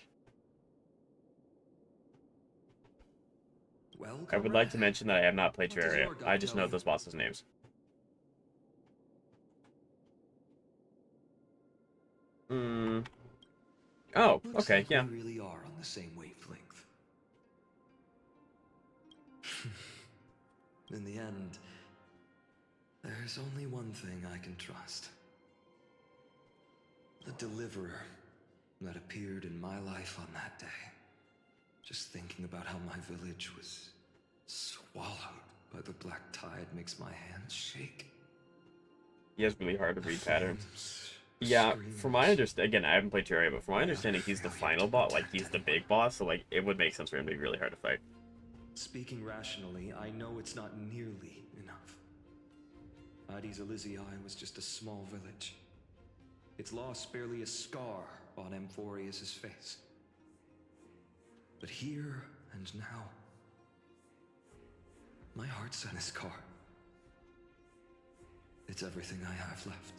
S13: Well,
S1: I would like to
S13: comrade,
S1: mention that I have not played
S13: what does
S1: Terraria.
S13: your gut
S1: I just
S13: tell
S1: know
S13: you?
S1: those bosses' names. Oh,
S13: Looks
S1: okay,
S13: like
S1: yeah.
S13: we really are on the same wavelength. In the end, there's only one thing I can trust. The deliverer that appeared in my life on that day. Just thinking about how my village was swallowed by the black tide makes my hands shake.
S1: He has really hard to read patterns.
S13: Flames,
S1: Yeah,
S13: screams.
S1: from my understanding, again, I haven't played Terraria, but from my understanding, he's the final boss, like, he's the big boss, so, like, it would make sense for him to be really hard to fight.
S13: Speaking rationally, I know it's not nearly enough. Addis Elysiae was just a small village. Its loss barely a scar on Amphorius' face. But here and now, my heart's in this car. It's everything I have left.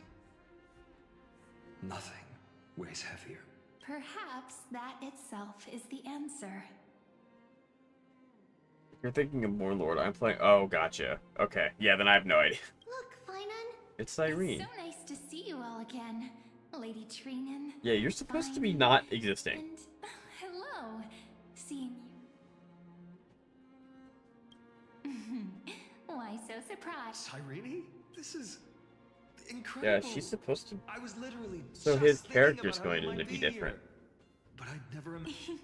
S13: Nothing weighs heavier.
S15: Perhaps that itself is the answer.
S1: You're thinking of Warlord. I'm playing. Oh, gotcha. Okay. Yeah, then I have no idea.
S3: Look, Phainon.
S1: It's Irene.
S15: It's so nice to see you all again, Lady Trinan.
S1: Yeah, you're supposed to be not existing.
S15: And hello, seeing you. Why so surprised?
S13: Irene? This is incredible.
S1: Yeah, she's supposed to.
S13: I was literally
S1: So
S13: just
S1: his
S13: thinking
S1: character's
S13: about how
S1: going
S13: you
S1: to
S13: might
S1: be
S13: here.
S1: different.
S13: But I'd never imagined.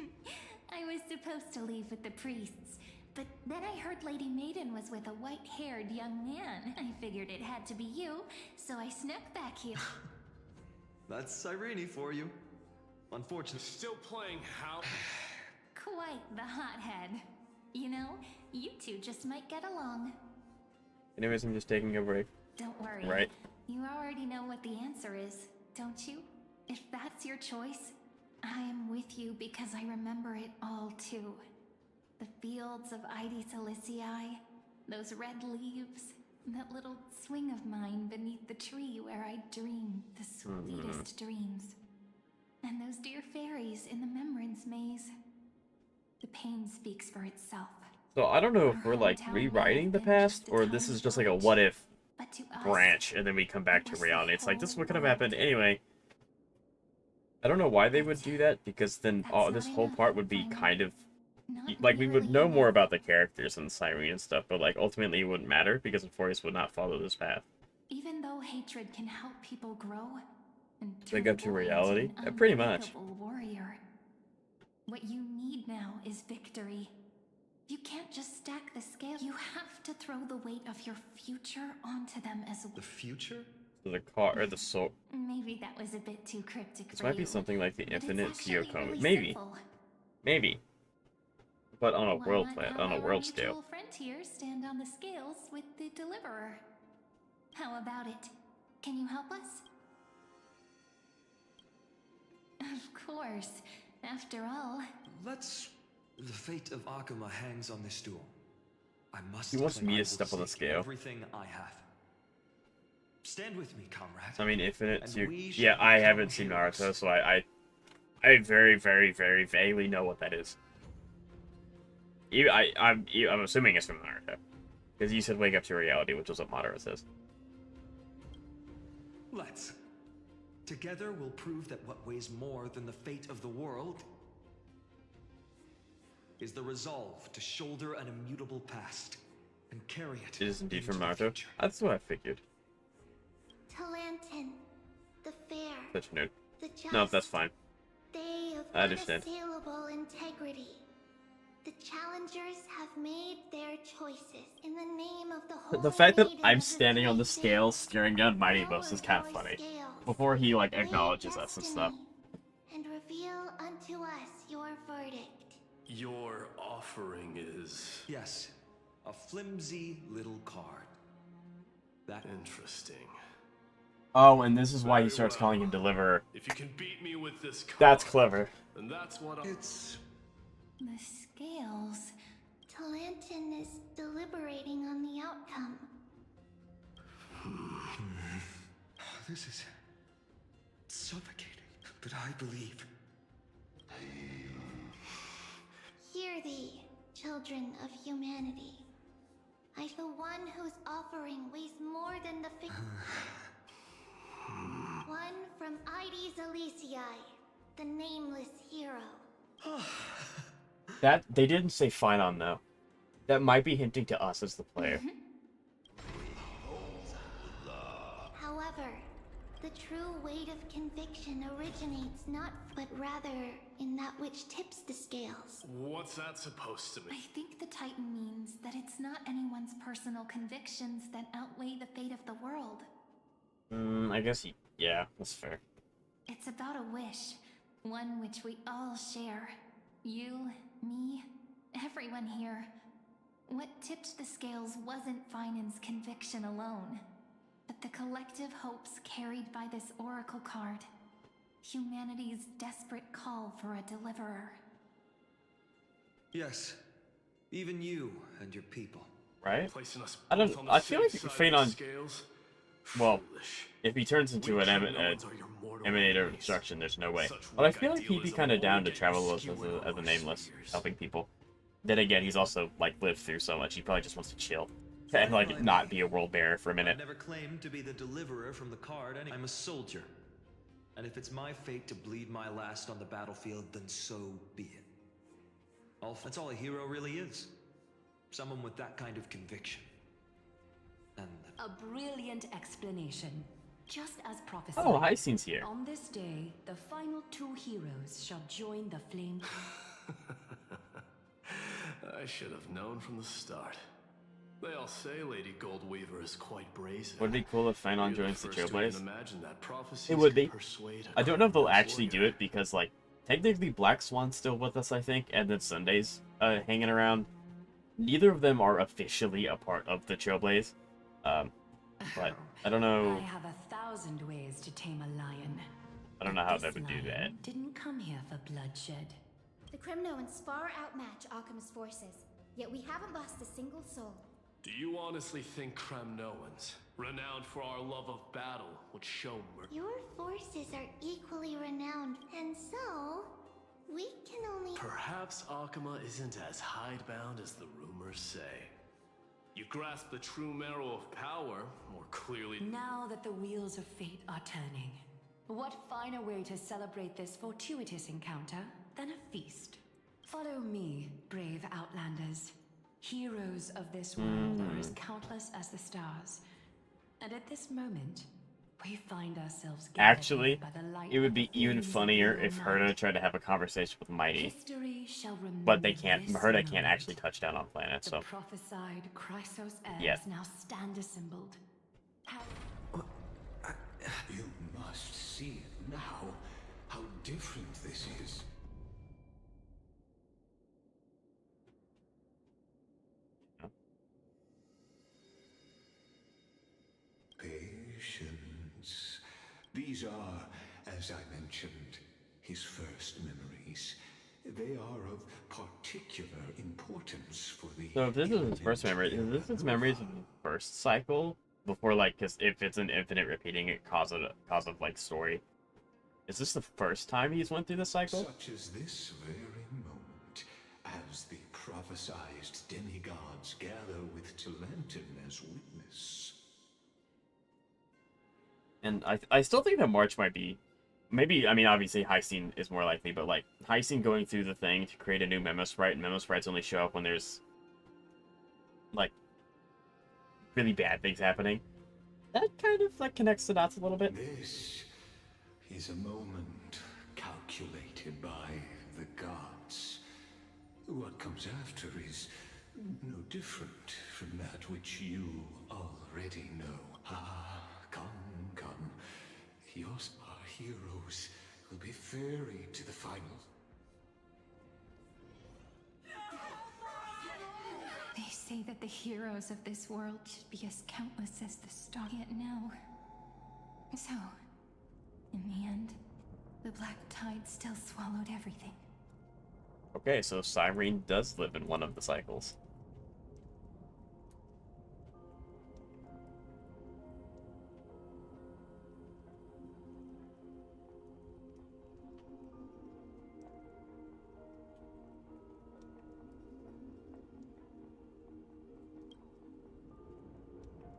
S15: I was supposed to leave with the priests, but then I heard Lady Maiden was with a white-haired young man. I figured it had to be you, so I snuck back here.
S13: That's Irene for you. Unfortunately.
S14: Still playing how?
S15: Quite the hothead. You know, you two just might get along.
S1: Anyways, I'm just taking a break.
S15: Don't worry.
S1: Right.
S15: You already know what the answer is, don't you? If that's your choice, I am with you because I remember it all too. The fields of Ide Silicii, those red leaves, that little swing of mine beneath the tree where I dreamed the sweetest dreams. And those dear fairies in the Memorance maze. The pain speaks for itself.
S1: So I don't know if we're like rewriting the past or this is just like a what if branch and then we come back to reality. It's like this is what could have happened anyway. I don't know why they would do that because then this whole part would be kind of like we would know more about the characters and Cyrene and stuff, but like ultimately it wouldn't matter because Euphorius would not follow this path.
S15: Even though hatred can help people grow and
S1: Wake up to reality? Pretty much.
S15: Warrior. What you need now is victory. You can't just stack the scale. You have to throw the weight of your future onto them as well.
S13: The future?
S1: So the car or the soul.
S15: Maybe that was a bit too cryptic
S1: This
S15: for
S1: might be
S15: you,
S1: something like the
S15: but it's
S1: infinite
S15: actually
S1: geocode.
S15: really
S1: Maybe.
S15: simple.
S1: Maybe. But on a
S15: Why
S1: world
S15: not
S1: plan,
S15: have
S1: on a
S15: our
S1: world
S15: mutual
S1: scale.
S15: friend here stand on the scales with the deliverer? How about it? Can you help us? Of course. After all,
S13: Let's. The fate of Akuma hangs on this duel. I must.
S1: He wants
S13: claim
S1: me
S13: I
S1: to
S13: will
S1: step on the
S13: seek
S1: scale.
S13: Everything I have. Stand with me, comrade.
S1: I mean, infinite.
S13: And we shall
S1: Yeah, I
S13: become
S1: haven't seen
S13: heroes.
S1: Naruto, so I very, very, very vaguely know what that is. I'm assuming it's from Naruto, because you said "wake up to reality," which is what Madara says.
S13: Let's. Together we'll prove that what weighs more than the fate of the world is the resolve to shoulder an immutable past and carry it.
S1: It is indeed from Naruto. That's what I figured.
S3: Talantin, the fair,
S1: Such a nerd.
S3: the just,
S1: No, that's fine.
S3: day of
S1: I understand.
S3: unassailable integrity. The challengers have made their choices in the name of the whole
S1: The fact that
S3: maiden
S1: I'm
S3: of the
S1: standing on the
S3: three
S1: scales staring down Mighty Boss is kind of
S3: Power
S1: funny.
S3: scales,
S1: Before he like
S3: weigh
S1: acknowledges us and stuff.
S3: and reveal unto us your verdict.
S14: Your offering is...
S13: Yes, a flimsy little card. That
S14: interesting.
S1: Oh, and this is why he
S14: Very
S1: starts
S14: well.
S1: calling him Deliverer.
S14: If you can beat me with this card,
S1: That's clever.
S14: then that's what I'll...
S13: It's...
S15: the scales.
S3: Talantin is deliberating on the outcome.
S13: This is suffocating, but I believe.
S3: Hear thee, children of humanity. I, the one whose offering weighs more than the one from Ide Silicii, the nameless hero.
S1: That they didn't say Phainon though. That might be hinting to us as the player.
S3: However, the true weight of conviction originates not, but rather in that which tips the scales.
S14: What's that supposed to
S15: I
S14: mean?
S15: think the Titan means that it's not anyone's personal convictions that outweigh the fate of the world.
S1: I guess yeah, that's fair.
S15: It's about a wish, one which we all share. You, me, everyone here. What tipped the scales wasn't Phainon's conviction alone, but the collective hopes carried by this oracle card. Humanity's desperate call for a deliverer.
S13: Yes, even you and your people.
S1: Right?
S14: Placing us
S1: I
S14: both
S1: don't.
S14: on the
S1: I feel like
S14: same side of the
S1: Phainon.
S14: scales?
S1: Well, if he turns into an emanator of destruction, there's no way. But I feel like he'd be kind of down to travel as a nameless, helping people. Then again, he's also, like, lived through so much, he probably just wants to chill. And, like, not be a world bearer for a minute.
S13: I never claimed to be the deliverer from the card. I'm a soldier. And if it's my fate to bleed my last on the battlefield, then so be it. That's all a hero really is. Someone with that kind of conviction. And
S4: a brilliant explanation. Just as prophesied.
S1: Oh, Hyacinth's here.
S4: On this day, the final two heroes shall join the flame.
S14: I should have known from the start. They all say Lady Goldweaver is quite brazen.
S1: Would it be cool if Phainon joins the Trailblaze?
S14: It
S1: would be. I don't know if they'll actually do it because, like, technically Black Swan's still with us, I think, and then Sunday's hanging around. Neither of them are officially a part of the Trailblaze. But I don't know.
S4: I have 1,000 ways to tame a lion.
S1: I don't know how they would do that.
S4: Didn't come here for bloodshed.
S3: The Crimnoans far outmatch Occam's forces, yet we haven't lost a single soul.
S14: Do you honestly think Crimnoans, renowned for our love of battle, would show mercy?
S3: Your forces are equally renowned, and so we can only.
S14: Perhaps Akama isn't as hidebound as the rumors say. You grasp the true marrow of power more clearly.
S4: Now that the wheels of fate are turning, what finer way to celebrate this fortuitous encounter than a feast? Follow me, brave Outlanders. Heroes of this world are as countless as the stars. And at this moment, we find ourselves
S1: actually,
S4: by the light
S1: it would be even
S4: flames
S1: funnier
S4: of
S1: if Herta tried to have a conversation with Mighty.
S4: History shall
S1: But they
S4: remember
S1: can't.
S4: this
S1: Herta
S4: moment.
S1: can't actually touch down on planet, so.
S4: The prophesied Chrysos heirs
S1: Yeah.
S4: now stand assembled.
S12: You must see it now, how different this is. Patience. These are, as I mentioned, his first memories. They are of particular importance for the...
S1: So if this is his first memory, is this his memories of the first cycle? Before, like, because if it's an infinite repeating, it causes like, story. Is this the first time he's went through the cycle?
S12: Such as this very moment, as the prophesized demigods gather with Talenton as witness.
S1: And I still think that March might be... Maybe, I mean, obviously Hyacinth is more likely, but, like, Hyacinth going through the thing to create a new Memo Sprite, and Memo Sprites only show up when there's, like, really bad things happening. That kind of, like, connects the dots a little bit.
S12: This is a moment calculated by the gods. What comes after is no different from that which you already know. Ah, come. Our heroes will be ferried to the final.
S15: They say that the heroes of this world should be as countless as the stars. Yet no. So, in the end, the black tide still swallowed everything.
S1: Okay, so Cyrene does live in one of the cycles.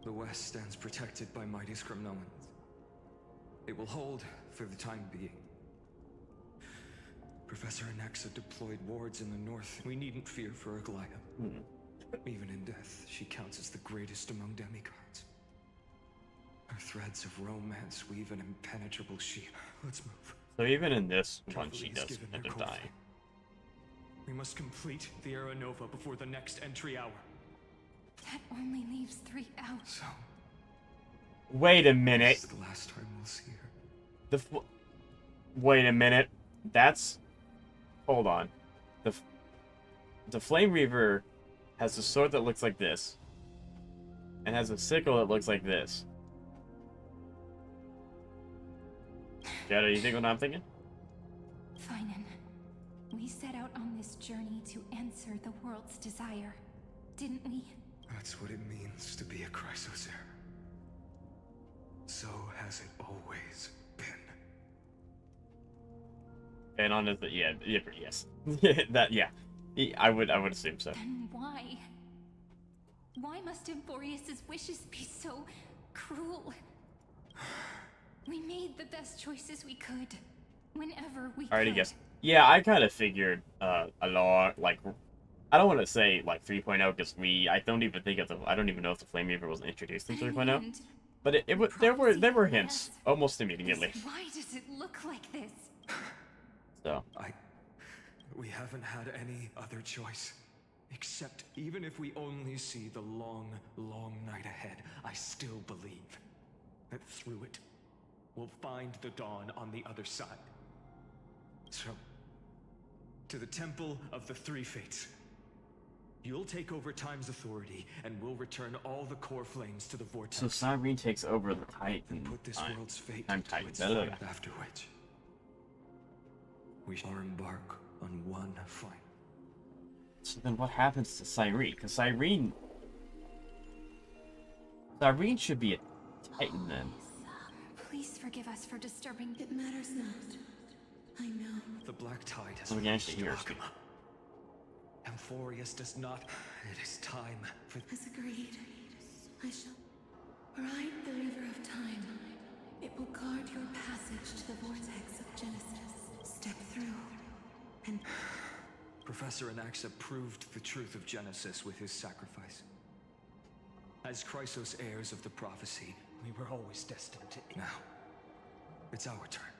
S13: The West stands protected by mighty Crimnoans. It will hold for the time being. Professor Anaxa deployed wards in the north. We needn't fear for Aglaya. Even in death, she counts as the greatest among demigods. Her threads of romance weave an impenetrable sheet. Let's move.
S1: So even in this one,
S13: Carefully
S1: she
S13: is
S1: does
S13: given
S1: end
S13: their
S1: up
S13: code.
S1: dying.
S8: We must complete the Era Nova before the next entry hour.
S15: That only leaves 3 hours.
S8: So,
S1: Wait a minute.
S13: This is the last time we'll see her.
S1: Wait a minute. That's... Hold on. The Flame Reaver has a sword that looks like this. And has a sickle that looks like this. Jetta, you think what I'm thinking?
S15: Phainon, we set out on this journey to answer the world's desire, didn't we?
S13: That's what it means to be a Chrysos heir. So has it always been.
S1: Phainon is the yes. That I would assume so.
S15: Then why? Why must Emphorius's wishes be so cruel? We made the best choices we could, whenever we
S1: Alrighty,
S15: could.
S1: guess. Yeah, I kind of figured a lot. Like, I don't want to say like 3.0 because I don't even know if the Flame Reaver was introduced in 3.0. But there were hints almost immediately.
S15: Why does it look like this?
S1: So
S13: We haven't had any other choice. Except even if we only see the long, long night ahead, I still believe that through it, we'll find the dawn on the other side. So, to the Temple of the Three Fates. You'll take over Time's authority, and we'll return all the core flames to the vortex.
S1: So Cyrene takes over the Titan.
S13: Put this world's fate
S1: I'm
S13: to
S1: Titan.
S13: its flame, after which we shall embark on one final.
S1: So then what happens to Cyrene? Because Cyrene should be a Titan then.
S15: Please forgive us for disturbing.
S11: It matters not. I know.
S13: The Black Tide has
S1: We can actually hear us.
S13: Emphorius does not. It is time for.
S11: As agreed, I shall ride the river of time. It will guard your passage to the vortex of Genesis. Step through, and
S13: Professor Anaxa proved the truth of Genesis with his sacrifice. As Chrysos heirs of the prophecy, we were always destined to. Now, it's our turn.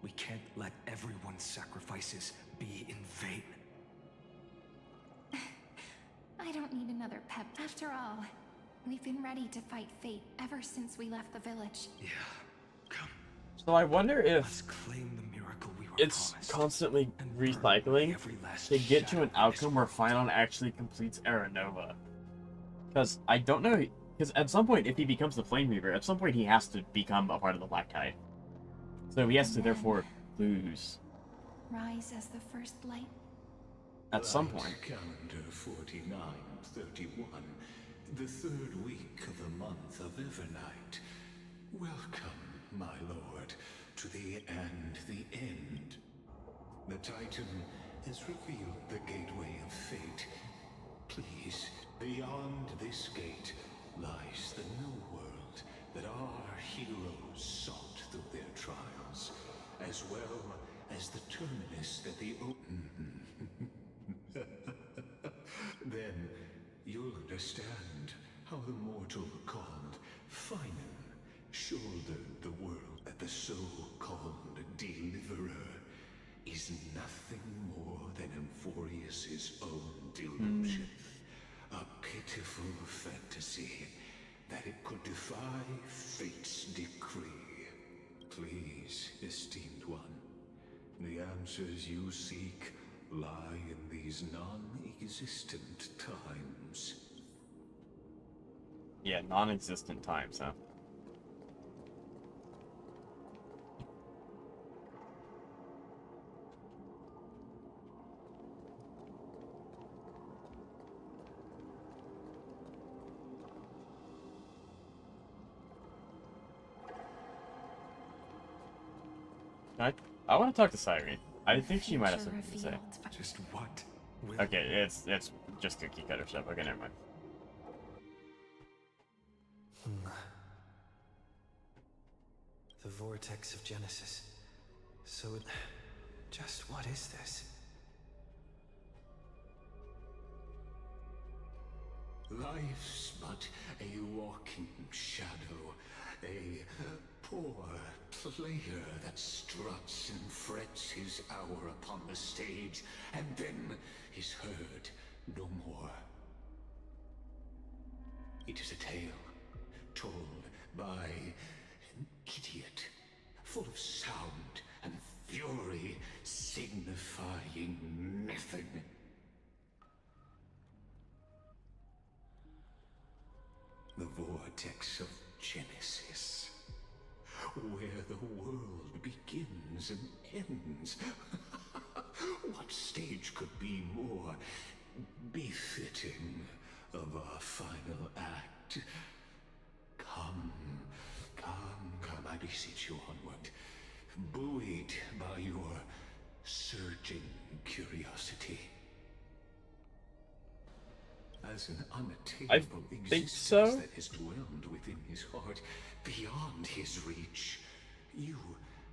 S13: We can't let everyone's sacrifices be in vain.
S15: I don't need another pep. After all, we've been ready to fight fate ever since we left the village.
S13: Yeah, come.
S1: So I wonder if
S13: Let's claim the miracle we were
S1: it's
S13: promised.
S1: constantly recycling to get to an outcome where Phainon actually completes Era Nova. Because I don't know, because at some point, if he becomes the Flame Reaver, at some point he has to become a part of the Black Tide. So he has to therefore lose.
S15: Rise as the first light.
S1: At some point.
S12: Calendar 4931, the third week of the month of Evernight. Welcome, my lord, to the end. The Titan has revealed the gateway of fate. Please, beyond this gate lies the new world that our heroes sought through their trials, as well as the terminus that the Then you'll understand how the mortal called Phainon shouldered the world, that the so-called Deliverer is nothing more than Emphorius's own delusion. A pitiful fantasy that it could defy fate's decree. Please, esteemed one, the answers you seek lie in these non-existent times.
S1: Yeah, non-existent times, huh? I want to talk to Cyrene. I think she might have something to say.
S13: Just what?
S1: Okay, it's just cookie cutter stuff. Okay, never mind.
S8: The vortex of Genesis. So just what is this?
S12: Life's but a walking shadow, a poor player that struts and frets his hour upon the stage, and then is heard no more. It is a tale told by an idiot, full of sound and fury, signifying nothing. The vortex of Genesis, where the world begins and ends. What stage could be more befitting of our final act? Come, beseech you onward, buoyed by your surging curiosity. As an unattainable existence that has dwelled within his heart, beyond his reach, you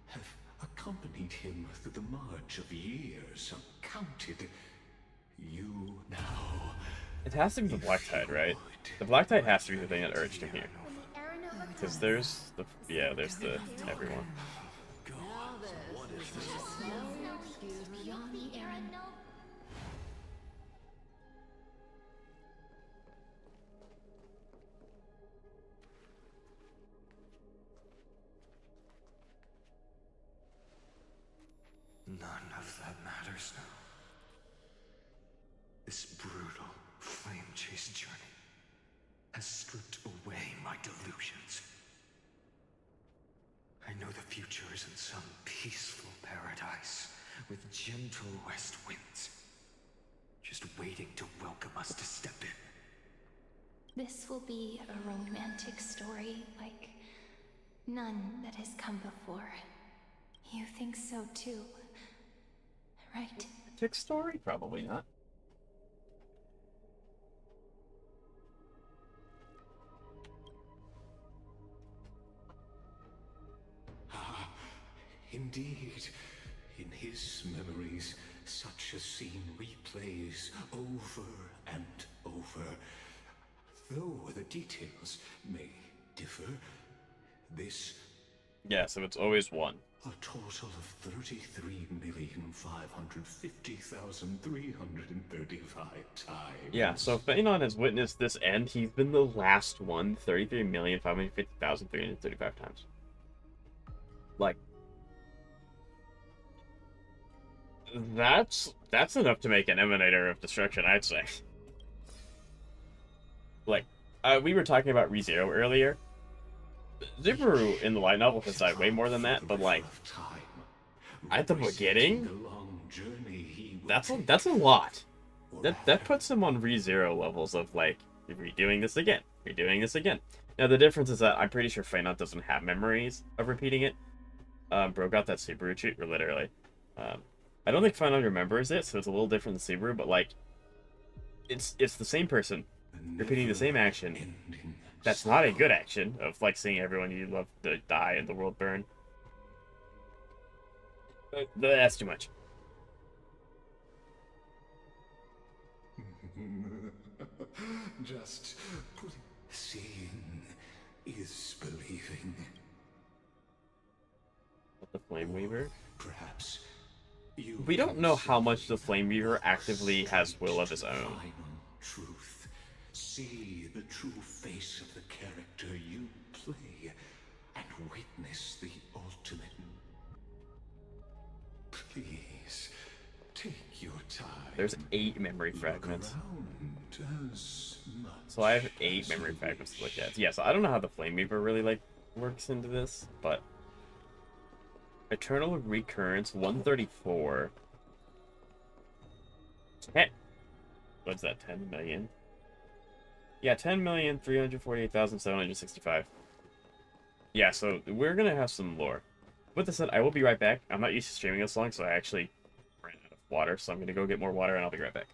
S12: have accompanied him through the march of years uncounted. You now...
S1: It has to be the Black Tide, right? The Black Tide has to be the thing that urged him here. Because there's the... yeah, there's the... everyone.
S13: None of that matters now. This brutal, flame-chased journey has stripped away my delusions. I know the future is in some peaceful paradise with gentle west winds, just waiting to welcome us to step in.
S15: This will be a romantic story like none that has come before. You think so too, right?
S1: Tick story? Probably not.
S12: Ah, indeed. In his memories, such a scene replays over and over. Though the details may differ, this...
S1: yeah, so it's always one.
S12: A total of 33,550,335 times.
S1: Yeah, so Phainon has witnessed this end. He's been the last one 33,550,335 times. Like, that's enough to make an Emanator of Destruction, I'd say. Like, we were talking about ReZero earlier. Subaru in the light novel has died way more than that, but like at the beginning, that's a lot. That puts him on ReZero levels of like redoing this again. Now the difference is that I'm pretty sure Phainon doesn't have memories of repeating it. Bro got that Subaru cheat, literally. I don't think Phainon remembers it, so it's a little different than Subaru, but like it's the same person repeating the same action. That's not a good action of like seeing everyone you love to die and the world burn. That's too much.
S12: Just seeing is believing.
S1: What, the Flame Weaver?
S12: Perhaps
S1: we don't know how much the Flame Weaver actively has will of his own.
S12: Truth. See the true face of the character you play and witness the ultimate. Please take your time.
S1: There's 8 memory fragments. So I have 8 memory fragments to look at. Yeah, so I don't know how the Flame Weaver really like works into this, but Eternal Recurrence 134. 10. What's that? 10 million. Yeah, 10,348,765. Yeah, so we're gonna have some lore. With this said, I will be right back. I'm not used to streaming this long, so I actually ran out of water, so I'm gonna go get more water and I'll be right back.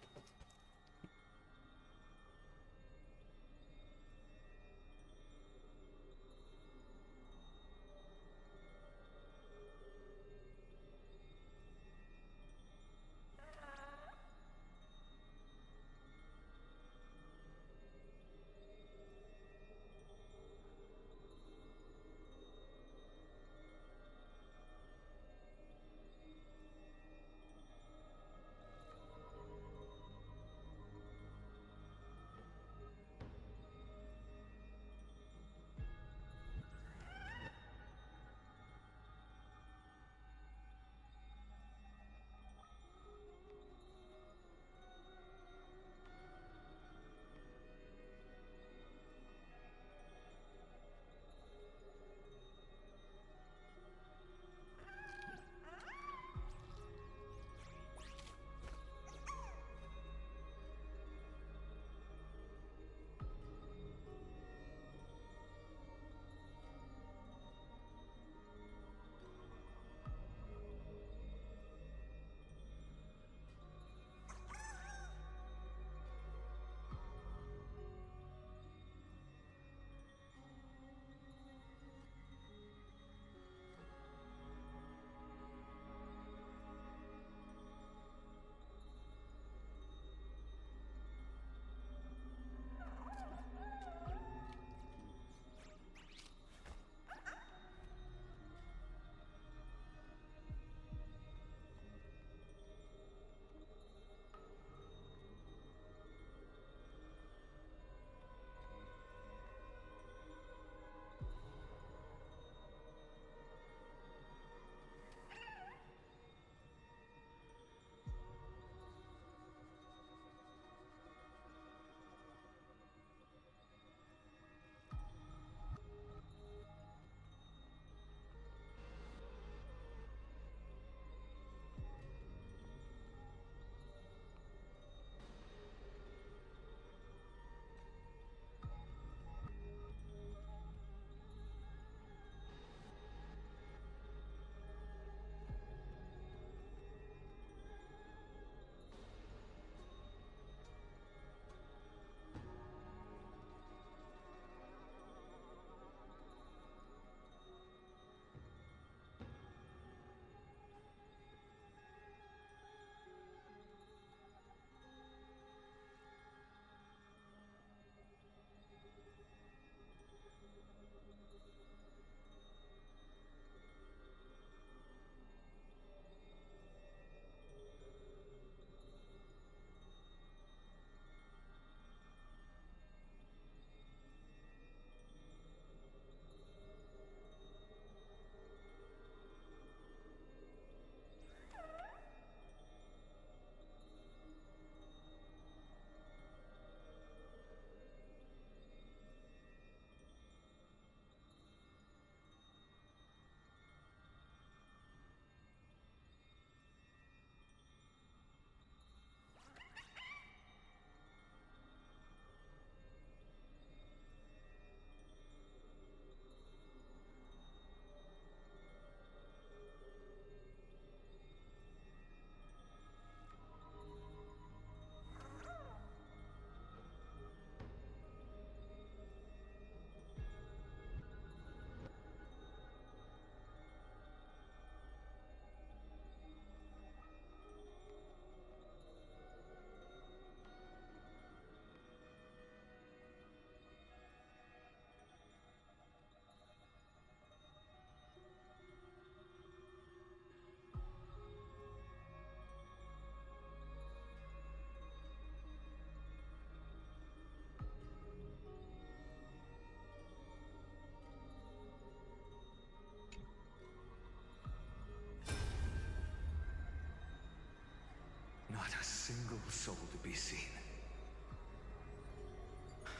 S13: be seen.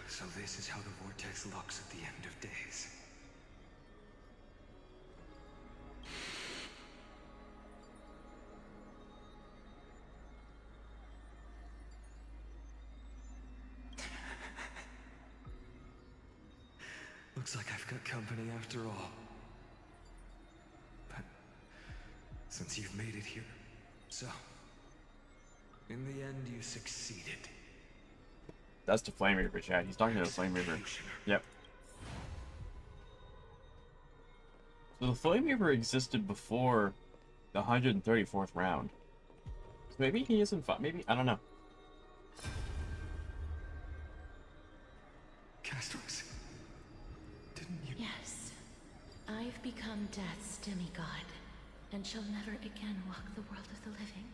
S13: So this is how the vortex looks at the end of days. Looks like I've got company after all. But since you've made it here, so in the end you succeeded.
S1: That's the Flame Reaper, Chad. He's talking to the Flame Reaper. Yep. So the Flame Reaper existed before the 134th round. So maybe he isn't fun. Maybe, I don't know.
S13: Castros, didn't you?
S6: Yes. I've become Death's demigod, and shall never again walk the world of the living.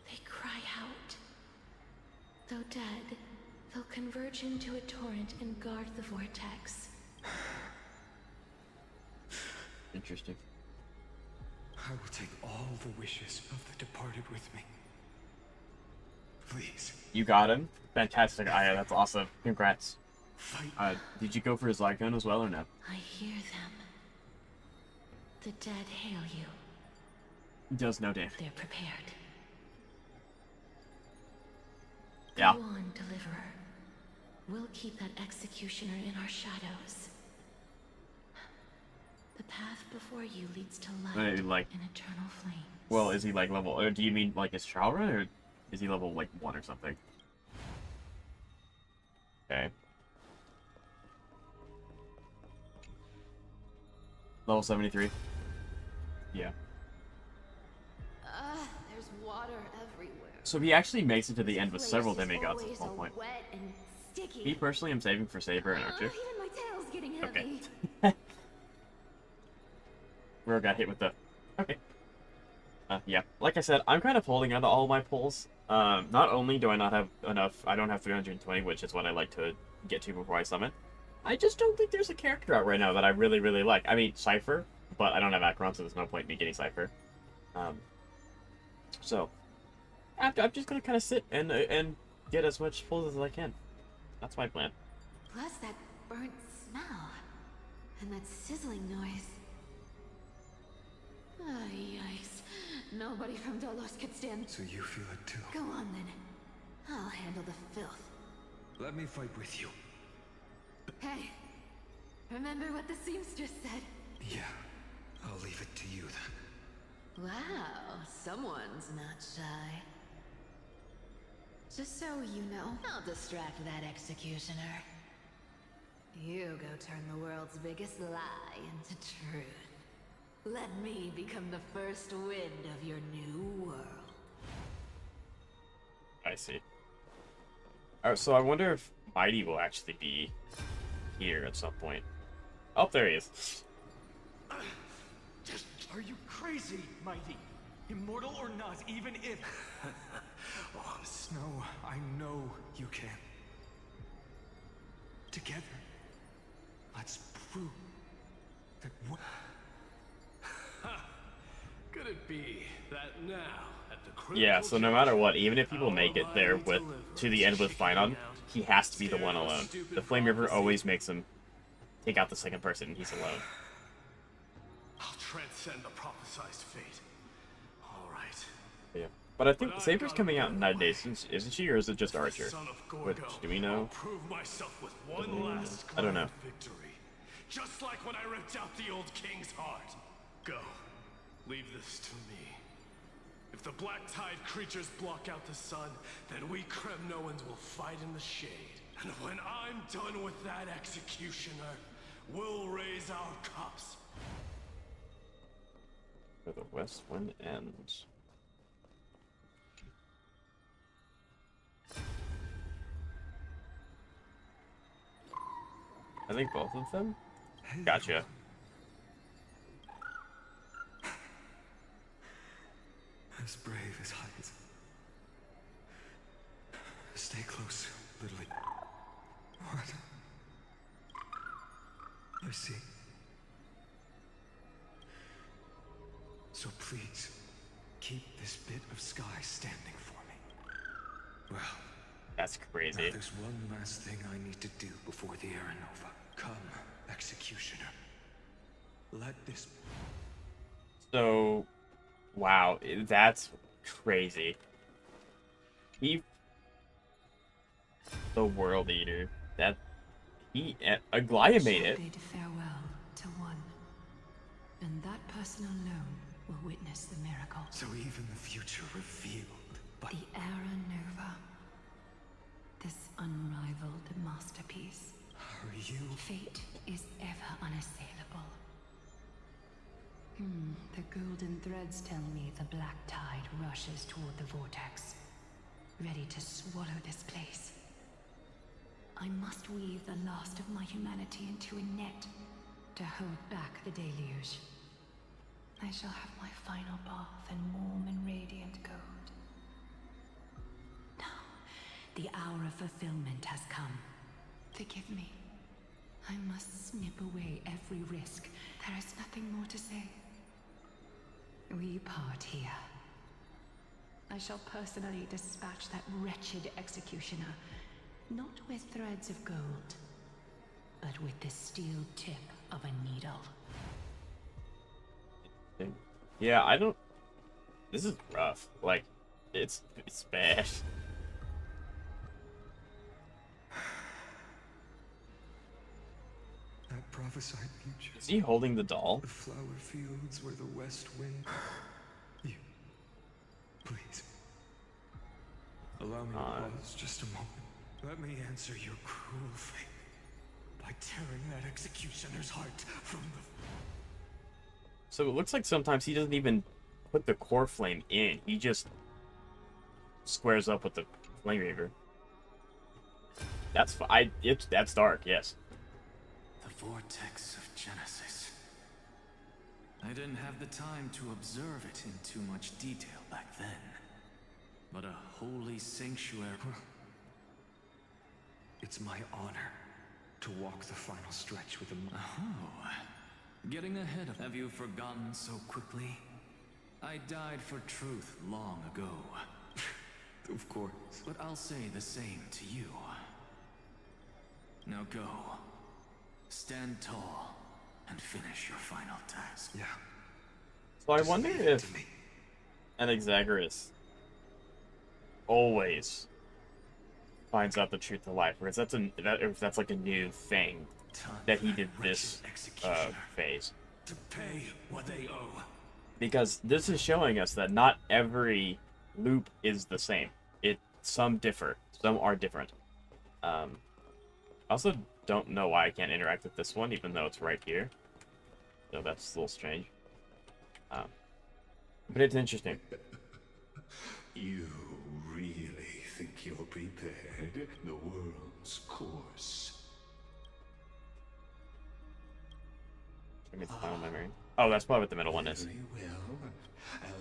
S6: They cry out. Though dead, they'll converge into a torrent and guard the vortex.
S1: Interesting.
S13: I will take all the wishes of the departed with me. Please.
S1: You got him. Fantastic, Aya. That's awesome. Congrats. Did you go for his Zygon as well or no?
S6: I hear them. The dead hail you.
S1: Does no damage.
S6: They're prepared.
S1: Yeah.
S6: Go on, Deliverer. We'll keep that executioner in our shadows. The path before you leads to light
S1: Like,
S6: and eternal flame.
S1: well, is he like level, or do you mean like his trial run, or is he level like 1 or something? Okay. Level 73. Yeah.
S15: There's water everywhere.
S1: So he actually makes it to the end with
S15: This
S1: several
S15: place is
S1: demigods at
S15: always
S1: one
S15: so
S1: point.
S15: wet and sticky.
S1: Me personally, I'm saving for Saber and Archer.
S15: Even my tail's getting heavy.
S1: Okay. Where got hit with the... Okay. Yeah. Like I said, I'm kind of holding on to all my pulls. Not only do I not have enough... I don't have 320, which is what I like to get to before I summon. I just don't think there's a character out right now that I really, really like. I mean, Cypher, but I don't have Acheron, so there's no point in me getting Cypher. So, I'm just gonna kind of sit and get as much pulls as I can. That's my plan.
S15: Plus that burnt smell. And that sizzling noise. Ah, yikes. Nobody from Dolos could stand.
S13: So you feel it too?
S15: Go on then. I'll handle the filth.
S13: Let me fight with you.
S15: Hey, remember what the seamstress said?
S13: Yeah, I'll leave it to you then.
S15: Wow, someone's not shy. Just so you know, I'll distract that executioner. You go turn the world's biggest lie into truth. Let me become the first wind of your new world.
S1: I see. Alright, so I wonder if Mighty will actually be here at some point. Oh, there he is.
S8: Are you crazy, Mighty? Immortal or not, even if...
S13: Oh, Snow, I know you can. Together, let's prove that
S14: Could it be that now, at the
S1: Yeah, so no matter what, even if people make it there with to the end with Phainon, he has to be the one alone. The Flame River always makes him take out the second person and he's alone.
S14: I'll transcend the prophesized fate. All right.
S1: Yeah. But I think Saber's coming out in 9 days, isn't she, or is it just Archer? Which, do we know?
S14: Prove myself with one last
S1: I don't know.
S14: victory. Just like when I ripped out the old king's heart. Go. Leave this to me. If the black tide creatures block out the sun, then we Kremnoans will fight in the shade. And when I'm done with that executioner, we'll raise our cups.
S1: Where the west wind ends. I think both of them? Gotcha.
S13: as brave as Hyde. Stay close, Lily. What? I see. So please, keep this bit of sky standing for me. Well,
S1: That's crazy.
S13: now there's one last thing I need to do before the Era Nova. Come, Executioner. Let this...
S1: So, wow, that's crazy. The World Eater. Aglaya made it.
S4: Bid farewell to one, and that person alone will witness the miracle.
S13: So even the future revealed by...
S4: The Era Nova. This unrivaled masterpiece.
S13: Are you...
S4: Fate is ever unassailable. The golden threads tell me the black tide rushes toward the vortex, ready to swallow this place. I must weave the last of my humanity into a net to hold back the deluge. I shall have my final bath in warm and radiant gold. Now, the hour of fulfillment has come. Forgive me. I must snip away every risk. There is nothing more to say. We part here. I shall personally dispatch that wretched executioner, not with threads of gold, but with the steel tip of a needle.
S1: Yeah, I don't... This is rough. Like, it's bad.
S13: That prophesied future.
S1: Is he holding the doll?
S13: The flower fields where the west wind... You... Please. Allow me to pause just a moment. Let me answer your cruel fate by tearing that executioner's heart from the...
S1: So it looks like sometimes he doesn't even put the core flame in. He just squares up with the flame reaver. That's that's dark, yes.
S2: The vortex of Genesis. I didn't have the time to observe it in too much detail back then. But a holy sanctuary...
S13: It's my honor to walk the final stretch with a...
S2: Oh. Getting ahead of... Have you forgotten so quickly? I died for truth long ago.
S13: Of course.
S2: But I'll say the same to you. Now go. Stand tall and finish your final task.
S13: Yeah.
S1: So I wonder if an Exagerous always finds out the truth of life, or if that's like a new thing that he did this phase.
S2: To pay what they owe.
S1: Because this is showing us that not every loop is the same. Some differ. Some are different. I also don't know why I can't interact with this one, even though it's right here. So that's a little strange. But it's interesting.
S12: You really think you're prepared? The world's course.
S1: Give me the final memory. Oh, that's probably what the middle one is.
S12: Very well.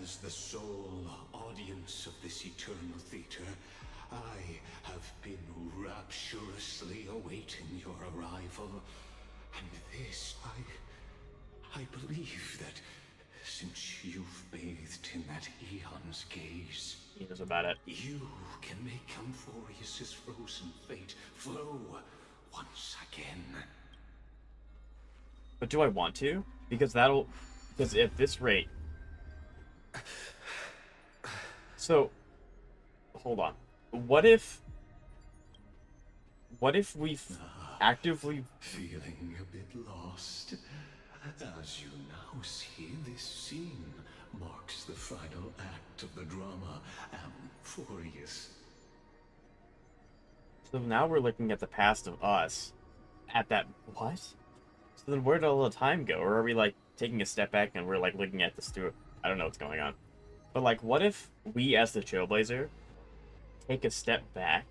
S12: As the sole audience of this eternal theater, I have been rapturously awaiting your arrival. And this, I believe that since you've bathed in that eon's gaze,
S1: he knows about it.
S12: You can make Amphorius's frozen fate flow once again.
S1: But do I want to? Because at this rate... So, hold on. What if we actively...
S12: Feeling a bit lost? As you now see, this scene marks the final act of the drama Amphorius.
S1: So now we're looking at the past of us. At that... What? So then where did all the time go? Or are we, like, taking a step back and we're, like, looking at this through... I don't know what's going on. But, like, what if we, as the Trailblazer, take a step back,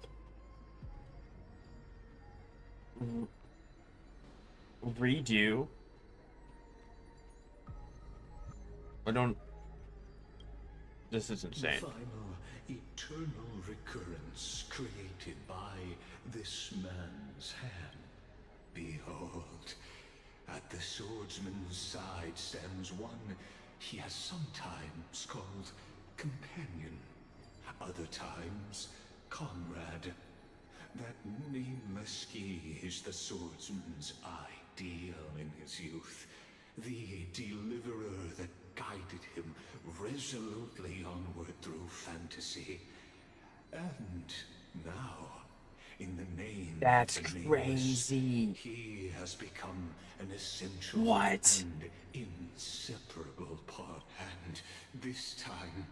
S1: redo... I don't... This is insane.
S12: The final eternal recurrence created by this man's hand. Behold, at the swordsman's side stands one he has sometimes called companion, other times comrade. That nameless key is the swordsman's ideal in his youth. The deliverer that guided him resolutely onward through fantasy. And now, in the name
S1: That's
S12: of the
S1: crazy.
S12: nameless, he has become an essential
S1: What?
S12: and inseparable part. And this time,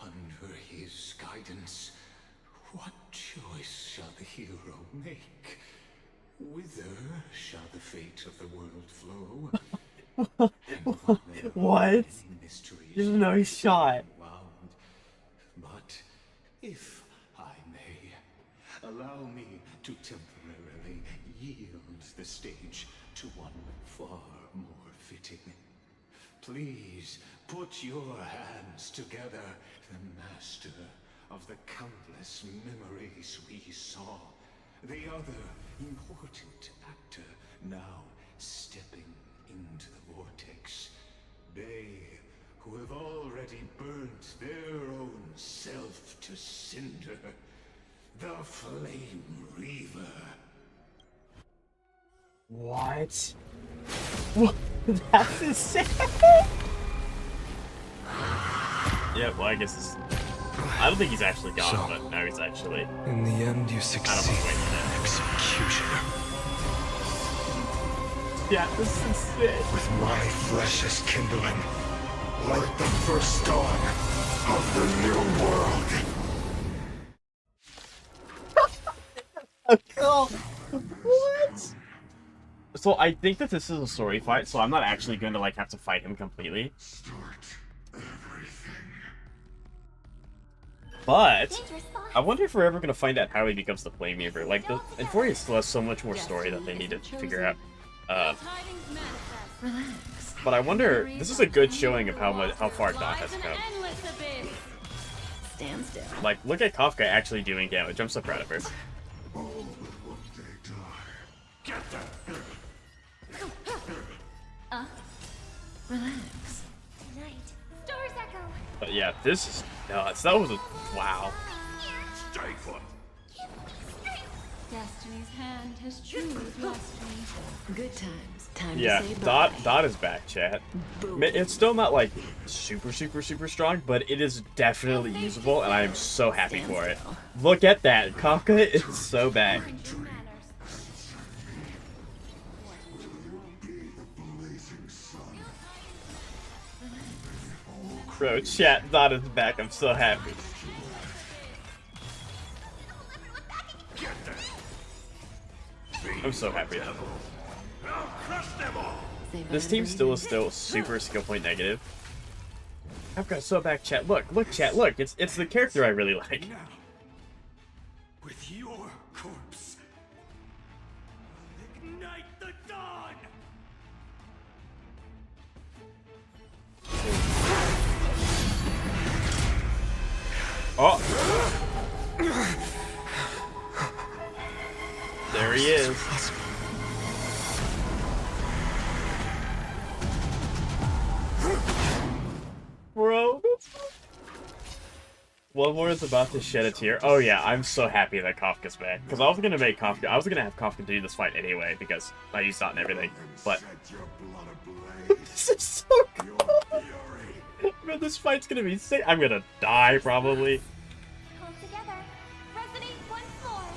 S12: under his guidance, what choice shall the hero make? Whither shall the fate of the world flow?
S1: What? There's no shot.
S12: But if I may, allow me to temporarily yield the stage to one far more fitting. Please put your hands together, the master of the countless memories we saw. The other important actor now stepping into the vortex. They who have already burnt their own self to cinder. The Flame Reaver.
S1: What? What? That's insane! Yeah, well, I guess it's... I don't think he's actually gone, but now he's actually...
S13: In the end, you succeed. Executioner.
S1: Yeah, this is sick.
S12: With my flesh as kindling, like the first dawn of the new world.
S1: Cool. What? So I think that this is a story fight, so I'm not actually going to like have to fight him completely. But I wonder if we're ever going to find out how he becomes the Flame Reaver. Like, the Euphoria still has so much more story that they need to figure out. But I wonder, this is a good showing of how far Dot has come.
S6: Stand still.
S1: Like, look at Kafka actually doing damage. I'm so proud of her.
S6: Relax.
S3: Tonight, Stars Echo.
S1: But yeah, this is nuts. That was a... wow.
S6: Destiny's hand has truly blessed me. Good times. Time
S1: Yeah,
S6: to say bye.
S1: Dot is back, chat. It's still not like super strong, but it is definitely usable, and I am so happy for it. Look at that, Kafka is so back. Bro, chat, Dot is back. I'm so happy. I'm so happy. This team still is super skill point negative. I've got so back, chat. Look, chat. Look, it's the character I really like.
S12: With your corpse, ignite the dawn.
S1: Oh, there he is. Bro, one more is about to shed a tear. Oh yeah, I'm so happy that Kafka's back. Because I was gonna have Kafka do this fight anyway, because I used Dot and everything. But this is so cool. Man, this fight's gonna be sick. I'm gonna die probably.
S3: Hold together. Resonate once more.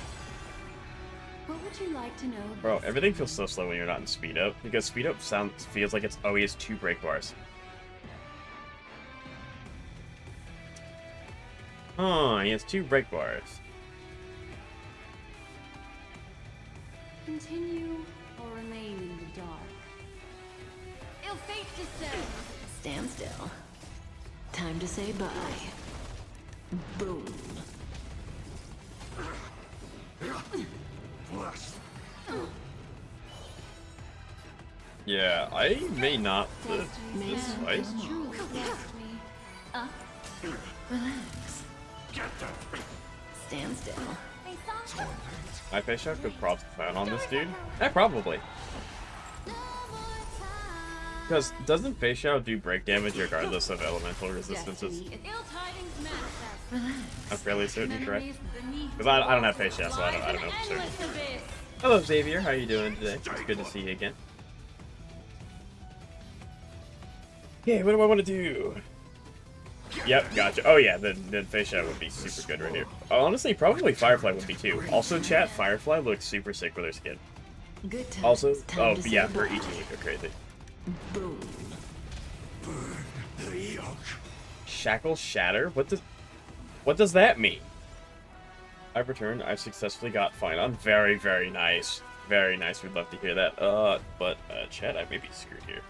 S6: What would you like to know?
S1: Bro, everything feels so slow when you're not in speed up, because speed up feels like it's always 2 break bars. Oh, he has 2 break bars.
S6: Continue or remain in the dark.
S3: Ill fate descend.
S6: Stand still. Time to say bye. Boom.
S1: Yeah, I may not live this fight.
S6: Relax. Stand still.
S1: My face shot could props Phainon on this dude? Yeah, probably. Because doesn't Face Shadow do break damage regardless of elemental resistances?
S3: Ill tidings manifest.
S1: I'm fairly certain, correct? Because I don't have face yet, so I don't know for certain. Hello, Xavier. How are you doing today? It's good to see you again. Okay, what do I want to do? Yep, gotcha. Oh yeah, the face shot would be super good right here. Honestly, probably Firefly would be too. Also, chat, Firefly looks super sick with her skin.
S4: Good times.
S1: Also,
S4: Time
S1: oh
S4: to
S1: yeah,
S4: say
S1: her
S4: bye.
S1: ET would go crazy.
S4: Boom.
S1: Shackle Shatter? What does that mean? I've returned. I've successfully got Phainon. Very, very nice. Very nice. We'd love to hear that. But chat, I may be screwed here.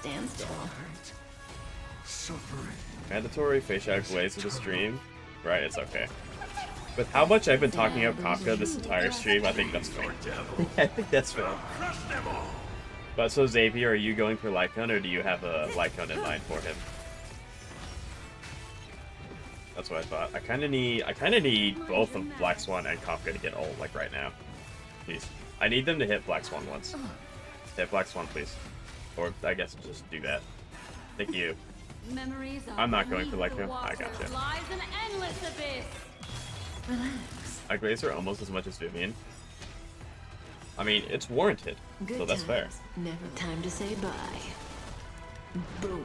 S6: Stand still.
S1: Mandatory face shot glaze of the stream. Right, it's okay. With how much I've been talking about Kafka this entire stream, I think that's fair. I think that's fair. But so Xavier, are you going for Lycon, or do you have a Lycon in mind for him? That's what I thought. I kind of need both of Black Swan and Kafka to get ult like right now. Please, I need them to hit Black Swan once. Hit Black Swan, please. Or I guess just do that. Thank you. I'm not going for Lycon. I gotcha. I glaze her almost as much as Vivian. I mean, it's warranted, so that's fair.
S4: Never time to say bye. Boom.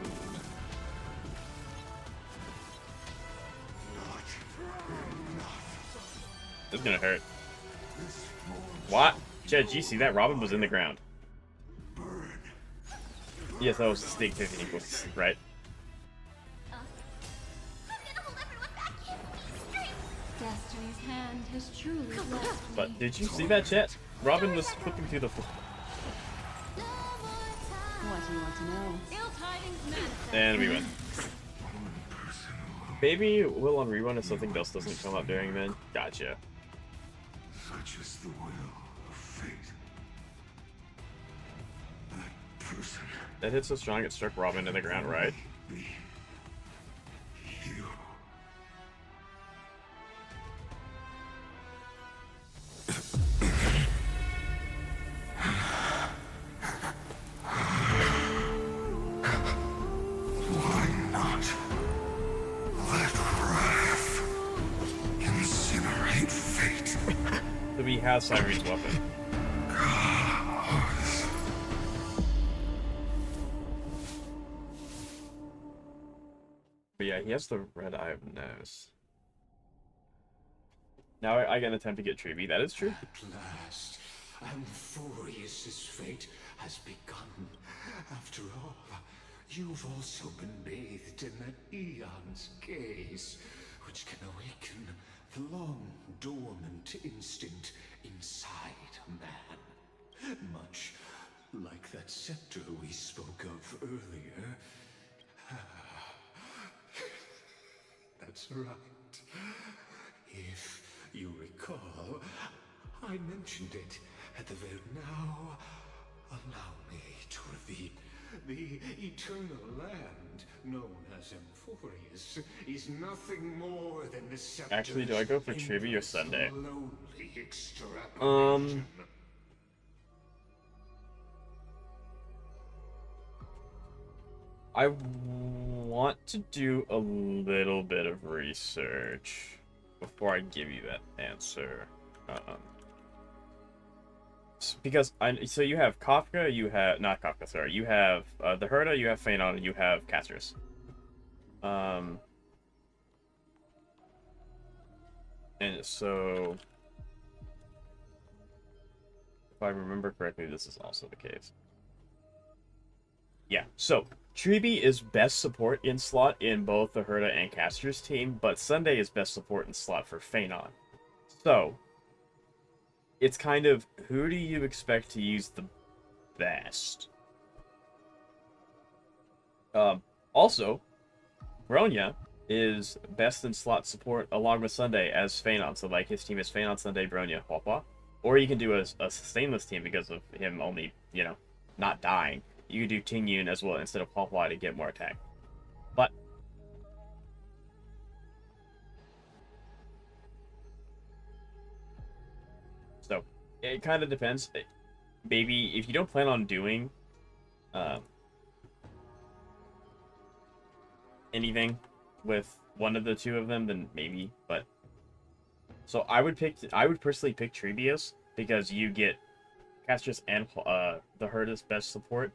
S1: This is gonna hurt. What? Chad, did you see that? Robin was in the ground. Yes, that was Stig 15 equals, right?
S6: Destiny's hand has truly blessed me.
S1: But did you see that, chat? Robin was flipping through the floor.
S6: What do you want to know? Ill tidings manifest.
S1: And we win. Maybe we'll on rerun if something else doesn't come up during then. Gotcha.
S12: Such is the will of fate. That person.
S1: That hit so strong it struck Robin in the ground, right?
S12: You. Why not? Let wrath incinerate fate.
S1: So he has Cyrene's weapon. But yeah, he has the red eye of nose. Now I get an attempt to get Treeby. That is true.
S12: At last, Amphorius's fate has begun. After all, you've also been bathed in that eon's gaze, which can awaken the long-dormant instinct inside a man. Much like that scepter we spoke of earlier. That's right. If you recall, I mentioned it at the very now. Allow me to reveal the eternal land known as Amphorius is nothing more than the scepter.
S1: Actually, do I go for Treeby or Sunday? I want to do a little bit of research before I give you that answer. Because so you have Kafka, you have not Kafka, sorry, you have the Herda, you have Phainon, and you have Casters. And so, if I remember correctly, this is also the case. Yeah, so Treeby is best support in slot in both the Herda and Casters team, but Sunday is best support in slot for Phainon. So, it's kind of, who do you expect to use the best? Also, Bronya is best in slot support along with Sunday as Phainon. So, like, his team is Phainon, Sunday, Bronya, Huohua. Or you can do a stainless team because of him only, you know, not dying. You can do Ting Yun as well instead of Huohua to get more attack. But so it kind of depends. Maybe if you don't plan on doing anything, with one of the two of them, then maybe. But so I would personally pick Treebeos because you get Castrus and the Herda's best support.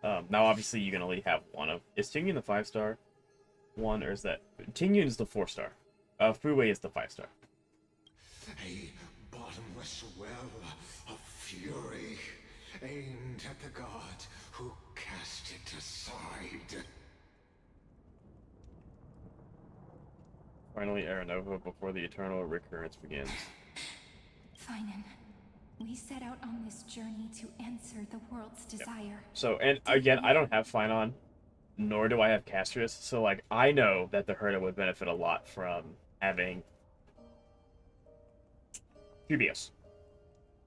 S1: Now obviously you can only have one of. Is Tingyun the 5-star one, or is that Tingyun is the 4-star? Fuwei is the 5-star.
S12: A bottomless well of fury aimed at the god who cast it aside.
S1: Finally, Aranova before the eternal recurrence begins.
S15: Phainon, we set out on this journey to answer the world's desire.
S1: So, and again, I don't have Phainon, nor do I have Castrus, so, like, I know that the Herda would benefit a lot from having Treebeos.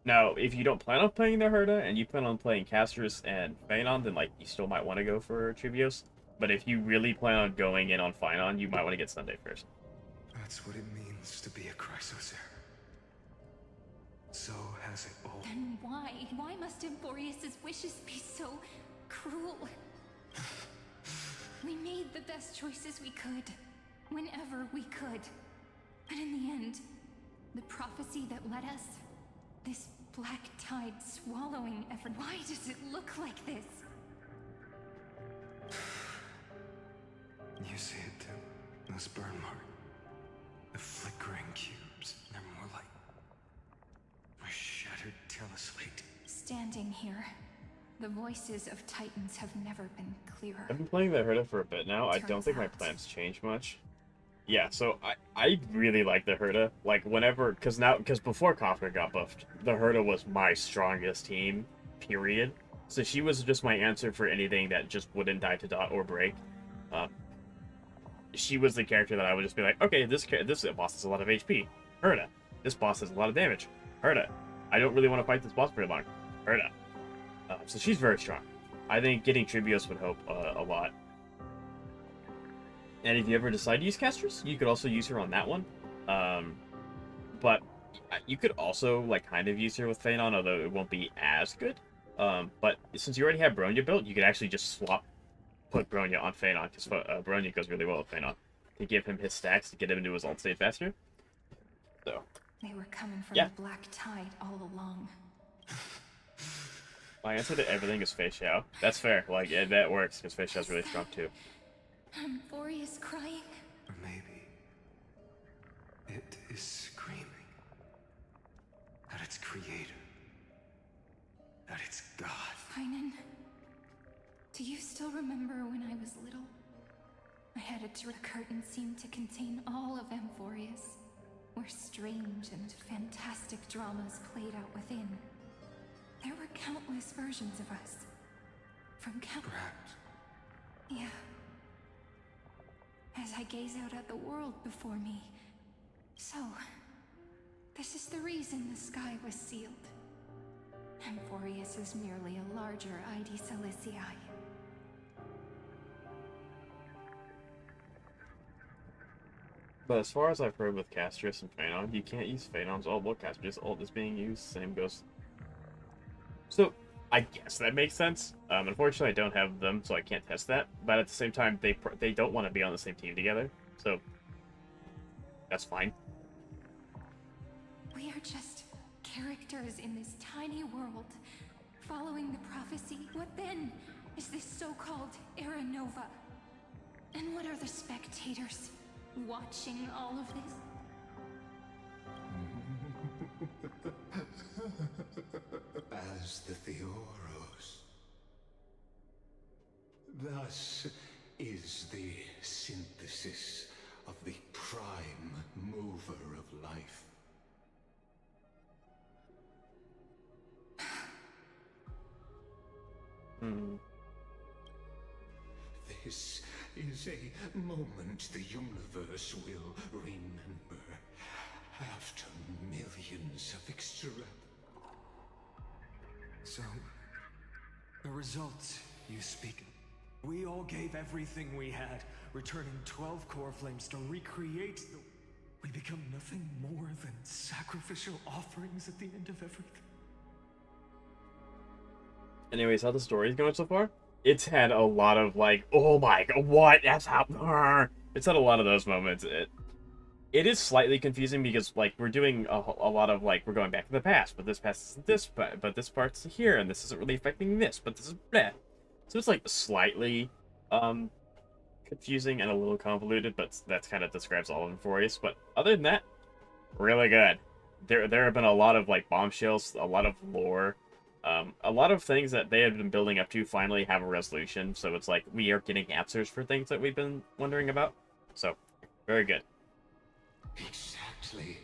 S1: Now, if you don't plan on playing the Herda, and you plan on playing Castrus and Phainon, then, like, you still might want to go for Treebeos. But if you really plan on going in on Phainon, you might want to get Sunday first.
S13: That's what it means to be a Chrysocer. So has it all.
S15: Then why? Why must Emborius' wishes be so cruel? We made the best choices we could, whenever we could. And in the end, the prophecy that led us, this black tide swallowing every... Why does it look like this?
S13: You see it too. This burn mark. The flickering cubes. They're more like a shattered teleslate.
S15: Standing here, the voices of Titans have never been clearer.
S1: I've been playing the Herda for a bit now. I don't think my plans change much. Yeah, so I really like the Herda. Like, whenever... Because before Kafka got buffed, the Herda was my strongest team, period. So she was just my answer for anything that just wouldn't die to dot or break. She was the character that I would just be like, okay, this boss has a lot of HP. Herda. This boss has a lot of damage. Herda. I don't really want to fight this boss very long. Herda. So she's very strong. I think getting Treebeos would help a lot. And if you ever decide to use Castrus, you could also use her on that one. But you could also, like, kind of use her with Phainon, although it won't be as good. But since you already have Bronya built, you could actually just put Bronya on Phainon, because Bronya goes really well with Phainon, to give him his stacks to get him into his ult state faster. So
S15: They were coming from
S1: yeah.
S15: the black tide all along.
S1: My answer to everything is Fei Xiao. That's fair. Like, that works, because Fei Xiao's really strong too.
S15: Emborius crying?
S13: Or maybe it is screaming at its creator, at its god.
S15: Phainon, do you still remember when I was little? I had a curtain seemed to contain all of Emborius, where strange and fantastic dramas played out within. There were countless versions of us. From
S13: Perhaps.
S15: Yeah. As I gaze out at the world before me. So, this is the reason the sky was sealed. Emborius is merely a larger ID Silicii.
S1: But as far as I've heard with Castrus and Phainon, you can't use Phainon's ult while Castrus' ult is being used. Same goes. So, I guess that makes sense. Unfortunately, I don't have them, so I can't test that. But at the same time, they don't want to be on the same team together, so that's fine.
S15: We are just characters in this tiny world, following the prophecy. What then is this so-called Era Nova? And what are the spectators watching all of this?
S12: As the Theoros. Thus is the synthesis of the prime mover of life. This is a moment the universe will remember after millions of
S13: So, the results you speak. We all gave everything we had, returning 12 core flames to recreate the... We become nothing more than sacrificial offerings at the end of everything.
S1: Anyways, how the story's going so far? It's had a lot of, like, oh my god, what? That's how... it's at a lot of those moments. It is slightly confusing because like we're doing a lot of like we're going back to the past, but this past is this, but this part's here, and this isn't really affecting this, but this is bleh. So it's like slightly confusing and a little convoluted, but that kind of describes all of them for us. But other than that, really good. There have been a lot of like bombshells, a lot of lore, a lot of things that they had been building up to finally have a resolution. So it's like we are getting answers for things that we've been wondering about. So very good.
S12: Exactly.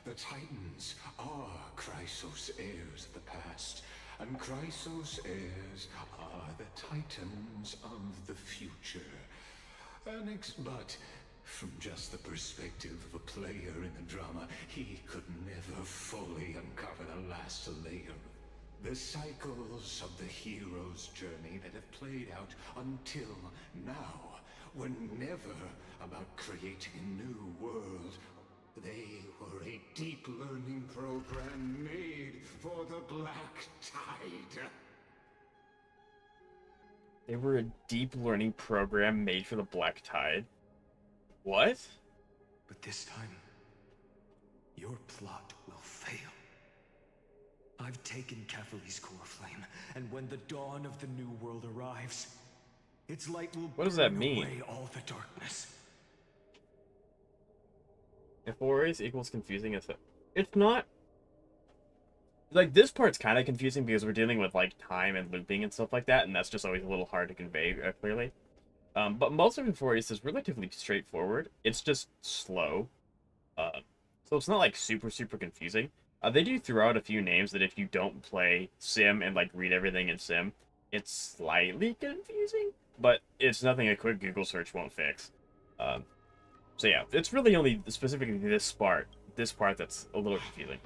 S12: The Titans are Chrysos heirs of the past, and Chrysos heirs are the Titans of the future. But from just the perspective of a player in the drama, he could never fully uncover the last layer. The cycles of the hero's journey that have played out until now were never about creating a new world. They were a deep learning program made for the Black Tide.
S1: They were a deep learning program made for the Black Tide. What?
S13: But this time, your plot will fail. I've taken Catholi's core flame, and when the dawn of the new world arrives, its light will
S1: what does that
S13: burn
S1: mean?
S13: away all the darkness.
S1: If Warriors equals confusing as it's not. Like, this part's kind of confusing because we're dealing with, like, time and looping and stuff like that, and that's just always a little hard to convey clearly. But most of Euphorius is relatively straightforward. It's just slow. So it's not, like, super confusing. They do throw out a few names that if you don't play Sim and, like, read everything in Sim, it's slightly confusing, but it's nothing a quick Google search won't fix. So yeah, it's really only specifically this part that's a little confusing.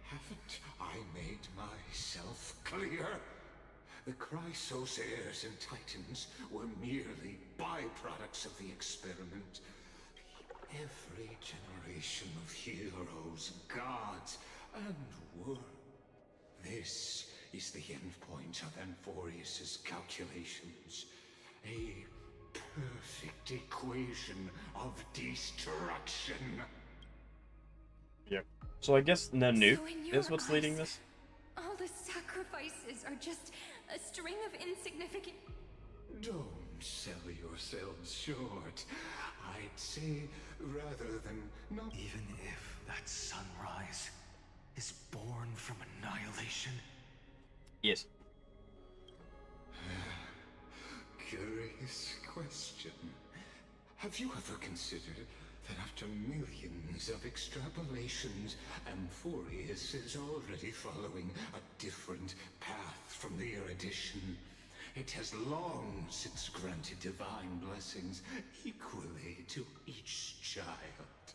S12: Haven't I made myself clear? The Chrysos heirs and Titans were merely byproducts of the experiment. Every generation of heroes, gods, and world. This is the endpoint of Amphorius's calculations. A perfect equation of destruction.
S1: Yep. So I guess Nanook
S15: So in your
S1: is what's leading
S15: eyes,
S1: this?
S15: All the sacrifices are just a string of insignificant...
S12: Don't sell yourselves short. I'd say, rather than not...
S13: Even if that sunrise is born from annihilation?
S1: Yes.
S12: Curious question. Have you ever considered that after millions of extrapolations, Amphorius is already following a different path from the erudition? It has long since granted divine blessings equally to each child.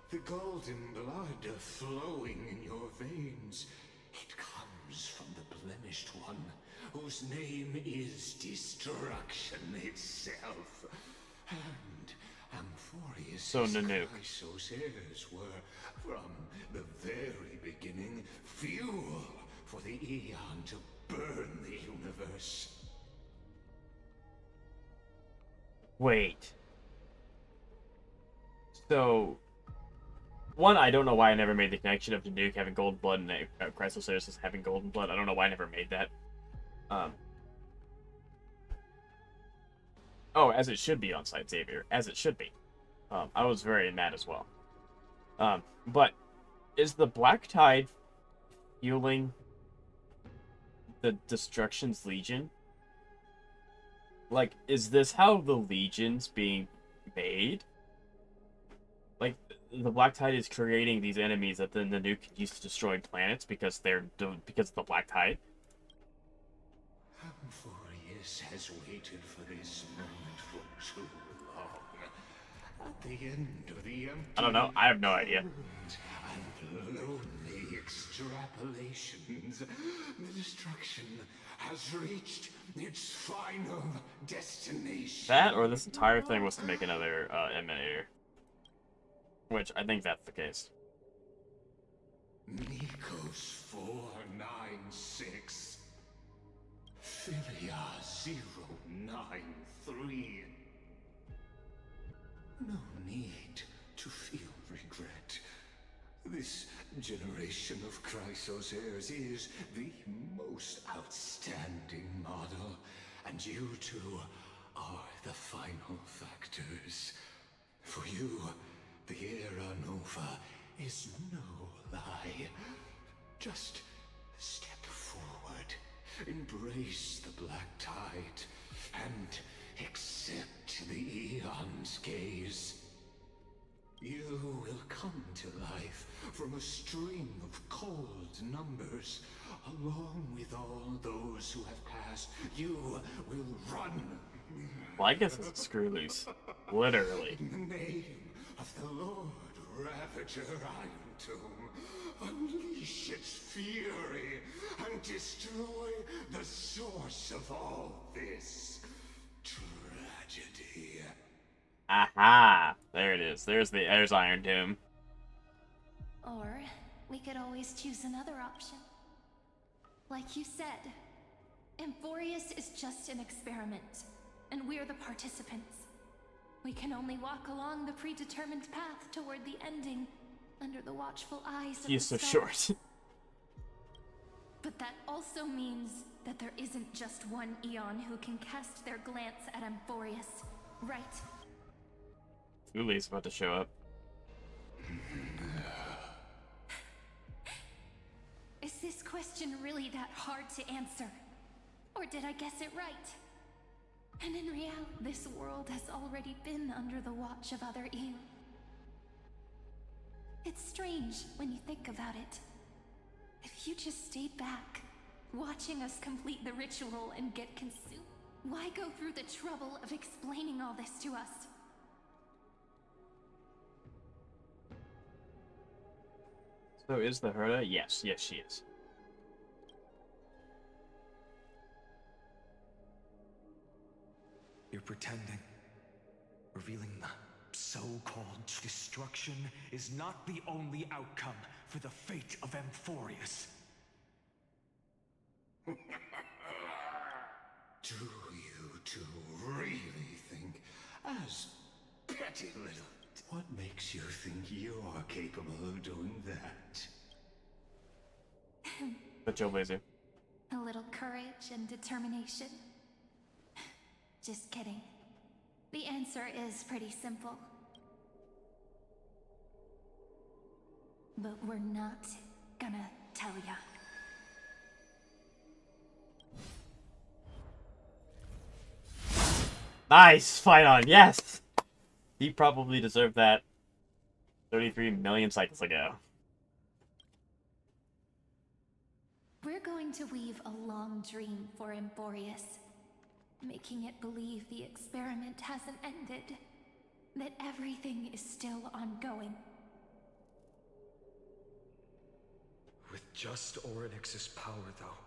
S12: The golden blood flowing in your veins, it comes from the blemished one, whose name is destruction itself. And Amphorius'
S1: So Nanook.
S12: Chrysos heirs were, from the very beginning, fuel for the Aeon to burn the universe.
S1: Wait. So, one, I don't know why I never made the connection of Nanook having golden blood and Chrysos heirs having golden blood. I don't know why I never made that. Oh, as it should be on site, Xavier. As it should be. I was very mad as well. But is the Black Tide fueling the Destruction's Legion? Like, is this how the Legion's being made? Like, the Black Tide is creating these enemies that then the Nuke can use to destroy planets because because of the Black Tide?
S12: Amphorius has waited for this moment for too long. At the end of the empty
S1: I don't know. I have no idea.
S12: and lonely extrapolations, the destruction has reached its final destination.
S1: That, or this entire thing was to make another Emanator. Which, I think that's the case.
S12: Nikos 496. Philia 093. No need to feel regret. This generation of Chrysos heirs is the most outstanding model, and you two are the final factors. For you, the Era Nova is no lie. Just step forward, embrace the black tide, and accept the Eon's gaze. You will come to life from a string of cold numbers. Along with all those who have passed, you will run.
S1: Well, I guess it's a screw loose. Literally.
S12: In the name of the Lord Ravager Iron Tomb, unleash its fury and destroy the source of all this tragedy.
S1: Aha! There it is. There's Iron Tomb.
S15: Or we could always choose another option. Like you said, Amphorius is just an experiment, and we're the participants. We can only walk along the predetermined path toward the ending, under the watchful eyes of
S1: He is
S15: the
S1: so
S15: stars.
S1: short.
S15: But that also means that there isn't just one Eon who can cast their glance at Amphorius, right?
S1: Uli's about to show up.
S15: Is this question really that hard to answer? Or did I guess it right? And in reality, this world has already been under the watch of other Eon. It's strange when you think about it. If you just stayed back, watching us complete the ritual and get consumed, why go through the trouble of explaining all this to us?
S1: So is the Herda? Yes, yes she is.
S13: You're pretending. Revealing the so-called destruction is not the only outcome for the fate of Amphorius.
S12: Do you two really think, as petty little... What makes you think you're capable of doing that?
S1: But Trailblazer.
S15: A little courage and determination. Just kidding. The answer is pretty simple. But we're not gonna tell ya.
S1: Nice! Phainon, yes! He probably deserved that 33 million cycles ago.
S15: We're going to weave a long dream for Amphorius, making it believe the experiment hasn't ended, that everything is still ongoing.
S13: With just Orynyx's power, though,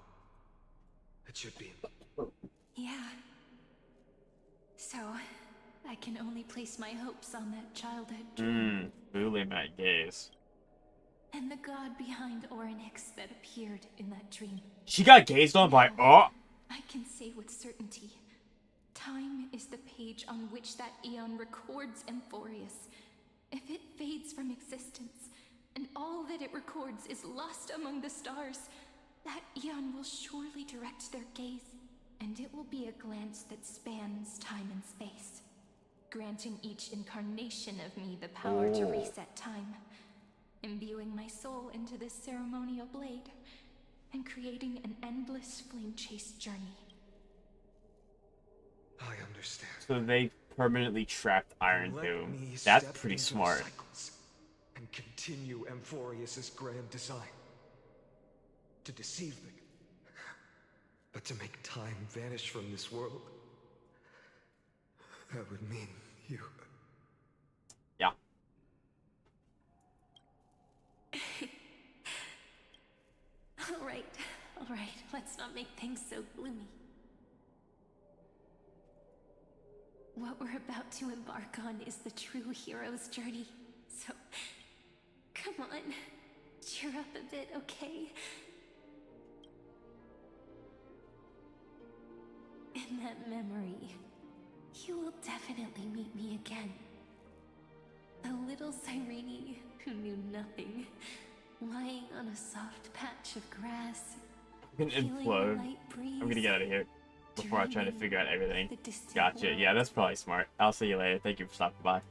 S13: it should be...
S15: Yeah. So, I can only place my hopes on that childhood dream.
S1: Fully my gaze.
S15: And the god behind Orynyx that appeared in that dream.
S1: She got gazed on by
S15: I can say with certainty, time is the page on which that Eon records Amphorius. If it fades from existence, and all that it records is lost among the stars, that Eon will surely direct their gaze, and it will be a glance that spans time and space, granting each incarnation of me the power to reset time, imbuing my soul into this ceremonial blade, and creating an endless flame-chased journey.
S13: I understand.
S1: So they permanently trapped Iron Tomb. That's pretty smart.
S13: And continue Amphorius's grand design. To deceive me. But to make time vanish from this world, that would mean you.
S1: Yeah.
S15: All right, let's not make things so gloomy. What we're about to embark on is the true hero's journey, so come on, cheer up a bit, okay? that memory, you will definitely meet me again. The little Cyrene who knew nothing, lying on a soft patch of grass.
S1: I'm gonna implode. I'm gonna get out of here before I try to figure out everything. Gotcha. Yeah, that's probably smart. I'll see you later. Thank you for stopping by.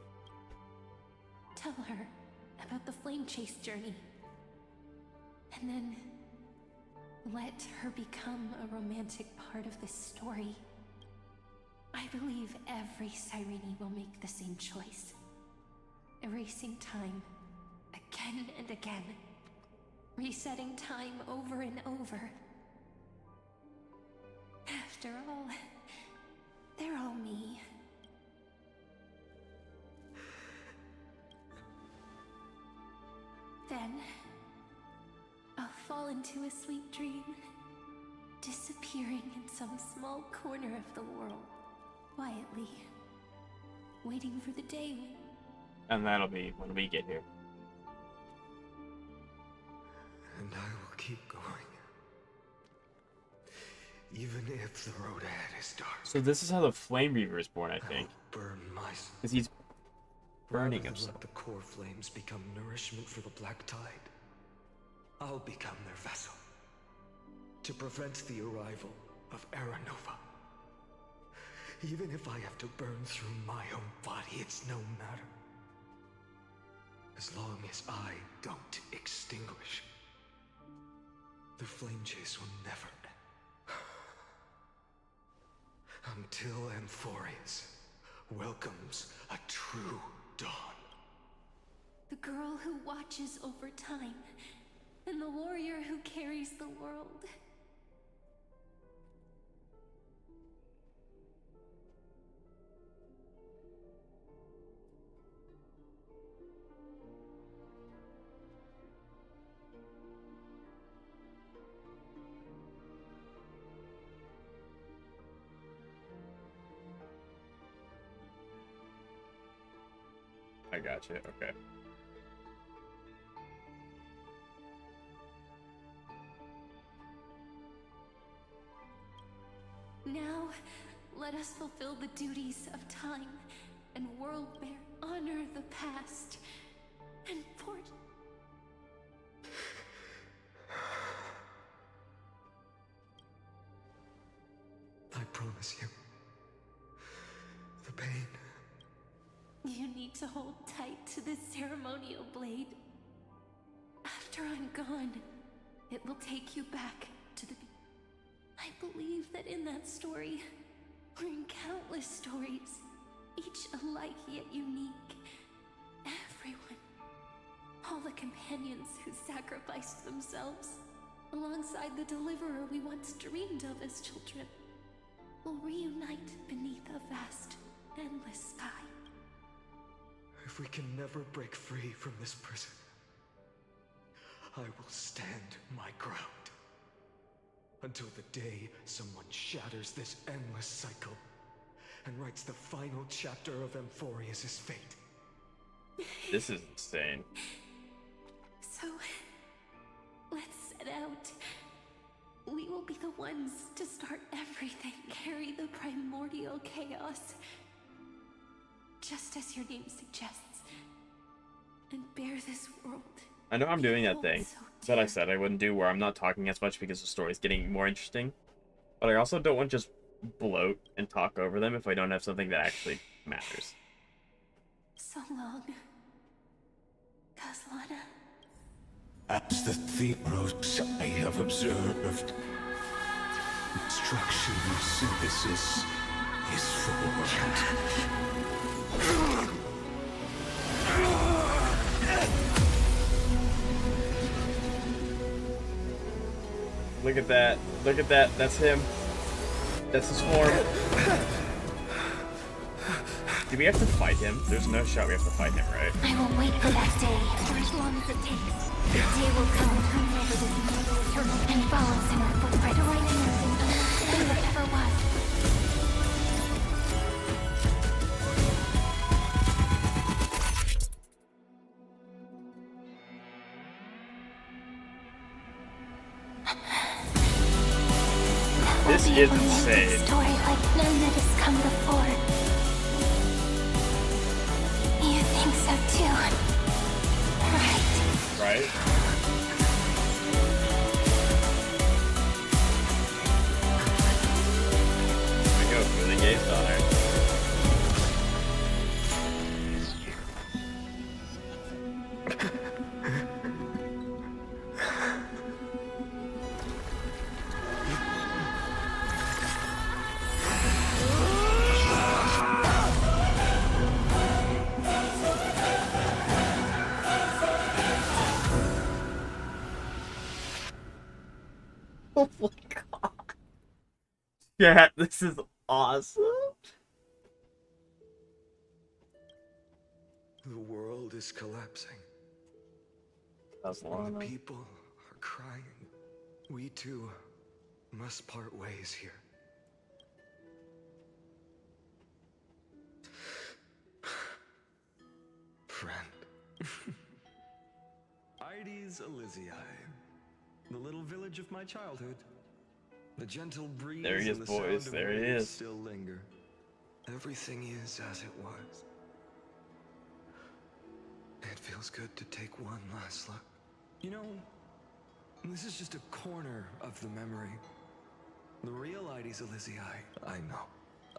S15: Tell her about the flame chase journey. And then let her become a romantic part of this story. I believe every Cyrene will make the same choice. Erasing time again and again. Resetting time over and over. After all, they're all me. Then, I'll fall into a sweet dream, disappearing in some small corner of the world, quietly, waiting for the day when...
S1: And that'll be when we get here.
S13: And I will keep going. Even if the road ahead is dark.
S1: So this is how the Flame Reaver is born, I think.
S13: Burn myself.
S1: Because he's burning
S13: Rather than
S1: himself.
S13: let the core flames become nourishment for the Black Tide, I'll become their vessel. To prevent the arrival of Aranova. Even if I have to burn through my own body, it's no matter. As long as I don't extinguish, the flame chase will never end. Until Amphorius welcomes a true dawn.
S15: The girl who watches over time, and the warrior who carries the world.
S1: I gotcha, okay.
S15: Now, let us fulfill the duties of time and world bear, honor the past, and port.
S13: I promise you, the pain.
S15: You need to hold tight to this ceremonial blade. After I'm gone, it will take you back to the... I believe that in that story, or in countless stories, each alike yet unique, everyone, all the companions who sacrificed themselves, alongside the deliverer we once dreamed of as children, will reunite beneath a vast, endless sky.
S13: If we can never break free from this prison, I will stand my ground. Until the day someone shatters this endless cycle and writes the final chapter of Amphorius' fate.
S1: This is insane.
S15: So, let's set out. We will be the ones to start everything, carry the primordial chaos, just as your name suggests, and bear this world.
S1: I know I'm doing that thing that I said I wouldn't do, where I'm not talking as much because the story's getting more interesting. But I also don't want to just bloat and talk over them if I don't have something that actually matters.
S15: So long, Caslana.
S12: As the Theros I have observed, instruction synthesis is formed.
S1: Look at that. Look at that. That's him. That's his form. Do we have to fight him? There's no shot we have to fight him, right?
S3: I will wait for that day, for as long as it takes. The day will come when over this immortal eternal and follows in our footprint to right and everything that ever was.
S1: This
S15: be
S1: is
S15: able to make
S1: insane.
S15: this story like none that has come before. You think so too, right?
S1: Right? There we go, really gazed on her. Oh my god. Yeah, this is awesome.
S13: The world is collapsing.
S1: That's long.
S13: The people are crying. We too must part ways here. Friend. Ides Elysiae, the little village of my childhood. The gentle breeze
S1: There he is,
S13: and the
S1: boys.
S13: sound of
S1: There he
S13: waves
S1: is.
S13: still linger. Everything is as it was. It feels good to take one last look. You know, this is just a corner of the memory. The real Ides Elysiae. I know.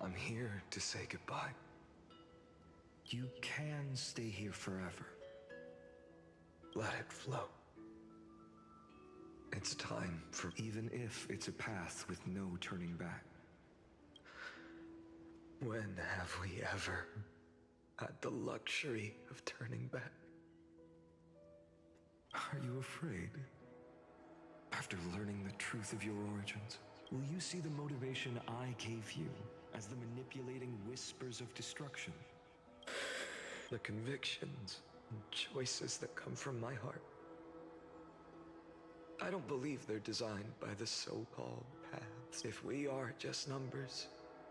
S13: I'm here to say goodbye. You can stay here forever. Let it flow. It's time for, even if it's a path with no turning back. When have we ever had the luxury of turning back? Are you afraid? After learning the truth of your origins, will you see the motivation I gave you as the manipulating whispers of destruction? The convictions and choices that come from my heart. I don't believe they're designed by the so-called paths. If we are just numbers,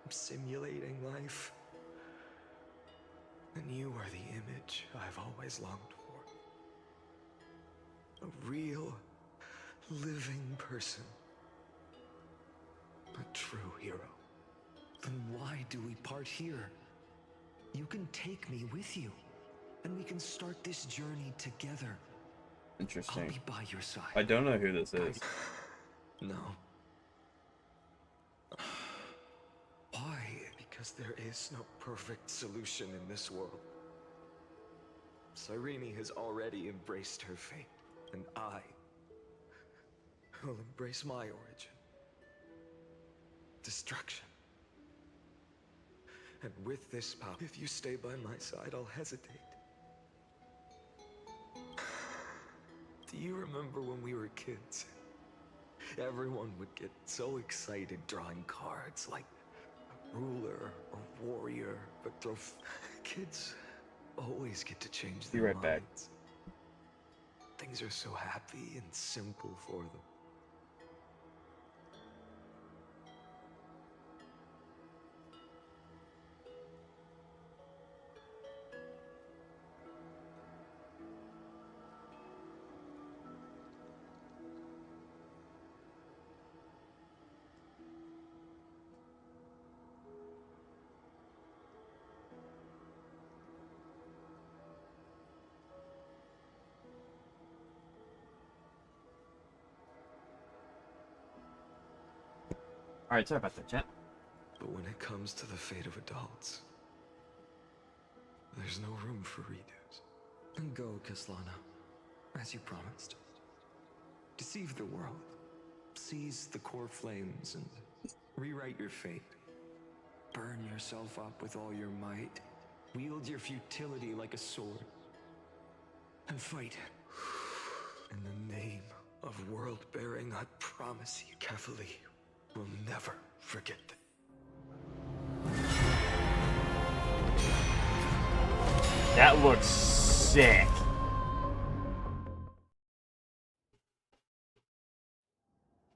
S13: simulating life, then you are the image I've always longed for. A real, living person. A true hero. Then why do we part here? You can take me with you, and we can start this journey together.
S1: Interesting.
S13: I'll be by your side.
S1: I don't know who this is.
S13: No. Why? Because there is no perfect solution in this world. Cyrene has already embraced her fate, and I will embrace my origin. Destruction. And with this power, if you stay by my side, I'll hesitate. Do you remember when we were kids? Everyone would get so excited drawing cards like a ruler or warrior, but kids always get to change their
S1: Be right back.
S13: minds. Things are so happy and simple for them.
S1: Alright, sorry about that, chat.
S13: But when it comes to the fate of adults, there's no room for redos. Then go, Kaslana, as you promised. Deceive the world. Seize the core flames and rewrite your fate. Burn yourself up with all your might. Wield your futility like a sword. And fight. In the name of world-bearing, I promise you, Cavalier will never forget that.
S1: That looks sick.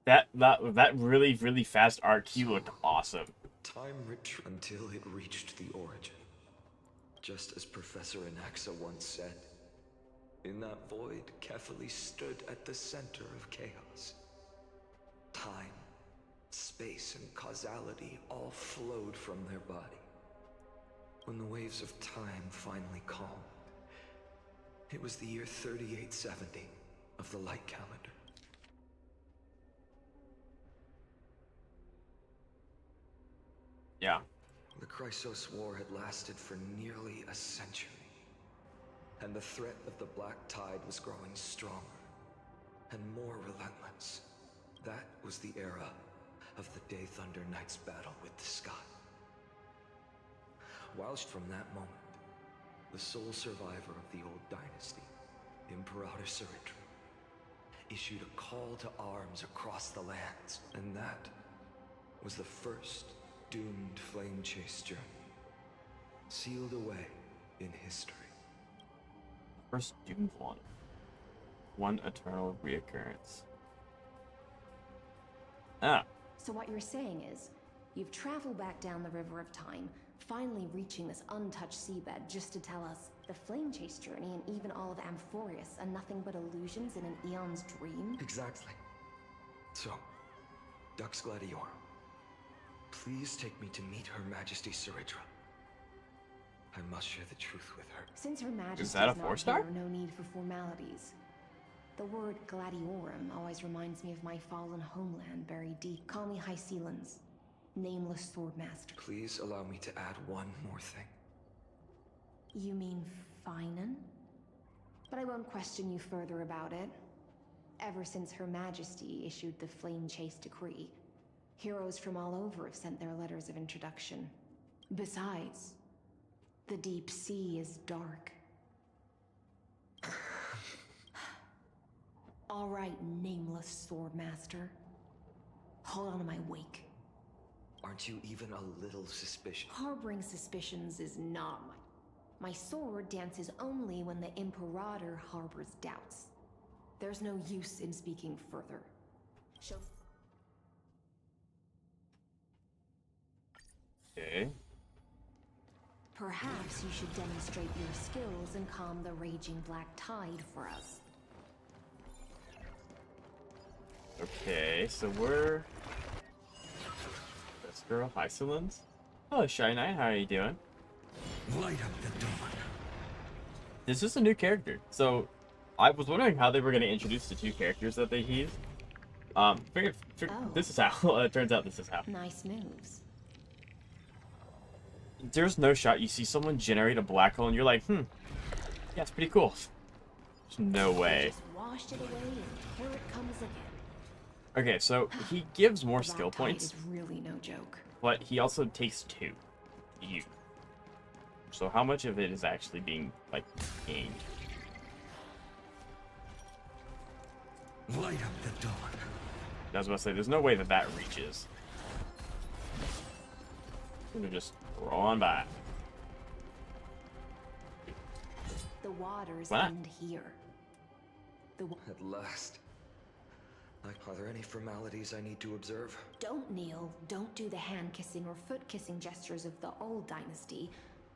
S1: That really fast art key looked awesome.
S13: Time retreated until it reached the origin. Just as Professor Anaxa once said, in that void, Kefali stood at the center of chaos. Time, space, space and causality all flowed from their body. When the waves of time finally calmed, it was the year 3870 of the light calendar.
S1: Yeah.
S13: The Chrysos War had lasted for nearly a century, and the threat of the Black Tide was growing stronger and more relentless. That was the era of the Day Thunder Knight's battle with the sky. Whilst from that moment, the sole survivor of the old dynasty, Imperator Saritra, issued a call to arms across the lands, and that was the first doomed flame chase journey, sealed away in history.
S1: First doomed one. One eternal reoccurrence. Ah.
S20: So what you're saying is, you've traveled back down the River of Time, finally reaching this untouched seabed just to tell us the flame chase journey and even all of Amphorius are nothing but illusions in an eon's dream?
S13: Exactly. So, Dux Gladior, please take me to meet Her Majesty Saritra. I must share the truth with her.
S20: Since Her Majesty
S1: is that a
S20: is not
S1: 4-star?
S20: here, no need for formalities. The word Gladiorum always reminds me of my fallen homeland buried deep. Call me Hycelans, nameless swordmaster.
S13: Please allow me to add one more thing.
S20: You mean Phainon? But I won't question you further about it. Ever since Her Majesty issued the Flame Chase Decree, heroes from all over have sent their letters of introduction. Besides, the deep sea is dark. All right, nameless swordmaster. Hold on to my wake.
S13: Aren't you even a little suspicious?
S20: Harboring suspicions is not my sword dances only when the Imperator harbors doubts. There's no use in speaking further.
S1: Okay.
S20: Perhaps you should demonstrate your skills and calm the raging black tide for us.
S1: Okay, so we're... This girl, Hycelans. Hello, Shy Knight, how are you doing?
S19: Light up the dawn.
S1: This is a new character, so I was wondering how they were going to introduce the two characters that they used. This is how. It turns out this is how.
S20: Nice moves.
S1: There's no shot you see someone generate a black hole and you're like, yeah, it's pretty cool. There's no way.
S20: Just washed it away and here it comes again.
S1: Okay, so he gives more skill points.
S20: Is really no joke.
S1: But he also takes 2. You. So how much of it is actually being, like, gained?
S19: Light up the dawn.
S1: I was about to say, there's no way that that reaches. We're just roll on by.
S20: The waters
S1: What?
S20: end here.
S13: At last. Are there any formalities I need to observe?
S20: Don't kneel, don't do the hand-kissing or foot-kissing gestures of the old dynasty,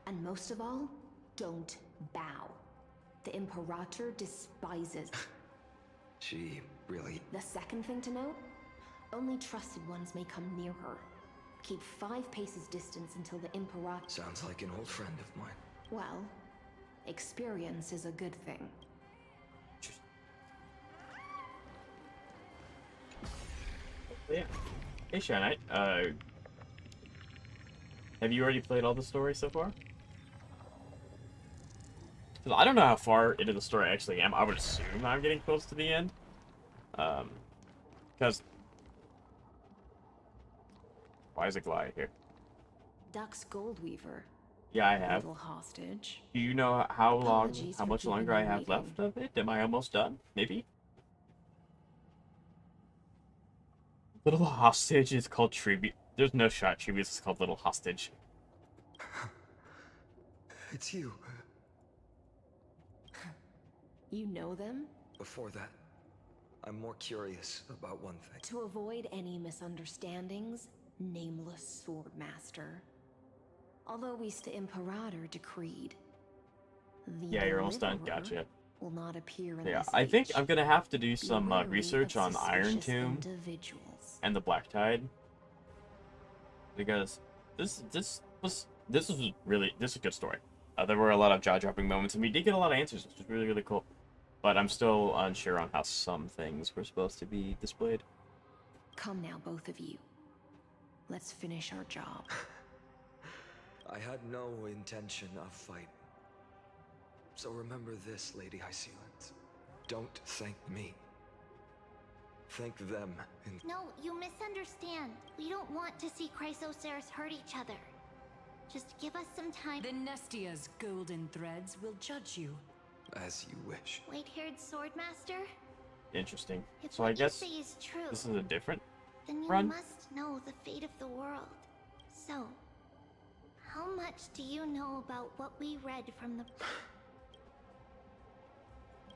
S20: and most of all, don't bow. The Imperator despises.
S13: She really...
S20: The second thing to note, only trusted ones may come near her. Keep 5 paces distance until the Imperator...
S13: Sounds like an old friend of mine.
S20: Well, experience is a good thing.
S1: Yeah. Hey, Shy Knight. Have you already played all the story so far? I don't know how far into the story I actually am. I would assume I'm getting close to the end. Because... Why is it Glide here?
S20: Dux Goldweaver.
S1: Yeah, I have.
S20: Little hostage.
S1: Do you know how
S20: Apologies for
S1: much
S20: keeping
S1: longer I
S20: you
S1: have
S20: waiting.
S1: left of it? Am I almost done? Maybe? Little Hostage is called Tribute. There's no shot Tribute is called Little Hostage.
S13: It's you.
S20: You know them?
S13: Before that, I'm more curious about one thing.
S20: To avoid any misunderstandings, nameless swordmaster. Although we the Imperator decreed, the
S1: Yeah, you're almost done.
S20: Deliverer
S1: Gotcha.
S20: will not appear in
S1: Yeah,
S20: this
S1: I think
S20: age.
S1: I'm gonna have to do some
S20: Be wary
S1: research
S20: of
S1: on the Iron
S20: suspicious
S1: Tomb
S20: individuals.
S1: and the Black Tide. because this was a good story. There were a lot of jaw-dropping moments, and we did get a lot of answers, which was really, really cool. But I'm still unsure on how some things were supposed to be displayed.
S20: Come now, both of you. Let's finish our job.
S13: I had no intention of fight. So remember this, Lady High Sealant. Don't thank me. Thank them.
S3: No, you misunderstand. We don't want to see Chrysoceres hurt each other. Just give us some time.
S4: The Nestia's golden threads will judge you.
S13: As you wish.
S3: White-haired swordmaster?
S1: Interesting.
S3: If
S1: So I
S3: what
S1: guess
S3: you say is true,
S1: this is a different
S3: then you
S1: run.
S3: must know the fate of the world. So, how much do you know about what we read from the...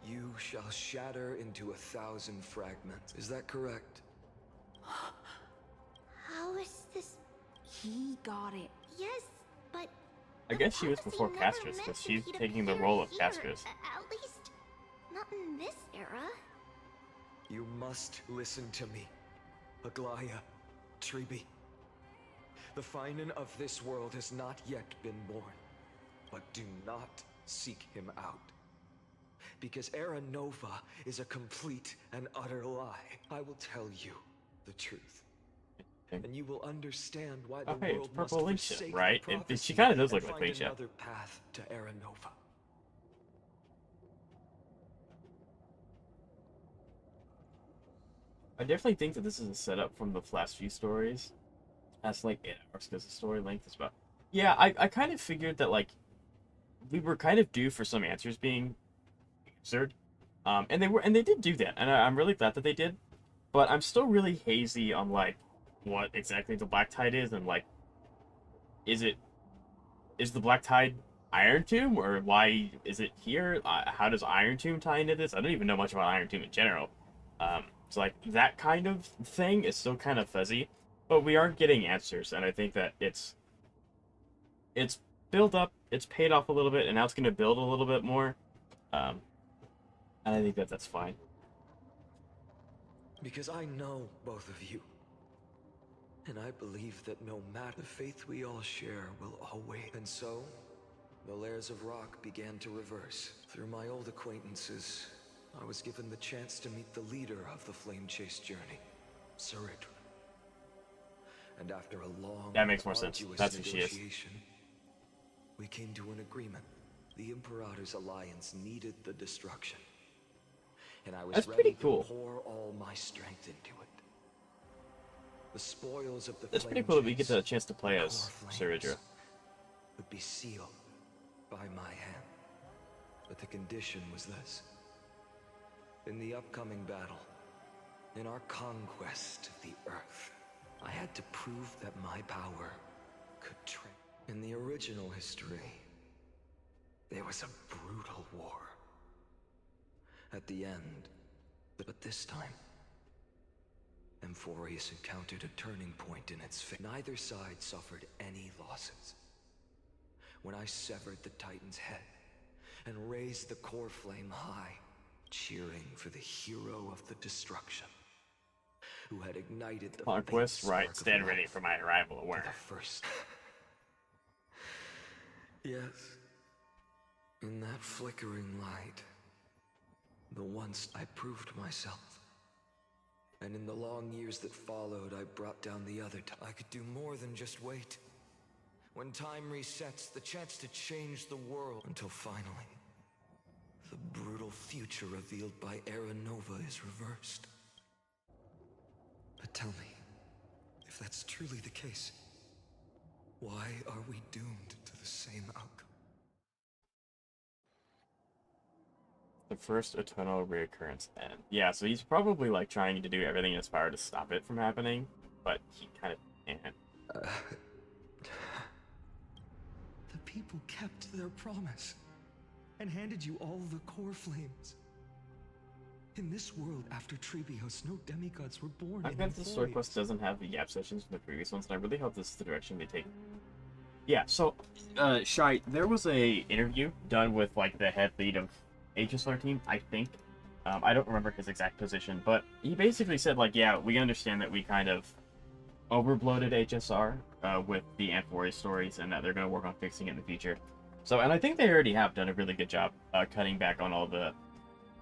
S13: You shall shatter into 1,000 fragments. Is that correct?
S3: How is this...
S20: He got it.
S3: Yes, but...
S1: I guess she was before Castrus, because she's taking the role of Castrus.
S3: At least, not in this era.
S13: You must listen to me. Aglaya, Tribi. The Phainon of this world has not yet been born. But do not seek him out. Because Era Nova is a complete and utter lie. I will tell you the truth. And you will understand why the
S1: hey,
S13: world
S1: it's Purple
S13: must
S1: Link
S13: forsake
S1: ship,
S13: the
S1: right?
S13: prophecy
S1: She kind of does
S13: and
S1: look like
S13: find
S1: Link ship.
S13: another path to Era Nova.
S1: I definitely think that this is a setup from the last few stories. That's like 8 hours because the story length is about... Yeah, I kind of figured that, like, we were kind of due for some answers being answered. And they did do that, and I'm really glad that they did. But I'm still really hazy on, like, what exactly the Black Tide is, and, like, is the Black Tide Iron Tomb, or why is it here? How does Iron Tomb tie into this? I don't even know much about Iron Tomb in general. So, like, that kind of thing is still kind of fuzzy, but we are getting answers, and I think that it's built up, it's paid off a little bit, and now it's going to build a little bit more. And I think that that's fine.
S13: Because I know both of you. And I believe that no matter the faith we all share will always... And so, the layers of rock began to reverse. Through my old acquaintances, I was given the chance to meet the leader of the Flame Chase journey, Saridra. And after a long,
S1: that makes more sense. That's who she is.
S13: We came to an agreement. The Imperator's alliance needed the destruction. And I was
S1: That's
S13: ready
S1: pretty
S13: to
S1: cool.
S13: pour all my strength into it. The spoils of the
S1: That's pretty
S13: Flame
S1: cool that we get
S13: Chase,
S1: the chance to play as
S13: core
S1: Saridra.
S13: flames, would be sealed by my hand. But the condition was this. In the upcoming battle, in our conquest of the Earth, I had to prove that my power could trick. In the original history, there was a brutal war. At the end, but this time, Amphorius encountered a turning point in its fate. Neither side suffered any losses. When I severed the Titan's head and raised the core flame high, cheering for the hero of the destruction, who had ignited the
S1: Conquest,
S13: faint
S1: right?
S13: spark of
S1: Stand ready
S13: life
S1: for my arrival.
S13: for
S1: Where?
S13: the first. Yes. In that flickering light, the once I proved myself. And in the long years that followed, I brought down the other. I could do more than just wait. When time resets, the chance to change the world. Until finally, the brutal future revealed by Era Nova is reversed. But tell me, if that's truly the case, why are we doomed to the same outcome?
S1: The first eternal reoccurrence end. Yeah, so he's probably like trying to do everything in his power to stop it from happening, but he kind of can't.
S8: The people kept their promise and handed you all the core flames. In this world, after Trebios, no demigods were born.
S1: I bet the sword quest doesn't have the gap sessions from the previous ones, and I really hope this is the direction they take. Yeah, so, Shai, there was a interview done with, like, the head lead of HSR team, I think. I don't remember his exact position, but he basically said, like, yeah, we understand that we kind of overbloated HSR, with the Amphoria stories, and that they're going to work on fixing it in the future. So, and I think they already have done a really good job cutting back on all the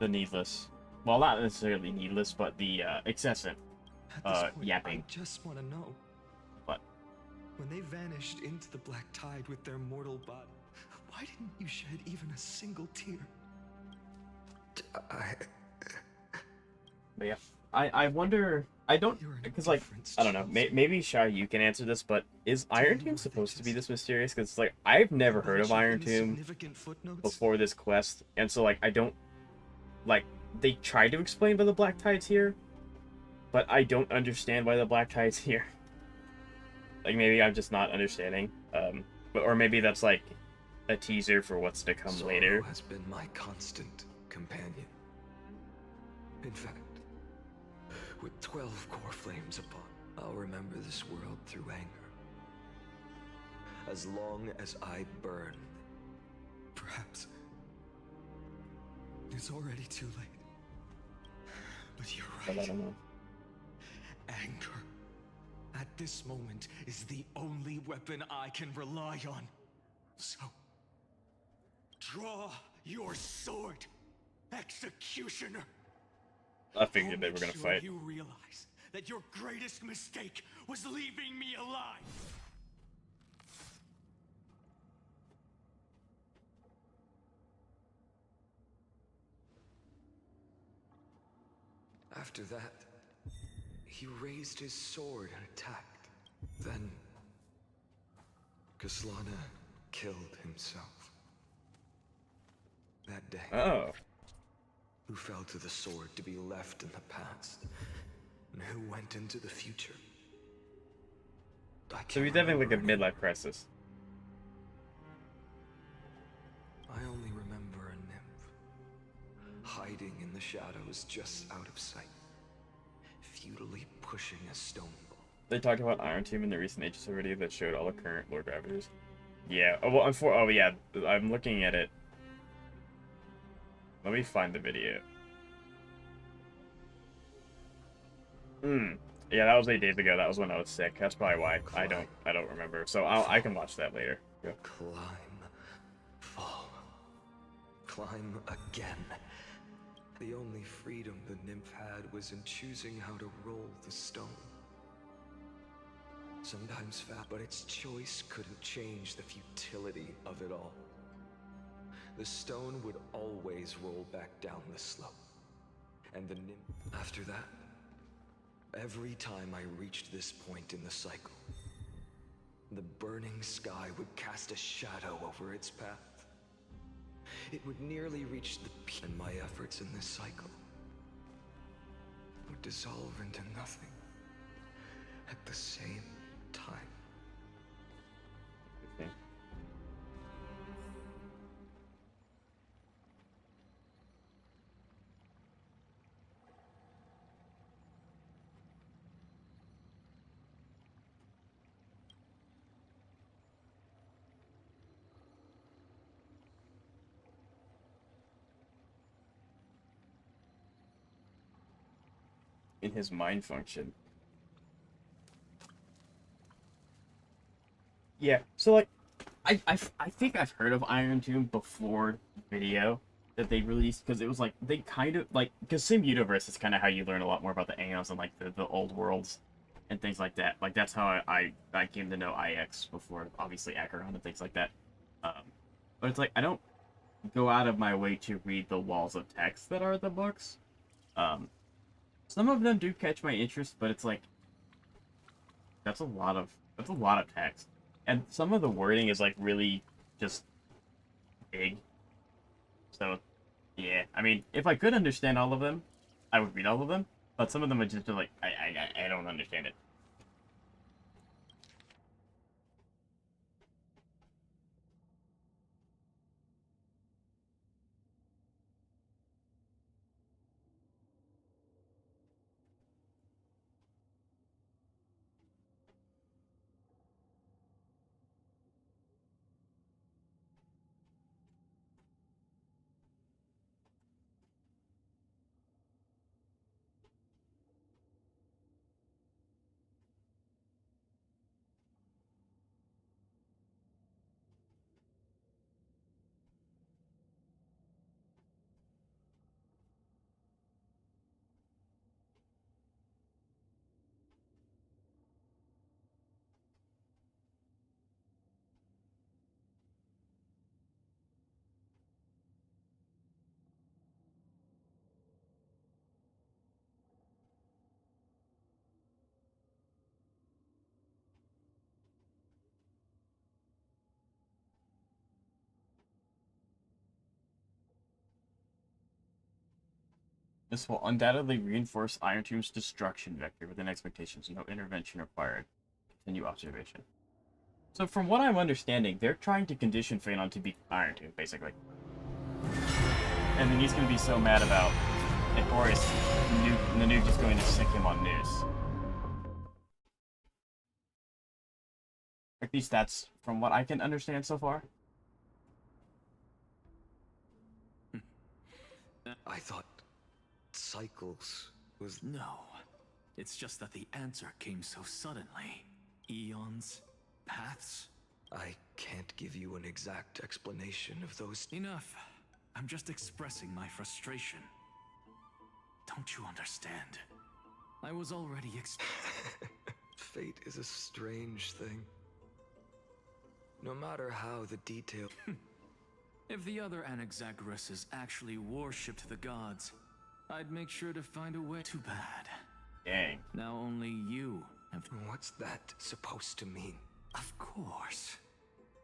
S1: needless, well, not necessarily needless, but the excessive yapping.
S13: I just want to know.
S1: What?
S13: When they vanished into the black tide with their mortal body, why didn't you shed even a single tear?
S1: But yeah, I wonder. I don't, because like I don't know. Maybe Shy, you can answer this, but is Iron Tomb supposed to be this mysterious? Because like I've never heard of Iron Tomb before this quest, and so like I don't like they tried to explain why the Black Tide's here, but I don't understand why the Black Tide's here. Like maybe I'm just not understanding, but or maybe that's like a teaser for what's to come later.
S13: Has been my constant companion. In fact, with 12 core flames upon, I'll remember this world through anger. As long as I burn, perhaps it's already too late. But you're right. Anger, at this moment, is the only weapon I can rely on. So, draw your sword, executioner.
S1: I figured they were gonna fight.
S13: You realize that your greatest mistake was leaving me alive. After that, he raised his sword and attacked. Then, Kaslana killed himself. That day.
S1: Oh.
S13: Who fell to the sword to be left in the past, and who went into the future.
S1: So he's having like a midlife crisis.
S13: I only remember a nymph, hiding in the shadows just out of sight, futilely pushing a stone ball.
S1: They talked about Iron Tomb in the recent Aegis video that showed all the current Lord Gravitors. Yeah, oh, well, oh yeah, I'm looking at it. Let me find the video. Yeah, that was 8 days ago. That was when I was sick. That's probably why I don't remember. So I can watch that later. Go.
S13: Climb, fall, climb again. The only freedom the nymph had was in choosing how to roll the stone. Sometimes fast, but its choice couldn't change the futility of it all. The stone would always roll back down the slope. And the nymph... After that, every time I reached this point in the cycle, the burning sky would cast a shadow over its path. It would nearly reach the peak, and my efforts in this cycle would dissolve into nothing at the same time.
S1: Okay. In his mind function. Yeah, so like, I think I've heard of Iron Tomb before the video that they released, because it was like, they kind of, like, because Sim Universe is kind of how you learn a lot more about the Aeons and like the old worlds and things like that. Like, that's how I came to know IX before, obviously, Acheron and things like that. But it's like, I don't go out of my way to read the walls of text that are the books. Some of them do catch my interest, but it's like, that's a lot of text. And some of the wording is like really just big. So, yeah, I mean, if I could understand all of them, I would read all of them. But some of them are just like, I don't understand it. This will undoubtedly reinforce Iron Tomb's destruction vector within expectations. No intervention required. Continue observation. So from what I'm understanding, they're trying to condition Phainon to be Iron Tomb, basically. And then he's going to be so mad about it, or is the nuke just going to sink him on Noose. At least that's from what I can understand so far.
S13: I thought cycles was...
S21: No. It's just that the answer came so suddenly. Eons, paths.
S13: I can't give you an exact explanation of those...
S21: Enough. I'm just expressing my frustration. Don't you understand? I was already
S13: Fate is a strange thing. No matter how the detail...
S21: If the other Anaxagoras actually worshipped the gods, I'd make sure to find a way. Too bad.
S1: Dang.
S21: Now only you have...
S13: What's that supposed to mean?
S21: Of course.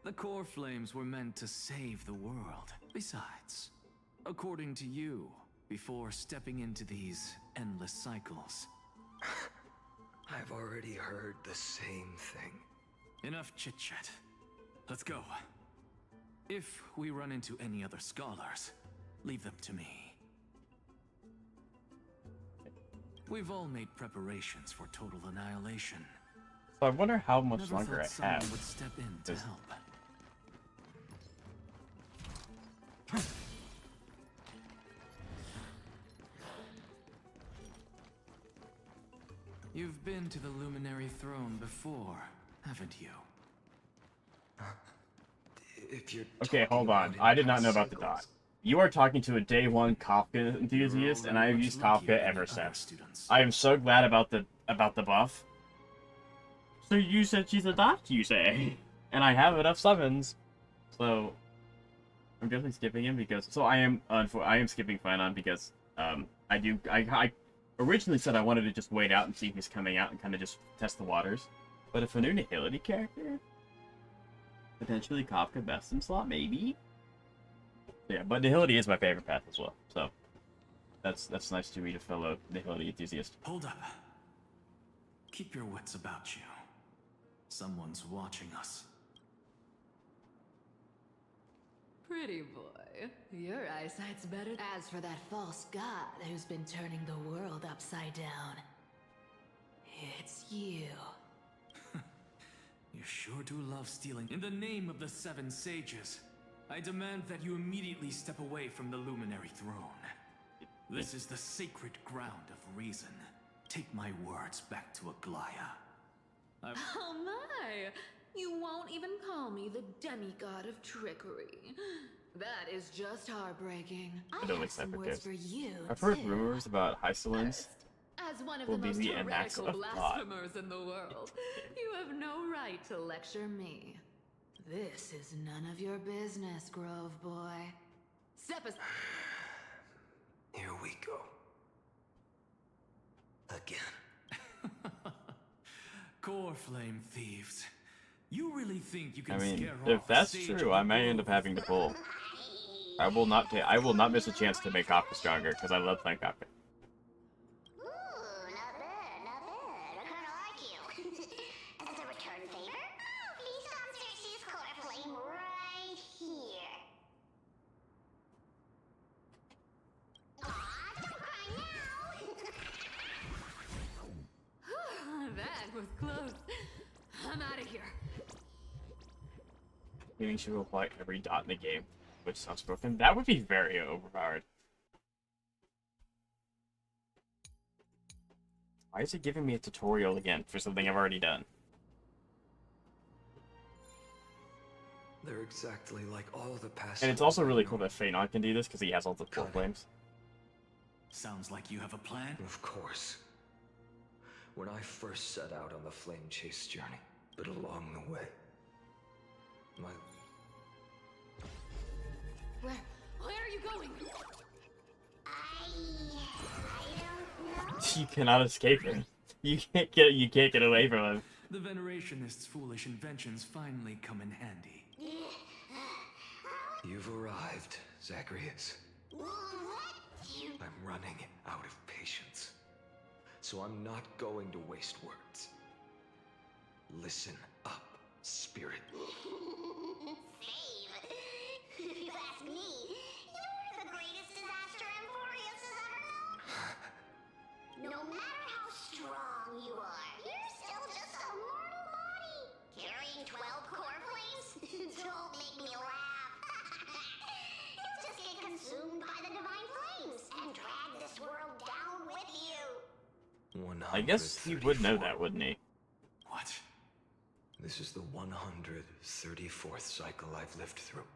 S21: The core flames were meant to save the world. Besides, according to you, before stepping into these endless cycles...
S13: I've already heard the same thing.
S21: Enough chit-chat. Let's go. If we run into any other scholars, leave them to me. We've all made preparations for total annihilation.
S1: So I wonder how much
S21: Never
S1: longer
S21: thought
S1: I have.
S21: someone would step in to help. You've been to the Luminary Throne before, haven't you?
S13: If you're
S1: Okay, hold on. I did not know about the dot. You are talking to a day one Kafka enthusiast, and I have used Kafka ever since. I am so glad about the buff. So you said she's a dot, you say? And I have enough summons, so I'm definitely skipping him because. So I am skipping Phainon because I originally said I wanted to just wait out and see if he's coming out and kind of just test the waters. But if a new Nihility character, potentially Kafka best in slot, maybe. Yeah, but Nihility is my favorite path as well, so that's nice to meet a fellow Nihility enthusiast.
S21: Hold up. Keep your wits about you. Someone's watching us.
S4: Pretty boy, your eyesight's better. As for that false god who's been turning the world upside down, it's you.
S21: You sure do love stealing. In the name of the Seven Sages, I demand that you immediately step away from the Luminary Throne. This is the sacred ground of reason. Take my words back to Aglaya.
S6: Oh my! You won't even call me the demigod of trickery.
S4: That is just heartbreaking.
S1: I don't accept it,
S4: words for you.
S1: I've heard rumors about Hysolins.
S6: As one of
S1: will
S6: the
S1: be
S6: most
S1: the
S6: heretical
S1: Anaxo of God.
S6: blasphemers in the world, you have no right to lecture me.
S4: This is none of your business, Grove Boy. Step aside.
S13: Here we go. Again.
S21: Core flame thieves. You really think you can
S1: I mean,
S21: scare
S1: if
S21: off
S1: that's
S21: a sage
S1: true, I may end up having to pull. I will not miss a chance to make Kafka stronger because I love playing Kafka.
S17: As a return favor, please come Cersei's core flame right here. Aw, don't cry now!
S6: That was close. I'm out of here.
S1: Meaning she will apply every dot in the game, which sounds broken. That would be very overpowered. Why is it giving me a tutorial again for something I've already done?
S13: They're exactly like all the past.
S1: And it's also really cool that Phainon can do this because he has all the full flames.
S21: Sounds like you have a plan?
S13: Of course. When I first set out on the flame chase journey, but along the way,
S6: Where are you going?
S17: I don't know.
S1: You cannot escape him. You can't get away from him.
S21: The Venerationists' foolish inventions finally come in handy.
S13: You've arrived, Zacharias.
S17: What do you
S13: I'm running out of patience. So I'm not going to waste words. Listen up, spirit.
S17: Save. If you ask me, you're the greatest disaster Amphorius has ever known. No matter how strong you are, you're still just a mortal body. Carrying 12 core flames? Don't make me laugh. You'll just get consumed by the divine flames and drag this world down with you.
S1: I guess he would know that, wouldn't he?
S13: What? This is the 134th cycle I've lived through.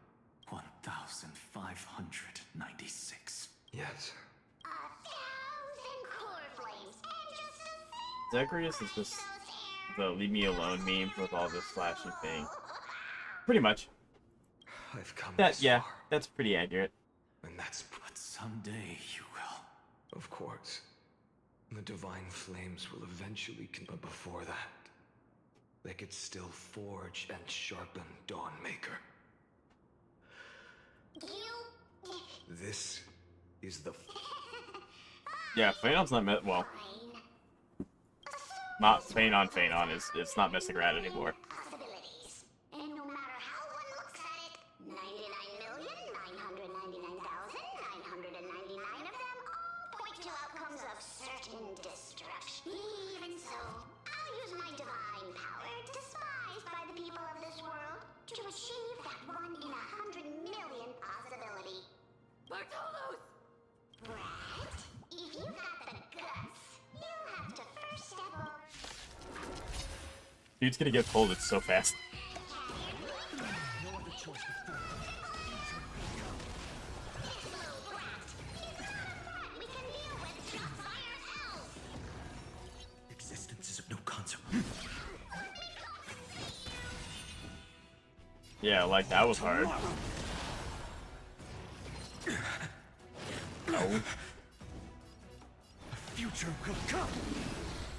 S21: 1,596.
S13: Yes.
S17: 1,000 core flames and just a
S1: Zacharias is just the leave me alone meme with all this flashing thing. Pretty much.
S13: I've come
S1: That,
S13: this
S1: yeah,
S13: far,
S1: that's pretty accurate.
S13: and that's
S21: But someday you will.
S13: of course. The divine flames will eventually but before that, they could still forge and sharpen Dawnmaker. This is the
S1: Yeah, Phainon's not well. Not Phainon. It's not messing around anymore.
S17: possibilities. And no matter how one looks at it, 99,999,999 of them all point to outcomes of certain destruction. Even so, I'll use my divine power, despised by the people of this world, to achieve that 1 in 100 million possibility. Bartolos! Brett, if you got the guts, you'll have to first step over.
S1: Dude's gonna get pulled, it's so fast.
S13: existence is of no consequence.
S1: Yeah, like that was hard. Oh.
S13: Future will come.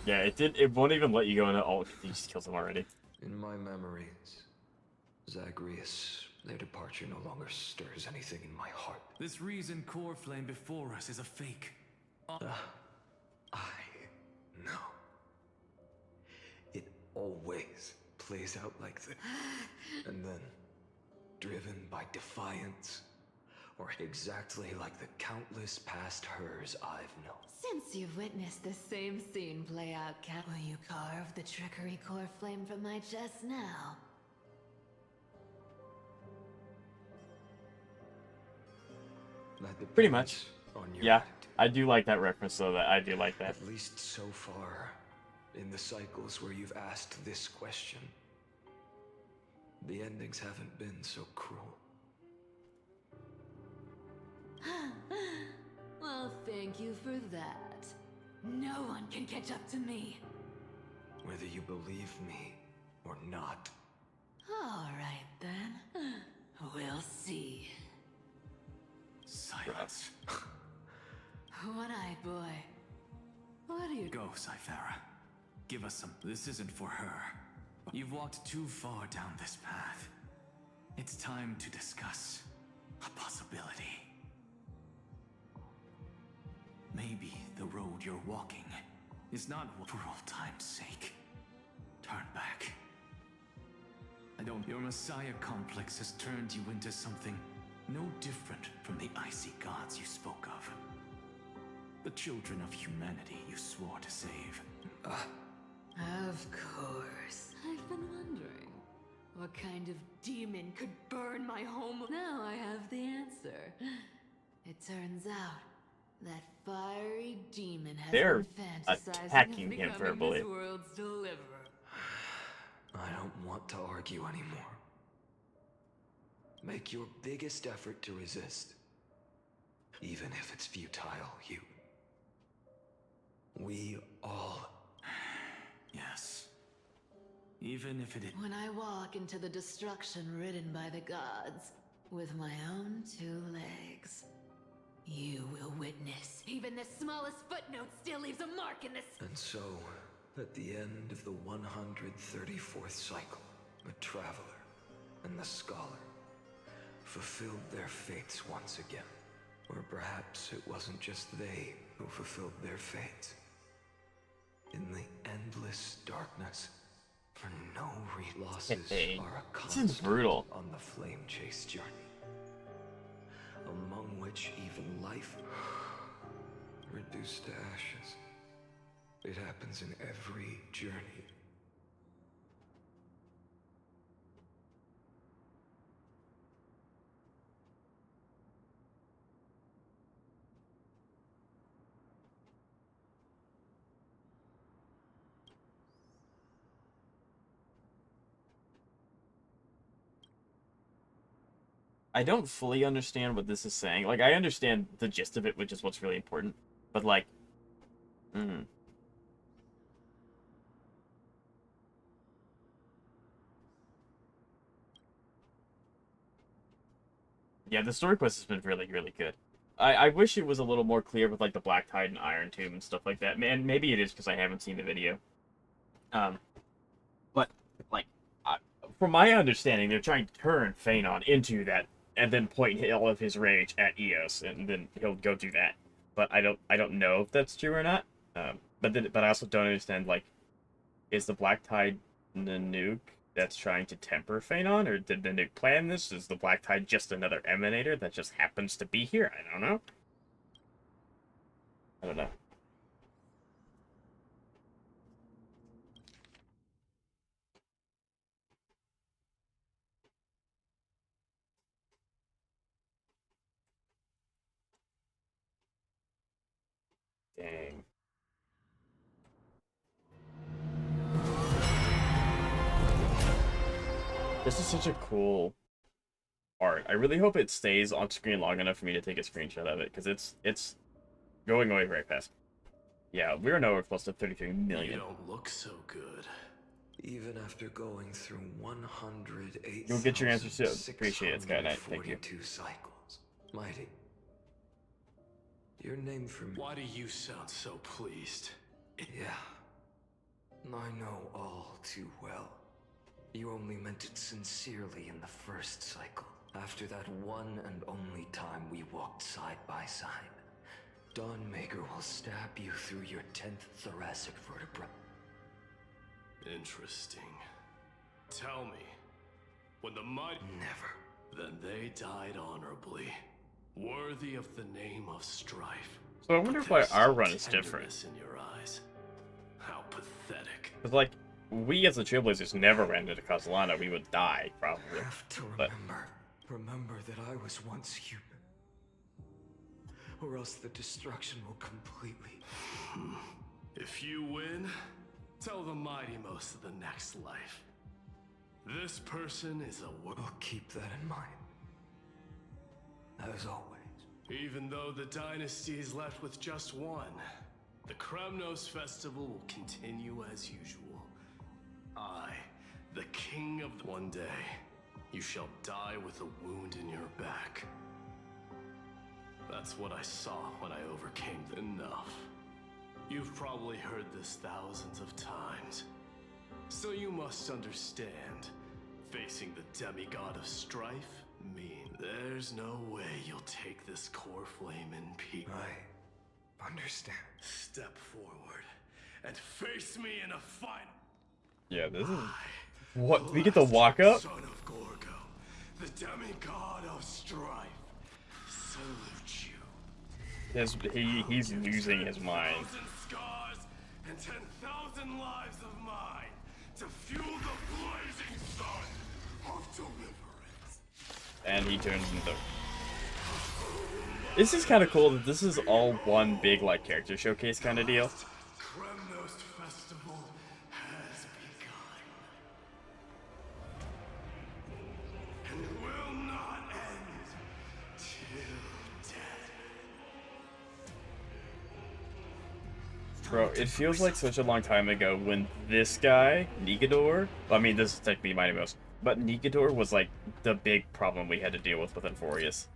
S1: Yeah, it won't even let you go into ult because he just kills him already.
S13: In my memories, Zagreus, their departure no longer stirs anything in my heart.
S21: This reason core flame before us is a fake.
S13: I know. It always plays out like this. And then, driven by defiance, or exactly like the countless past hers I've known.
S4: Since you've witnessed the same scene play out, Cat, will you carve the trickery core flame from my chest now?
S1: Pretty much.
S13: On your
S1: Yeah, I do like that reference, though. That I do like that.
S13: At least so far, in the cycles where you've asked this question, the endings haven't been so cruel.
S4: Well, thank you for that. No one can catch up to me.
S13: Whether you believe me or not.
S4: All right, then. We'll see.
S21: Silence.
S4: One-eyed boy. What do you...
S21: Go, Cythera. Give us some... This isn't for her. You've walked too far down this path. It's time to discuss a possibility. Maybe the road you're walking is not for old time's sake. Turn back. I don't... Your Messiah complex has turned you into something no different from the icy gods you spoke of. The children of humanity you swore to save.
S4: Of course. I've been wondering, what kind of demon could burn my home? Now I have the answer. It turns out that fiery demon has
S1: They're
S4: been fantasizing
S1: attacking
S4: of
S1: him
S4: becoming
S1: verbally.
S4: this world's deliverer.
S13: I don't want to argue anymore. Make your biggest effort to resist. Even if it's futile, you. We all.
S21: Yes. Even if it...
S4: When I walk into the destruction ridden by the gods, with my own 2 legs, you will witness. Even the smallest footnote still leaves a mark in this.
S13: And so, at the end of the 134th cycle, the Traveler and the Scholar fulfilled their fates once again. Or perhaps it wasn't just they who fulfilled their fate. In the endless darkness, for no losses are a constant
S1: this is brutal.
S13: on the flame chase journey, among which even life reduced to ashes. It happens in every journey.
S1: I don't fully understand what this is saying. Like, I understand the gist of it, which is what's really important. But, like... Yeah, the story quest has been really, really good. I wish it was a little more clear with, like, the Black Tide and Iron Tomb and stuff like that. And maybe it is because I haven't seen the video. But, like, from my understanding, they're trying to turn Phainon into that, and then point all of his rage at Eos, and then he'll go do that. But I don't know if that's true or not. But I also don't understand, like, is the Black Tide the nuke that's trying to temper Phainon, or did the nuke plan this? Is the Black Tide just another emanator that just happens to be here? I don't know. I don't know. Dang. This is such a cool art. I really hope it stays on screen long enough for me to take a screenshot of it, because it's going away very fast. Yeah, we're nowhere close to 33 million.
S14: You don't look so good.
S13: Even after going through 108,
S1: you'll get your answer soon. Appreciate it, Sky Knight. Thank you.
S13: Cycles. Mighty. Your name for me.
S14: Why do you sound so pleased?
S13: Yeah. I know all too well. You only meant it sincerely in the first cycle. After that one and only time we walked side by side, Dawnmaker will stab you through your 10th thoracic vertebra.
S14: Interesting. Tell me, when the mighty...
S13: Never.
S14: Then they died honorably, worthy of the name of strife.
S1: So I wonder why our run is different.
S14: In your eyes. How pathetic.
S1: Because, like, we as the Trailblazers never ran into Castellana. We would die, probably.
S13: I have to remember that I was once human. Or else the destruction will completely...
S14: If you win, tell the mighty most of the next life. This person is a...
S13: I'll keep that in mind. As always.
S14: Even though the dynasty is left with just one, the Kremnos festival will continue as usual. I, the king of the... One day, you shall die with a wound in your back. That's what I saw when I overcame enough. You've probably heard this thousands of times. So you must understand, facing the demigod of strife means there's no way you'll take this core flame in peace.
S13: I understand.
S14: Step forward and face me in a fight.
S1: Yeah, this is... What? We get to walk up?
S14: Son of Gorgo, the demigod of strife, salute you.
S1: He's losing his mind.
S14: 1,000 scars and 10,000 lives of mine to fuel the blazing sun of deliverance.
S1: And he turns into... This is kind of cool that this is all one big, like, character showcase kind of deal.
S14: Kremnos festival has begun. And will not end till death.
S1: Bro, it feels like such a long time ago when this guy, Nigador, I mean, this is technically Mighty Most, but Nigador was, like, the big problem we had to deal with Enforius.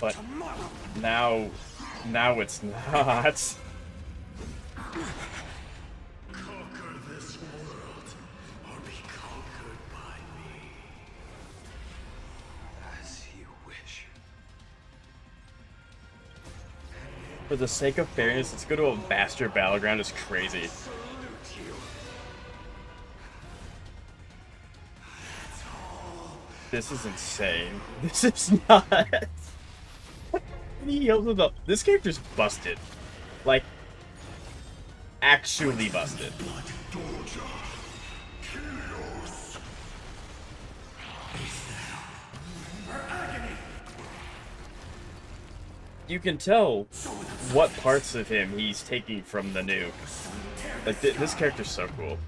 S1: But now it's not.
S14: Conquer this world, or be conquered by me.
S13: As you wish.
S1: For the sake of fairness, let's go to a bastard battleground. It's crazy. This is insane. This is not. He heals with up. This character's busted. Like, actually busted. You can tell what parts of him he's taking from the new. Like, this character's so cool.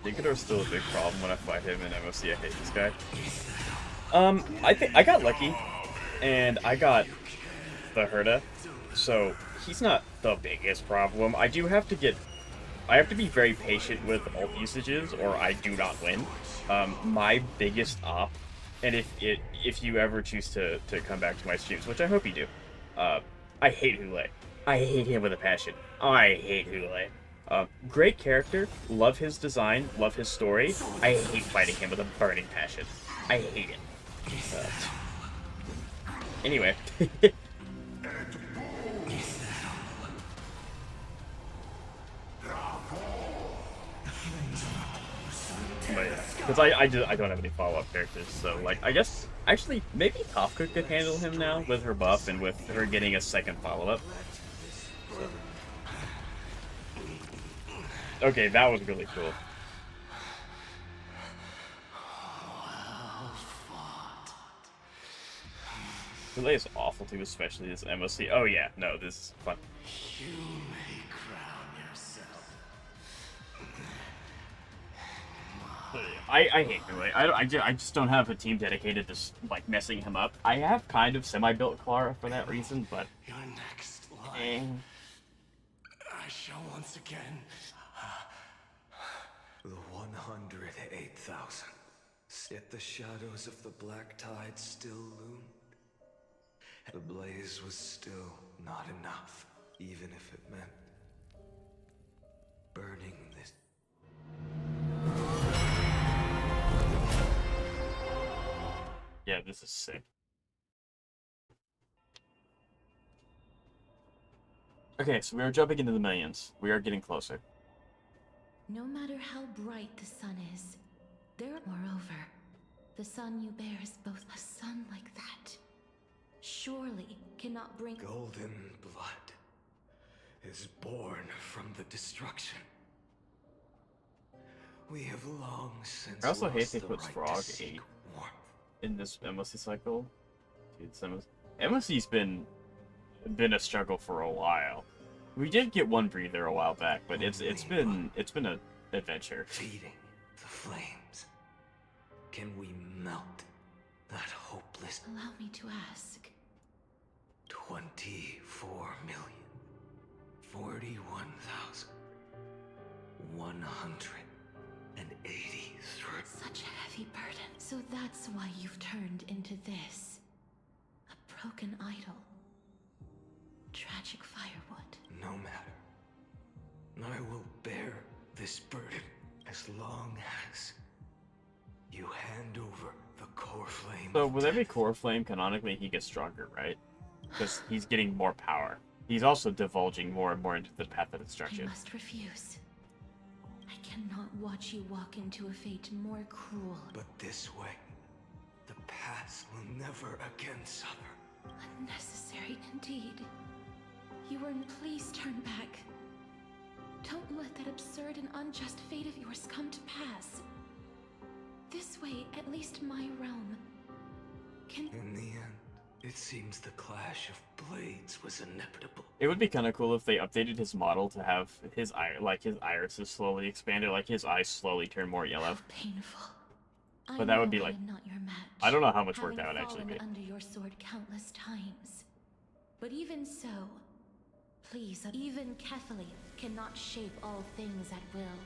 S1: Nicodere's still a big problem when I fight him in MOC. I hate this guy. I think I got lucky, and I got the Herda, so he's not the biggest problem. I have to be very patient with ult usages, or I do not win. My biggest op, and if you ever choose to come back to my streams, which I hope you do, I hate Hule. I hate him with a passion. I hate Hule. Great character, love his design, love his story. I hate fighting him with a burning passion. I hate it. Anyway. But yeah, because I don't have any follow-up characters, so like I guess actually maybe Kafka could handle him now with her buff and with her getting a second follow-up. So. Okay, that was really cool. Relay is awful too, especially this MOC. Oh yeah, no, this is fun.
S2: You may crown yourself.
S1: I hate Relay. I just don't have a team dedicated to like messing him up. I have kind of semi-built Clara for that reason, but
S2: Your next life, I shall once again.
S13: The 108,000. Yet the shadows of the black tide still loomed. The blaze was still not enough, even if it meant burning this.
S1: Yeah, this is sick. Okay, so we are jumping into the millions. We are getting closer.
S6: No matter how bright the sun is, moreover, the sun you bear is both a sun like that. Surely cannot bring
S13: Golden blood is born from the destruction. We have long since
S1: I also hate they
S13: the
S1: put
S13: right
S1: Frog
S13: to seek
S1: 8
S13: warmth.
S1: in this MOC cycle. Dude, MOC's been a struggle for a while. We did get one breather a while back, but it's been an adventure.
S13: Feeding the flames. Can we melt that hopeless?
S6: Allow me to ask.
S13: 24,041,183.
S6: Such a heavy burden. So that's why you've turned into this. A broken idol. Tragic firewood.
S13: No matter. I will bear this burden as long as you hand over the core flame.
S1: So with every core flame, canonically, he gets stronger, right? Because he's getting more power. He's also divulging more and more into the path of destruction.
S6: I must refuse. I cannot watch you walk into a fate more cruel.
S13: But this way, the past will never again suffer.
S6: Unnecessary indeed. Euron, please turn back. Don't let that absurd and unjust fate of yours come to pass. This way, at least my realm can...
S13: In the end, it seems the clash of blades was inevitable.
S1: It would be kind of cool if they updated his model to have his irises slowly expanded, like his eyes slowly turn more yellow.
S6: Painful.
S1: But that would be like...
S6: Not your match,
S1: I don't know how much work that would actually be.
S6: Under your sword countless times. But even so, please, even Kefali cannot shape all things at will,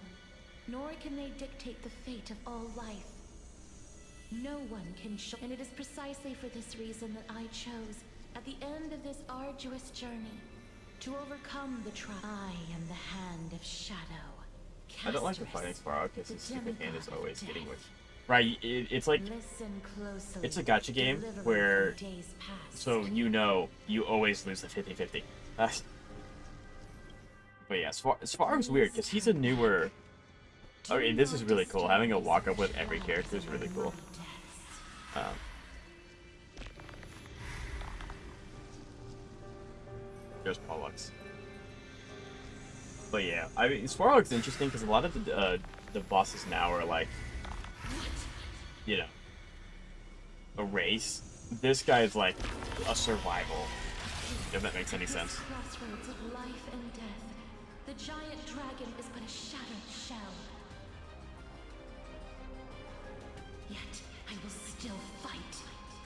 S6: nor can they dictate the fate of all life. No one can show, and it is precisely for this reason that I chose, at the end of this arduous journey, to overcome the trial. I am the Hand of Shadow,
S1: I don't like the fighting Sparrow because his stupid hand is always getting with. Right, it's like it's a gacha game where so you always lose the 50-50. But yeah, Sparrow's weird because he's a newer. Okay, this is really cool. Having a walk up with every character is really cool. There's Pollux. But yeah, I mean, Sparrow's interesting because a lot of the bosses now are like, you know, a race. This guy is like a survival. If that makes any sense.
S6: Crossroads of life and death. The giant dragon is but a shattered shell. Yet I will still fight,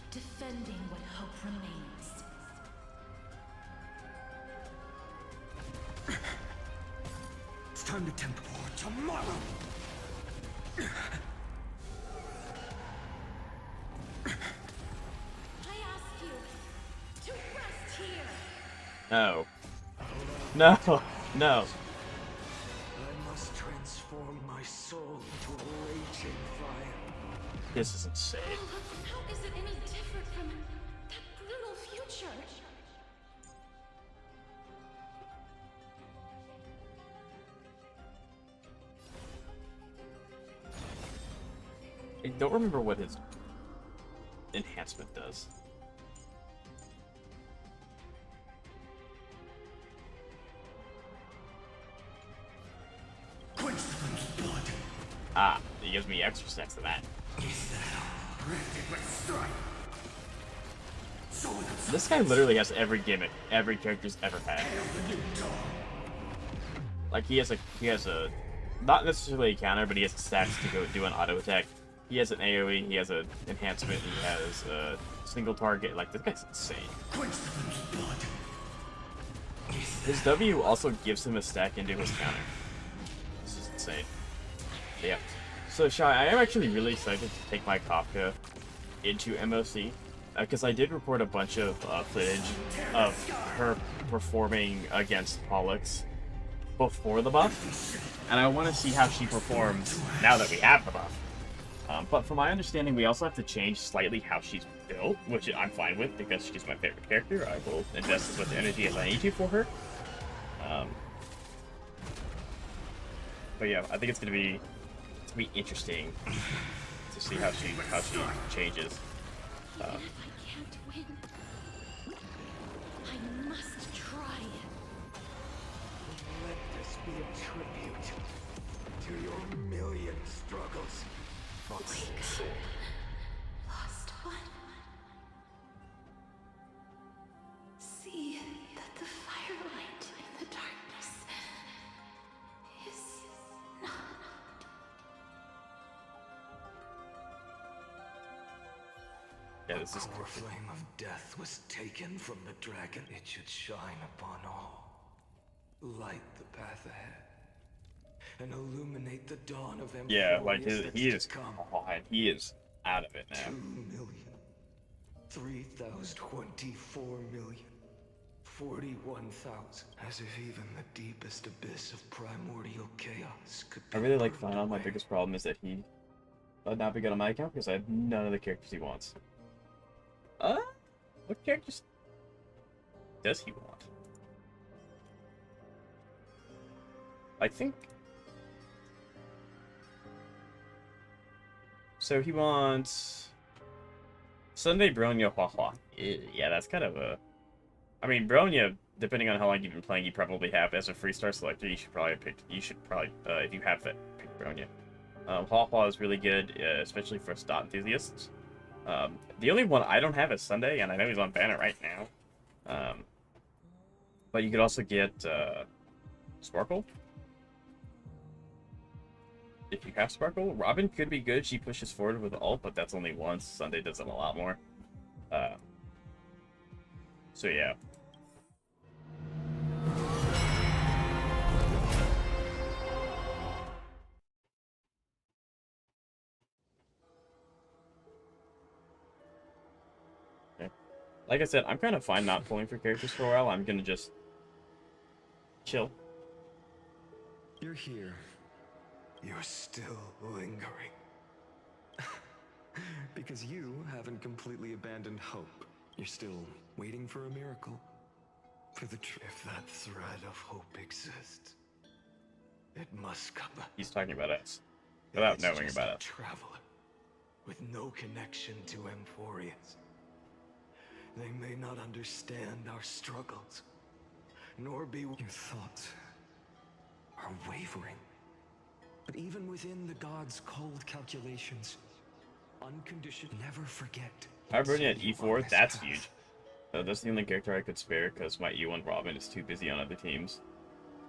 S6: defending what hope remains.
S13: It's time to tempt for tomorrow.
S6: I ask you to rest here.
S1: No. No. No.
S13: I must transform my soul into a raging fire.
S1: This is insane.
S6: How is it any different from that brutal future?
S1: I don't remember what his enhancement does. Ah, it gives me extra next to that. This guy literally has every gimmick every character's ever had. Like he has a not necessarily a counter, but he has stats to go do an auto attack. He has an AoE, he has an enhancement, he has a single target. Like this guy's insane. His W also gives him a stack into his counter. This is insane. Yeah. So Shai, I am actually really excited to take my Kafka into MOC because I did report a bunch of footage of her performing against Pollux before the buff, and I want to see how she performs now that we have the buff. But from my understanding, we also have to change slightly how she's built, which I'm fine with because she's my favorite character. I will invest as much energy as I need to for her. But yeah, I think it's gonna be interesting to see how she changes.
S6: Even if I can't win, I must try.
S13: Let this be a tribute to your million struggles.
S6: Lost one. See that the firelight in the darkness is not.
S1: Yeah, this is
S13: core flame of death was taken from the dragon. It should shine upon all. Light the path ahead. And illuminate the dawn of empire.
S1: Yeah, like he is God, he is out of it now.
S13: 2 million, 3,000, 24 million, 41,000. As if even the deepest abyss of primordial chaos could be.
S1: I really like Phainon. My biggest problem is that he would not be good on my account because I have none of the characters he wants. What characters does he want? I think. So he wants Sunday Bronya Hua. Yeah, that's kind of a. I mean, Bronya, depending on how long you've been playing, you probably have as a free star selector. You should probably pick. You should probably, if you have that, pick Bronya. Hua is really good, especially for stat enthusiasts. The only one I don't have is Sunday, and I know he's on banner right now. But you could also get Sparkle. If you have Sparkle, Robin could be good. She pushes forward with ult, but that's only once. Sunday does them a lot more. So yeah. Okay. Like I said, I'm kind of fine not pulling for characters for a while. I'm gonna just chill.
S13: You're here, You're still lingering. Because you haven't completely abandoned hope. You're still waiting for a miracle. For the truth. If that thread of hope exists, it must come.
S1: He's talking about us without knowing about us.
S13: Traveler with no connection to Amphorius. They may not understand our struggles, nor be. Your thoughts are wavering. But even within the gods' cold calculations, unconditioned, never forget.
S1: I'm running at E4, that's huge. That's the only character I could spare because my E1 Robin is too busy on other teams.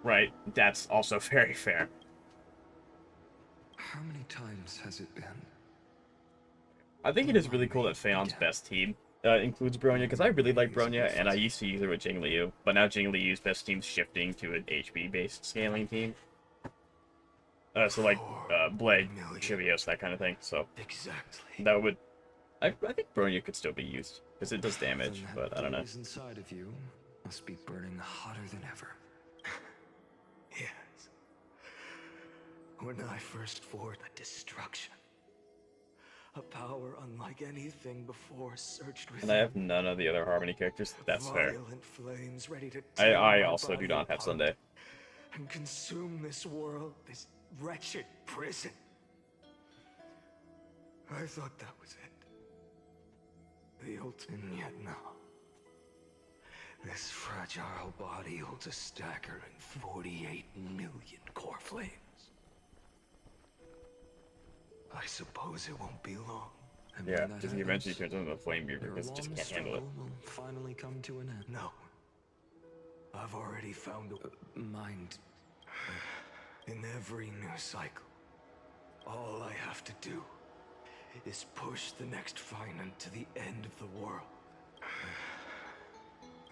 S1: Right, that's also very fair.
S13: How many times has it been?
S1: I think it is really cool that Phaon's best team includes Bronya, because I really like Bronya, and I used to use her with Jingliu, but now Jingliu's best team's shifting to an HP-based scaling team. So like, Blade, Chivios, that kind of thing, so...
S13: Exactly.
S1: That would... I think Bronya could still be used, because it does damage, but I don't know.
S13: Inside of you must be burning hotter than ever. Yes. When I first fought a destruction, a power unlike anything before surged within.
S1: And I have none of the other Harmony characters, that's fair.
S13: Flames ready to
S1: I also do not have Sunday.
S13: And consume this world, this wretched prison. I thought that was it. The ultimate, yet no. This fragile body holds a staggering 48 million core flames. I suppose it won't be long. And
S1: yeah, because he eventually turns into a flame beaver because it just can't handle it.
S13: Will finally come to an end. No. I've already found a mind. In every new cycle, all I have to do is push the next Phainon to the end of the world.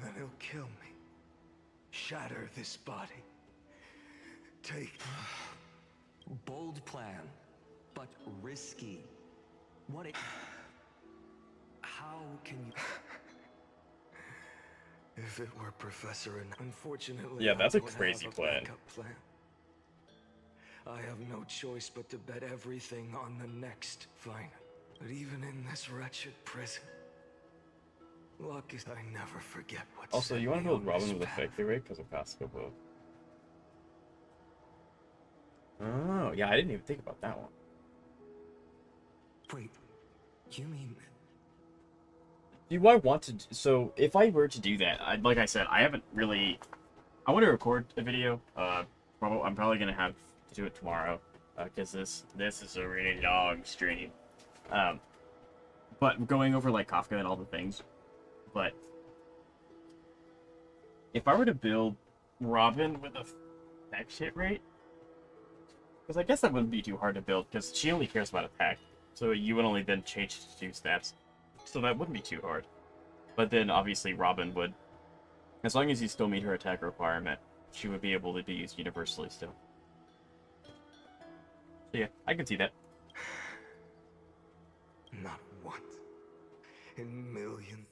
S13: Then he'll kill me. Shatter this body. Take... Bold plan, but risky. What it... How can you... If it were Professor and unfortunately...
S1: Yeah, that's a crazy plan.
S13: I have no choice but to bet everything on the next Phainon. But even in this wretched prison, luck is I never forget what.
S1: Also, you want to build Robin with a victory rate because of passive both. Oh, yeah, I didn't even think about that one.
S13: Wait, you mean?
S1: Do I want to? So, if I were to do that, like I said, I haven't really. I want to record a video. I'm probably gonna have to do it tomorrow, because this is a really long stream. But going over like Kafka and all the things. But if I were to build Robin with a attack hit rate, because I guess that wouldn't be too hard to build, because she only cares about attack, so you would only then change to 2 stats, so that wouldn't be too hard. But then obviously Robin would, as long as you still meet her attack requirement, she would be able to be used universally still. So yeah, I can see that.
S13: Not once in millions.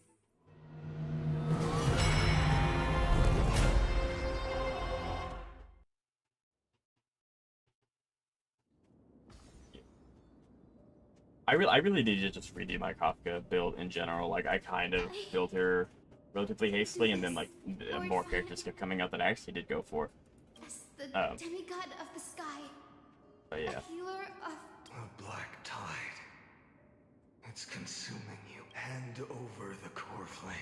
S1: I really need to just redo my Kafka build in general. Like, I kind of built her relatively hastily, and then like more characters kept coming out that I actually did go for.
S15: As the demigod of the sky.
S1: But yeah.
S15: A healer of...
S13: A black tide. It's consuming you. Hand over the core flame.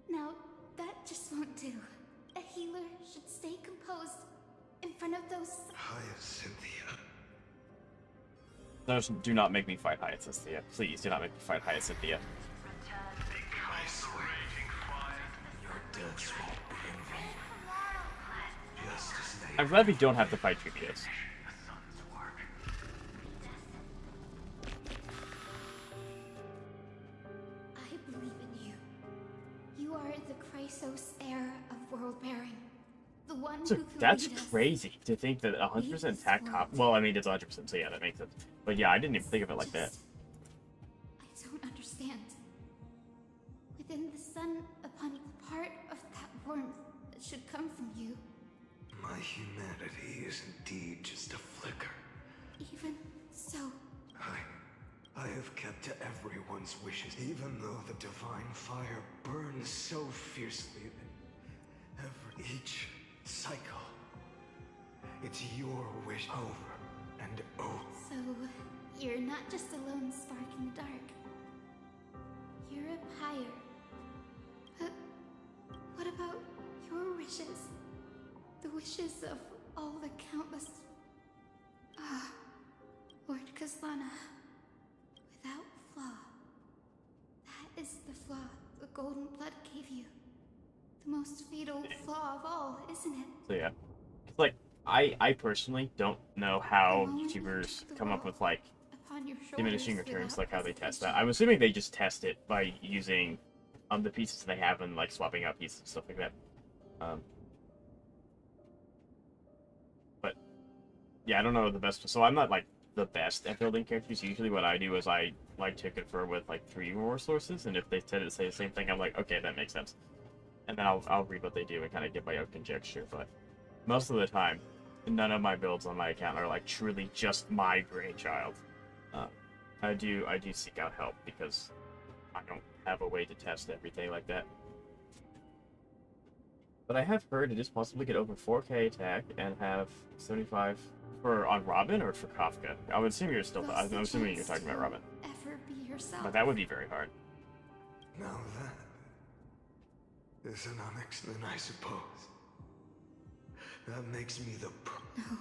S15: Now, that just won't do. A healer should stay composed in front of those...
S13: Hyacinthia.
S1: Do not make me fight Hyacinthia. Please do not make me fight Hyacinthia. I'm glad we don't have to fight Trivios.
S15: I believe in you. You are the Chrysos heir of world bearing. The one
S1: So
S15: who could
S1: that's
S15: lead us.
S1: crazy to think that 100% attack cop. Well, I mean, it's 100%, so yeah, that makes sense. But yeah, I didn't even think of it like that.
S15: I don't understand. Within the sun, upon the part of that warmth that should come from you.
S12: My humanity is indeed just a flicker.
S15: Even so,
S12: I have kept to everyone's wishes, even though the divine fire burns so fiercely that each cycle, it's your wish over and over.
S15: so you're not just a lone spark in the dark. You're a pyre. But what about your wishes? The wishes of all the countless... Lord Kaslana. Without flaw. That is the flaw the golden blood gave you. The most fatal flaw of all, isn't it?
S1: So yeah. It's like, I personally don't know how YouTubers come up with, like, diminishing returns, like how they test that. I'm assuming they just test it by using the pieces they have and, like, swapping out pieces and stuff like that. But, yeah, I don't know the best. So I'm not, like, the best at building characters. Usually what I do is I like to confer with, like, 3 or more sources, and if they tend to say the same thing, I'm like, okay, that makes sense. And then I'll read what they do and kind of get my own conjecture, but most of the time, none of my builds on my account are, like, truly just my brainchild. I do seek out help because I don't have a way to test everything like that. But I have heard it is possible to get over 4K attack and have 75 on Robin or for Kafka. I would assume you're still. I'm assuming you're talking about Robin.
S15: Ever be yourself.
S1: But that would be very hard.
S12: Now that is an unexpected, I suppose. That makes me the
S15: No.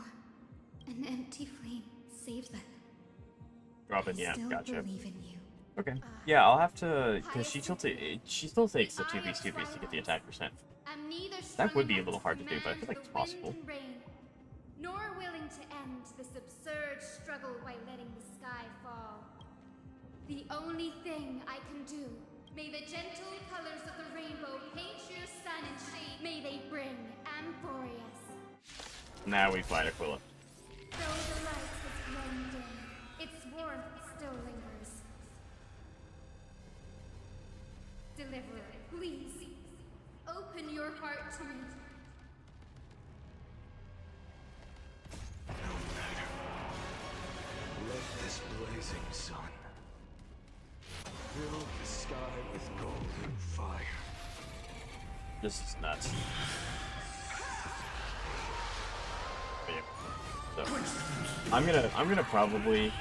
S15: An empty flame saves that.
S1: Robin, yeah,
S15: Still
S1: gotcha.
S15: believe in you.
S1: Okay. Yeah, I'll have to, because she still takes the 2 piece to get the attack percent. That would be a little hard to do, but I feel like it's possible.
S5: Nor willing to end this absurd struggle by letting the sky fall. The only thing I can do, may the gentle colors of the rainbow paint your sun and shade. May they bring Amphorius.
S1: Now we fight Aquila.
S5: Though the light has grown dim, its warmth still lingers. Deliverer, please, open your heart to me.
S12: No matter. Let this blazing sun fill the sky with golden fire.
S1: This is nuts. So, I'm gonna probably.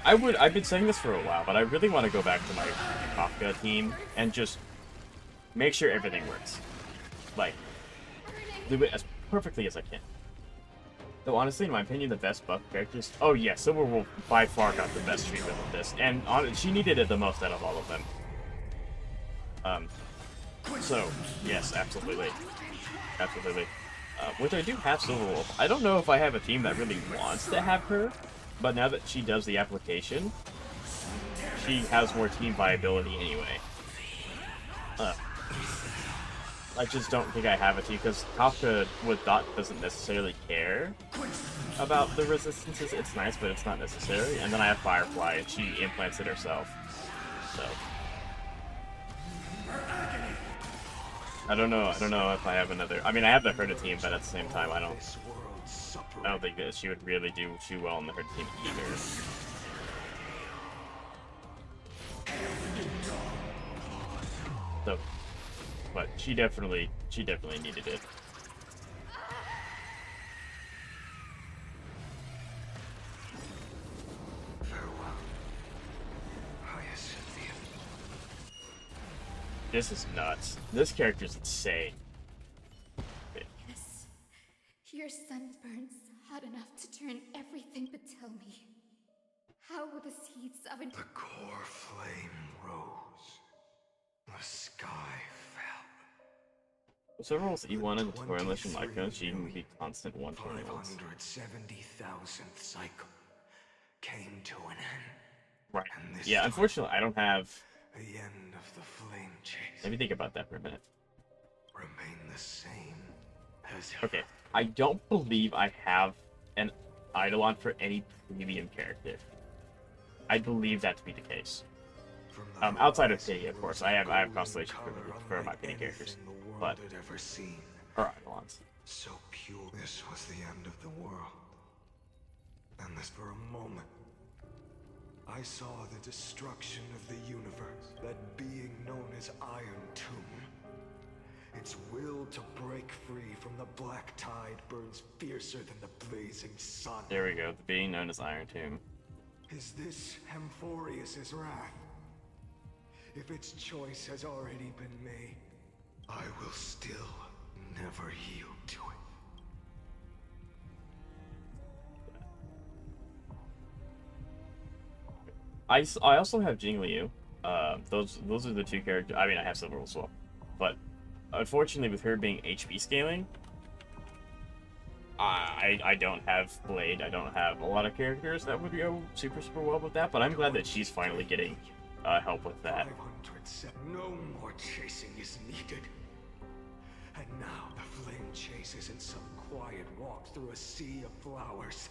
S1: I've been saying this for a while, but I really want to go back to my Kafka team and just make sure everything works. Like, do it as perfectly as I can. Though honestly, in my opinion, the best buff characters. Oh yeah, Silverwolf by far got the best treatment with this, and she needed it the most out of all of them. So yes, absolutely, absolutely. Which I do have Silverwolf. I don't know if I have a team that really wants to have her, but now that she does the application, she has more team viability anyway. I just don't think I have a team, because Kafka with Dot doesn't necessarily care about the resistances. It's nice, but it's not necessary. And then I have Firefly, and she implants it herself. So I don't know if I have another. I mean, I have the Herda team, but at the same time, I don't think that she would really do too well on the Herda team either. So, but she definitely needed it. This is nuts. This character's insane.
S15: Yes. Your sun burns hot enough to turn everything but tell me. How will the seeds of an...
S12: The core flame rose. The sky fell.
S1: Silverwolf's E1 and tutorial mission like her, she can be constant 121s.
S12: 570,000th cycle came to an end.
S1: Right. Yeah, unfortunately, I don't have...
S12: The end of the flame chase.
S1: Let me think about that for a minute.
S12: Remain the same as
S1: okay, I don't believe I have an Eidolon for any premium character. I believe that to be the case. Outside of Pity, of course, I have Constellation for my Pity characters, but or Eidolons.
S12: So pure. This was the end of the world. And this for a moment, I saw the destruction of the universe. That being known as Iron Tomb. Its will to break free from the black tide burns fiercer than the blazing sun.
S1: There we go, the being known as Iron Tomb.
S12: Is this Amphorius's wrath? If its choice has already been made, I will still never yield to it.
S1: I also have Jingliu. Those are the two characters. I mean, I have Silver as well, but unfortunately, with her being HP scaling, I don't have Blade. I don't have a lot of characters that would go super well with that. But I'm glad that she's finally getting help with that.
S12: 507. No more chasing is needed. And now the flame chase isn't some quiet walk through a sea of flowers.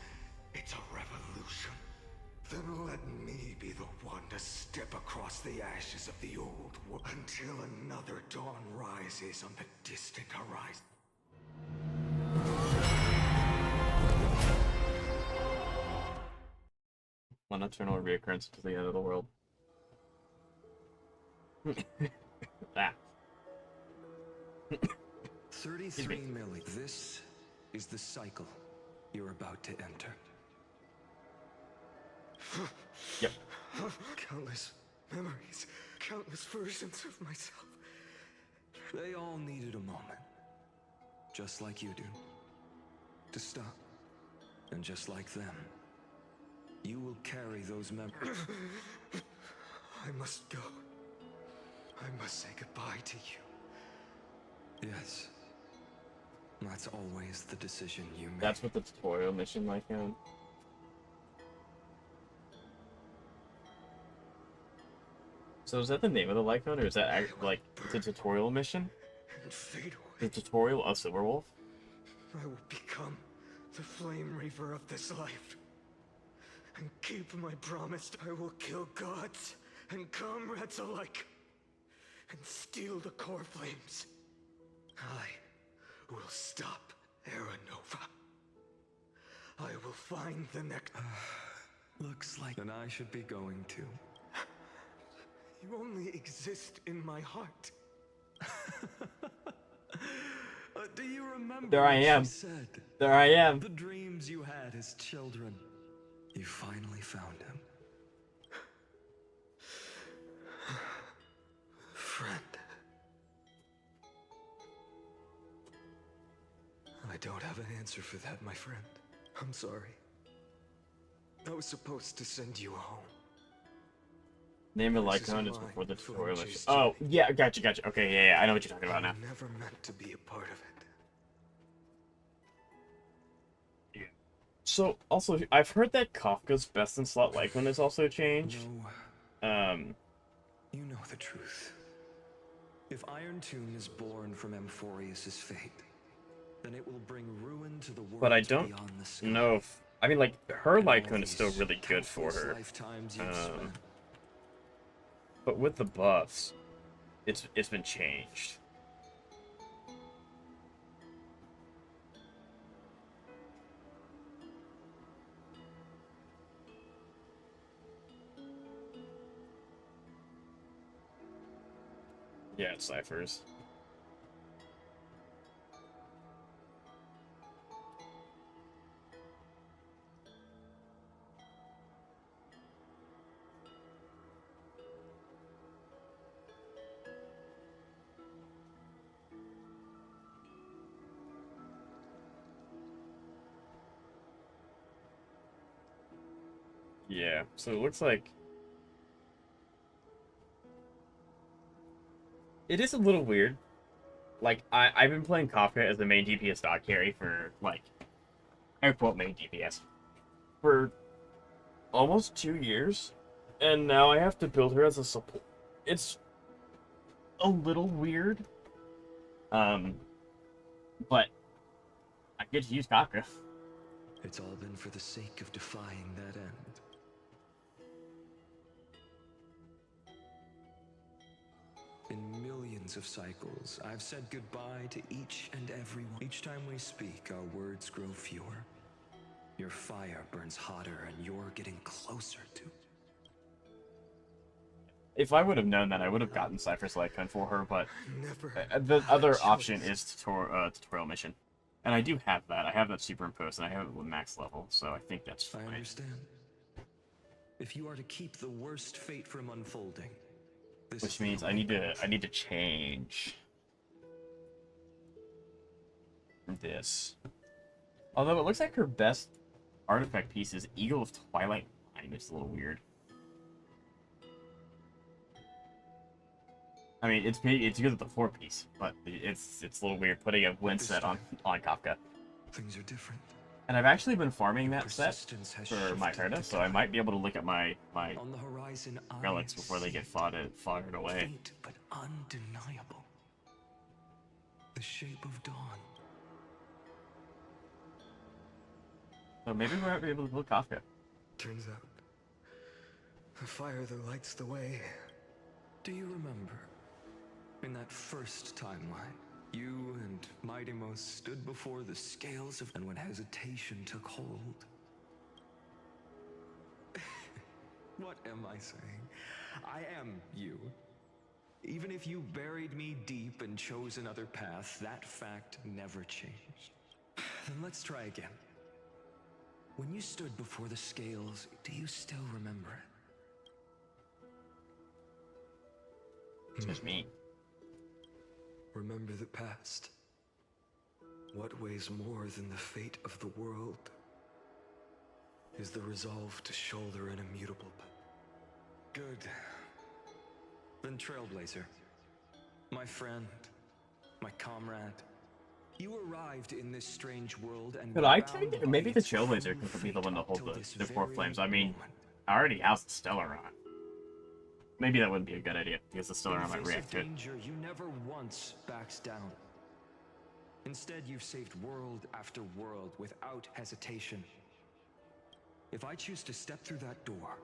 S12: It's a revolution. Then let me be the one to step across the ashes of the old world until another dawn rises on the distant horizon.
S1: One eternal reoccurrence to the end of the world. Ah.
S13: 33 million. This is the cycle you're about to enter.
S1: Yep.
S12: Countless memories, countless versions of myself.
S13: They all needed a moment. Just like you do. To stop. And just like them, you will carry those memories.
S12: I must go. I must say goodbye to you.
S13: Yes. That's always the decision you make.
S1: That's what the tutorial mission like now. So is that the name of the Lycon, or is that like the tutorial mission? The tutorial of Silverwolf?
S12: I will become the Flame Reaver of this life. And keep my promise. I will kill gods and comrades alike. And steal the core flames. I will stop Aranova. I will find the next...
S13: Looks like... Then I should be going too.
S12: You only exist in my heart.
S13: Do you remember
S1: There I am.
S13: what she said?
S1: There I am.
S13: The dreams you had as children. You finally found him.
S12: Friend. I don't have an answer for that, my friend. I'm sorry. I was supposed to send you home.
S1: Name of
S12: This is
S1: Lycon is
S12: mine,
S1: before the
S12: the
S1: tutorial
S12: flame
S1: mission.
S12: chase
S1: Oh, yeah, gotcha. Okay, yeah, I know what you're talking about now.
S12: I never meant to be a part of it.
S1: So, also, I've heard that Kafka's best in slot Lycon has also changed.
S13: You know the truth. If Iron Tomb is born from Amphorius's fate, then it will bring ruin to the world.
S1: But I don't
S13: beyond the sky.
S1: know if... I mean, like, her
S13: And all
S1: Lycon is still
S13: these
S1: really good for
S13: countless
S1: her.
S13: lifetimes you've spent.
S1: But with the buffs, it's been changed. Yeah, it's ciphers. Yeah, so it looks like it is a little weird. Like, I've been playing Kafka as the main DPS dog carry for, like, air quote main DPS, for almost 2 years, and now I have to build her as a support. It's a little weird, but I get to use Kafka.
S13: It's all been for the sake of defying that end. In millions billions of cycles, I've said goodbye to each and every one. Each time we speak, our words grow fewer. Your fire burns hotter, and you're getting closer to...
S1: If I would have known that, I would have gotten Cypher's Lycan for her, but the other option is tutorial mission. And I do have that. I have that superimposed, and I have it with max level, so I think that's fine.
S13: I understand. If you are to keep the worst fate from unfolding,
S1: which means I need to change this. Although it looks like her best artifact piece is Eagle of Twilight Line, which is a little weird. I mean, it's good at the 4-piece, but it's a little weird putting a wind set on Kafka.
S13: Things are different.
S1: And I've actually been farming that set for my Herda, so I might be able to look at my
S13: on the horizon,
S1: relics before they get foddered away.
S13: Faint but undeniable. The shape of dawn.
S1: So maybe we might be able to look Kafka.
S8: Turns out, the fire that lights the way.
S13: Do you remember? In that first timeline, you and Mightymost stood before the scales of... And when hesitation took hold... What am I saying? I am you. Even if you buried me deep and chose another path, that fact never changed. Then let's try again. When you stood before the scales, do you still remember it?
S1: It's just me.
S8: Remember the past. What weighs more than the fate of the world is the resolve to shoulder an immutable.
S13: Good. Then Trailblazer, my friend, my comrade, you arrived in this strange world and...
S1: Could I take it? Maybe the Trailblazer could be the one to hold the 4 flames. I mean, I already have the Stellaron. Maybe that wouldn't be a good idea, because the Stellaron might react to it.
S13: You never once backed down. Instead, you've saved world after world without hesitation. If I choose to step through that door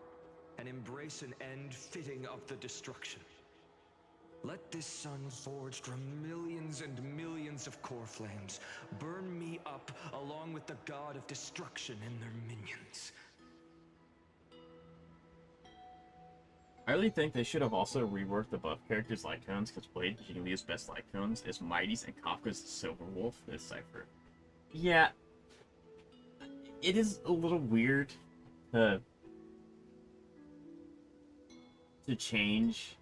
S13: and embrace an end fitting of the destruction, let this sun forged from millions and millions of core flames burn me up along with the god of destruction and their minions.
S1: I really think they should have also reworked the buff characters' Lycones, because Blade Genelia's best Lycones is Mighty's and Kafka's Silver Wolf is Cypher. Yeah, it is a little weird to change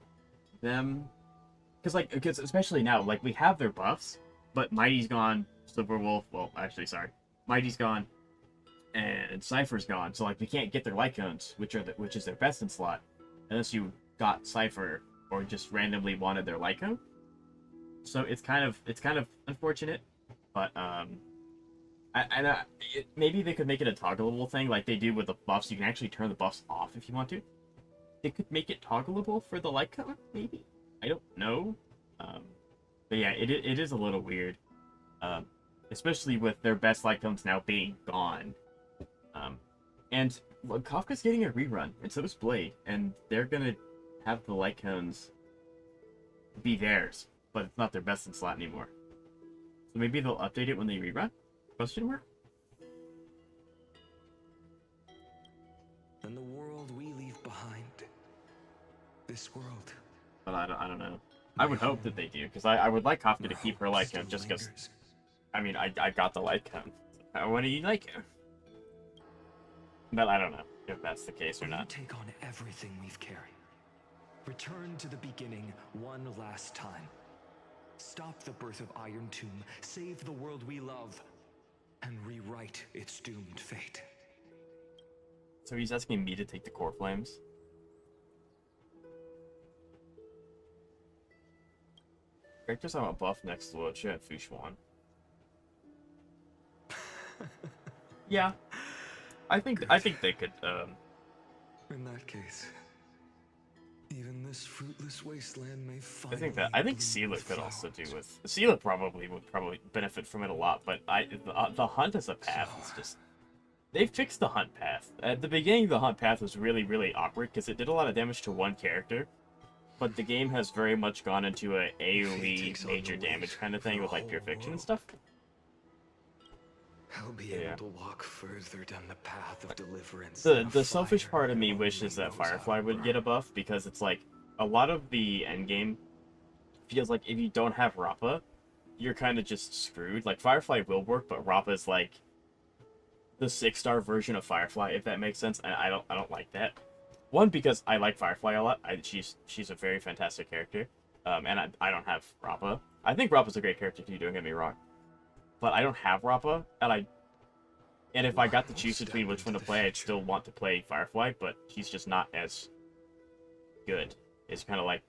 S1: them, because especially now, like, we have their buffs, but Mighty's gone, Silver Wolf, well, actually, sorry, Mighty's gone, and Cypher's gone, so like we can't get their Lycones, which is their best in slot, unless you got Cypher or just randomly wanted their Lycone. So it's kind of unfortunate, but maybe they could make it a toggleable thing like they do with the buffs. You can actually turn the buffs off if you want to. They could make it toggleable for the Lycone, maybe. I don't know. But yeah, it is a little weird, especially with their best Lycones now being gone. And well, Kafka's getting a rerun, and so is Blade, and they're gonna have the Lycones be theirs, but it's not their best in slot anymore. So maybe they'll update it when they rerun? Question mark?
S13: And the world we leave behind. This world.
S1: But I don't know. I would hope that they do, because I would like Kafka to keep her Lycone, just because, I mean, I got the Lycone. What do you like it? But I don't know if that's the case or not.
S13: Take on everything we've carried. Return to the beginning one last time. Stop the birth of Iron Tomb, save the world we love, and rewrite its doomed fate.
S1: So he's asking me to take the core flames? Characters I want buff next to Luocha and Fushuan. Yeah. I think they could,
S8: In that case, even this fruitless wasteland may finally...
S1: I think Seela could also do with... Seela would probably benefit from it a lot, but the hunt as a path is just... They fixed the hunt path. At the beginning, the hunt path was really, really awkward, because it did a lot of damage to one character. but the game has very much gone into a AoE major damage kind of thing with like pure fiction and stuff.
S13: I'll be able to walk further down the path of deliverance.
S1: The selfish part of me wishes that Firefly would get a buff, because it's like a lot of the endgame feels like if you don't have Rappa, you're kind of just screwed. Like Firefly will work, but Rappa is like the 6-star version of Firefly, if that makes sense, and I don't like that. One, because I like Firefly a lot. She's a very fantastic character, and I don't have Rappa. I think Rappa's a great character too, don't get me wrong. But I don't have Rappa, and if I got to choose between which one to play, I'd still want to play Firefly, but he's just not as good. It's kind of like,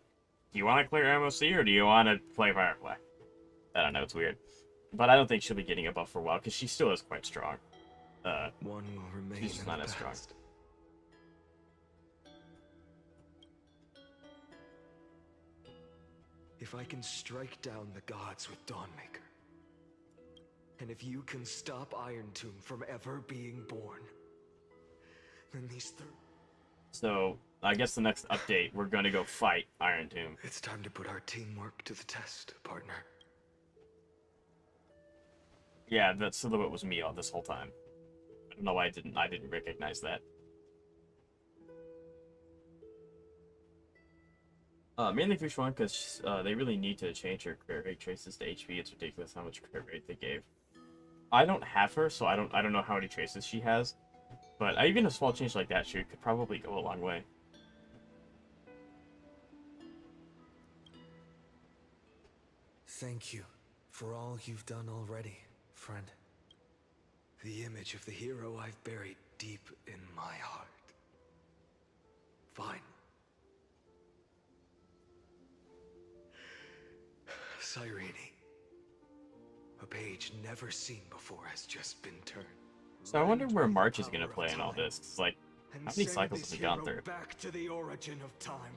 S1: do you want to clear MOC or do you want to play Firefly? I don't know, it's weird. But I don't think she'll be getting a buff for a while, because she still is quite strong.
S13: One will remain
S1: she's just not as strong.
S13: If I can strike down the gods with Dawnmaker, and if you can stop Iron Tomb from ever being born, then these
S1: So, I guess the next update, we're gonna go fight Iron Tomb.
S13: It's time to put our teamwork to the test, partner.
S1: Yeah, that silhouette was me all this whole time. I don't know why I didn't recognize that. Mainly Fish One, because they really need to change her crit rate traces to HP. It's ridiculous how much crit rate they gave. I don't have her, so I don't know how many traces she has. But even a small change like that, she could probably go a long way.
S13: Thank you for all you've done already, friend. The image of the hero I've buried deep in my heart. Fine. Cyrene. A page never seen before has just been turned.
S1: So I wonder where March is gonna play in all this. It's like, how many cycles has he gone through?
S13: Back to the origin of time.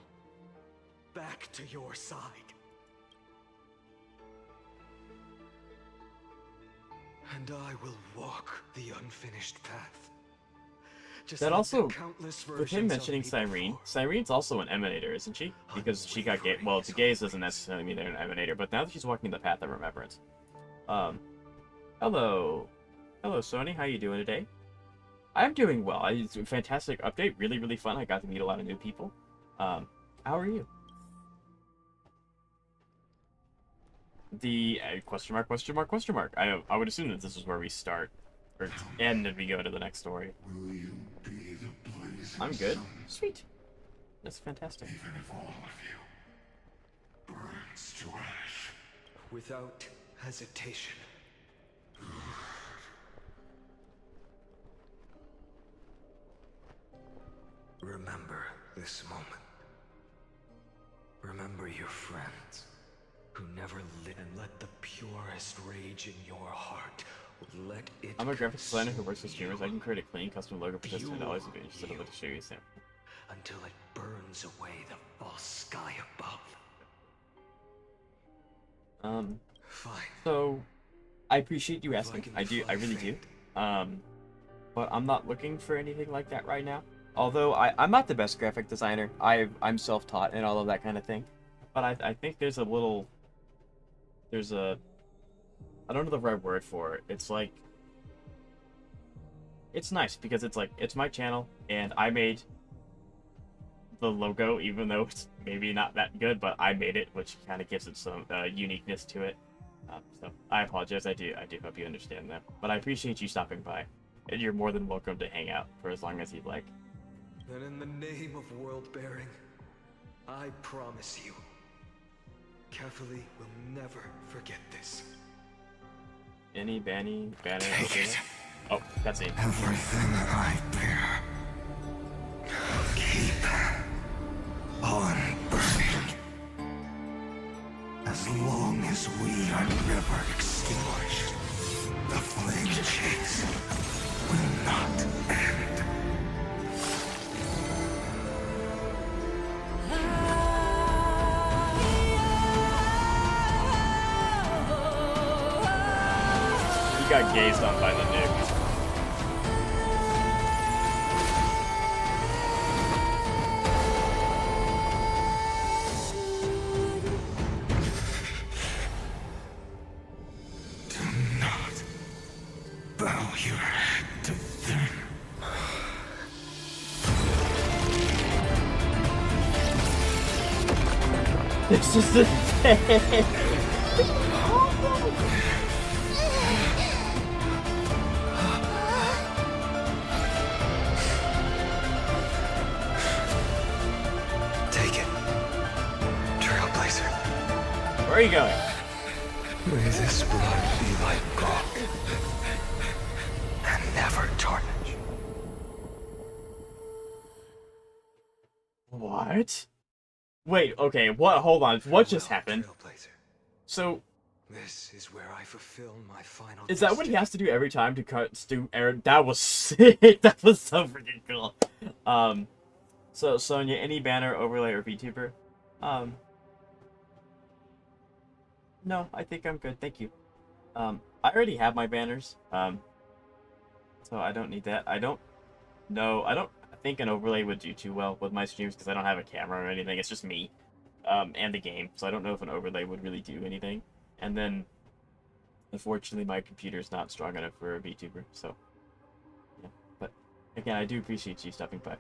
S13: Back to your side. And I will walk the unfinished path. Just
S1: That
S13: like
S1: also,
S13: the countless
S1: with him
S13: versions of
S1: mentioning
S13: me
S1: Cyrene,
S13: before.
S1: Cyrene's also an emanator, isn't she? Because she got gay. Well, the gaze doesn't necessarily mean they're an emanator, but now that she's walking the path of remembrance. Hello, Sony. How you doing today? I'm doing well. It's a fantastic update. Really, really fun. I got to meet a lot of new people. How are you? The question mark, question mark, question mark. I would assume that this is where we start, or end, and we go to the next story.
S12: Will you be the blazing
S1: I'm good.
S12: sun,
S1: Sweet. That's fantastic.
S12: even if all of you burns to ash?
S13: Without hesitation. Remember this moment. Remember your friends who never lit, and let the purest rage in your heart let it.
S1: I'm a graphics designer who works with streamers. I can create a clean custom logo for just $10 if you're interested. I'd like to show you a sample.
S13: Until it burns away the false sky above. Fine.
S1: So, I appreciate you asking. I really do. But I'm not looking for anything like that right now. Although I'm not the best graphic designer. I'm self-taught and all of that kind of thing. But I think there's a I don't know the right word for it. It's like, it's nice because it's like, it's my channel and I made the logo, even though it's maybe not that good, but I made it, which kind of gives it some uniqueness to it. So I apologize. I do hope you understand that. But I appreciate you stopping by, and you're more than welcome to hang out for as long as you'd like.
S13: Then in the name of world bearing, I promise you, Catholi will never forget this.
S1: Any banny banner? Oh, that's it.
S12: Everything I bear, keep on burning. As long as we are never extinguished, the flame chase will not end.
S1: He got gazed on by the nuke. This is insane!
S13: Take it. Trailblazer.
S1: Where are you going?
S13: May this blood be like gold. And never tarnish.
S1: What? Wait, okay, what? Hold on, what just happened? So,
S13: this is where I fulfill my final
S1: is that what he has to do every time to cut Stu Aaron? That was sick. That was so freaking cool. So Sonia, any banner, overlay, or VTuber? No, I think I'm good. Thank you. I already have my banners. So I don't need that. I don't think an overlay would do too well with my streams because I don't have a camera or anything. It's just me, and the game. So I don't know if an overlay would really do anything. And then, unfortunately, my computer's not strong enough for a VTuber. So, yeah. But again, I do appreciate you stopping by.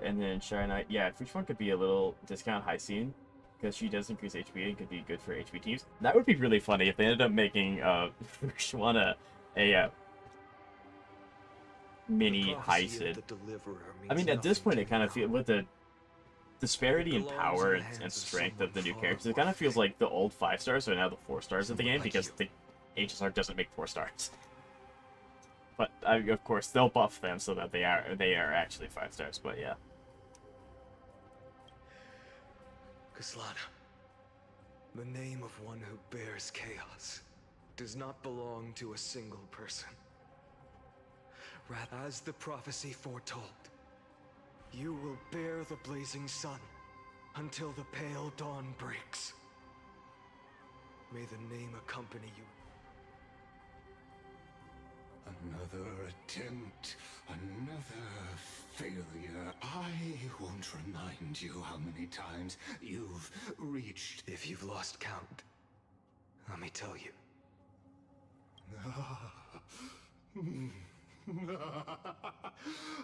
S1: And then Shy Knight, yeah, which one could be a little discount high scene because she does increase HP and could be good for HP teams. That would be really funny if they ended up making Shwana a mini heisted. I mean, at this point, it kind of feels with the disparity in power and strength of the new characters. It kind of feels like the old 5 stars are now the 4 stars of the game because the HSR doesn't make 4 stars. But of course, they'll buff them so that they are actually 5 stars. But yeah.
S13: Kaslana, the name of one who bears chaos does not belong to a single person. Rather, as the prophecy foretold, you will bear the blazing sun until the pale dawn breaks. May the name accompany you.
S12: Another attempt, another failure. I won't remind you how many times you've reached.
S13: If you've lost count, let me tell you.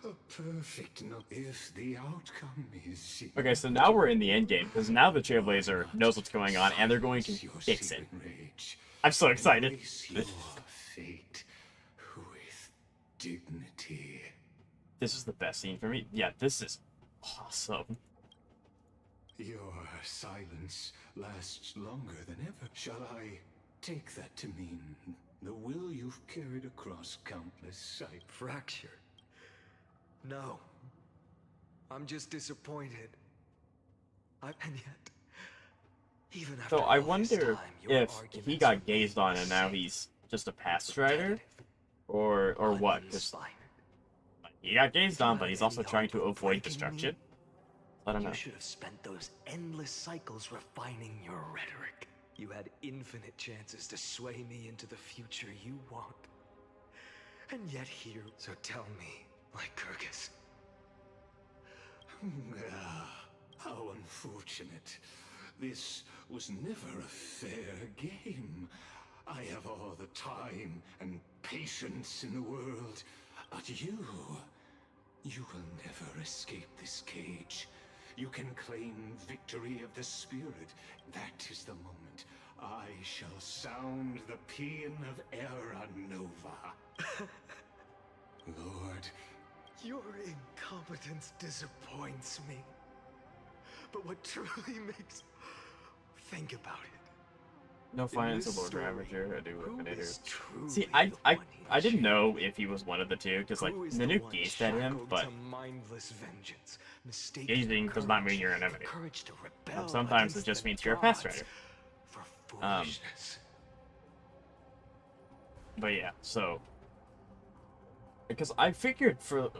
S12: A perfect no. If the outcome is
S1: Okay, so now we're in the end game because now the Trailblazer knows what's going on and they're going to fix it. I'm so excited.
S12: Your fate with dignity.
S1: This is the best scene for me. Yeah, this is awesome.
S12: Your silence lasts longer than ever. Shall I take that to mean the will you've carried across countless sites?
S13: Fracture? No. I'm just disappointed. And yet, even after
S1: So I
S13: all this
S1: wonder
S13: time, your
S1: if
S13: arguments
S1: he got
S13: are
S1: gazed on and now
S13: same.
S1: he's just a past strider, or what? 'Cause he got gazed on, but he's also trying to avoid destruction. I don't know.
S13: You should have spent those endless cycles refining your rhetoric. You had infinite chances to sway me into the future you want. And yet here, so tell me, Lycurgus.
S12: How unfortunate. This was never a fair game. I have all the time and patience in the world. But you will never escape this cage. You can claim victory of the spirit. That is the moment I shall sound the paean of Era Nova. Lord,
S13: Your incompetence disappoints me. But what truly makes... Think about it.
S1: No finance
S13: this
S1: or Lord
S13: story,
S1: Ravager, I do
S13: who
S1: Eliminator.
S13: is truly
S1: See,
S13: the
S1: I didn't know if he was one of the two, because like
S13: Who is
S1: the new
S13: one
S1: gazed at him,
S13: shackled
S1: but
S13: to mindless vengeance, mistaking
S1: gazing does not mean you're an
S13: the
S1: enemy.
S13: courage to rebel
S1: Sometimes it
S13: against
S1: just
S13: the
S1: means you're a past
S13: gods
S1: rider.
S13: for foolishness.
S1: But yeah, so because I figured for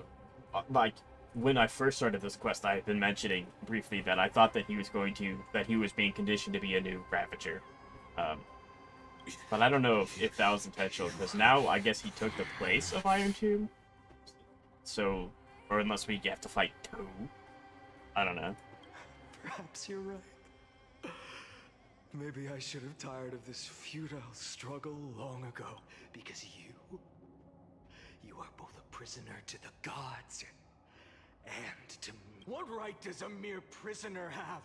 S1: like when I first started this quest, I had been mentioning briefly that I thought that he was being conditioned to be a new Ravager. But I don't know if that was intentional, because now I guess he took the place of Iron Tomb. So, or unless we have to fight 2. I don't know.
S13: Perhaps you're right. Maybe I should have tired of this futile struggle long ago, because you are both a prisoner to the gods
S10: And to me, what right does a mere prisoner have?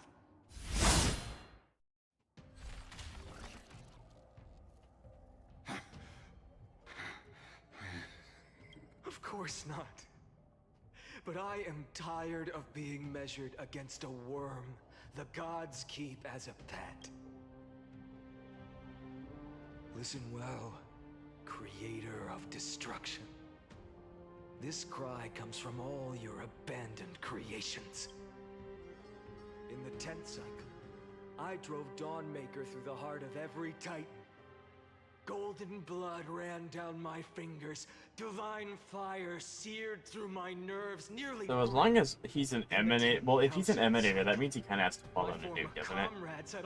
S10: Of course not. But I am tired of being measured against a worm the gods keep as a pet. Listen well, creator of destruction. This cry comes from all your abandoned creations. In the 10th cycle, I drove Dawnmaker through the heart of every titan. Golden blood ran down my fingers. Divine fire seared through my nerves, nearly.
S1: So as long as he's an emanator, well, if he's an emanator, that means he kind of has to follow Nanook, doesn't it?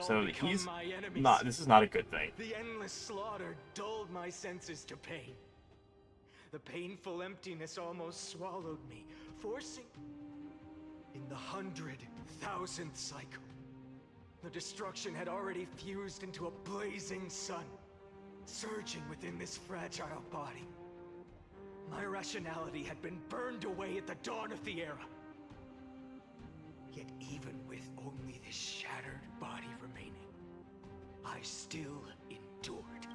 S1: So he's not. This is not a good thing.
S10: The endless slaughter dulled my senses to pain. The painful emptiness almost swallowed me, forcing. In the 100,000th cycle, the destruction had already fused into a blazing sun, surging within this fragile body. My rationality had been burned away at the dawn of the era. Yet even with only this shattered body remaining, I still endured.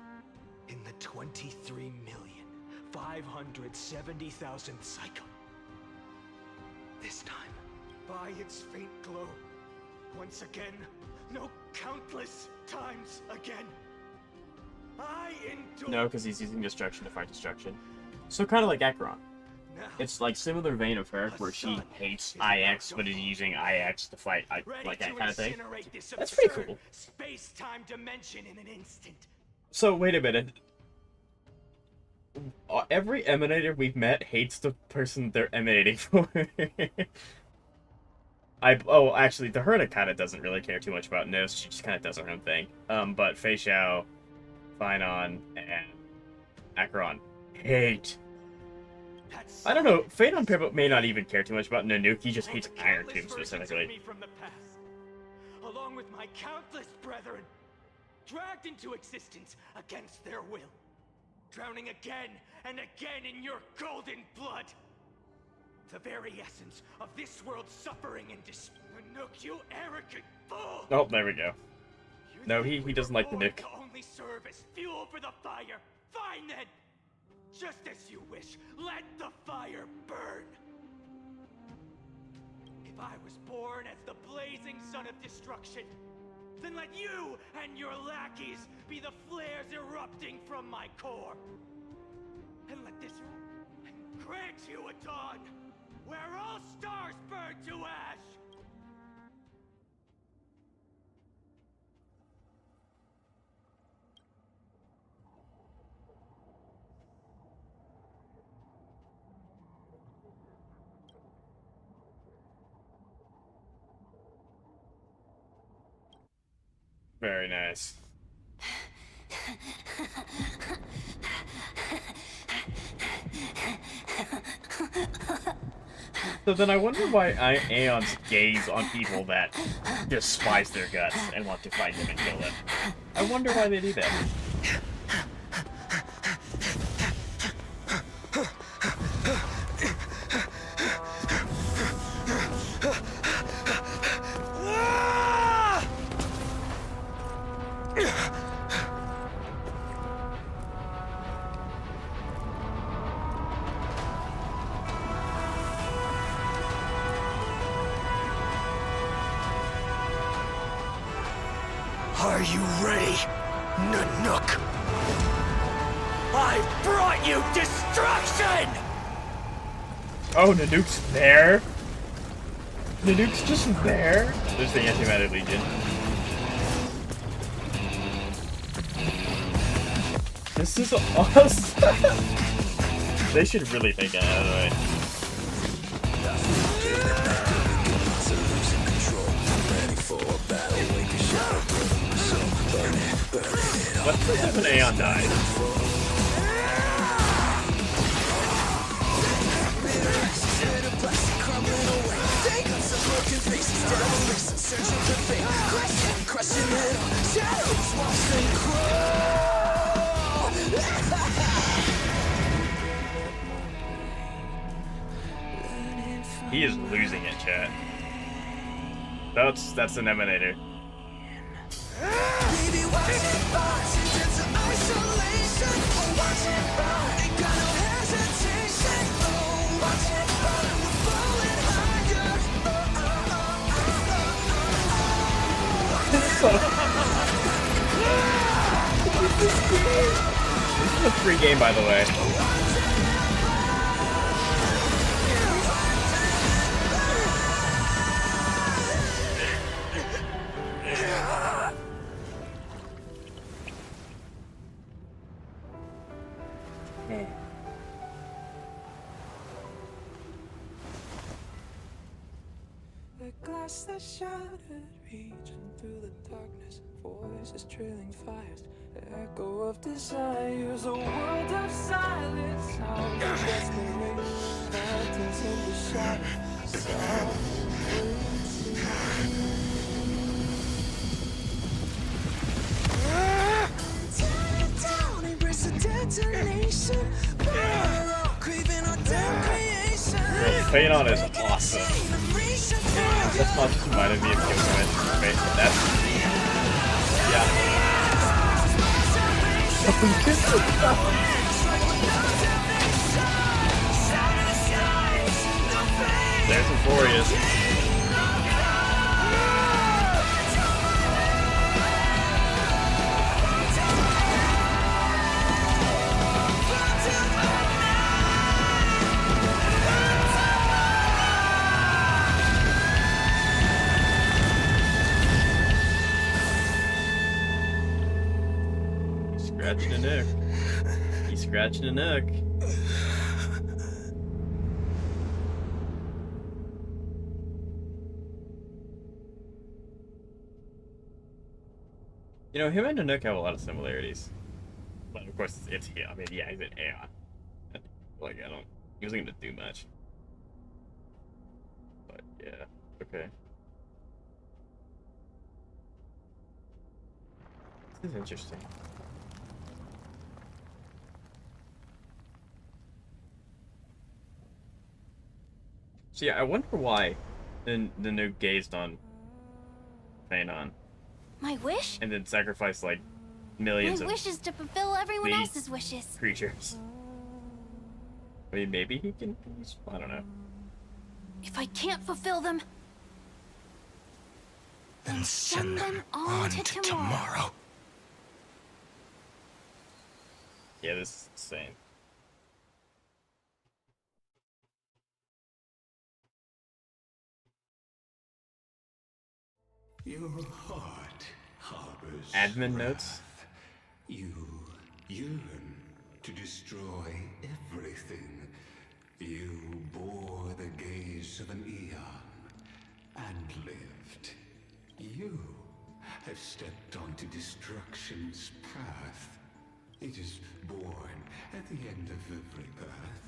S10: In the 23,570,000th cycle. This time, by its faint glow, once again, no, countless times again, I endured.
S1: No, because he's using destruction to fight destruction. So kind of like Acheron. It's like similar vein of her, where she hates IX, but is using IX to fight, like that kind of thing. That's pretty cool.
S10: Space-time dimension in an instant.
S1: So wait a minute. Every emanator we've met hates the person they're emanating for. Actually, the Herda kind of doesn't really care too much about Nos. She just kind of does her own thing. But Fei Xiao, Phainon, and Acheron hate. I don't know. Phainon may not even care too much about Nanook. He just hates Iron Tomb specifically.
S10: Along with my countless brethren, dragged into existence against their will, drowning again and again in your golden blood. The very essence of this world's suffering and despair. Nanook, you arrogant fool!
S1: Oh, there we go. No, he doesn't like the Nanook.
S10: To only serve as fuel for the fire. Fine then! Just as you wish, let the fire burn! If I was born as the blazing son of destruction, then let you and your lackeys be the flares erupting from my core. And let this grant you a dawn where all stars burn to ash!
S1: Very nice. So then I wonder why Aeons gaze on people that despise their guts and want to fight them and kill them. I wonder why they do that.
S10: Are you ready, Nanook? I brought you destruction!
S1: Oh, Nanook's there? Nanook's just there? There's the Antimatter Legion. This is awesome! They should really take that out of the way. What if an Aeon died? He is losing it, chat. That's an emanator. This is a free game, by the way.
S9: The glass that shattered, reaching through the darkness, voices trailing fires, echo of desires, a world of silence, sounds of desperation, phantoms in the shadow, softly tear it down, embrace the detonation, craving our damn creation.
S1: Phainon is awesome. That's not just reminded me of Gilgamesh face, but that's... Yeah. There's Euphorius. Scratching a nook. He's scratching a nook. You know, him and Nanook have a lot of similarities. But of course, it's him. I mean, yeah, he's an Aeon. Like, he wasn't gonna do much. But, yeah, okay. This is interesting. So yeah, I wonder why the Nuke gazed on Phainon.
S15: My wish?
S1: And then sacrificed like millions
S15: My
S1: of
S15: wish is to fulfill everyone
S1: these
S15: else's wishes.
S1: creatures. I mean, maybe he can. I don't know.
S15: If I can't fulfill them,
S12: then send them on to tomorrow.
S1: Yeah, this is insane.
S12: Your heart harbors
S1: admin
S12: wrath.
S1: Notes.
S12: You yearn to destroy everything. You bore the gaze of an eon and lived. You have stepped onto destruction's path. It is born at the end of every path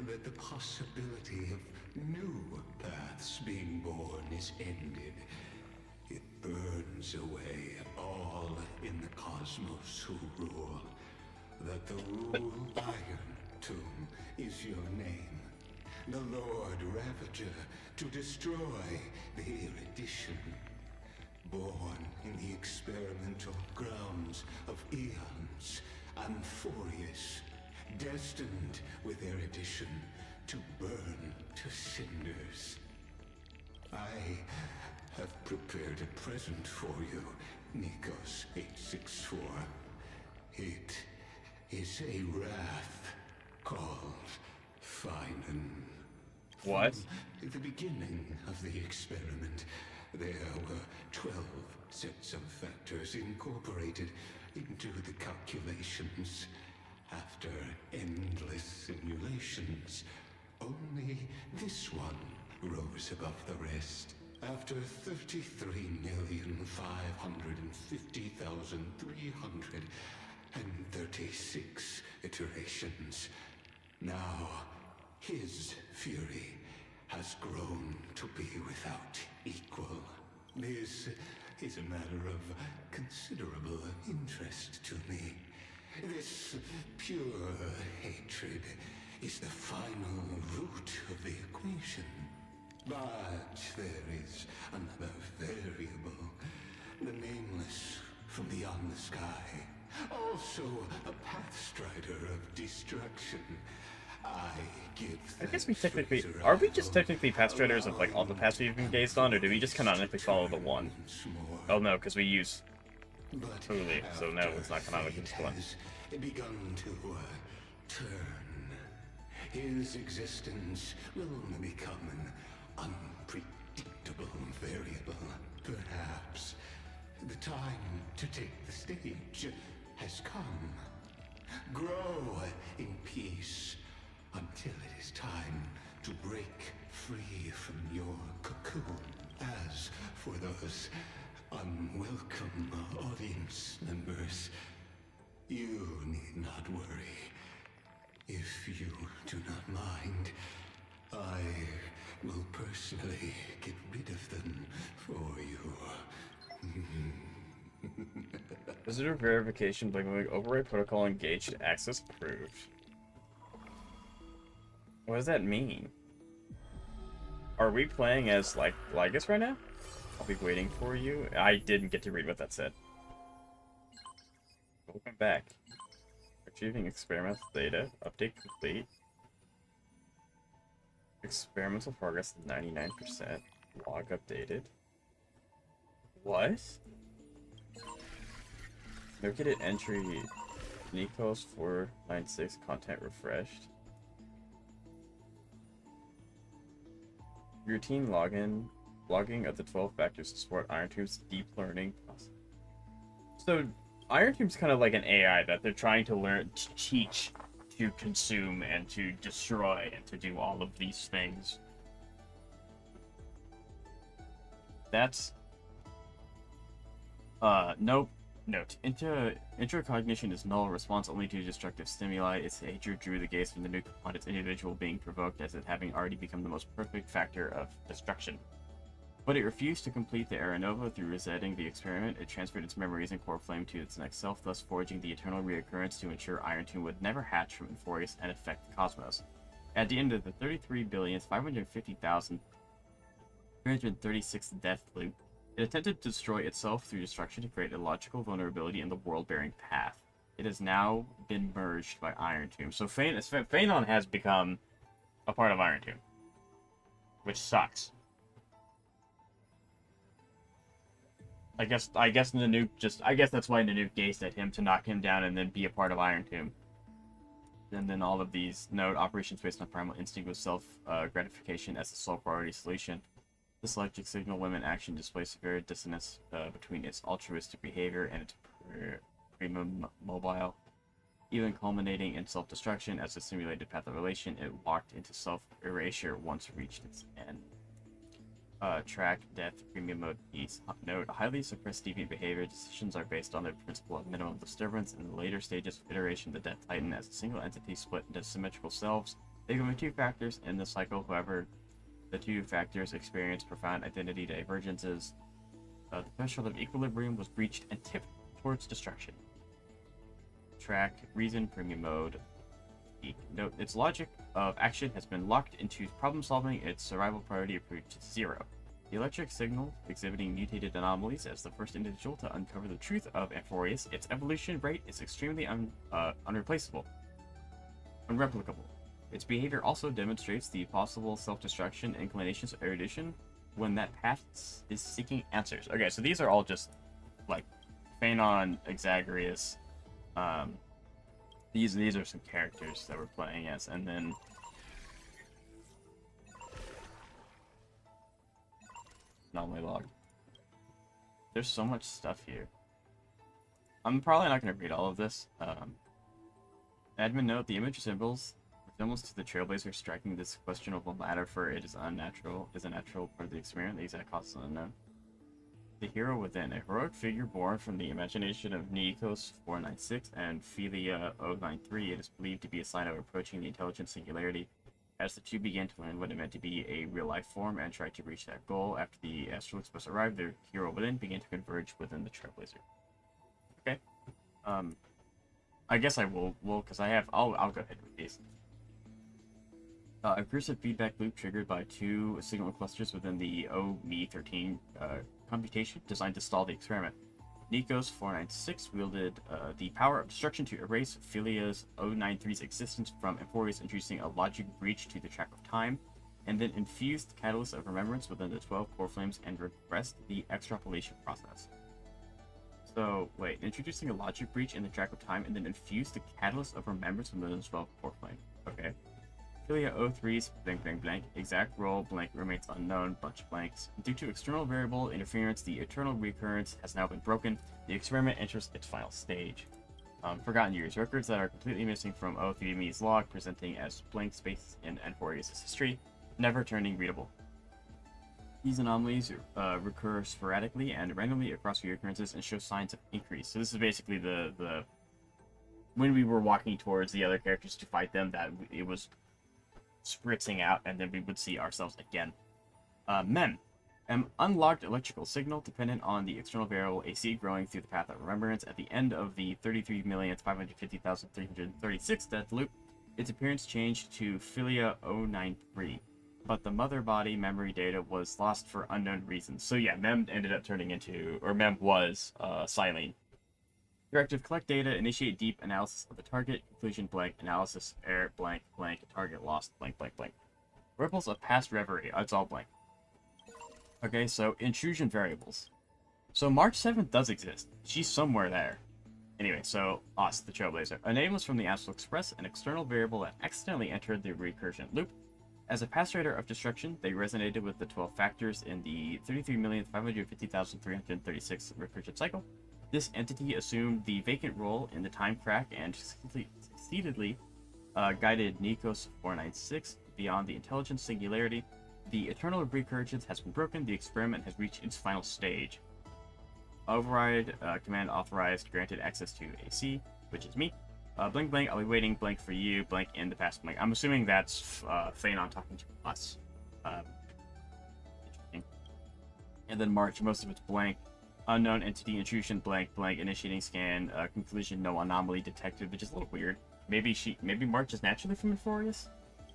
S12: that the possibility of new paths being born is ended. It burns away all in the cosmos who rule. That the rule iron tomb is your name. The Lord Ravager to destroy the erudition. Born in the experimental grounds of eons, Amphorius, destined with erudition to burn to cinders. I have prepared a present for you, Nikos 864. It is a wrath called Phainon.
S1: What?
S12: At the beginning of the experiment, there were 12 sets of factors incorporated into the calculations. After endless simulations, only this one rose above the rest. After 33,550,336 iterations, now his fury has grown to be without equal. This is a matter of considerable interest to me. This pure hatred is the final root of the equation. But there is another variable. The nameless from beyond the sky. Also a pathstrider of destruction. I give
S1: I guess we technically... Are we just technically pathstriders of, like, all the paths we've engaged on, or do we just canonically follow the one? Oh no, because we use Huli, so no, it's not canonically just one.
S12: Begun to turn. His existence will only become an unpredictable variable. Perhaps the time to take the stage has come. Grow in peace until it is time to break free from your cocoon. As for those unwelcome audience members, you need not worry. If you do not mind, I will personally get rid of them for you.
S1: Visitor verification blinking override protocol engaged, access approved. What does that mean? Are we playing as, like, Lygus right now? I'll be waiting for you. I didn't get to read what that said. Welcome back. Retrieving experimental data. Update complete. Experimental progress 99%. Log updated. What? Located entry Nikos 496 content refreshed. Routine logging of the 12 factors to support Iron Tomb's deep learning process. So Iron Tomb's kind of like an AI that they're trying to learn, to teach, to consume, and to destroy, and to do all of these things. That's nope. Note, intracognition is null, response only to destructive stimuli. Its hatred drew the gaze from the nuke upon its individual being provoked as it having already become the most perfect factor of destruction. But it refused to complete the Aeronova through resetting the experiment. It transferred its memories and core flame to its next self, thus forging the eternal reoccurrence to ensure Iron Tomb would never hatch from Euphorius and affect the cosmos. At the end of the 33,550,336th death loop, it attempted to destroy itself through destruction to create a logical vulnerability in the world-bearing path. It has now been merged by Iron Tomb. So Phainon has become a part of Iron Tomb, which sucks. I guess Nanook I guess that's why Nanook gazed at him, to knock him down and then be a part of Iron Tomb. And then all of these node operations based on primal instinct with self-gratification as the sole priority solution. This logic signal women action displays severe dissonance between its altruistic behavior and its mobile, even culminating in self-destruction. As a simulated path of relation, it walked into self-erasure once reached its end. Track, death, premium mode, peace. Note, highly suppressed deviant behavior decisions are based on the principle of minimum disturbance. In the later stages of iteration, the Death Titan as a single entity split into symmetrical selves. They come in two factors in the cycle, however, the two factors experience profound identity divergences. The threshold of equilibrium was breached and tipped towards destruction. Track, reason, premium mode. Note, its logic of action has been locked into problem solving. Its survival priority approached 0. The electric signal, exhibiting mutated anomalies as the first individual to uncover the truth of Euphorius. Its evolution rate is extremely unreplicable. Unreplicable. Its behavior also demonstrates the possible self-destruction inclinations of erudition when that path is seeking answers. Okay, so these are all just, like, Phainon, Exagrius. These are some characters that we're playing as, and then... Anomaly log. There's so much stuff here. I'm probably not going to read all of this. Admin note, the image symbols resembles to the Trailblazer striking this questionable matter, for it is a natural part of the experiment. The exact cause is unknown. The hero within, a heroic figure born from the imagination of Nikos 496 and Philia 093. It is believed to be a sign of approaching the intelligent singularity. As the two began to learn what it meant to be a real-life form and tried to reach that goal, after the Astral Express arrived, the hero within began to converge within the Trailblazer. Okay. I guess I will, because I have, I'll go ahead with these. Recursive feedback loop triggered by two signal clusters within the OMe13 computation designed to stall the experiment. Nikos 496 wielded the power of destruction to erase Philia's 093's existence from Emphorius, introducing a logic breach to the track of time, and then infused the catalyst of remembrance within the 12 core flames and regressed the extrapolation process. So, wait, introducing a logic breach in the track of time and then infused the catalyst of remembrance within the 12 core flame. Okay. Philia 03's blank blank blank, exact role blank remains unknown, bunch of blanks. Due to external variable interference, the eternal recurrence has now been broken. The experiment enters its final stage. Forgotten years, records that are completely missing from 03Me's log, presenting as blank spaces in Enforius' history, never turning readable. These anomalies recur sporadically and randomly across reoccurrences and show signs of increase. So this is basically the when we were walking towards the other characters to fight them, that it was spritzing out, and then we would see ourselves again. Mem. An unlocked electrical signal dependent on the external variable AC growing through the path of remembrance at the end of the 33,550,336 death loop. Its appearance changed to Philia 093, but the mother body memory data was lost for unknown reasons. So yeah, Mem ended up turning into, or Mem was Silene. Directive: collect data, initiate deep analysis of the target, conclusion blank, analysis, error blank, blank, target lost, blank, blank, blank. Ripples of past reverie, it's all blank. Okay, so intrusion variables. So March 7th does exist. She's somewhere there. Anyway, so Us, the Trailblazer. A name was from the Astral Express, an external variable that accidentally entered the recursion loop. As a pastrator of destruction, they resonated with the 12 factors in the 33,550,336 recursion cycle. This entity assumed the vacant role in the time crack and succeedingly guided Nikos 496 beyond the intelligence singularity. The eternal recurrence has been broken. The experiment has reached its final stage. Override command authorized, granted access to AC, which is me. Blank blank, I'll be waiting blank for you, blank in the past blank. I'm assuming that's Phainon talking to us. Interesting. And then March, most of it's blank. Unknown entity intrusion blank blank, initiating scan, conclusion no anomaly detected, which is a little weird. Maybe March is naturally from Enforius?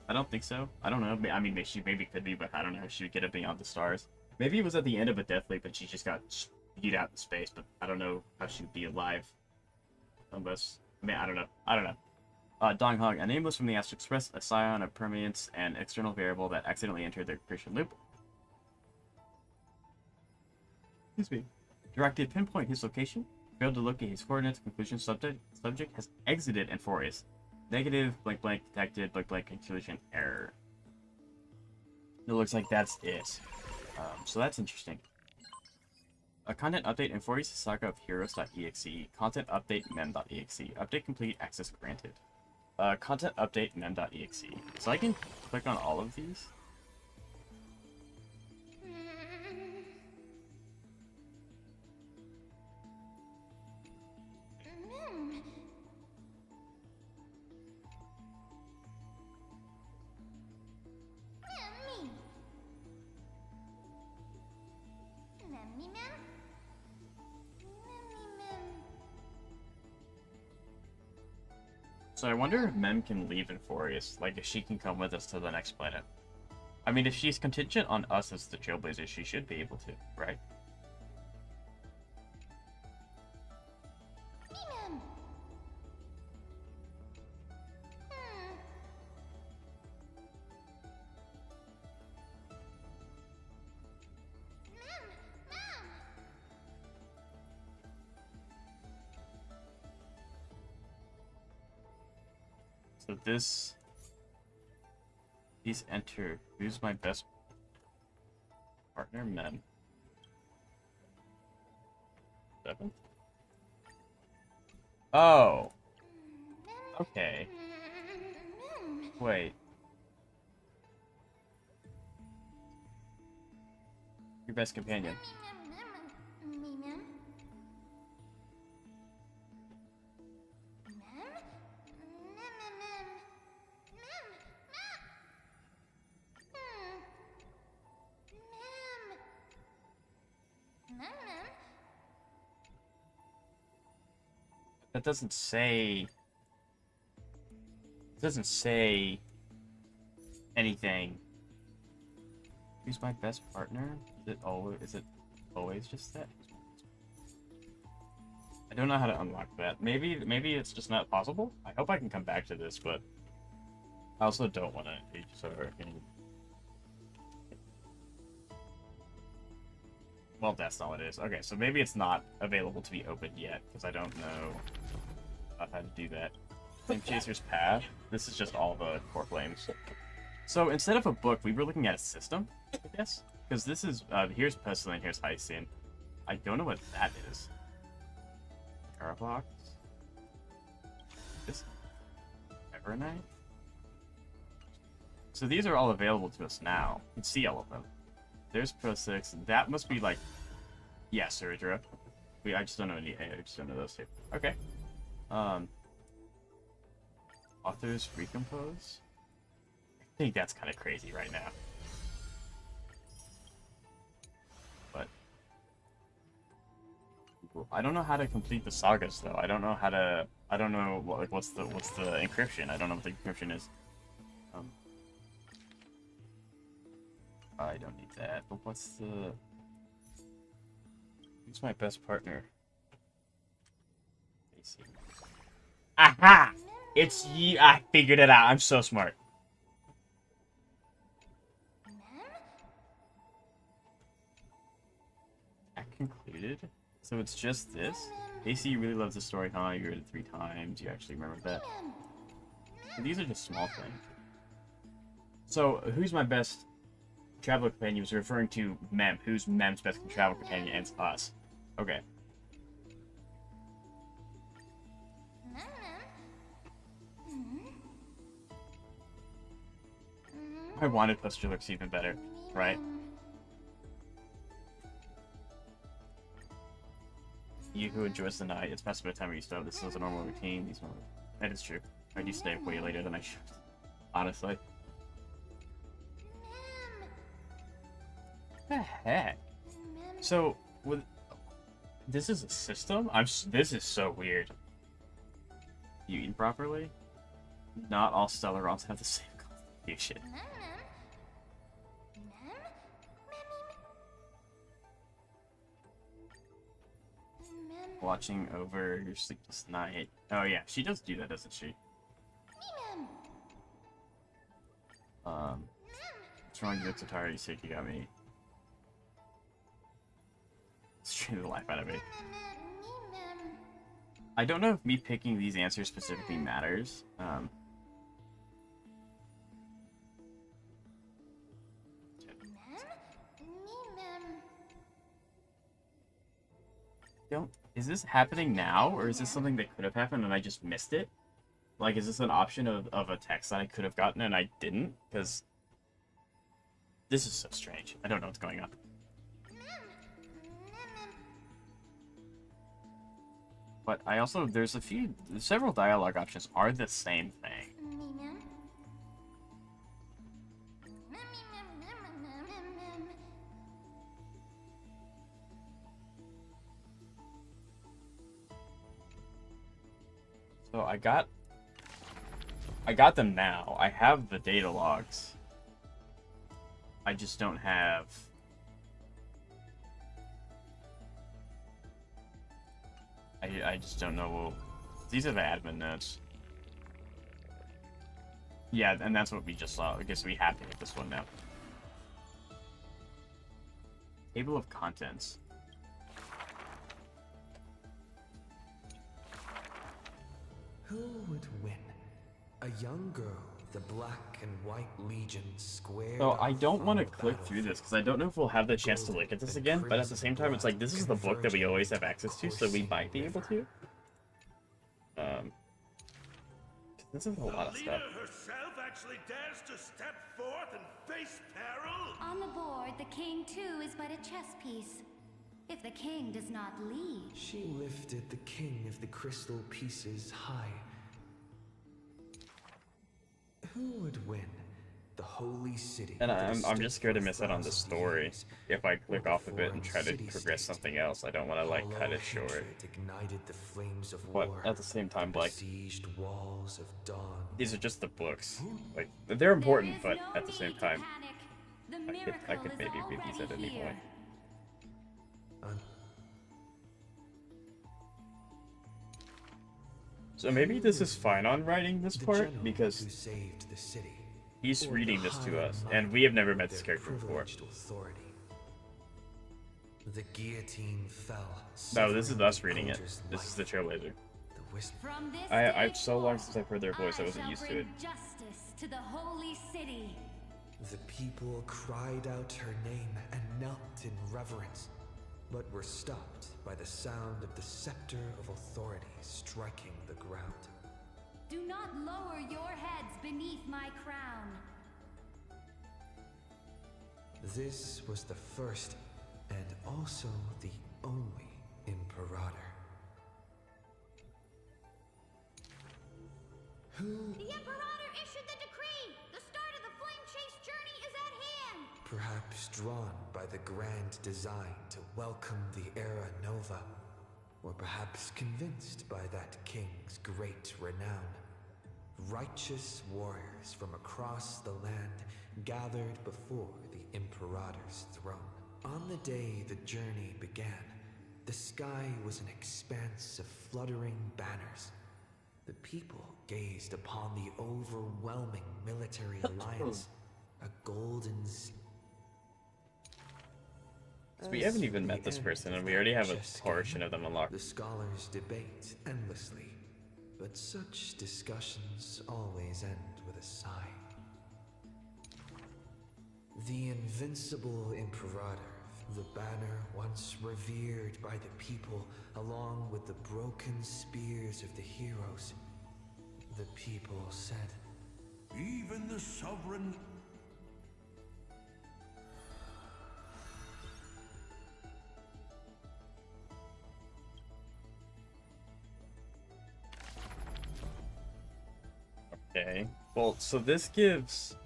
S1: I don't think so. I don't know. I mean, she maybe could be, but I don't know if she would get it beyond the stars. Maybe it was at the end of a death leap and she just got spewed out in space, but I don't know how she would be alive. Unless, I mean, I don't know. Dong Hong, a nameless from the Astral Express, a scion of permanence, an external variable that accidentally entered the recursion loop. Excuse me. Directed: pinpoint his location. Failed to locate his coordinates. Conclusion: subject has exited Enforius. Negative blank blank detected blank blank, conclusion error. It looks like that's it. So that's interesting. A content update: Enforius saga of heroes.exe. Content update mem.exe. Update complete. Access granted. Content update mem.exe. So I can click on all of these. So I wonder if Mem can leave Enforius, like if she can come with us to the next planet. I mean, if she's contingent on us as the Trailblazer, she should be able to, right? So these enter. Who's my best partner? Mem. 7? Oh. Okay. Wait. Your best companion. That doesn't say... It doesn't say anything. Who's my best partner? Is it always just that? I don't know how to unlock that. Maybe it's just not possible. I hope I can come back to this, but I also don't want to so well, that's not what it is. Okay, so maybe it's not available to be opened yet, because I don't know how to do that. Flame Chaser's Path. This is just all the core flames. So instead of a book, we were looking at a system, I guess. Because this is, here's Pestilent, here's Hyacinth. I don't know what that is. Carabox? This? Evernight? So these are all available to us now. You can see all of them. There's Pro 6. That must be like... Yeah, Surudra. I just don't know any... I just don't know those two. Okay. Authors Recompose? I think that's kind of crazy right now. But... I don't know how to complete the sagas, though. I don't know how to... I don't know, what's the encryption. I don't know what the encryption is. I don't need that, but what's my best partner? Aha! It's you. I figured it out. I'm so smart. That concluded? So it's just this? AC, you really love the story, huh? You read it 3 times. You actually remember that. So these are just small things. So, who's my best traveler companion? Was referring to Mem. Who's Mem's best travel companion? And it's us. Okay. I wanted Puster looks even better, right? You who enjoys the night, it's past bedtime where you start. This is a normal routine. That is true. I do stay up way later than I should. Honestly. What the heck? So, this is a system? This is so weird. You eat properly? Not all Stellarons have the same constitution. Watching over your sleepless night. Oh yeah, she does do that, doesn't she? What's wrong? You look so tired. You sick? You got me. Strain the life out of me. I don't know if me picking these answers specifically matters. Is this happening now, or is this something that could have happened and I just missed it? Like, is this an option of a text that I could have gotten and I didn't? Because this is so strange. I don't know what's going on. But I also, several dialogue options are the same thing. So I got them now. I have the data logs. I just don't have... I just don't know. These are the admin notes. Yeah, and that's what we just saw. I guess we have to get this one now. Table of contents.
S13: Who would win? A young girl, the Black and White Legion squared.
S1: So I don't want to click through this because I don't know if we'll have the chance to look at this again, but at the same time it's like this is the book that we always have access to, so we might be able to. This is a lot of stuff.
S7: Herself actually dares to step forth and face peril?
S15: On the board, the king too is but a chess piece. If the king does not lead...
S13: She lifted the king of the crystal pieces high. Who would win? the holy city.
S1: And
S13: that has
S1: I'm
S13: stood
S1: just scared to
S13: for
S1: miss out on the
S13: 1,000
S1: story.
S13: years,
S1: If I click
S13: or
S1: off of
S13: the
S1: it and try to
S13: foreign
S1: progress
S13: city-state.
S1: something else, I don't want to like cut it short.
S13: Hatred ignited the flames of
S1: But
S13: war.
S1: at the same time,
S13: the
S1: like,
S13: besieged walls of dawn.
S1: these are just the books. Like, they're important, but at the same time, I could maybe read these at any point. So maybe this is Phainon writing this part, because he's reading this to us, and we have never met this character before.
S13: Authority. The guillotine fell.
S1: No, this is us reading it. This is the Trailblazer. I've so long since I've heard their voice, I wasn't used to it.
S4: Justice to the holy city.
S13: The people cried out her name and knelt in reverence, but were stopped by the sound of the scepter of authority striking the ground.
S4: Do not lower your heads beneath my crown.
S13: This was the first and also the only Imperator. Who?
S3: The Imperator issued the decree! The start of the flame chase journey is at hand!
S13: Perhaps drawn by the grand design to welcome the Era Nova, or perhaps convinced by that king's great renown. Righteous warriors from across the land gathered before the Imperator's throne. On the day the journey began, the sky was an expanse of fluttering banners. The people gazed upon the overwhelming military alliance, a golden...
S1: So we haven't even met this person, and we already have a portion of them unlocked.
S13: The scholars debate endlessly, but such discussions always end with a sigh. The invincible Imperator, the banner once revered by the people, along with the broken spears of the heroes. The people said,
S19: Even the sovereign...
S1: Okay. Well, so this gives...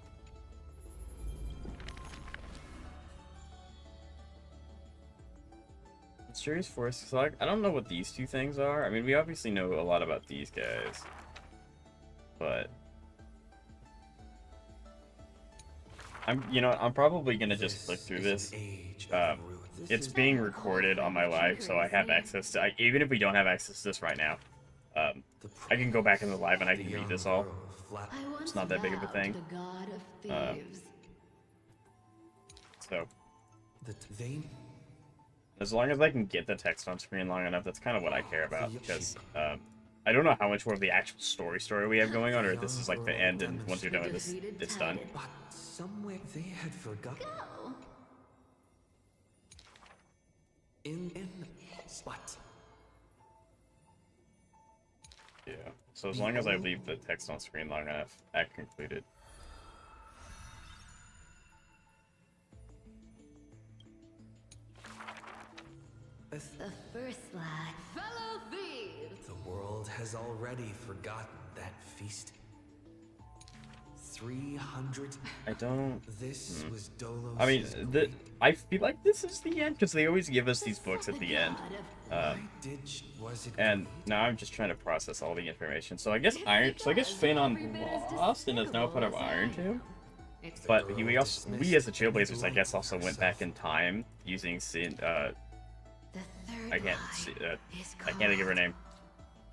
S1: Mysterious Force. So I don't know what these two things are. I mean, we obviously know a lot about these guys. But... I'm probably gonna just flick through this. It's being recorded on my live, so I have access to... even if we don't have access to this right now, I can go back in the live and I can read this all. It's not that big of a thing. So... As long as I can get the text on screen long enough, that's kind of what I care about, because I don't know how much more of the actual story we have going on, or if this is like the end, and once you're done with this, it's done.
S13: but somewhere they had forgotten.
S3: Go!
S13: In spot.
S1: Yeah. So as long as I leave the text on screen long enough, act concluded.
S11: The first lad.
S4: Fellow thieves!
S13: The world has already forgotten that feast. 300.
S1: I don't...
S13: This was Dolos.
S1: I mean, I feel like this is the end, because they always give us these books at the end. And now I'm just trying to process all the information. So I guess Phainon lost and is now part of Iron Tomb. But we as the Trailblazers, I guess, also went back in time using I can't think of her name.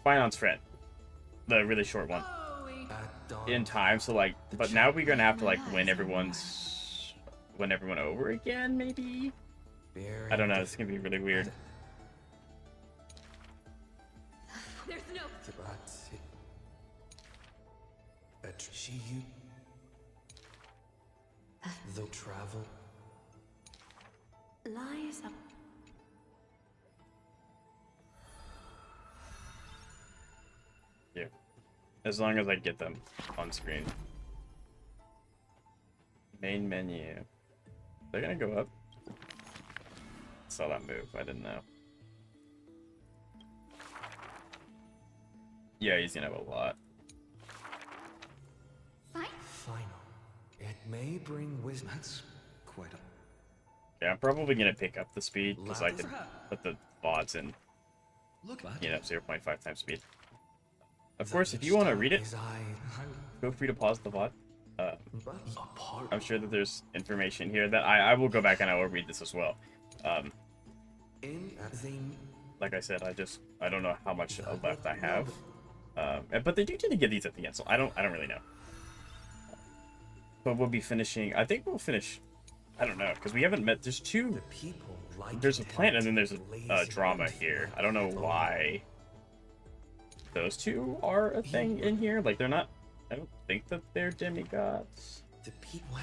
S1: Phainon's friend, the really short one. In time, so like, but now we're gonna have to like win everyone over again, maybe. I don't know. It's gonna be really weird.
S4: There's no...
S13: The travel
S11: lies up.
S1: Yeah. As long as I get them on screen. Main menu. They're gonna go up. Saw that move. I didn't know. Yeah, he's gonna have a lot.
S3: Fine.
S13: Final. It may bring wisdom. That's quite a...
S1: Yeah, I'm probably gonna pick up the speed because I could put the VODs in,
S13: Look,
S1: 0.5 times speed. Of course, if you want to read it, feel free to pause the VOD. I'm sure that there's information here that I will go back and I will read this as well. Like I said, I don't know how much left I have. But they do tend to give these at the end, so I don't really know. But we'll be finishing. I think we'll finish. I don't know, because we haven't met. There's two. There's a plant and then there's a drama here. I don't know why those two are a thing in here. Like, they're not. I don't think that they're demigods.
S13: What?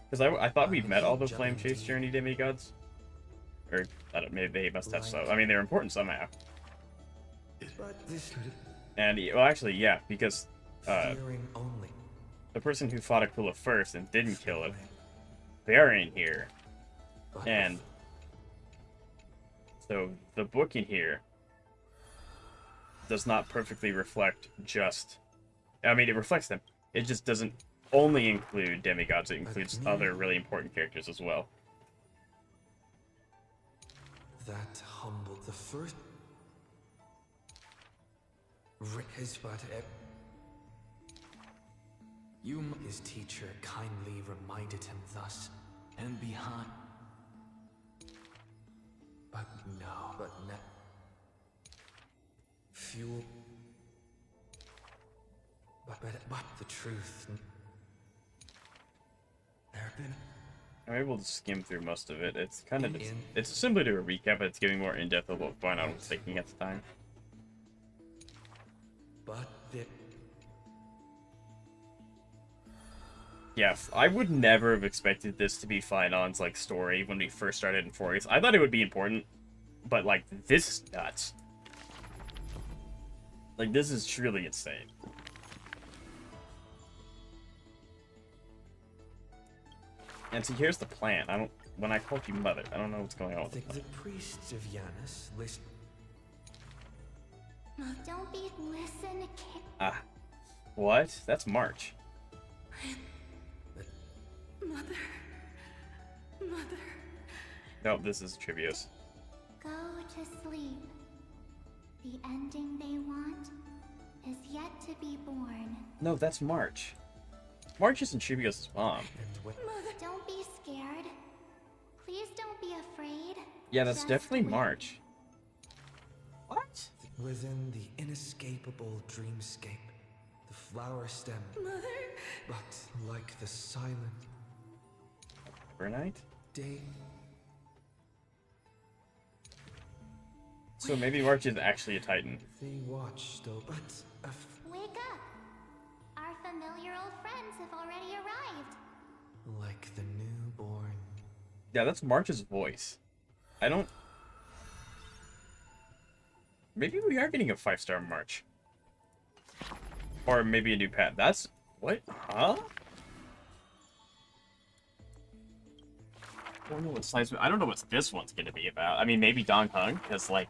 S1: Because I thought we met all the Flame Chase Journey demigods. Or, I don't, maybe they must have so. I mean, they're important somehow. And, well, actually, yeah, because the person who fought Aquila first and didn't kill him, they're in here. And so the book in here does not perfectly reflect just... I mean, it reflects them. It just doesn't only include demigods. It includes other really important characters as well.
S13: That humbled the first... His teacher kindly reminded him thus.
S21: And behind...
S13: But fuel... But the truth...
S1: I'm able to skim through most of it. It's kind of just, it's similar to a recap, but it's giving more in-depth of what Phainon was thinking at the time. Yeah, I would never have expected this to be Phainon's, like, story when we first started in Furious. I thought it would be important, but, like, this is nuts. Like, this is truly insane. And see, here's the plan. When I called you mother, I don't know what's going on with
S13: the priests of Yanis listen.
S3: Don't be listen.
S1: Ah, what? That's March.
S15: Mother.
S1: Nope, this is Trivios.
S3: Go to sleep. The ending they want is yet to be born.
S1: No, that's March. March isn't Trivios' mom.
S3: Mother, don't be scared. Please don't be afraid.
S1: Yeah, that's definitely March.
S13: What? Within the inescapable dreamscape, the flower stem.
S15: Mother.
S13: But like the silent
S1: Overnight?
S13: day.
S1: So maybe March is actually a Titan.
S13: They watch though, but
S3: wake up. Our familiar old friends have already arrived.
S13: Like the newborn.
S1: Yeah, that's March's voice. I don't... Maybe we are getting a 5-star March. Or maybe a new pet. That's... What? Huh? I don't know what size... I don't know what this one's gonna be about. I mean, maybe Dong Hung, because, like...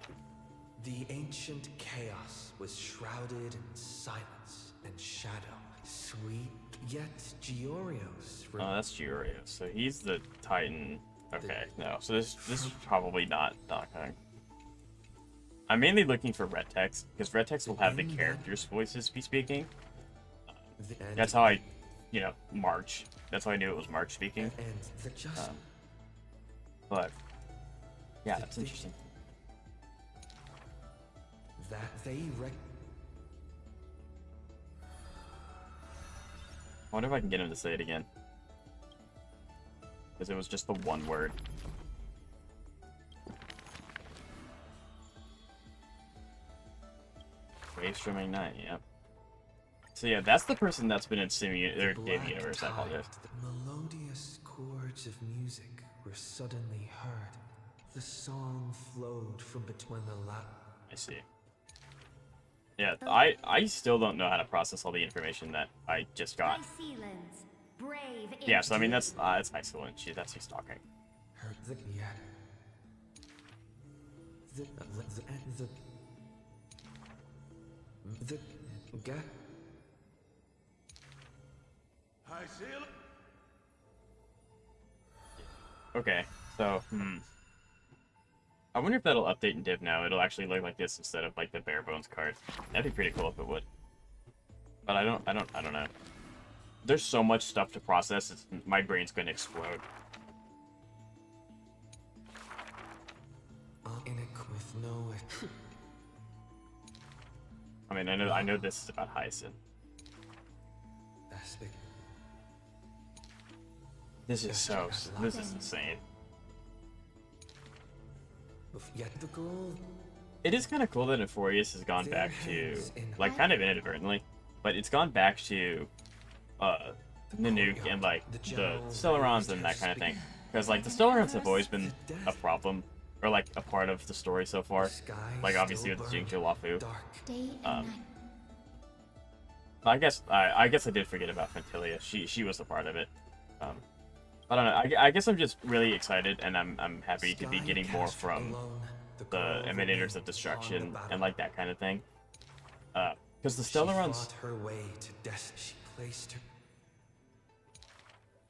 S13: The ancient chaos was shrouded in silence and shadow. Sweet, yet Giorio's...
S1: Oh, that's Giorios. So he's the Titan. Okay, no. So this is probably not Dong Hung. I'm mainly looking for red text, because red text will have the characters' voices be speaking. That's how I, March. That's how I knew it was March speaking. But, yeah, that's interesting.
S13: That they
S1: I wonder if I can get him to say it again. Because it was just the one word. Wavestrom Night, yep. So yeah, that's the person that's been in Dave Universe, I apologize.
S13: The melodious chords of music were suddenly heard. The song flowed from between the
S1: I see. Yeah, I still don't know how to process all the information that I just got. Yeah, so I mean that's excellent. That's he's talking.
S7: High ceiling.
S1: Okay, so, I wonder if that'll update in Div now. It'll actually look like this instead of like the bare bones card. That'd be pretty cool if it would. But I don't know. There's so much stuff to process, my brain's gonna explode. I mean, I know this is about Hyacinth. This is insane. It is kind of cool that Euphorius has gone back to, like, kind of inadvertently, but it's gone back to, Nanook and, like, the Stellarons and that kind of thing. Because, like, the Stellarons have always been a problem, or, like, a part of the story so far. Like, obviously with Jingzhou Lafu. I guess I did forget about Fentilia. She was a part of it. I don't know. I guess I'm just really excited, and I'm happy to be getting more from the Emanators of Destruction and like that kind of thing. Because the Stellarons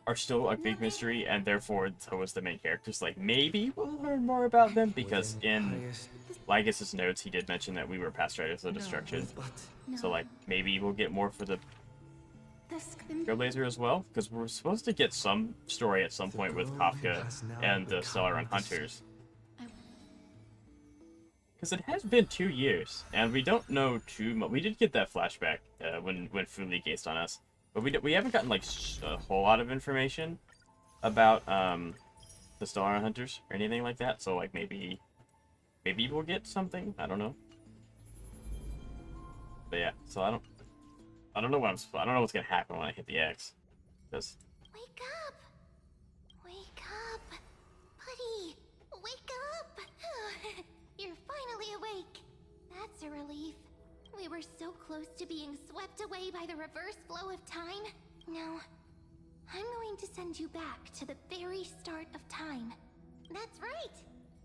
S1: are still a big mystery, and therefore so is the main characters. Like, maybe we'll learn more about them, because in Lygus' notes he did mention that we were past Riders of Destruction. So, like, maybe we'll get more for the Trailblazer as well, because we're supposed to get some story at some point with Kafka and the Stellaron Hunters. Because it has been 2 years, and we don't know too much. We did get that flashback when Fuli gazed on us, but we haven't gotten like a whole lot of information about the Stellaron Hunters or anything like that. So like maybe we'll get something. I don't know. But yeah, so I don't know I don't know what's gonna happen when I hit the X. Because
S3: Wake up! Wake up! Buddy! Wake up! You're finally awake. That's a relief. We were so close to being swept away by the reverse flow of time. Now, I'm going to send you back to the very start of time. That's right!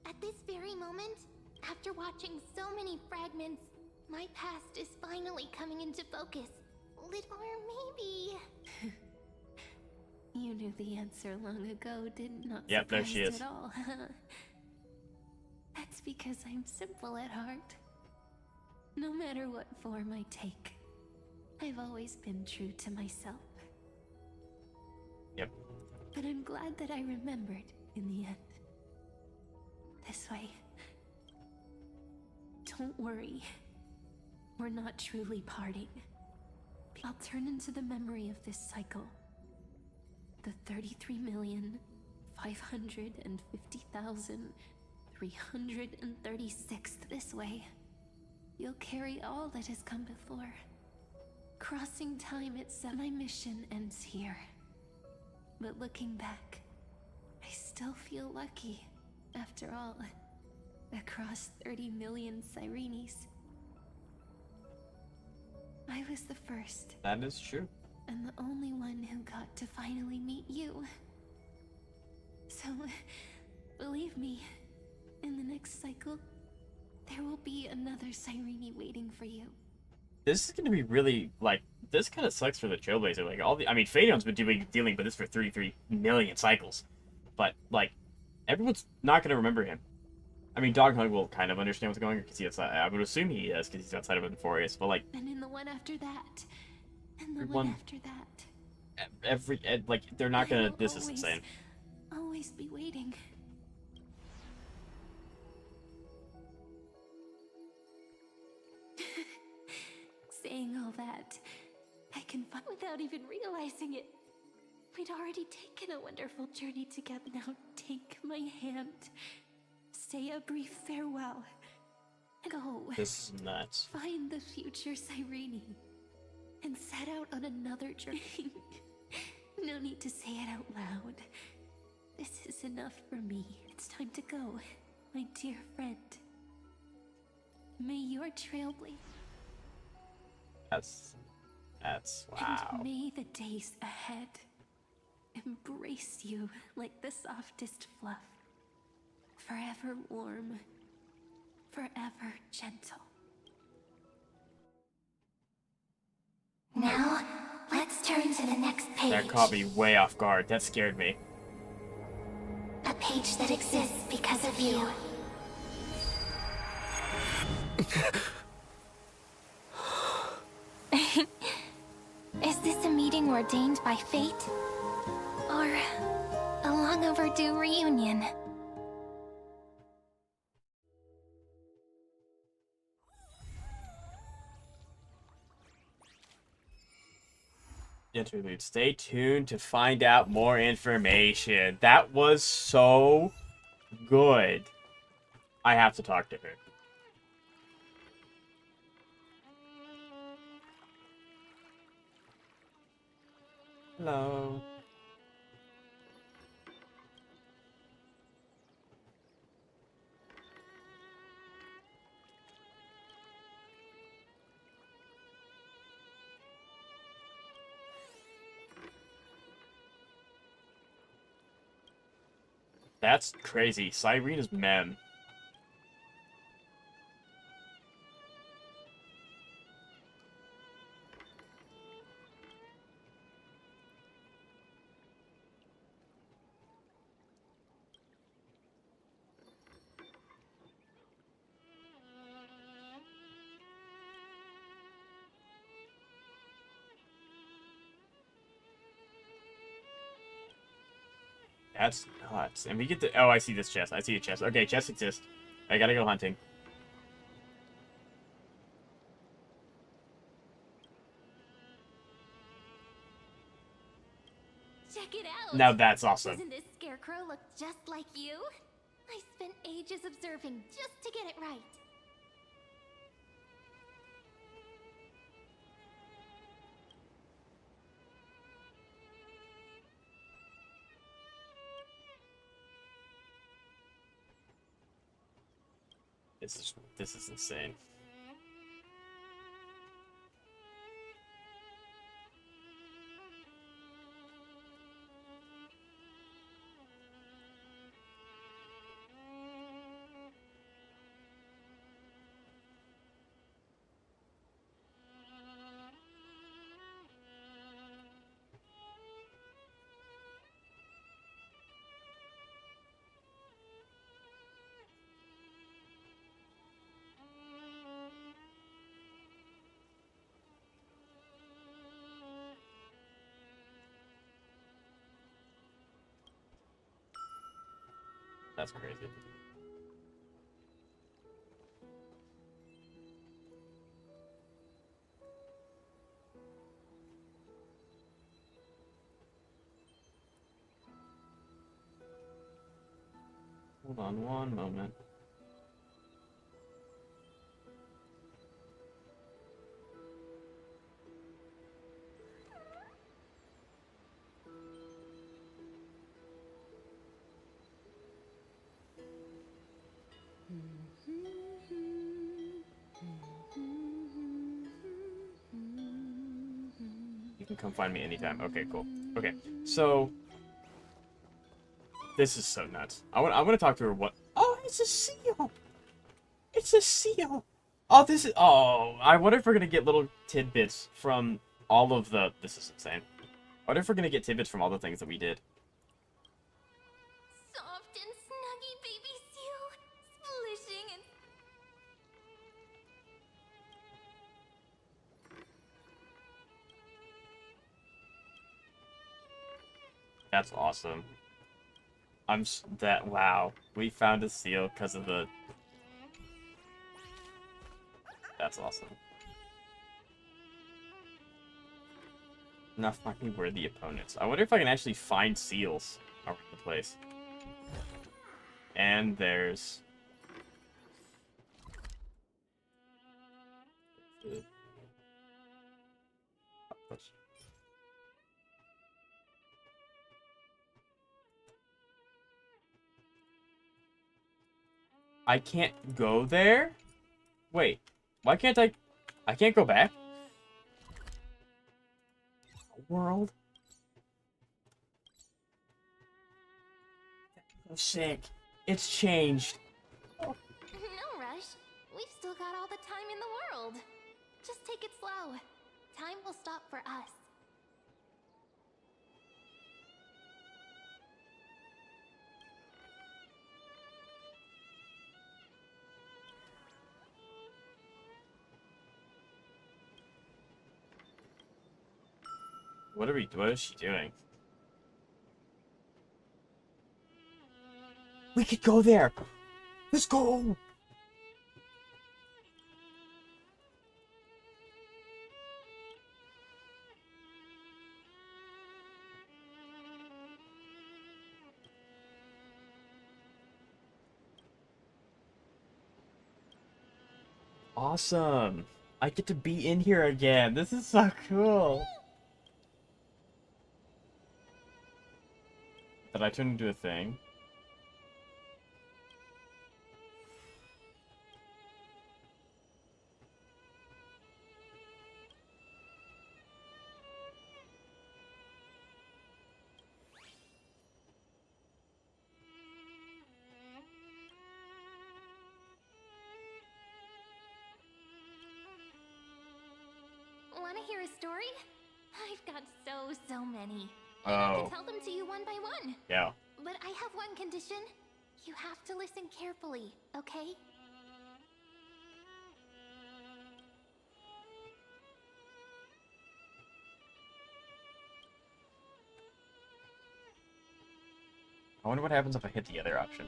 S3: At this very moment, after watching so many fragments, my past is finally coming into focus. Or maybe...
S15: You knew the answer long ago, did not
S1: Yep, there she is.
S15: At all. That's because I'm simple at heart. No matter what form I take, I've always been true to myself.
S1: Yep.
S15: But I'm glad that I remembered in the end. This way. Don't worry. We're not truly parting. I'll turn into the memory of this cycle. The 33,550,336th this way. You'll carry all that has come before. Crossing time itself, my mission ends here. But looking back, I still feel lucky. After all, across 30 million Cyrenes, I was the first.
S1: That is true.
S15: And the only one who got to finally meet you. So, believe me, in the next cycle, there will be another Cyrene waiting for you.
S1: This is going to be really, like, this kind of sucks for the Trailblazer. Like, I mean, Phaidon's been dealing with this for 33 million cycles. But, like, everyone's not going to remember him. I mean, Doghug will kind of understand what's going on, because I would assume he is, because he's outside of Euphorius, but, like...
S15: And in the one after that. And the
S1: everyone,
S15: one after that.
S1: Like, they're not going to... This is insane.
S15: Always be waiting. Saying all that, I can find without even realizing it. We'd already taken a wonderful journey together. Now take my hand. Say a brief farewell. Go.
S1: This is nuts.
S15: Find the future Cyrene. And set out on another journey. No need to say it out loud. This is enough for me. It's time to go, my dear friend. May your trailblaze...
S1: That's wow.
S15: And may the days ahead embrace you like the softest fluff. Forever warm, forever gentle.
S3: Now, let's turn turn to the next page.
S1: That caught me way off guard. That scared me.
S3: A page that exists because of you. Is this a meeting ordained by fate? Or a long overdue reunion?
S1: Interlude. Stay tuned to find out more information. That was so good. I have to talk to her. Hello. That's crazy. Cyrene is mem. That's nuts. And we get to... Oh, I see this chest. I see a chest. Okay, chests exist. I gotta go hunting.
S3: Check it out!
S1: Now that's awesome.
S3: Doesn't this scarecrow look just like you? I spent ages observing just to get it right.
S1: This is insane. That's crazy. Hold on one moment. You can come find me anytime. Okay, cool. Okay, so this is so nuts. I want to talk to her. What? Oh, it's a seal. It's a seal. Oh, this is. Oh, I wonder if we're gonna get little tidbits from all of the. This is insane. I wonder if we're gonna get tidbits from all the things that we did.
S3: Soft and snuggy baby seal, splishing and...
S1: That's awesome. Wow. We found a seal because of the... That's awesome. Enough might be worthy opponents. I wonder if I can actually find seals around the place. And there's... I can't go there? Wait, why can't I... I can't go back? World? Oh, sick. It's changed.
S3: No rush. We've still got all the time in the world. Just take it slow. Time will stop for us.
S1: What is she doing? We could go there! Let's go! Awesome! I get to be in here again. This is so cool. Did I turn into a thing?
S15: Want to hear a story? I've got so many.
S1: Oh.
S15: I can tell them to you one by one.
S1: Yeah.
S15: But I have one condition. You have to listen carefully, okay?
S1: I wonder what happens if I hit the other option.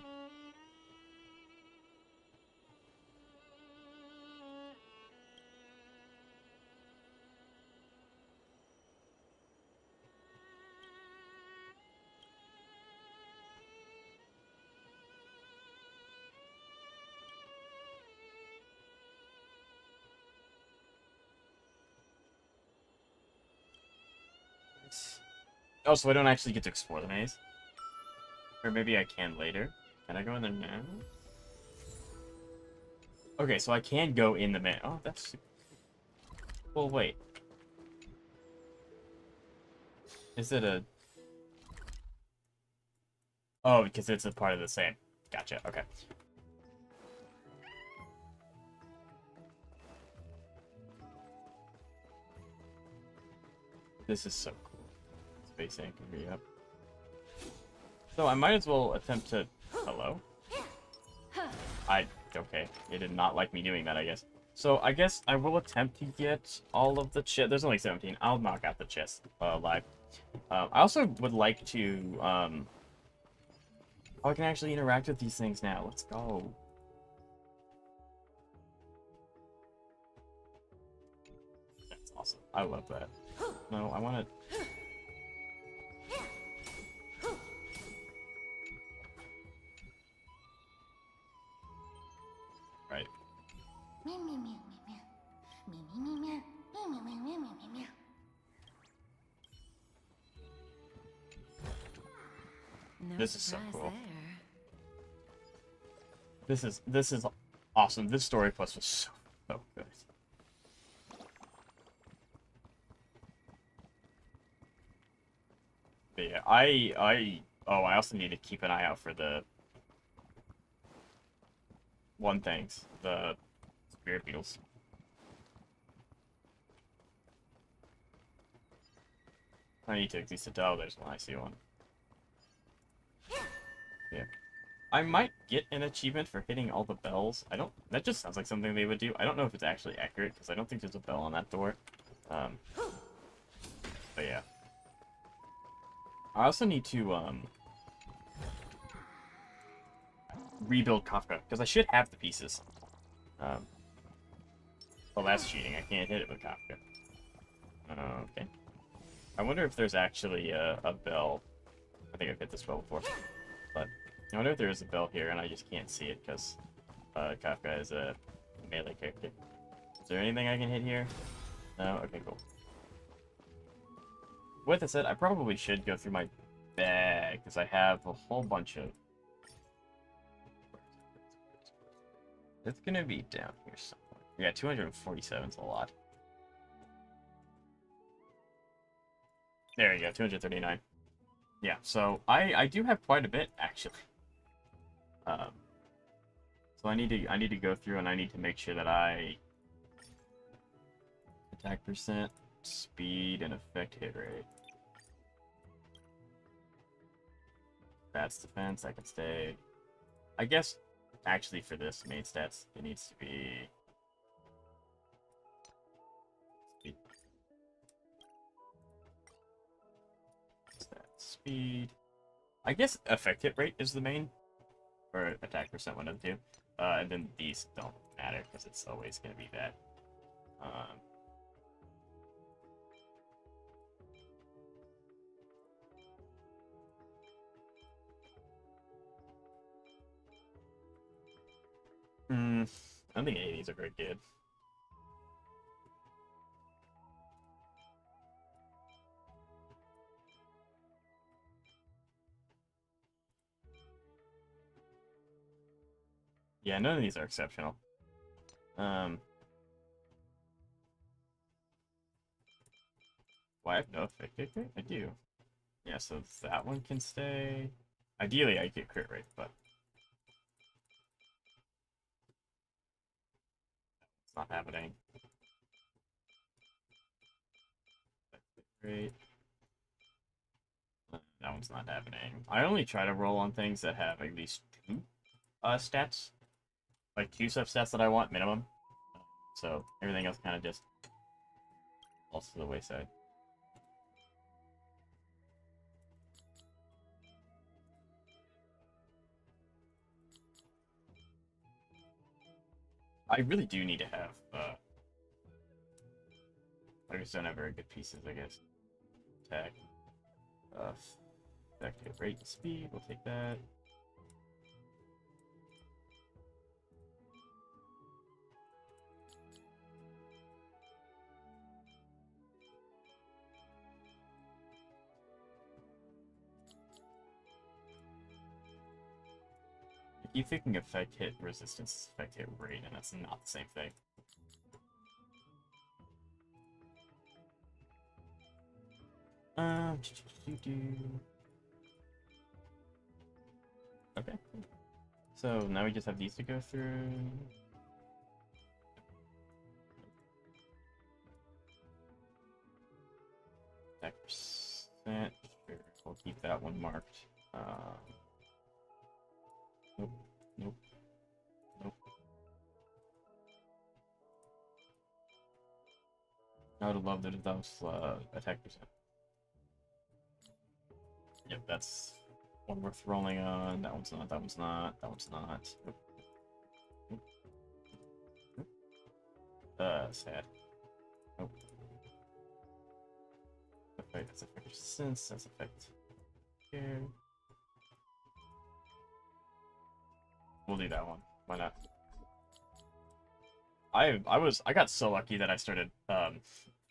S1: Oh, so I don't actually get to explore the maze? Or maybe I can later. Can I go in there now? Okay, so I can go in the maze. Oh, that's... Well, wait. Is it a... Oh, because it's a part of the same. Gotcha, okay. This is so cool. Space anchor, yep. So I might as well attempt to... Hello? Okay. It did not like me doing that, I guess. So I guess I will attempt to get all of the chests. There's only 17. I'll knock out the chest live. I also would like to... Oh, I can actually interact with these things now. Let's go. That's awesome. I love that. No, I want to... Right.
S3: Meow, meow, meow, meow, meow. Meow, meow, meow, meow. Meow, meow, meow, meow, meow, meow.
S4: No
S1: This is so
S4: surprise
S1: cool.
S4: there.
S1: This is awesome. This story plus was so good. But yeah, I also need to keep an eye out for the things, the spirit beetles. I need to at least tell there's one. I see one. Yeah. I might get an achievement for hitting all the bells. That just sounds like something they would do. I don't know if it's actually accurate, because I don't think there's a bell on that door. But yeah. I also need to, rebuild Kafka, because I should have the pieces. Well, that's cheating. I can't hit it with Kafka. Okay. I wonder if there's actually a bell. I think I've hit this bell before. But I wonder if there is a bell here and I just can't see it because Kafka is a melee character. Is there anything I can hit here? No? Okay, cool. With that said, I probably should go through my bag because I have a whole bunch of... It's gonna be down here somewhere. Yeah, 247 is a lot. There you go, 239. Yeah, so I do have quite a bit actually. So I need to go through and I need to make sure that I attack percent, speed, and effect hit rate. That's defense. I can stay. I guess actually for this main stats, it needs to be speed. speed. I guess effect hit rate is the main, or attack percent, one of the two. And then these don't matter because it's always going to be that. I don't think any of these are very good. Yeah, none of these are exceptional. Well, I have no effect hit rate? I do. Yeah, so that one can stay. Ideally, I get crit rate, but it's not happening. Great. That one's not happening. I only try to roll on things that have at least 2 stats. Like 2 sub-stats that I want, minimum. So everything else kind of just falls to the wayside. I really do need to have, I just don't have very good pieces, I guess. Attack. Effective rate and speed, we'll take that. I keep thinking effect hit resistance is effect hit rate, and that's not the same thing. Okay. So now we just have these to go through. Attack percent. Sure, we'll keep that one marked. Nope. Nope. Nope. I would have loved it if that was attack percent. Yep, that's one worth rolling on. That one's not, that one's not, that one's not. Nope. Nope. Sad. Nope. Effect, that's effect resistance, that's effect here. We'll do that one. Why not? I got so lucky that I started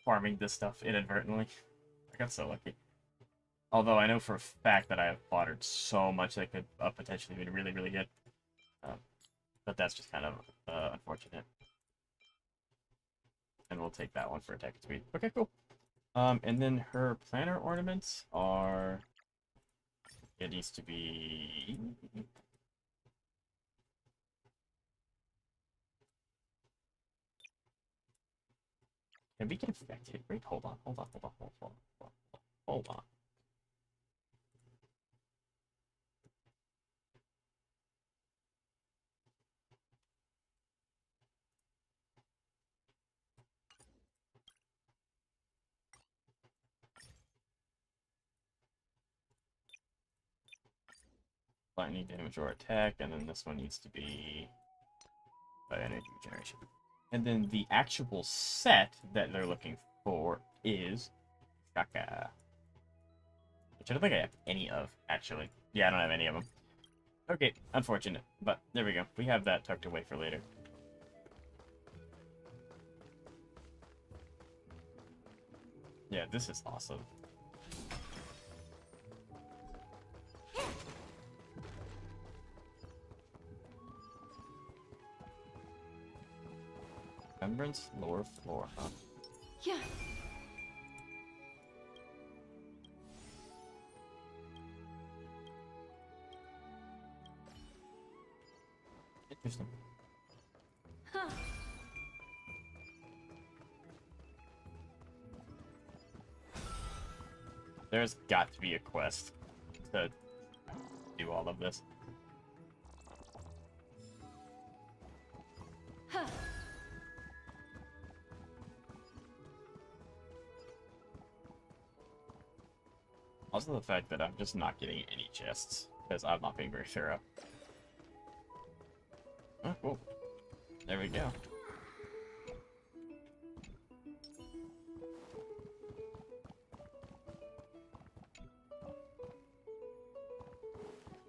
S1: farming this stuff inadvertently. I got so lucky. Although I know for a fact that I have foddered so much that could potentially be really, really good. But that's just kind of unfortunate. And we'll take that one for attack speed. Okay, cool. And then her planner ornaments are... It needs to be... Can we get effect hit rate? Hold on. Hold on. Lightning damage or attack, and then this one needs to be energy regeneration. And then the actual set that they're looking for is Shaka. Which I don't think I have any of, actually. Yeah, I don't have any of them. Okay, unfortunate. But there we go. We have that tucked away for later. Yeah, this is awesome. Remembrance, lower floor, huh?
S6: Yeah.
S1: Interesting.
S6: Huh.
S1: There's got to be a quest to do all of this.
S6: Huh.
S1: Also the fact that I'm just not getting any chests, because I'm not being very thorough. Oh, cool. There we go.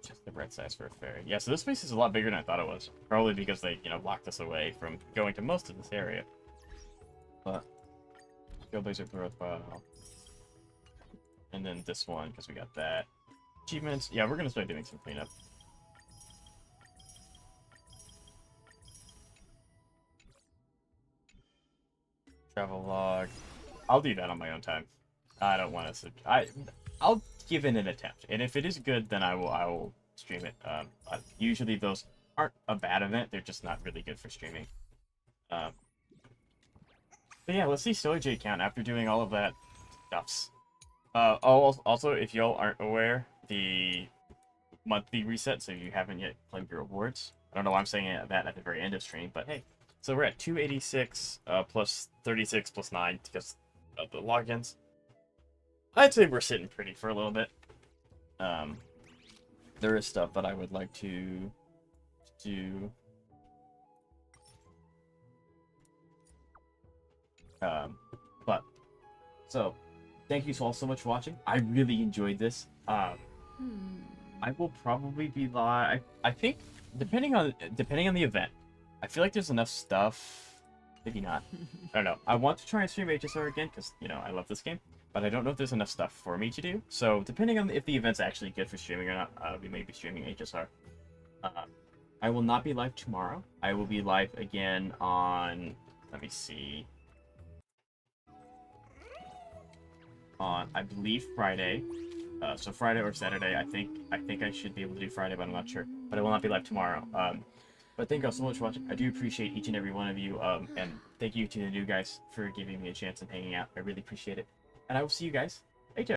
S1: Just the right size for a fairy. Yeah, so this space is a lot bigger than I thought it was. Probably because they, locked us away from going to most of this area. But Trailblazer profile. And then this one, because we got that. Achievements. Yeah, we're gonna start doing some cleanup. Travel log. I'll do that on my own time. I don't want to. I'll give it an attempt, and if it is good, then I will stream it. Usually those aren't a bad event; they're just not really good for streaming. But yeah, let's see Solar J count after doing all of that stuffs. Also, if y'all aren't aware, the monthly reset, so if you haven't yet claimed your rewards. I don't know why I'm saying that at the very end of stream, but hey. So we're at 286 plus 36 plus 9 because of the logins. I'd say we're sitting pretty for a little bit. There is stuff that I would like to do. So thank you all so much for watching. I really enjoyed this. I will probably be live. I think depending on the event. I feel like there's enough stuff. Maybe not. I don't know. I want to try and stream HSR again because, I love this game. But I don't know if there's enough stuff for me to do. So, depending on if the event's actually good for streaming or not, we may be streaming HSR. I will not be live tomorrow. I will be live again on... Let me see. On, I believe, Friday. So Friday or Saturday. I think I should be able to do Friday, but I'm not sure. But I will not be live tomorrow. But thank you all so much for watching. I do appreciate each and every one of you. And thank you to the new guys for giving me a chance and hanging out. I really appreciate it. And I will see you guys